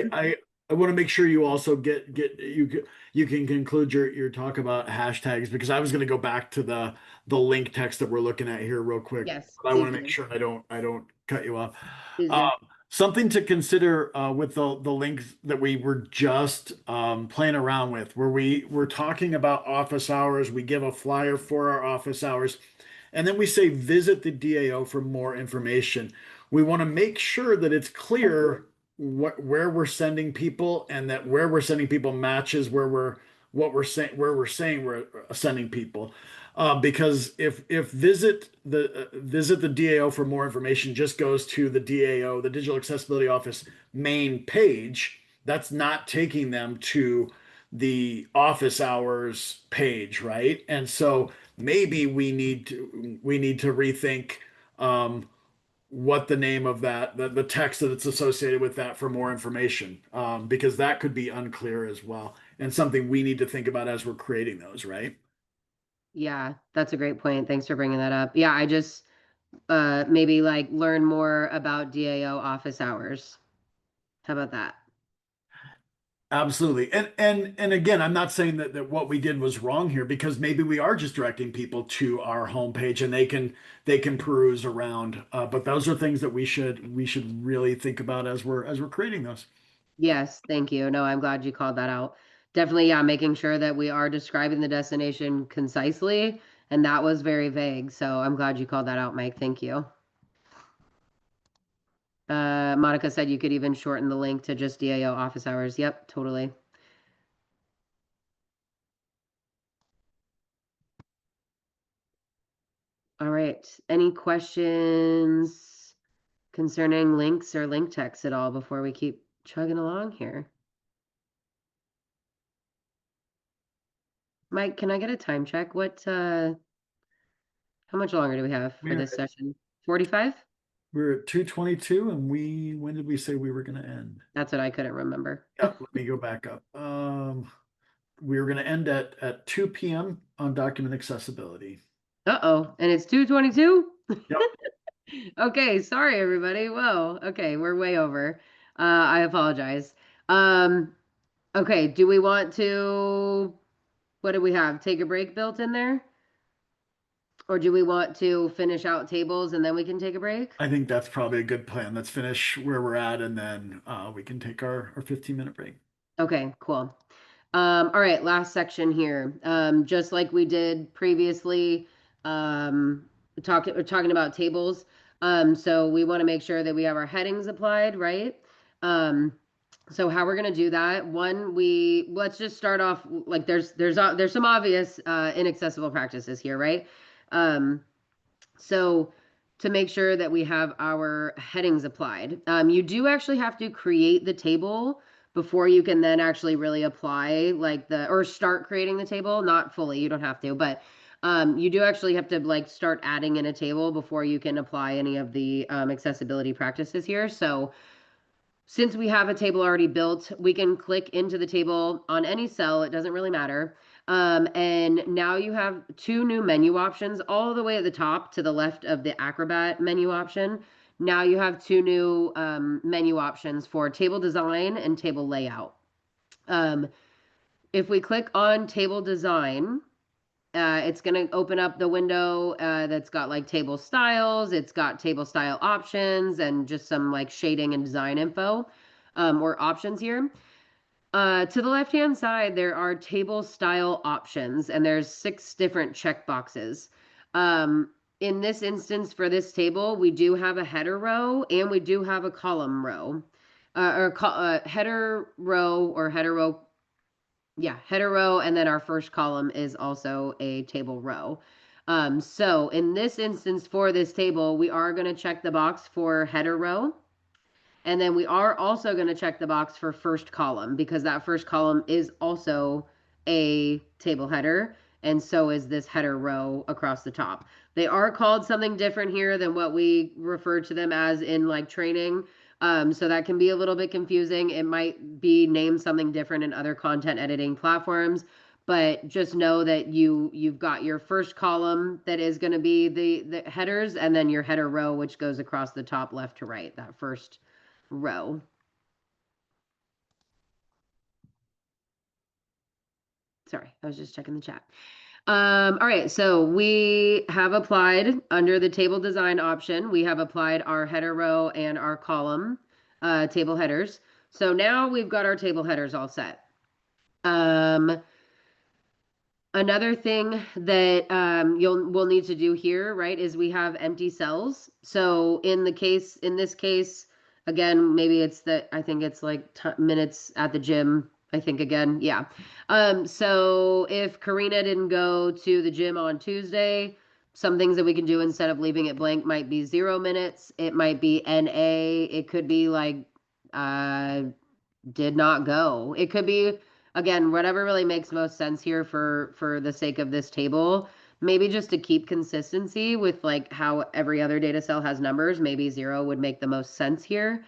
I want to make sure you also get you can conclude your talk about hashtags, because I was going to go back to the link text that we're looking at here real quick. Yes, But I want to please make do. sure I don't cut you off. Please Um, do. Something to consider with the links that we were just playing around with, where we're talking about office hours. We give a flyer for our office hours, and then we say visit the DAO for more information. We want to make sure that it's clear where we're sending people, and that where we're sending people matches where we're saying we're sending people. Because if visit the DAO for more information just goes to the DAO, the Digital Accessibility Office main page, that's not taking them to the office hours page, right? And so maybe we need to rethink what the name of the text that it's associated with that for more information, because that could be unclear as well, and something we need to think about as we're creating those, right? Yeah, that's a great point. Thanks for bringing that up. Yeah, I just maybe like learn more about DAO office hours. How about that? Absolutely. And again, I'm not saying that what we did was wrong here, because maybe we are just directing people to our homepage and they can peruse around. But those are things that we should really think about as we're creating those. Yes, thank you. No, I'm glad you called that out. Definitely, yeah, making sure that we are describing the destination concisely, and that was very vague. So I'm glad you called that out, Mike. Thank you. Monica said you could even shorten the link to just DAO office hours. Yep, totally. All right. Any questions concerning links or link text at all before we keep chugging along here? Mike, can I get a time check? How much longer do we have for this session? 45? We're at 2:22, and when did we say we were going to end? That's what I couldn't remember. Yep, let me go back up. We were going to end at 2 p.m. on document accessibility. Uh-oh, and it's 2:22? Yep. Okay, sorry everybody. Whoa. Okay, we're way over. I apologize. Okay, do we want to, what do we have? Take a break built in there? Or do we want to finish out tables and then we can take a break? I think that's probably a good plan. Let's finish where we're at, and then we can take our 15-minute break. Okay, cool. All right, last section here. Just like we did previously, talking about tables. So we want to make sure that we have our headings applied, right? So how we're gonna do that? One, let's just start off like there's some obvious inaccessible practices here, right? So to make sure that we have our headings applied, you do actually have to create the table before you can then actually really apply or start creating the table. Not fully, you don't have to, but you do actually have to like start adding in a table before you can apply any of the accessibility practices here. So since we have a table already built, we can click into the table on any cell. It doesn't really matter. And now you have two new menu options all the way at the top to the left of the Acrobat menu option. Now you have two new menu options for table design and table layout. If we click on table design, it's going to open up the window that's got like table styles. It's got table style options and just some like shading and design info or options here. To the left-hand side, there are table style options, and there's 6 different check boxes. In this instance, for this table, we do have a header row and we do have a column row, header row or header row. Yeah, header row, and then our first column is also a table row. So in this instance for this table, we are going to check the box for header row. And then we are also going to check the box for first column because that first column is also a table header. And so is this header row across the top. They are called something different here than what we refer to them as in like training. So that can be a little bit confusing. It might be named something different in other content editing platforms, but just know that you've got your first column that is going to be the headers, and then your header row, which goes across the top left to right, that first row. Sorry, I was just checking the chat. All right, so we have applied under the table design option. We have applied our header row and our column table headers. So now we've got our table headers all set. Another thing that we'll need to do here, right, is we have empty cells. So in this case, again, maybe it's that I think it's like minutes at the gym. I think again, yeah. So if Karina didn't go to the gym on Tuesday, some things that we can do instead of leaving it blank might be 0 minutes. It might be NA. It could be like did not go. It could be again whatever really makes most sense here for the sake of this table. Maybe just to keep consistency with like how every other data cell has numbers, maybe 0 would make the most sense here.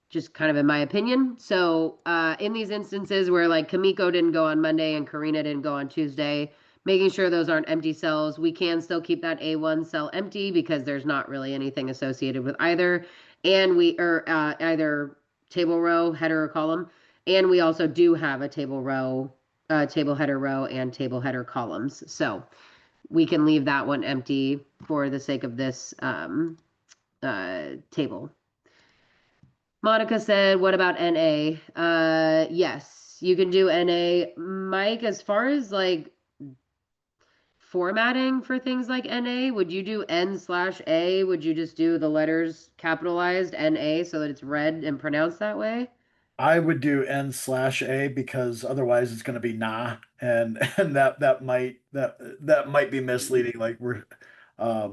Just kind of in my opinion. So in these instances where like Kamiko didn't go on Monday and Karina didn't go on Tuesday, making sure those aren't empty cells. We can still keep that A1 cell empty because there's not really anything associated with either. And we are either table row, header, or column. And we also do have a table row, table header row, and table header columns. So we can leave that one empty for the sake of this table. Monica said, what about NA? Yes, you can do NA. Mike, as far as like formatting for things like NA, would you do N/A? Would you just do the letters capitalized NA so that it's read and pronounced that way? I would do N/A because otherwise it's going to be nah, and that might be misleading. Like we're,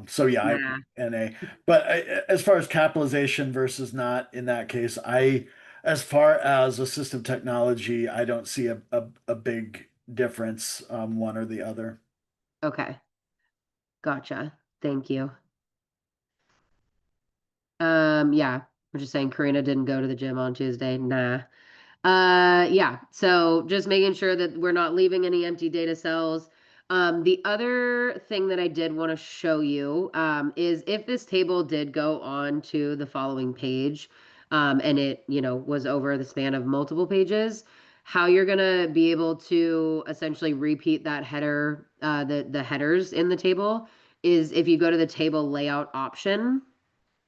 so yeah, I Nah. NA. But as far as capitalization versus not in that case, as far as assistive technology, I don't see a big difference, one or the other. Okay. Gotcha. Thank you. Yeah, I'm just saying Karina didn't go to the gym on Tuesday. Nah. Yeah, so just making sure that we're not leaving any empty data cells. The other thing that I did want to show you is if this table did go on to the following page, and it, was over the span of multiple pages, how you're gonna be able to essentially repeat that header, the headers in the table is if you go to the table layout option,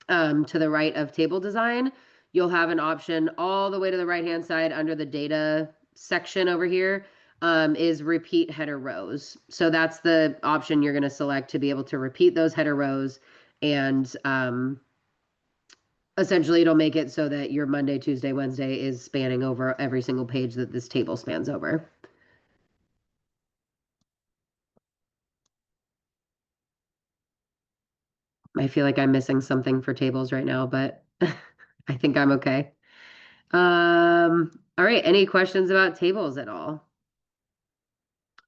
to the right of table design, you'll have an option all the way to the right-hand side under the data section over here, is repeat header rows. So that's the option you're going to select to be able to repeat those header rows. And essentially it'll make it so that your Monday, Tuesday, Wednesday is spanning over every single page that this table spans over. I feel like I'm missing something for tables right now, but I think I'm okay. All right, any questions about tables at all?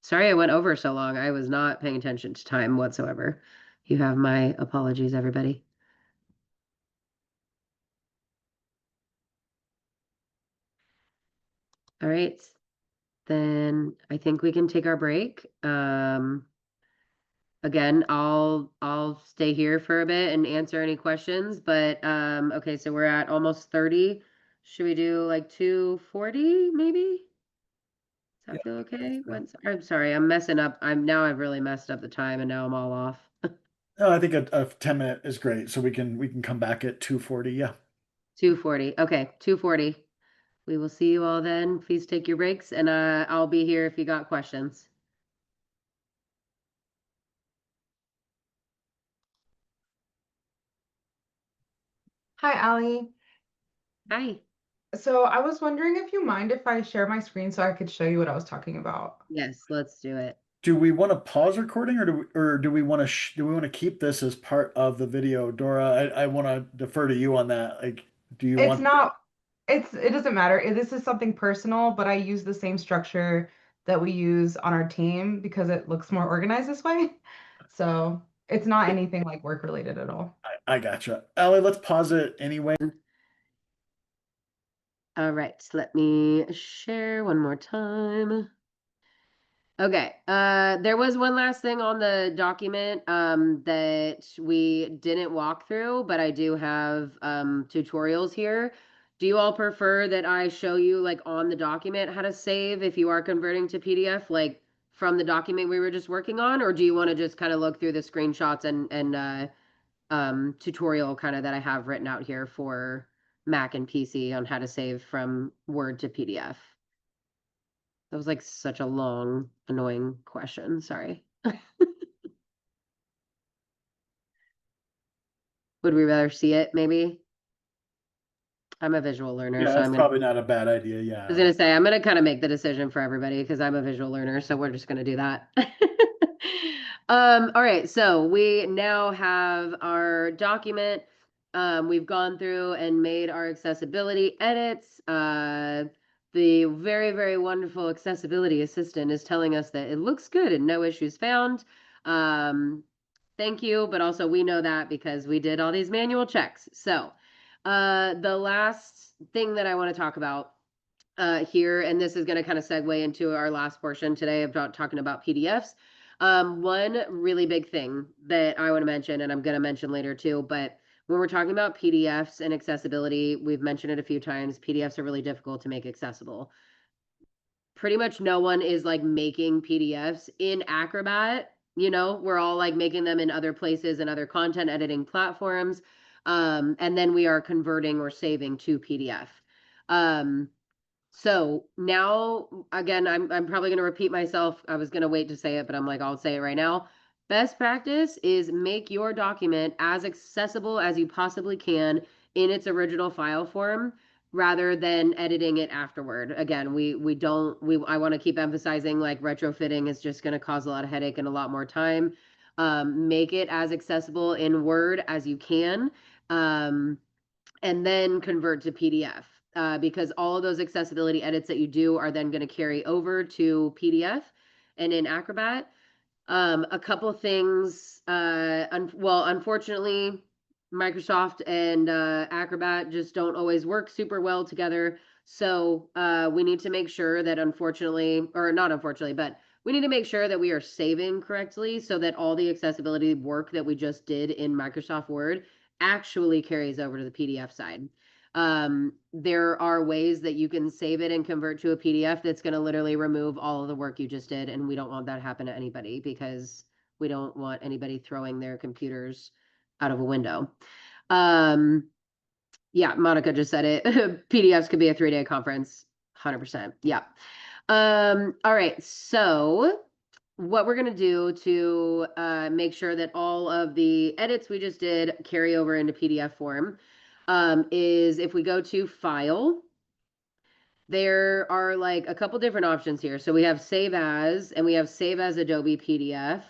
Sorry I went over so long. I was not paying attention to time whatsoever. You have my apologies, everybody. All right, then I think we can take our break. Again, I'll stay here for a bit and answer any questions, but okay, so we're at almost 30. Should we do like 2:40 maybe? Does that feel okay? I'm sorry, I'm messing up. I've really messed up the time and now I'm all off. No, I think a 10-minute is great, so we can come back at 2:40. Yeah. 2:40. Okay, 2:40. We will see you all then. Please take your breaks and I'll be here if you got questions. Hi, Allie. Hi. So I was wondering if you mind if I share my screen so I could show you what I was talking about. Yes, let's do it. Do we want to pause recording, or do we want to keep this as part of the video? Dora, I want to defer to you on that. Like, do you It's want? not, it doesn't matter. This is something personal, but I use the same structure that we use on our team because it looks more organized this way. So it's not anything like work related at all. I gotcha. Ellie, let's pause it anyway. All right, let me share one more time. Okay, there was one last thing on the document that we didn't walk through, but I do have tutorials here. Do you all prefer that I show you like on the document how to save if you are converting to PDF, like from the document we were just working on, or do you want to just kind of look through the screenshots and tutorial kind of that I have written out here for Mac and PC on how to save from Word to PDF? That was like such a long, annoying question. Sorry. Would we rather see it maybe? I'm a visual learner, Yeah, so that's I'm gonna probably not a bad idea. I was Yeah. gonna say I'm gonna kind of make the decision for everybody because I'm a visual learner, so we're just gonna do that. All right, so we now have our document. We've gone through and made our accessibility edits. The very, very wonderful accessibility assistant is telling us that it looks good and no issues found. Thank you, but also we know that because we did all these manual checks. So, the last thing that I want to talk about here, and this is going to kind of segue into our last portion today about talking about PDFs. One really big thing that I want to mention, and I'm going to mention later too, but when we're talking about PDFs and accessibility, we've mentioned it a few times. PDFs are really difficult to make accessible. Pretty much no one is like making PDFs in Acrobat. You know, we're all like making them in other places and other content editing platforms. And then we are converting or saving to PDF. So now, again, I'm probably going to repeat myself. I was going to wait to say it, but I'm like, I'll say it right now. Best practice is make your document as accessible as you possibly can in its original file form rather than editing it afterward. Again, I want to keep emphasizing like retrofitting is just going to cause a lot of headache and a lot more time. Make it as accessible in Word as you can. And then convert to PDF because all of those accessibility edits that you do are then going to carry over to PDF and in Acrobat. A couple things, unfortunately, Microsoft and Acrobat just don't always work super well together. So we need to make sure that unfortunately, or not unfortunately, but we need to make sure that we are saving correctly so that all the accessibility work that we just did in Microsoft Word actually carries over to the PDF side. There are ways that you can save it and convert to a PDF that's going to literally remove all of the work you just did. And we don't want that to happen to anybody because we don't want anybody throwing their computers out of a window. Yeah, Monica just said it. PDFs could be a 3-day conference. 100%. Yeah. All right. So what we're going to do to make sure that all of the edits we just did carry over into PDF form is if we go to File, there are like a couple different options here. So we have Save As and we have Save as Adobe PDF.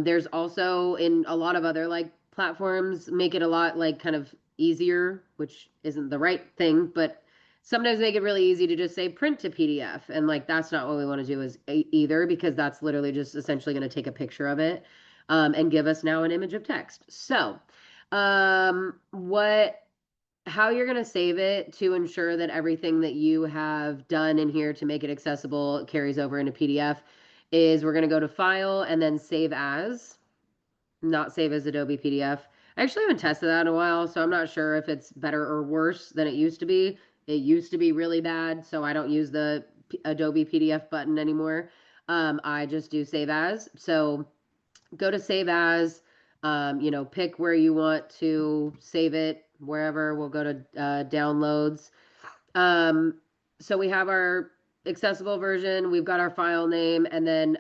There's also in a lot of other like platforms make it a lot like kind of easier, which isn't the right thing, but sometimes make it really easy to just say print to PDF. And like that's not what we want to do is either because that's literally just essentially going to take a picture of it and give us now an image of text. So how you're going to save it to ensure that everything that you have done in here to make it accessible carries over into PDF is we're going to go to File and then Save As, not save as Adobe PDF. I actually haven't tested that in a while, so I'm not sure if it's better or worse than it used to be. It used to be really bad, so I don't use the Adobe PDF button anymore. I just do Save As. So go to Save As, pick where you want to save it, wherever. We'll go to Downloads. So we have our accessible version, we've got our file name, and then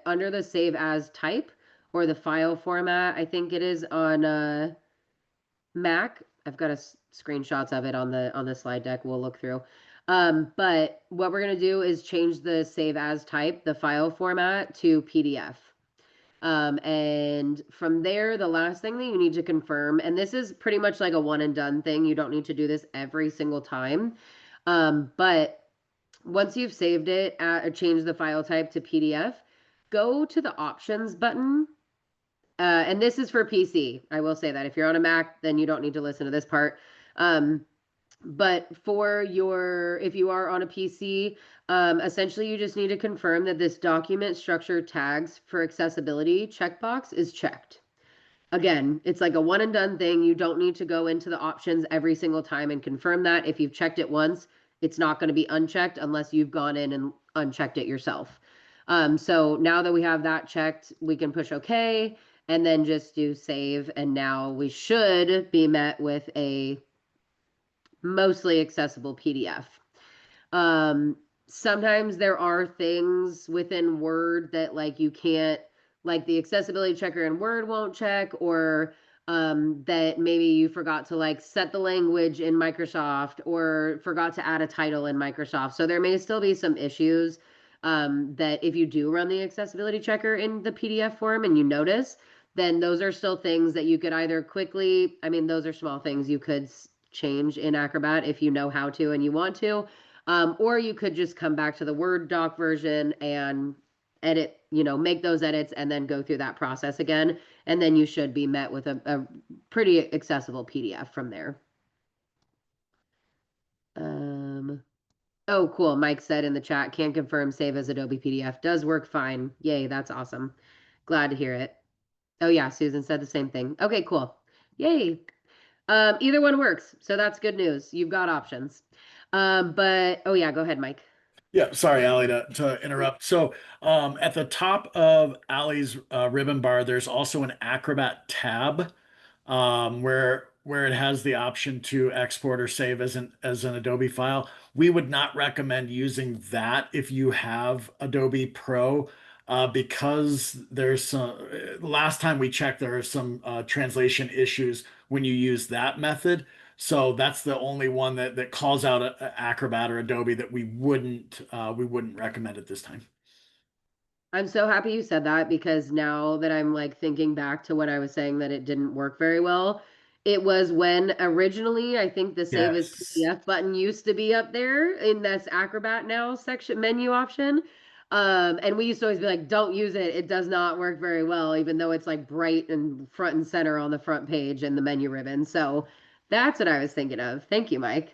under the Save As type, or the file format, I think it is on Mac. I've got screenshots of it on the slide deck we'll look through. But what we're gonna do is change the Save As type, the file format, to PDF. And from there, the last thing that you need to confirm, and this is pretty much like a one and done thing, you don't need to do this every single time. But once you've saved it, or changed the file type to PDF, go to the options button. And this is for PC. I will say that if you're on a Mac, then you don't need to listen to this part. But if you are on a PC, essentially you just need to confirm that this document structure tags for accessibility checkbox is checked. Again, it's like a one and done thing. You don't need to go into the options every single time and confirm that. If you've checked it once, it's not going to be unchecked unless you've gone in and unchecked it yourself. So now that we have that checked, we can push OK and then just do save. And now we should be met with a mostly accessible PDF. Sometimes there are things within Word that like you can't, like the accessibility checker in Word won't check, or that maybe you forgot to like set the language in Microsoft or forgot to add a title in Microsoft. So there may still be some issues that if you do run the accessibility checker in the PDF form and you notice, then those are still things that you could either quickly, I mean, those are small things you could change in Acrobat if you know how to and you want to. Or you could just come back to the Word doc version and edit, make those edits and then go through that process again. And then you should be met with a pretty accessible PDF from there. Oh, cool. Mike said in the chat, can confirm save as Adobe PDF. Does work fine. Yay, that's awesome. Glad to hear it. Oh yeah, Susan said the same thing. Okay, cool. Yay. Either one works, so that's good news. You've got options. But oh yeah, go ahead, Mike. Yeah, sorry, Allie, to interrupt. So at the top of Allie's ribbon bar, there's also an Acrobat tab where it has the option to export or save as an Adobe file. We would not recommend using that if you have Adobe Pro. Because there's some, last time we checked, there are some translation issues when you use that method. So that's the only one that calls out Acrobat or Adobe that we wouldn't recommend at this time. I'm so happy you said that, because now that I'm like thinking back to when I was saying that it didn't work very well, it was when originally I think the Save as PDF button used to be up there in this Acrobat Now section menu option. And we used to always be like, don't use it. It does not work very well, even though it's like bright and front and center on the front page and the menu ribbon. So that's what I was thinking of. Thank you, Mike.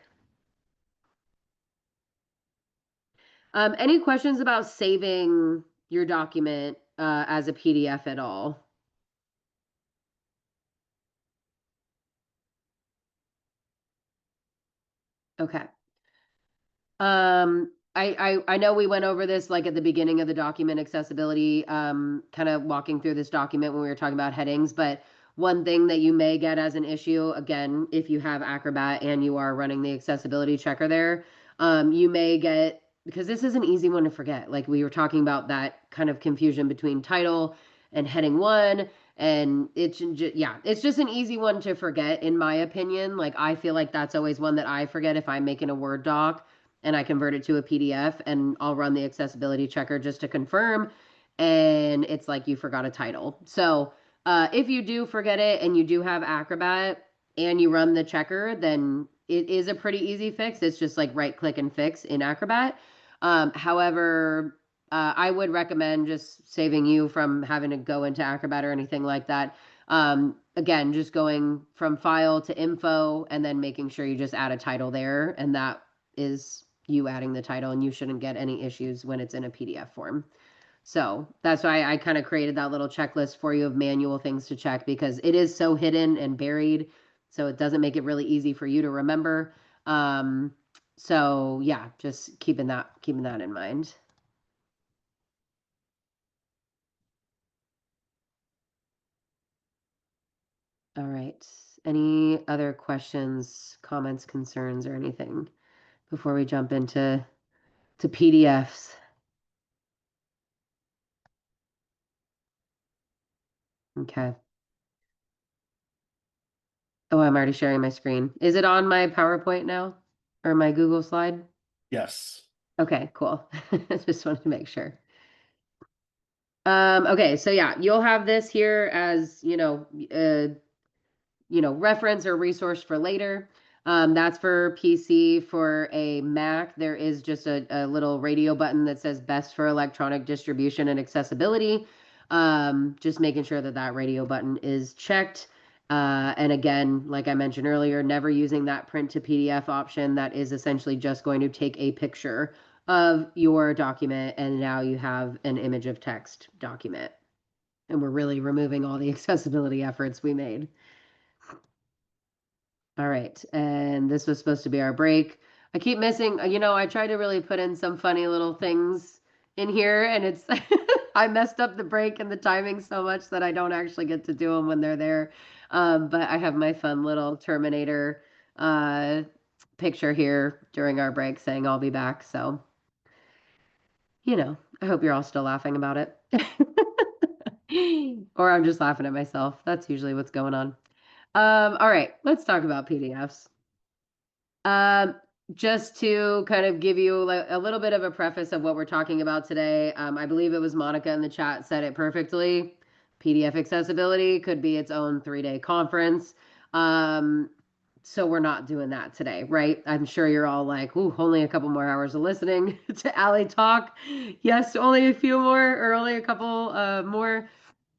Any questions about saving your document as a PDF at all? Okay. I know we went over this like at the beginning of the document accessibility, kind of walking through this document when we were talking about headings, but one thing that you may get as an issue, again, if you have Acrobat and you are running the accessibility checker there, you may get, because this is an easy one to forget. Like we were talking about that kind of confusion between title and heading one. And it's just an easy one to forget, in my opinion. Like I feel like that's always one that I forget if I'm making a Word doc and I convert it to a PDF, and I'll run the accessibility checker just to confirm. And it's like you forgot a title. So if you do forget it and you do have Acrobat and you run the checker, then it is a pretty easy fix. It's just like right click and fix in Acrobat. However, I would recommend just saving you from having to go into Acrobat or anything like that. Again, just going from file to info and then making sure you just add a title there, and that is you adding the title, and you shouldn't get any issues when it's in a PDF form. So that's why I kind of created that little checklist for you of manual things to check, because it is so hidden and buried. So it doesn't make it really easy for you to remember. So yeah, just keeping that in mind. All right. Any other questions, comments, concerns, or anything before we jump into PDFs? Okay. Oh, I'm already sharing my screen. Is it on my PowerPoint now or my Google slide? Yes. Okay, cool. Just wanted to make sure. Okay, so yeah, you'll have this here as, reference or resource for later. That's for PC. For a Mac, there is just a little radio button that says best for electronic distribution and accessibility. Just making sure that that radio button is checked. And again, like I mentioned earlier, never using that print to PDF option. That is essentially just going to take a picture of your document, and now you have an image of text document. And we're really removing all the accessibility efforts we made. All right, and this was supposed to be our break. I keep missing, I try to really put in some funny little things in here, and it's I messed up the break and the timing so much that I don't actually get to do them when they're there. But I have my fun little Terminator picture here during our break saying I'll be back. So, I hope you're all still laughing about it. Or I'm just laughing at myself. That's usually what's going on. All right, let's talk about PDFs. Um, just to kind of give you like a little bit of a preface of what we're talking about today, I believe it was Monica in the chat said it perfectly. PDF accessibility could be its own 3-day conference. So we're not doing that today, right? I'm sure you're all like, ooh, only a couple more hours of listening to Allie talk. Yes, only a few more, or only a couple more.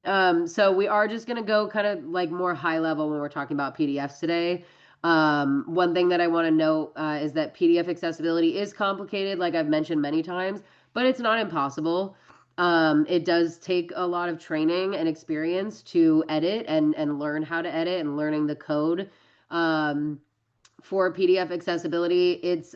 So we are just gonna go kind of like more high level when we're talking about PDFs today. One thing that I want to note is that PDF accessibility is complicated, like I've mentioned many times, but it's not impossible. It does take a lot of training and experience to edit and learn how to edit and learning the code. For PDF accessibility, it's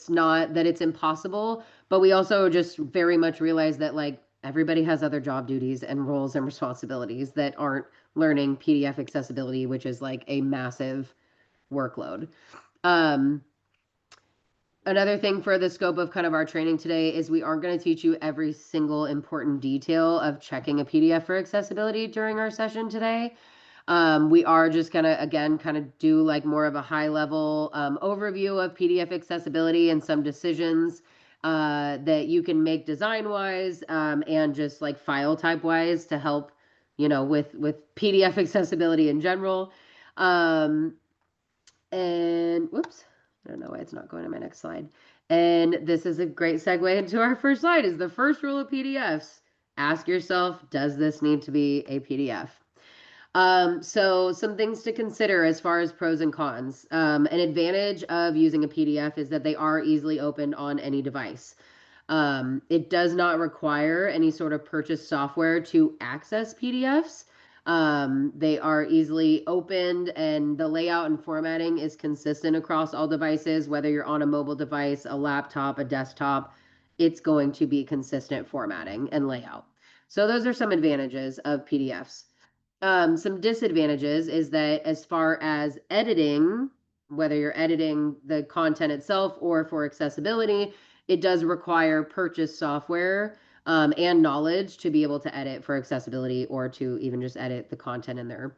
not that it's impossible, but we also just very much realize that like everybody has other job duties and roles and responsibilities that aren't learning PDF accessibility, which is like a massive workload. Another thing for the scope of kind of our training today is we aren't going to teach you every single important detail of checking a PDF for accessibility during our session today. We are just gonna, again, kind of do like more of a high level overview of PDF accessibility and some decisions that you can make design wise and just like file type wise to help, with PDF accessibility in general. And whoops, I don't know why it's not going to my next slide. And this is a great segue into our first slide is the first rule of PDFs. Ask yourself, does this need to be a PDF? So some things to consider as far as pros and cons. An advantage of using a PDF is that they are easily opened on any device. It does not require any sort of purchased software to access PDFs. They are easily opened, and the layout and formatting is consistent across all devices, whether you're on a mobile device, a laptop, a desktop, it's going to be consistent formatting and layout. So those are some advantages of PDFs. Some disadvantages is that as far as editing, whether you're editing the content itself or for accessibility, it does require purchase software and knowledge to be able to edit for accessibility or to even just edit the content in there.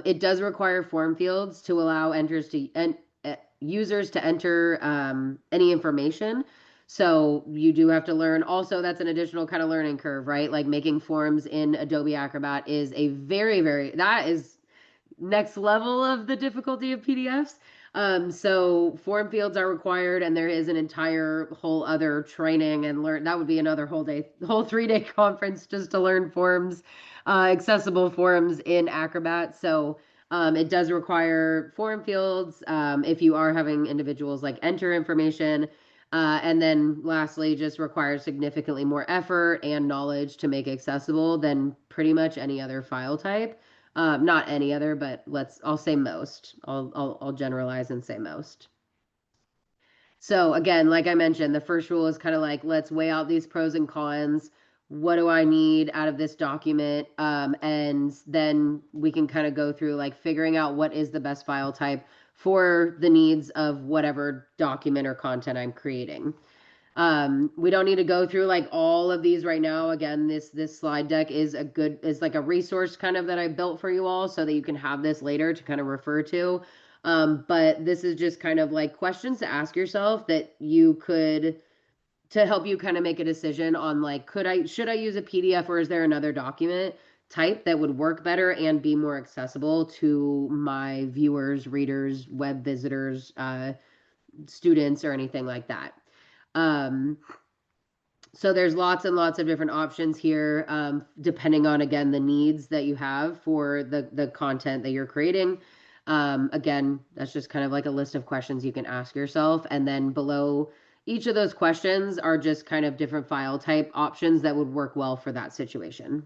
It does require form fields to allow users to enter any information. So you do have to learn. Also, that's an additional kind of learning curve, right? Like making forms in Adobe Acrobat is a that is next level of the difficulty of PDFs. So form fields are required, and there is an entire whole other training and learn. That would be another whole 3-day conference just to learn forms, accessible forms in Acrobat. So it does require form fields if you are having individuals like enter information. And then lastly, just requires significantly more effort and knowledge to make accessible than pretty much any other file type. Not any other, but I'll say most. I'll generalize and say most. So again, like I mentioned, the first rule is kind of like, let's weigh out these pros and cons. What do I need out of this document? And then we can kind of go through like figuring out what is the best file type for the needs of whatever document or content I'm creating. We don't need to go through like all of these right now. Again, this slide deck is like a resource kind of that I built for you all so that you can have this later to kind of refer to. But this is just kind of like questions to ask yourself that you could to help you kind of make a decision on like should I use a PDF or is there another document type that would work better and be more accessible to my viewers, readers, web visitors, students, or anything like that. So there's lots and lots of different options here, depending on, again, the needs that you have for the content that you're creating. Again, that's just kind of like a list of questions you can ask yourself. And then below each of those questions are just kind of different file type options that would work well for that situation.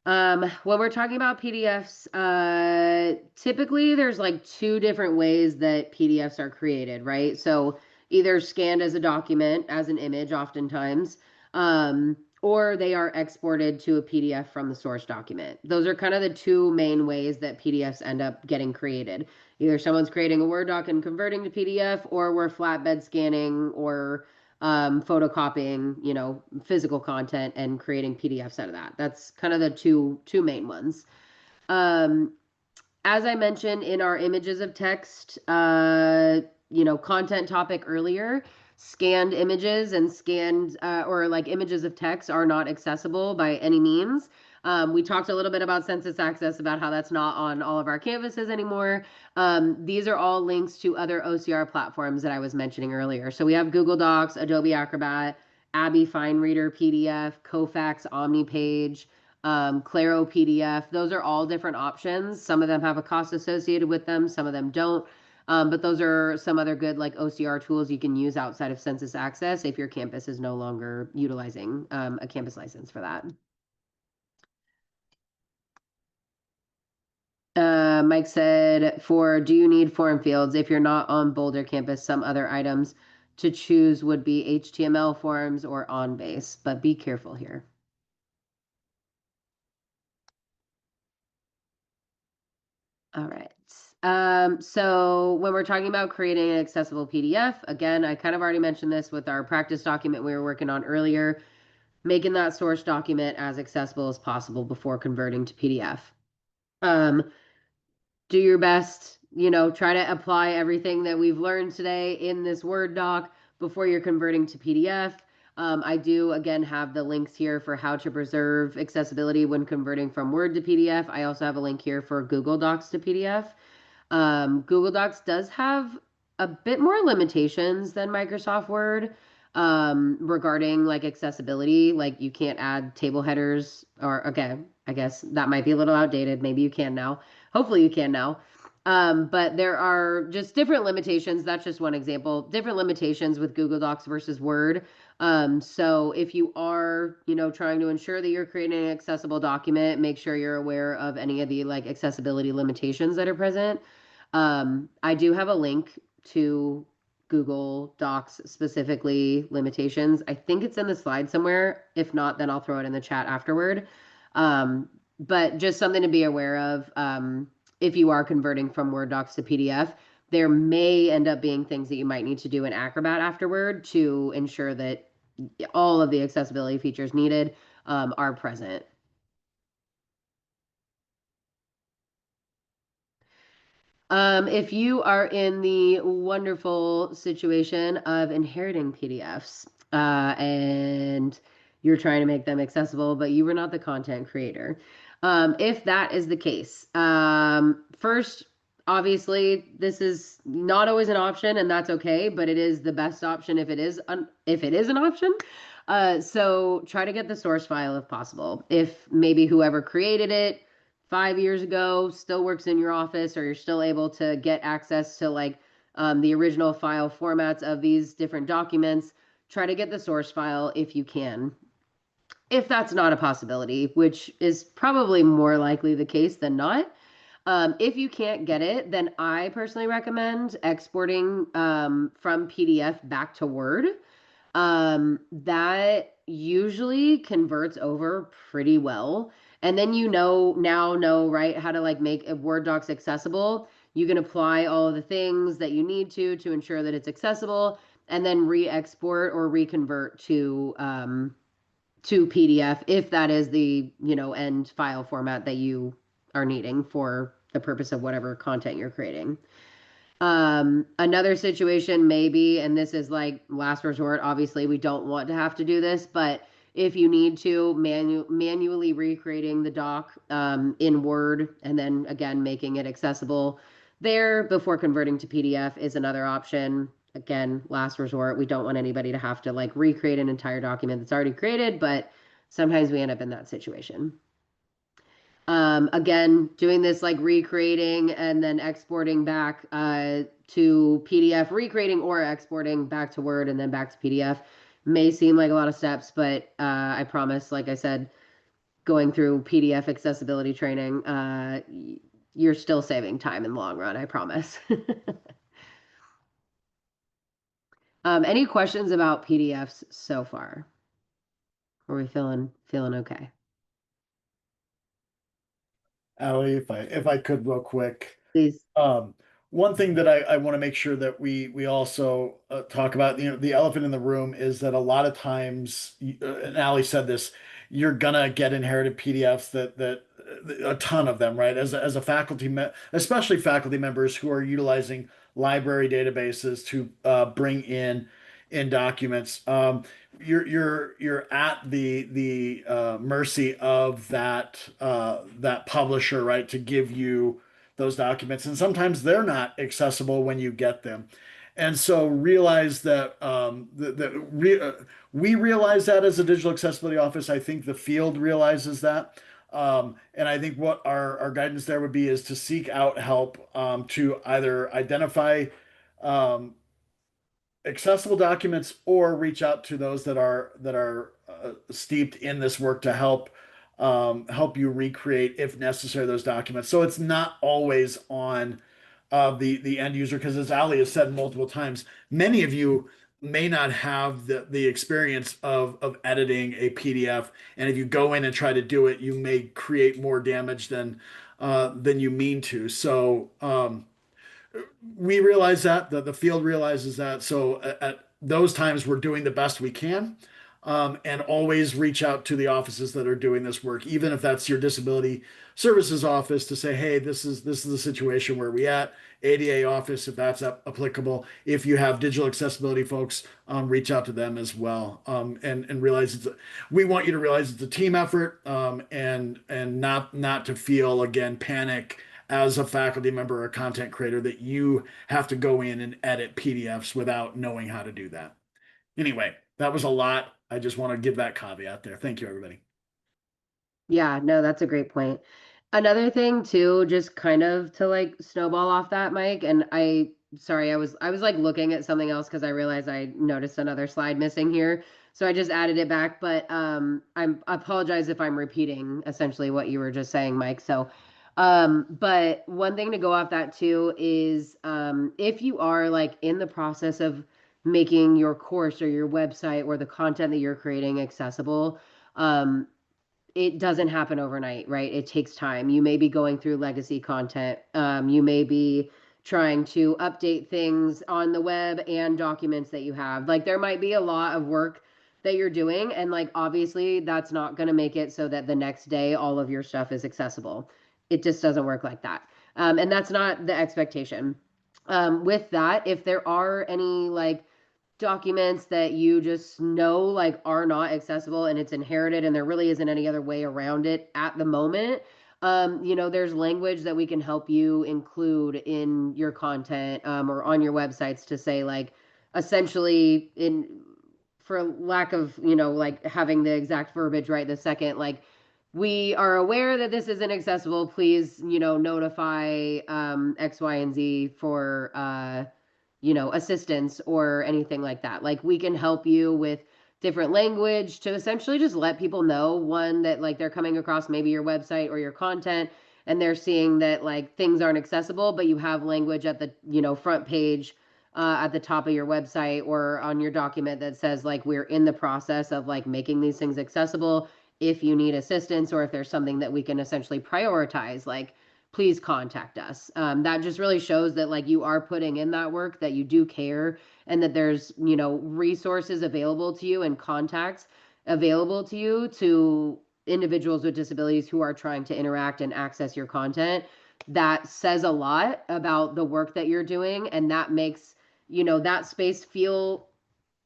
When we're talking about PDFs, typically there's like two different ways that PDFs are created, right? So either scanned as a document, as an image, oftentimes, or they are exported to a PDF from the source document. Those are kind of the two main ways that PDFs end up getting created. Either someone's creating a Word doc and converting to PDF, or we're flatbed scanning or photocopying, physical content and creating PDFs out of that. That's kind of the two main ones. As I mentioned in our images of text, content topic earlier, scanned images and scanned or like images of text are not accessible by any means. We talked a little bit about census access, about how that's not on all of our campuses anymore. These are all links to other OCR platforms that I was mentioning earlier. So we have Google Docs, Adobe Acrobat, Abby Fine Reader PDF, Kofax OmniPage, Claro PDF. Those are all different options. Some of them have a cost associated with them, some of them don't. But those are some other good like OCR tools you can use outside of census access if your campus is no longer utilizing a campus license for that. Mike said, do you need form fields? If you're not on Boulder campus, some other items to choose would be HTML forms or OnBase, but be careful here. All right. So when we're talking about creating an accessible PDF, again, I kind of already mentioned this with our practice document we were working on earlier, making that source document as accessible as possible before converting to PDF. Do your best, try to apply everything that we've learned today in this Word doc before you're converting to PDF. I do, again, have the links here for how to preserve accessibility when converting from Word to PDF. I also have a link here for Google Docs to PDF. Google Docs does have a bit more limitations than Microsoft Word regarding like accessibility. Like you can't add table headers, or okay, I guess that might be a little outdated. Maybe you can now. Hopefully you can now. But there are just different limitations. That's just one example. Different limitations with Google Docs versus Word. So if you are, trying to ensure that you're creating an accessible document, make sure you're aware of any of the like accessibility limitations that are present. I do have a link to Google Docs specifically limitations. I think it's in the slide somewhere. If not, then I'll throw it in the chat afterward. But just something to be aware of. If you are converting from Word docs to PDF, there may end up being things that you might need to do in Acrobat afterward to ensure that all of the accessibility features needed are present. If you are in the wonderful situation of inheriting PDFs and you're trying to make them accessible, but you were not the content creator. If that is the case, first, obviously, this is not always an option, and that's okay, but it is the best option if it is an option. So try to get the source file if possible. If maybe whoever created it 5 years ago still works in your office, or you're still able to get access to like the original file formats of these different documents. Try to get the source file if you can. If that's not a possibility, which is probably more likely the case than not. If you can't get it, then I personally recommend exporting from PDF back to Word. That usually converts over pretty well. And then now know, right, how to like make a Word docs accessible. You can apply all of the things that you need to ensure that it's accessible, and then re-export or reconvert to PDF if that is the, end file format that you are needing for the purpose of whatever content you're creating. Another situation maybe, and this is like last resort, obviously we don't want to have to do this, but if you need to manually recreating the doc in Word and then again making it accessible there before converting to PDF is another option. Again, last resort, we don't want anybody to have to like recreate an entire document that's already created, but sometimes we end up in that situation. Again, doing this like recreating and then exporting back to PDF, recreating or exporting back to Word and then back to PDF may seem like a lot of steps, but I promise, like I said, going through PDF accessibility training, you're still saving time in the long run, I promise. Any questions about PDFs so far? Are we feeling okay? Allie, if I could real quick. Please. One thing that I want to make sure that we also talk about, the elephant in the room is that a lot of times, and Allie said this, you're gonna get inherited PDFs that a ton of them, right? As a especially faculty members who are utilizing library databases to bring in documents. You're at the mercy of that publisher, right, to give you those documents, and sometimes they're not accessible when you get them. And so realize that we realize that as a digital accessibility office. I think the field realizes that. And I think what our guidance there would be is to seek out help to either identify accessible documents or reach out to those that are steeped in this work to help you recreate, if necessary, those documents. So it's not always on the end user, because as Ali has said multiple times, many of you may not have the experience of editing a PDF, and if you go in and try to do it, you may create more damage than you mean to. So we realize that the field realizes that. So at those times, we're doing the best we can, and always reach out to the offices that are doing this work, even if that's your disability services office, to say, hey, this is the situation where we at. ADA office, if that's applicable. If you have digital accessibility folks, reach out to them as well, and realize we want you to realize it's a team effort, and not to feel again panic as a faculty member or content creator that you have to go in and edit PDFs without knowing how to do that. Anyway, that was a lot. I just want to give that caveat there. Thank you, everybody. Yeah, no, that's a great point. Another thing too, just kind of to like snowball off that, Mike, and sorry, I was like looking at something else because I realized I noticed another slide missing here. So I just added it back, but I apologize if I'm repeating essentially what you were just saying, Mike. So but one thing to go off that too is if you are like in the process of making your course or your website or the content that you're creating accessible, it doesn't happen overnight, right? It takes time. You may be going through legacy content. You may be trying to update things on the web and documents that you have. Like there might be a lot of work that you're doing, and like obviously that's not going to make it so that the next day all of your stuff is accessible. It just doesn't work like that. And that's not the expectation. With that, if there are any like documents that you just know like are not accessible and it's inherited and there really isn't any other way around it at the moment, there's language that we can help you include in your content or on your websites to say like essentially in for lack of like having the exact verbiage right this second, like we are aware that this isn't accessible, please notify X, Y, and Z for assistance or anything like that. Like we can help you with different language to essentially just let people know, one, that like they're coming across maybe your website or your content and they're seeing that like things aren't accessible, but you have language at the front page, at the top of your website or on your document that says like we're in the process of like making these things accessible. If you need assistance or if there's something that we can essentially prioritize, like please contact us. That just really shows that like you are putting in that work, that you do care, and that there's resources available to you and contacts available to you to individuals with disabilities who are trying to interact and access your content. That says a lot about the work that you're doing, and that makes that space feel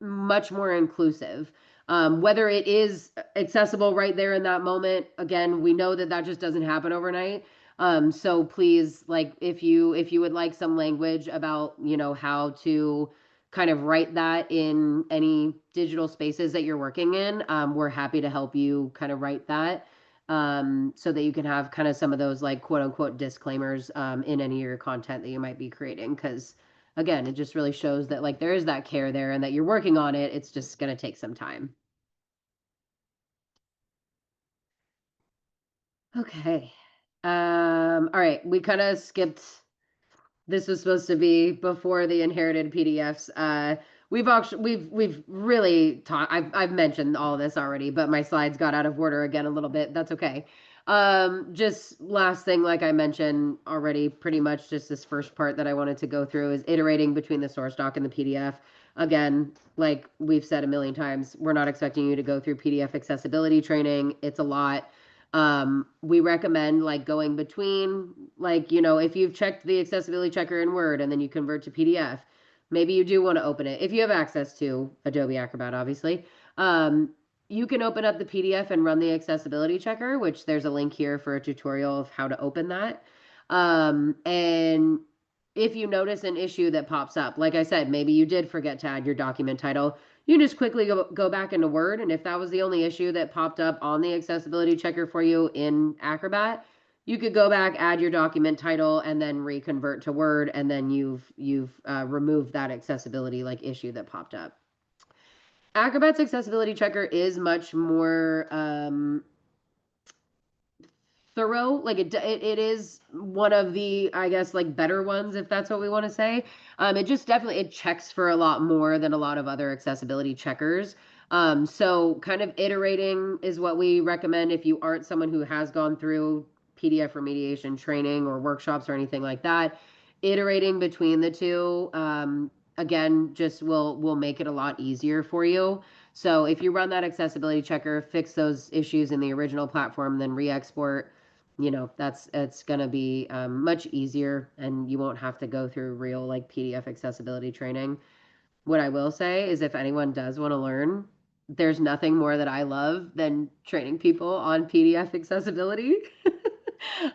much more inclusive. Whether it is accessible right there in that moment, again, we know that that just doesn't happen overnight. So please, like, if you would like some language about, how to kind of write that in any digital spaces that you're working in, we're happy to help you kind of write that, so that you can have kind of some of those like quote unquote disclaimers in any of your content that you might be creating. Because again, it just really shows that like there is that care there and that you're working on it. It's just going to take some time. Okay. All right. We kind of skipped. This was supposed to be before the inherited PDFs. We've really taught. I've mentioned all this already, but my slides got out of order again a little bit. That's okay. Just last thing, like I mentioned already, pretty much just this first part that I wanted to go through is iterating between the source doc and the PDF. Again, like we've said a million times, we're not expecting you to go through PDF accessibility training. It's a lot. We recommend like going between, like, if you've checked the accessibility checker in Word and then you convert to PDF, maybe you do want to open it. If you have access to Adobe Acrobat, obviously, you can open up the PDF and run the accessibility checker, which there's a link here for a tutorial of how to open that. And if you notice an issue that pops up, like I said, maybe you did forget to add your document title, you can just quickly go back into Word. And if that was the only issue that popped up on the accessibility checker for you in Acrobat, you could go back, add your document title, and then reconvert to Word, and then you've removed that accessibility like issue that popped up. Acrobat's accessibility checker is much more thorough. Like it is one of the, I guess, like better ones, if that's what we want to say. It just definitely, it checks for a lot more than a lot of other accessibility checkers. So kind of iterating is what we recommend if you aren't someone who has gone through PDF remediation training or workshops or anything like that. Iterating between the two, again, just will make it a lot easier for you. So if you run that accessibility checker, fix those issues in the original platform, then re-export, it's going to be much easier, and you won't have to go through real like PDF accessibility training. What I will say is if anyone does want to learn, there's nothing more that I love than training people on PDF accessibility.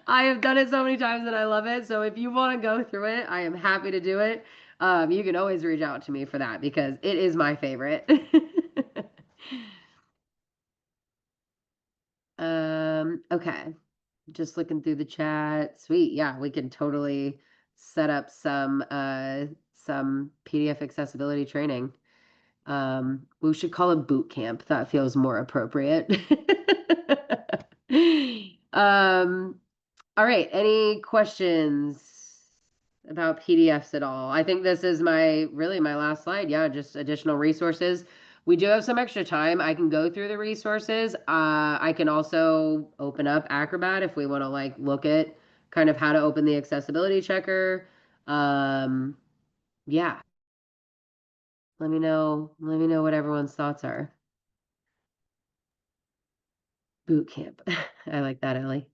I have done it so many times and I love it. So if you want to go through it, I am happy to do it. You can always reach out to me for that because it is my favorite. Okay. Just looking through the chat. Sweet. Yeah, we can totally set up some PDF accessibility training. We should call it boot camp. That feels more appropriate. All right. Any questions about PDFs at all? I think this is my last slide. Yeah, just additional resources. We do have some extra time. I can go through the resources. I can also open up Acrobat if we want to like look at kind of how to open the accessibility checker. Yeah. Let me know what everyone's thoughts are. Boot camp. I like that, Ellie.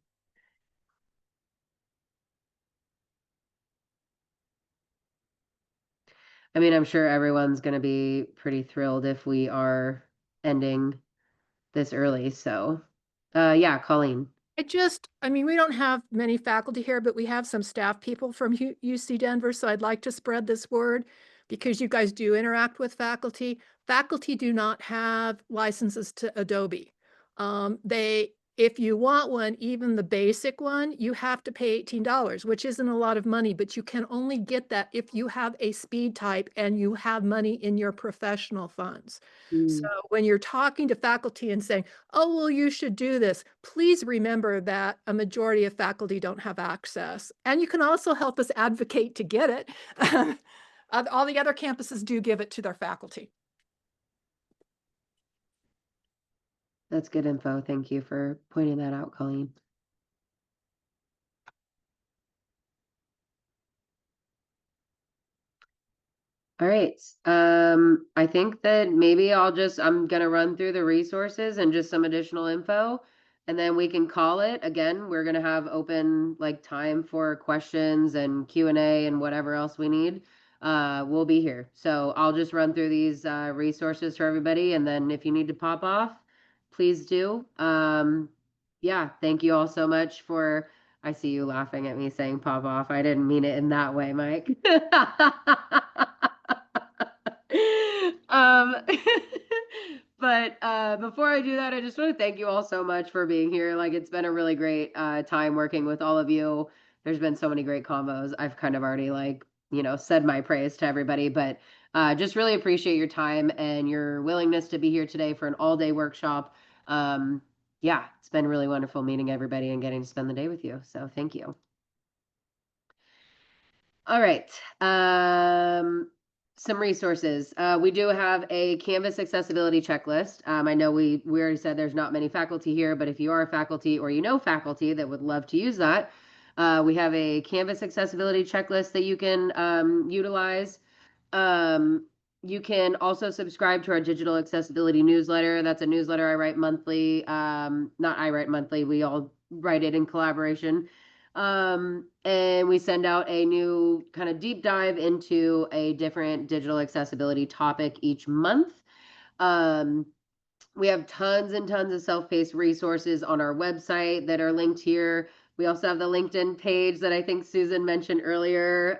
I mean, I'm sure everyone's going to be pretty thrilled if we are ending this early. So, yeah, Colleen. We don't have many faculty here, but we have some staff people from UC Denver. So I'd like to spread this word because you guys do interact with faculty. Faculty do not have licenses to Adobe. If you want one, even the basic one, you have to pay $18, which isn't a lot of money, but you can only get that if you have a speed type and you have money in your professional funds. So when you're talking to faculty and saying, oh, well, you should do this, please remember that a majority of faculty don't have access. And you can also help us advocate to get it. All the other campuses do give it to their faculty. That's good info. Thank you for pointing that out, Colleen. All right. I think that maybe I'm gonna run through the resources and just some additional info, and then we can call it. Again, we're gonna have open like time for questions and Q&A and whatever else we need. We'll be here. So I'll just run through these resources for everybody, and then if you need to pop off, please do. Yeah, thank you all so much for. I see you laughing at me saying pop off. I didn't mean it in that way, Mike. Um, but before I do that, I just want to thank you all so much for being here. Like, it's been a really great time working with all of you. There's been so many great combos. I've kind of already said my praise to everybody, but just really appreciate your time and your willingness to be here today for an all-day workshop. Yeah, it's been really wonderful meeting everybody and getting to spend the day with you. So thank you. All right. Some resources. We do have a Canvas accessibility checklist. I know we already said there's not many faculty here, but if you are a faculty or you know faculty that would love to use that, we have a Canvas accessibility checklist that you can utilize. You can also subscribe to our digital accessibility newsletter. That's a newsletter I write monthly. Not I write monthly. We all write it in collaboration. And we send out a new kind of deep dive into a different digital accessibility topic each month. We have tons and tons of self-paced resources on our website that are linked here. We also have the LinkedIn page that I think Susan mentioned earlier.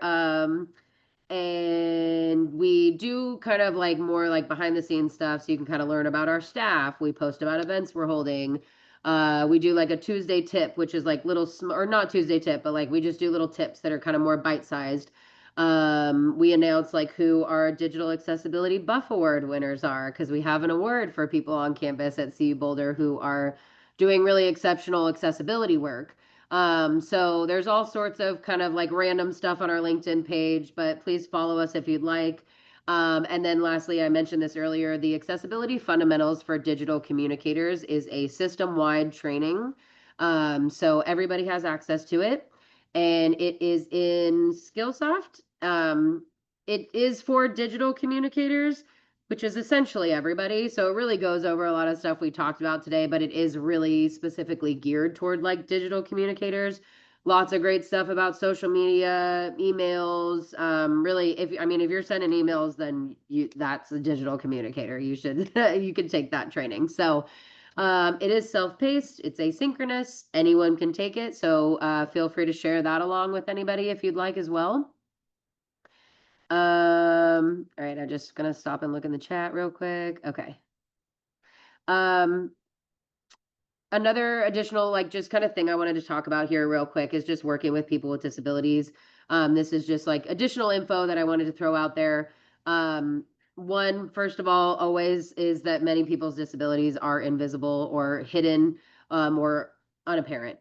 And we do kind of like more like behind the scenes stuff, so you can kind of learn about our staff. We post about events we're holding. We do like a Tuesday tip, which is like or not Tuesday tip, but like we just do little tips that are kind of more bite-sized. We announce like who our digital accessibility buff award winners are, because we have an award for people on campus at CU Boulder who are doing really exceptional accessibility work. So there's all sorts of kind of like random stuff on our LinkedIn page, but please follow us if you'd like. And then lastly, I mentioned this earlier, the Accessibility Fundamentals for Digital Communicators is a system-wide training. So everybody has access to it, and it is in Skillsoft. It is for digital communicators, which is essentially everybody. So it really goes over a lot of stuff we talked about today, but it is really specifically geared toward like digital communicators. Lots of great stuff about social media, emails. Really, if you're sending emails, then that's a digital communicator. You should you can take that training. So it is self-paced, it's asynchronous, anyone can take it. So feel free to share that along with anybody if you'd like as well. All right, I'm just gonna stop and look in the chat real quick. Okay. Another additional, like, just kind of thing I wanted to talk about here real quick is just working with people with disabilities. This is just like additional info that I wanted to throw out there. One, first of all, always is that many people's disabilities are invisible or hidden, or unapparent.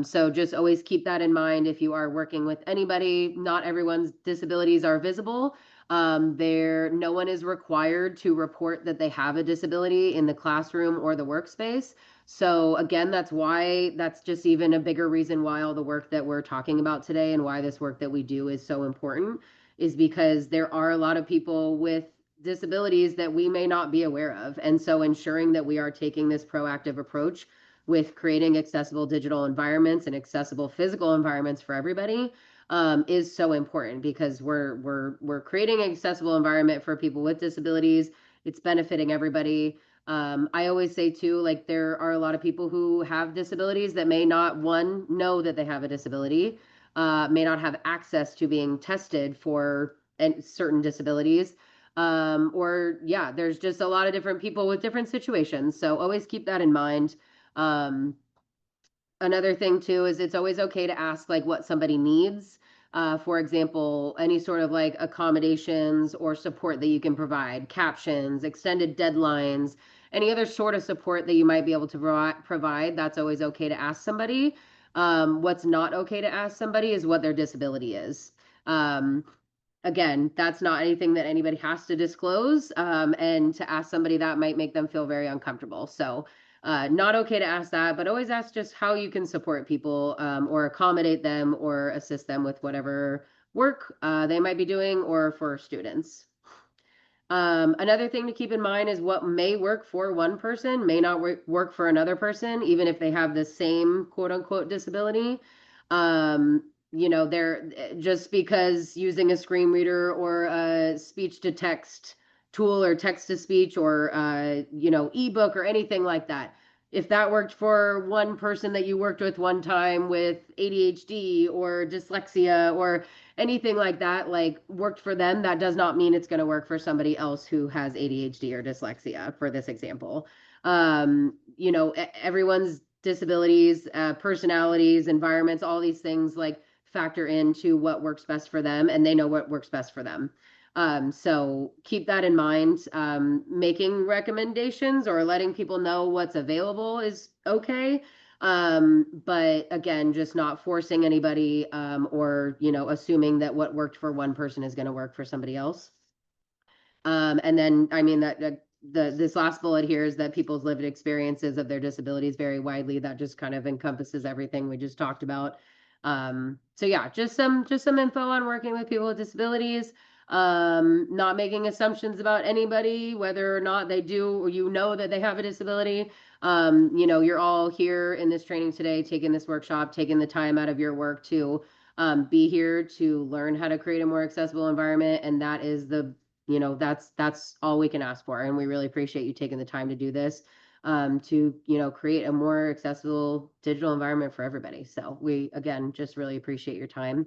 So just always keep that in mind if you are working with anybody. Not everyone's disabilities are visible. No one is required to report that they have a disability in the classroom or the workspace. So again, that's just even a bigger reason why all the work that we're talking about today and why this work that we do is so important, is because there are a lot of people with disabilities that we may not be aware of. And so ensuring that we are taking this proactive approach with creating accessible digital environments and accessible physical environments for everybody is so important, because we're creating an accessible environment for people with disabilities. It's benefiting everybody. I always say too, like, there are a lot of people who have disabilities that may not, one, know that they have a disability, may not have access to being tested for certain disabilities. Or yeah, there's just a lot of different people with different situations. So always keep that in mind. Another thing too is it's always okay to ask like what somebody needs. For example, any sort of like accommodations or support that you can provide, captions, extended deadlines, any other sort of support that you might be able to provide, that's always okay to ask somebody. What's not okay to ask somebody is what their disability is. Again, that's not anything that anybody has to disclose. And to ask somebody that might make them feel very uncomfortable. So not okay to ask that, but always ask just how you can support people or accommodate them or assist them with whatever work they might be doing or for students. Another thing to keep in mind is what may work for one person may not work for another person, even if they have the same quote unquote disability. You know, they're just because using a screen reader or a speech to text tool or text to speech or you know, ebook or anything like that. If that worked for one person that you worked with one time with ADHD or dyslexia or anything like that, like worked for them, that does not mean it's going to work for somebody else who has ADHD or dyslexia, for this example. You know, everyone's disabilities, personalities, environments, all these things like factor into what works best for them, and they know what works best for them. So keep that in mind. Making recommendations or letting people know what's available is okay. But again, just not forcing anybody or, you know, assuming that what worked for one person is going to work for somebody else. And then, I mean, this last bullet here is that people's lived experiences of their disabilities vary widely. That just kind of encompasses everything we just talked about. So yeah, just some info on working with people with disabilities. Not making assumptions about anybody, whether or not they do, or you know that they have a disability. You know, you're all here in this training today, taking this workshop, taking the time out of your work to be here to learn how to create a more accessible environment. And that is the, you know, that's all we can ask for. And we really appreciate you taking the time to do this, to, you know, create a more accessible digital environment for everybody. So we, again, just really appreciate your time.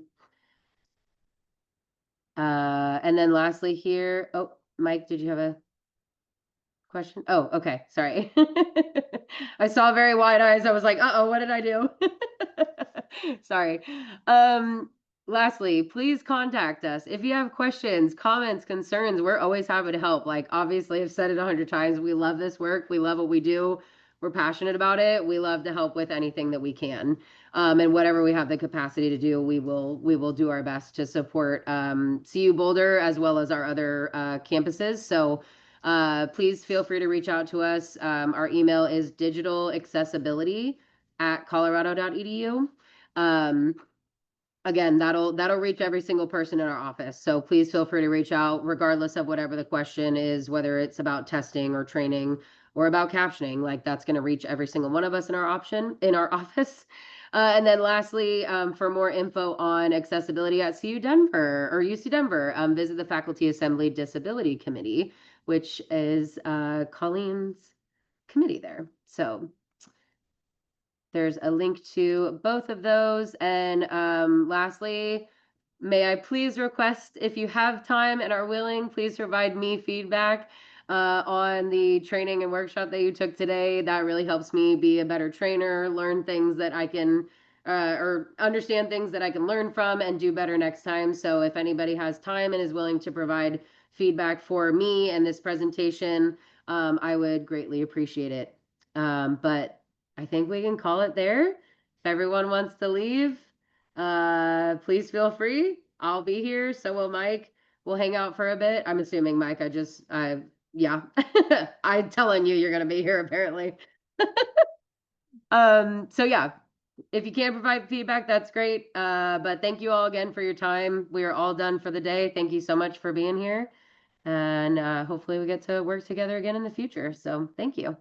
And then lastly here, oh, Mike, did you have a question? Oh, okay, sorry. I saw very wide eyes. I was like, uh-oh, what did I do? Sorry. Lastly, please contact us. If you have questions, comments, concerns, we're always happy to help. Like, obviously, I've said it 100 times. We love this work. We love what we do. We're passionate about it. We love to help with anything that we can. And whatever we have the capacity to do, we will do our best to support CU Boulder as well as our other campuses. So please feel free to reach out to us. Our email is digitalaccessibility@colorado.edu. Again, that'll reach every single person in our office. So please feel free to reach out regardless of whatever the question is, whether it's about testing or training or about captioning, like that's going to reach every single one of us in our office. And then lastly, for more info on accessibility at CU Denver or UC Denver, visit the Faculty Assembly Disability Committee, which is Colleen's committee there. So there's a link to both of those. And lastly, may I please request, if you have time and are willing, please provide me feedback on the training and workshop that you took today. That really helps me be a better trainer, learn things that I can, or understand things that I can learn from and do better next time. So if anybody has time and is willing to provide feedback for me and this presentation, I would greatly appreciate it. But I think we can call it there. If everyone wants to leave, please feel free. I'll be here. So will Mike. We'll hang out for a bit. I'm assuming Mike, yeah, I'm telling you, you're going to be here apparently. So yeah, if you can't provide feedback, that's great. But thank you all again for your time. We are all done for the day. Thank you so much for being here. And hopefully we get to work together again in the future. So thank you.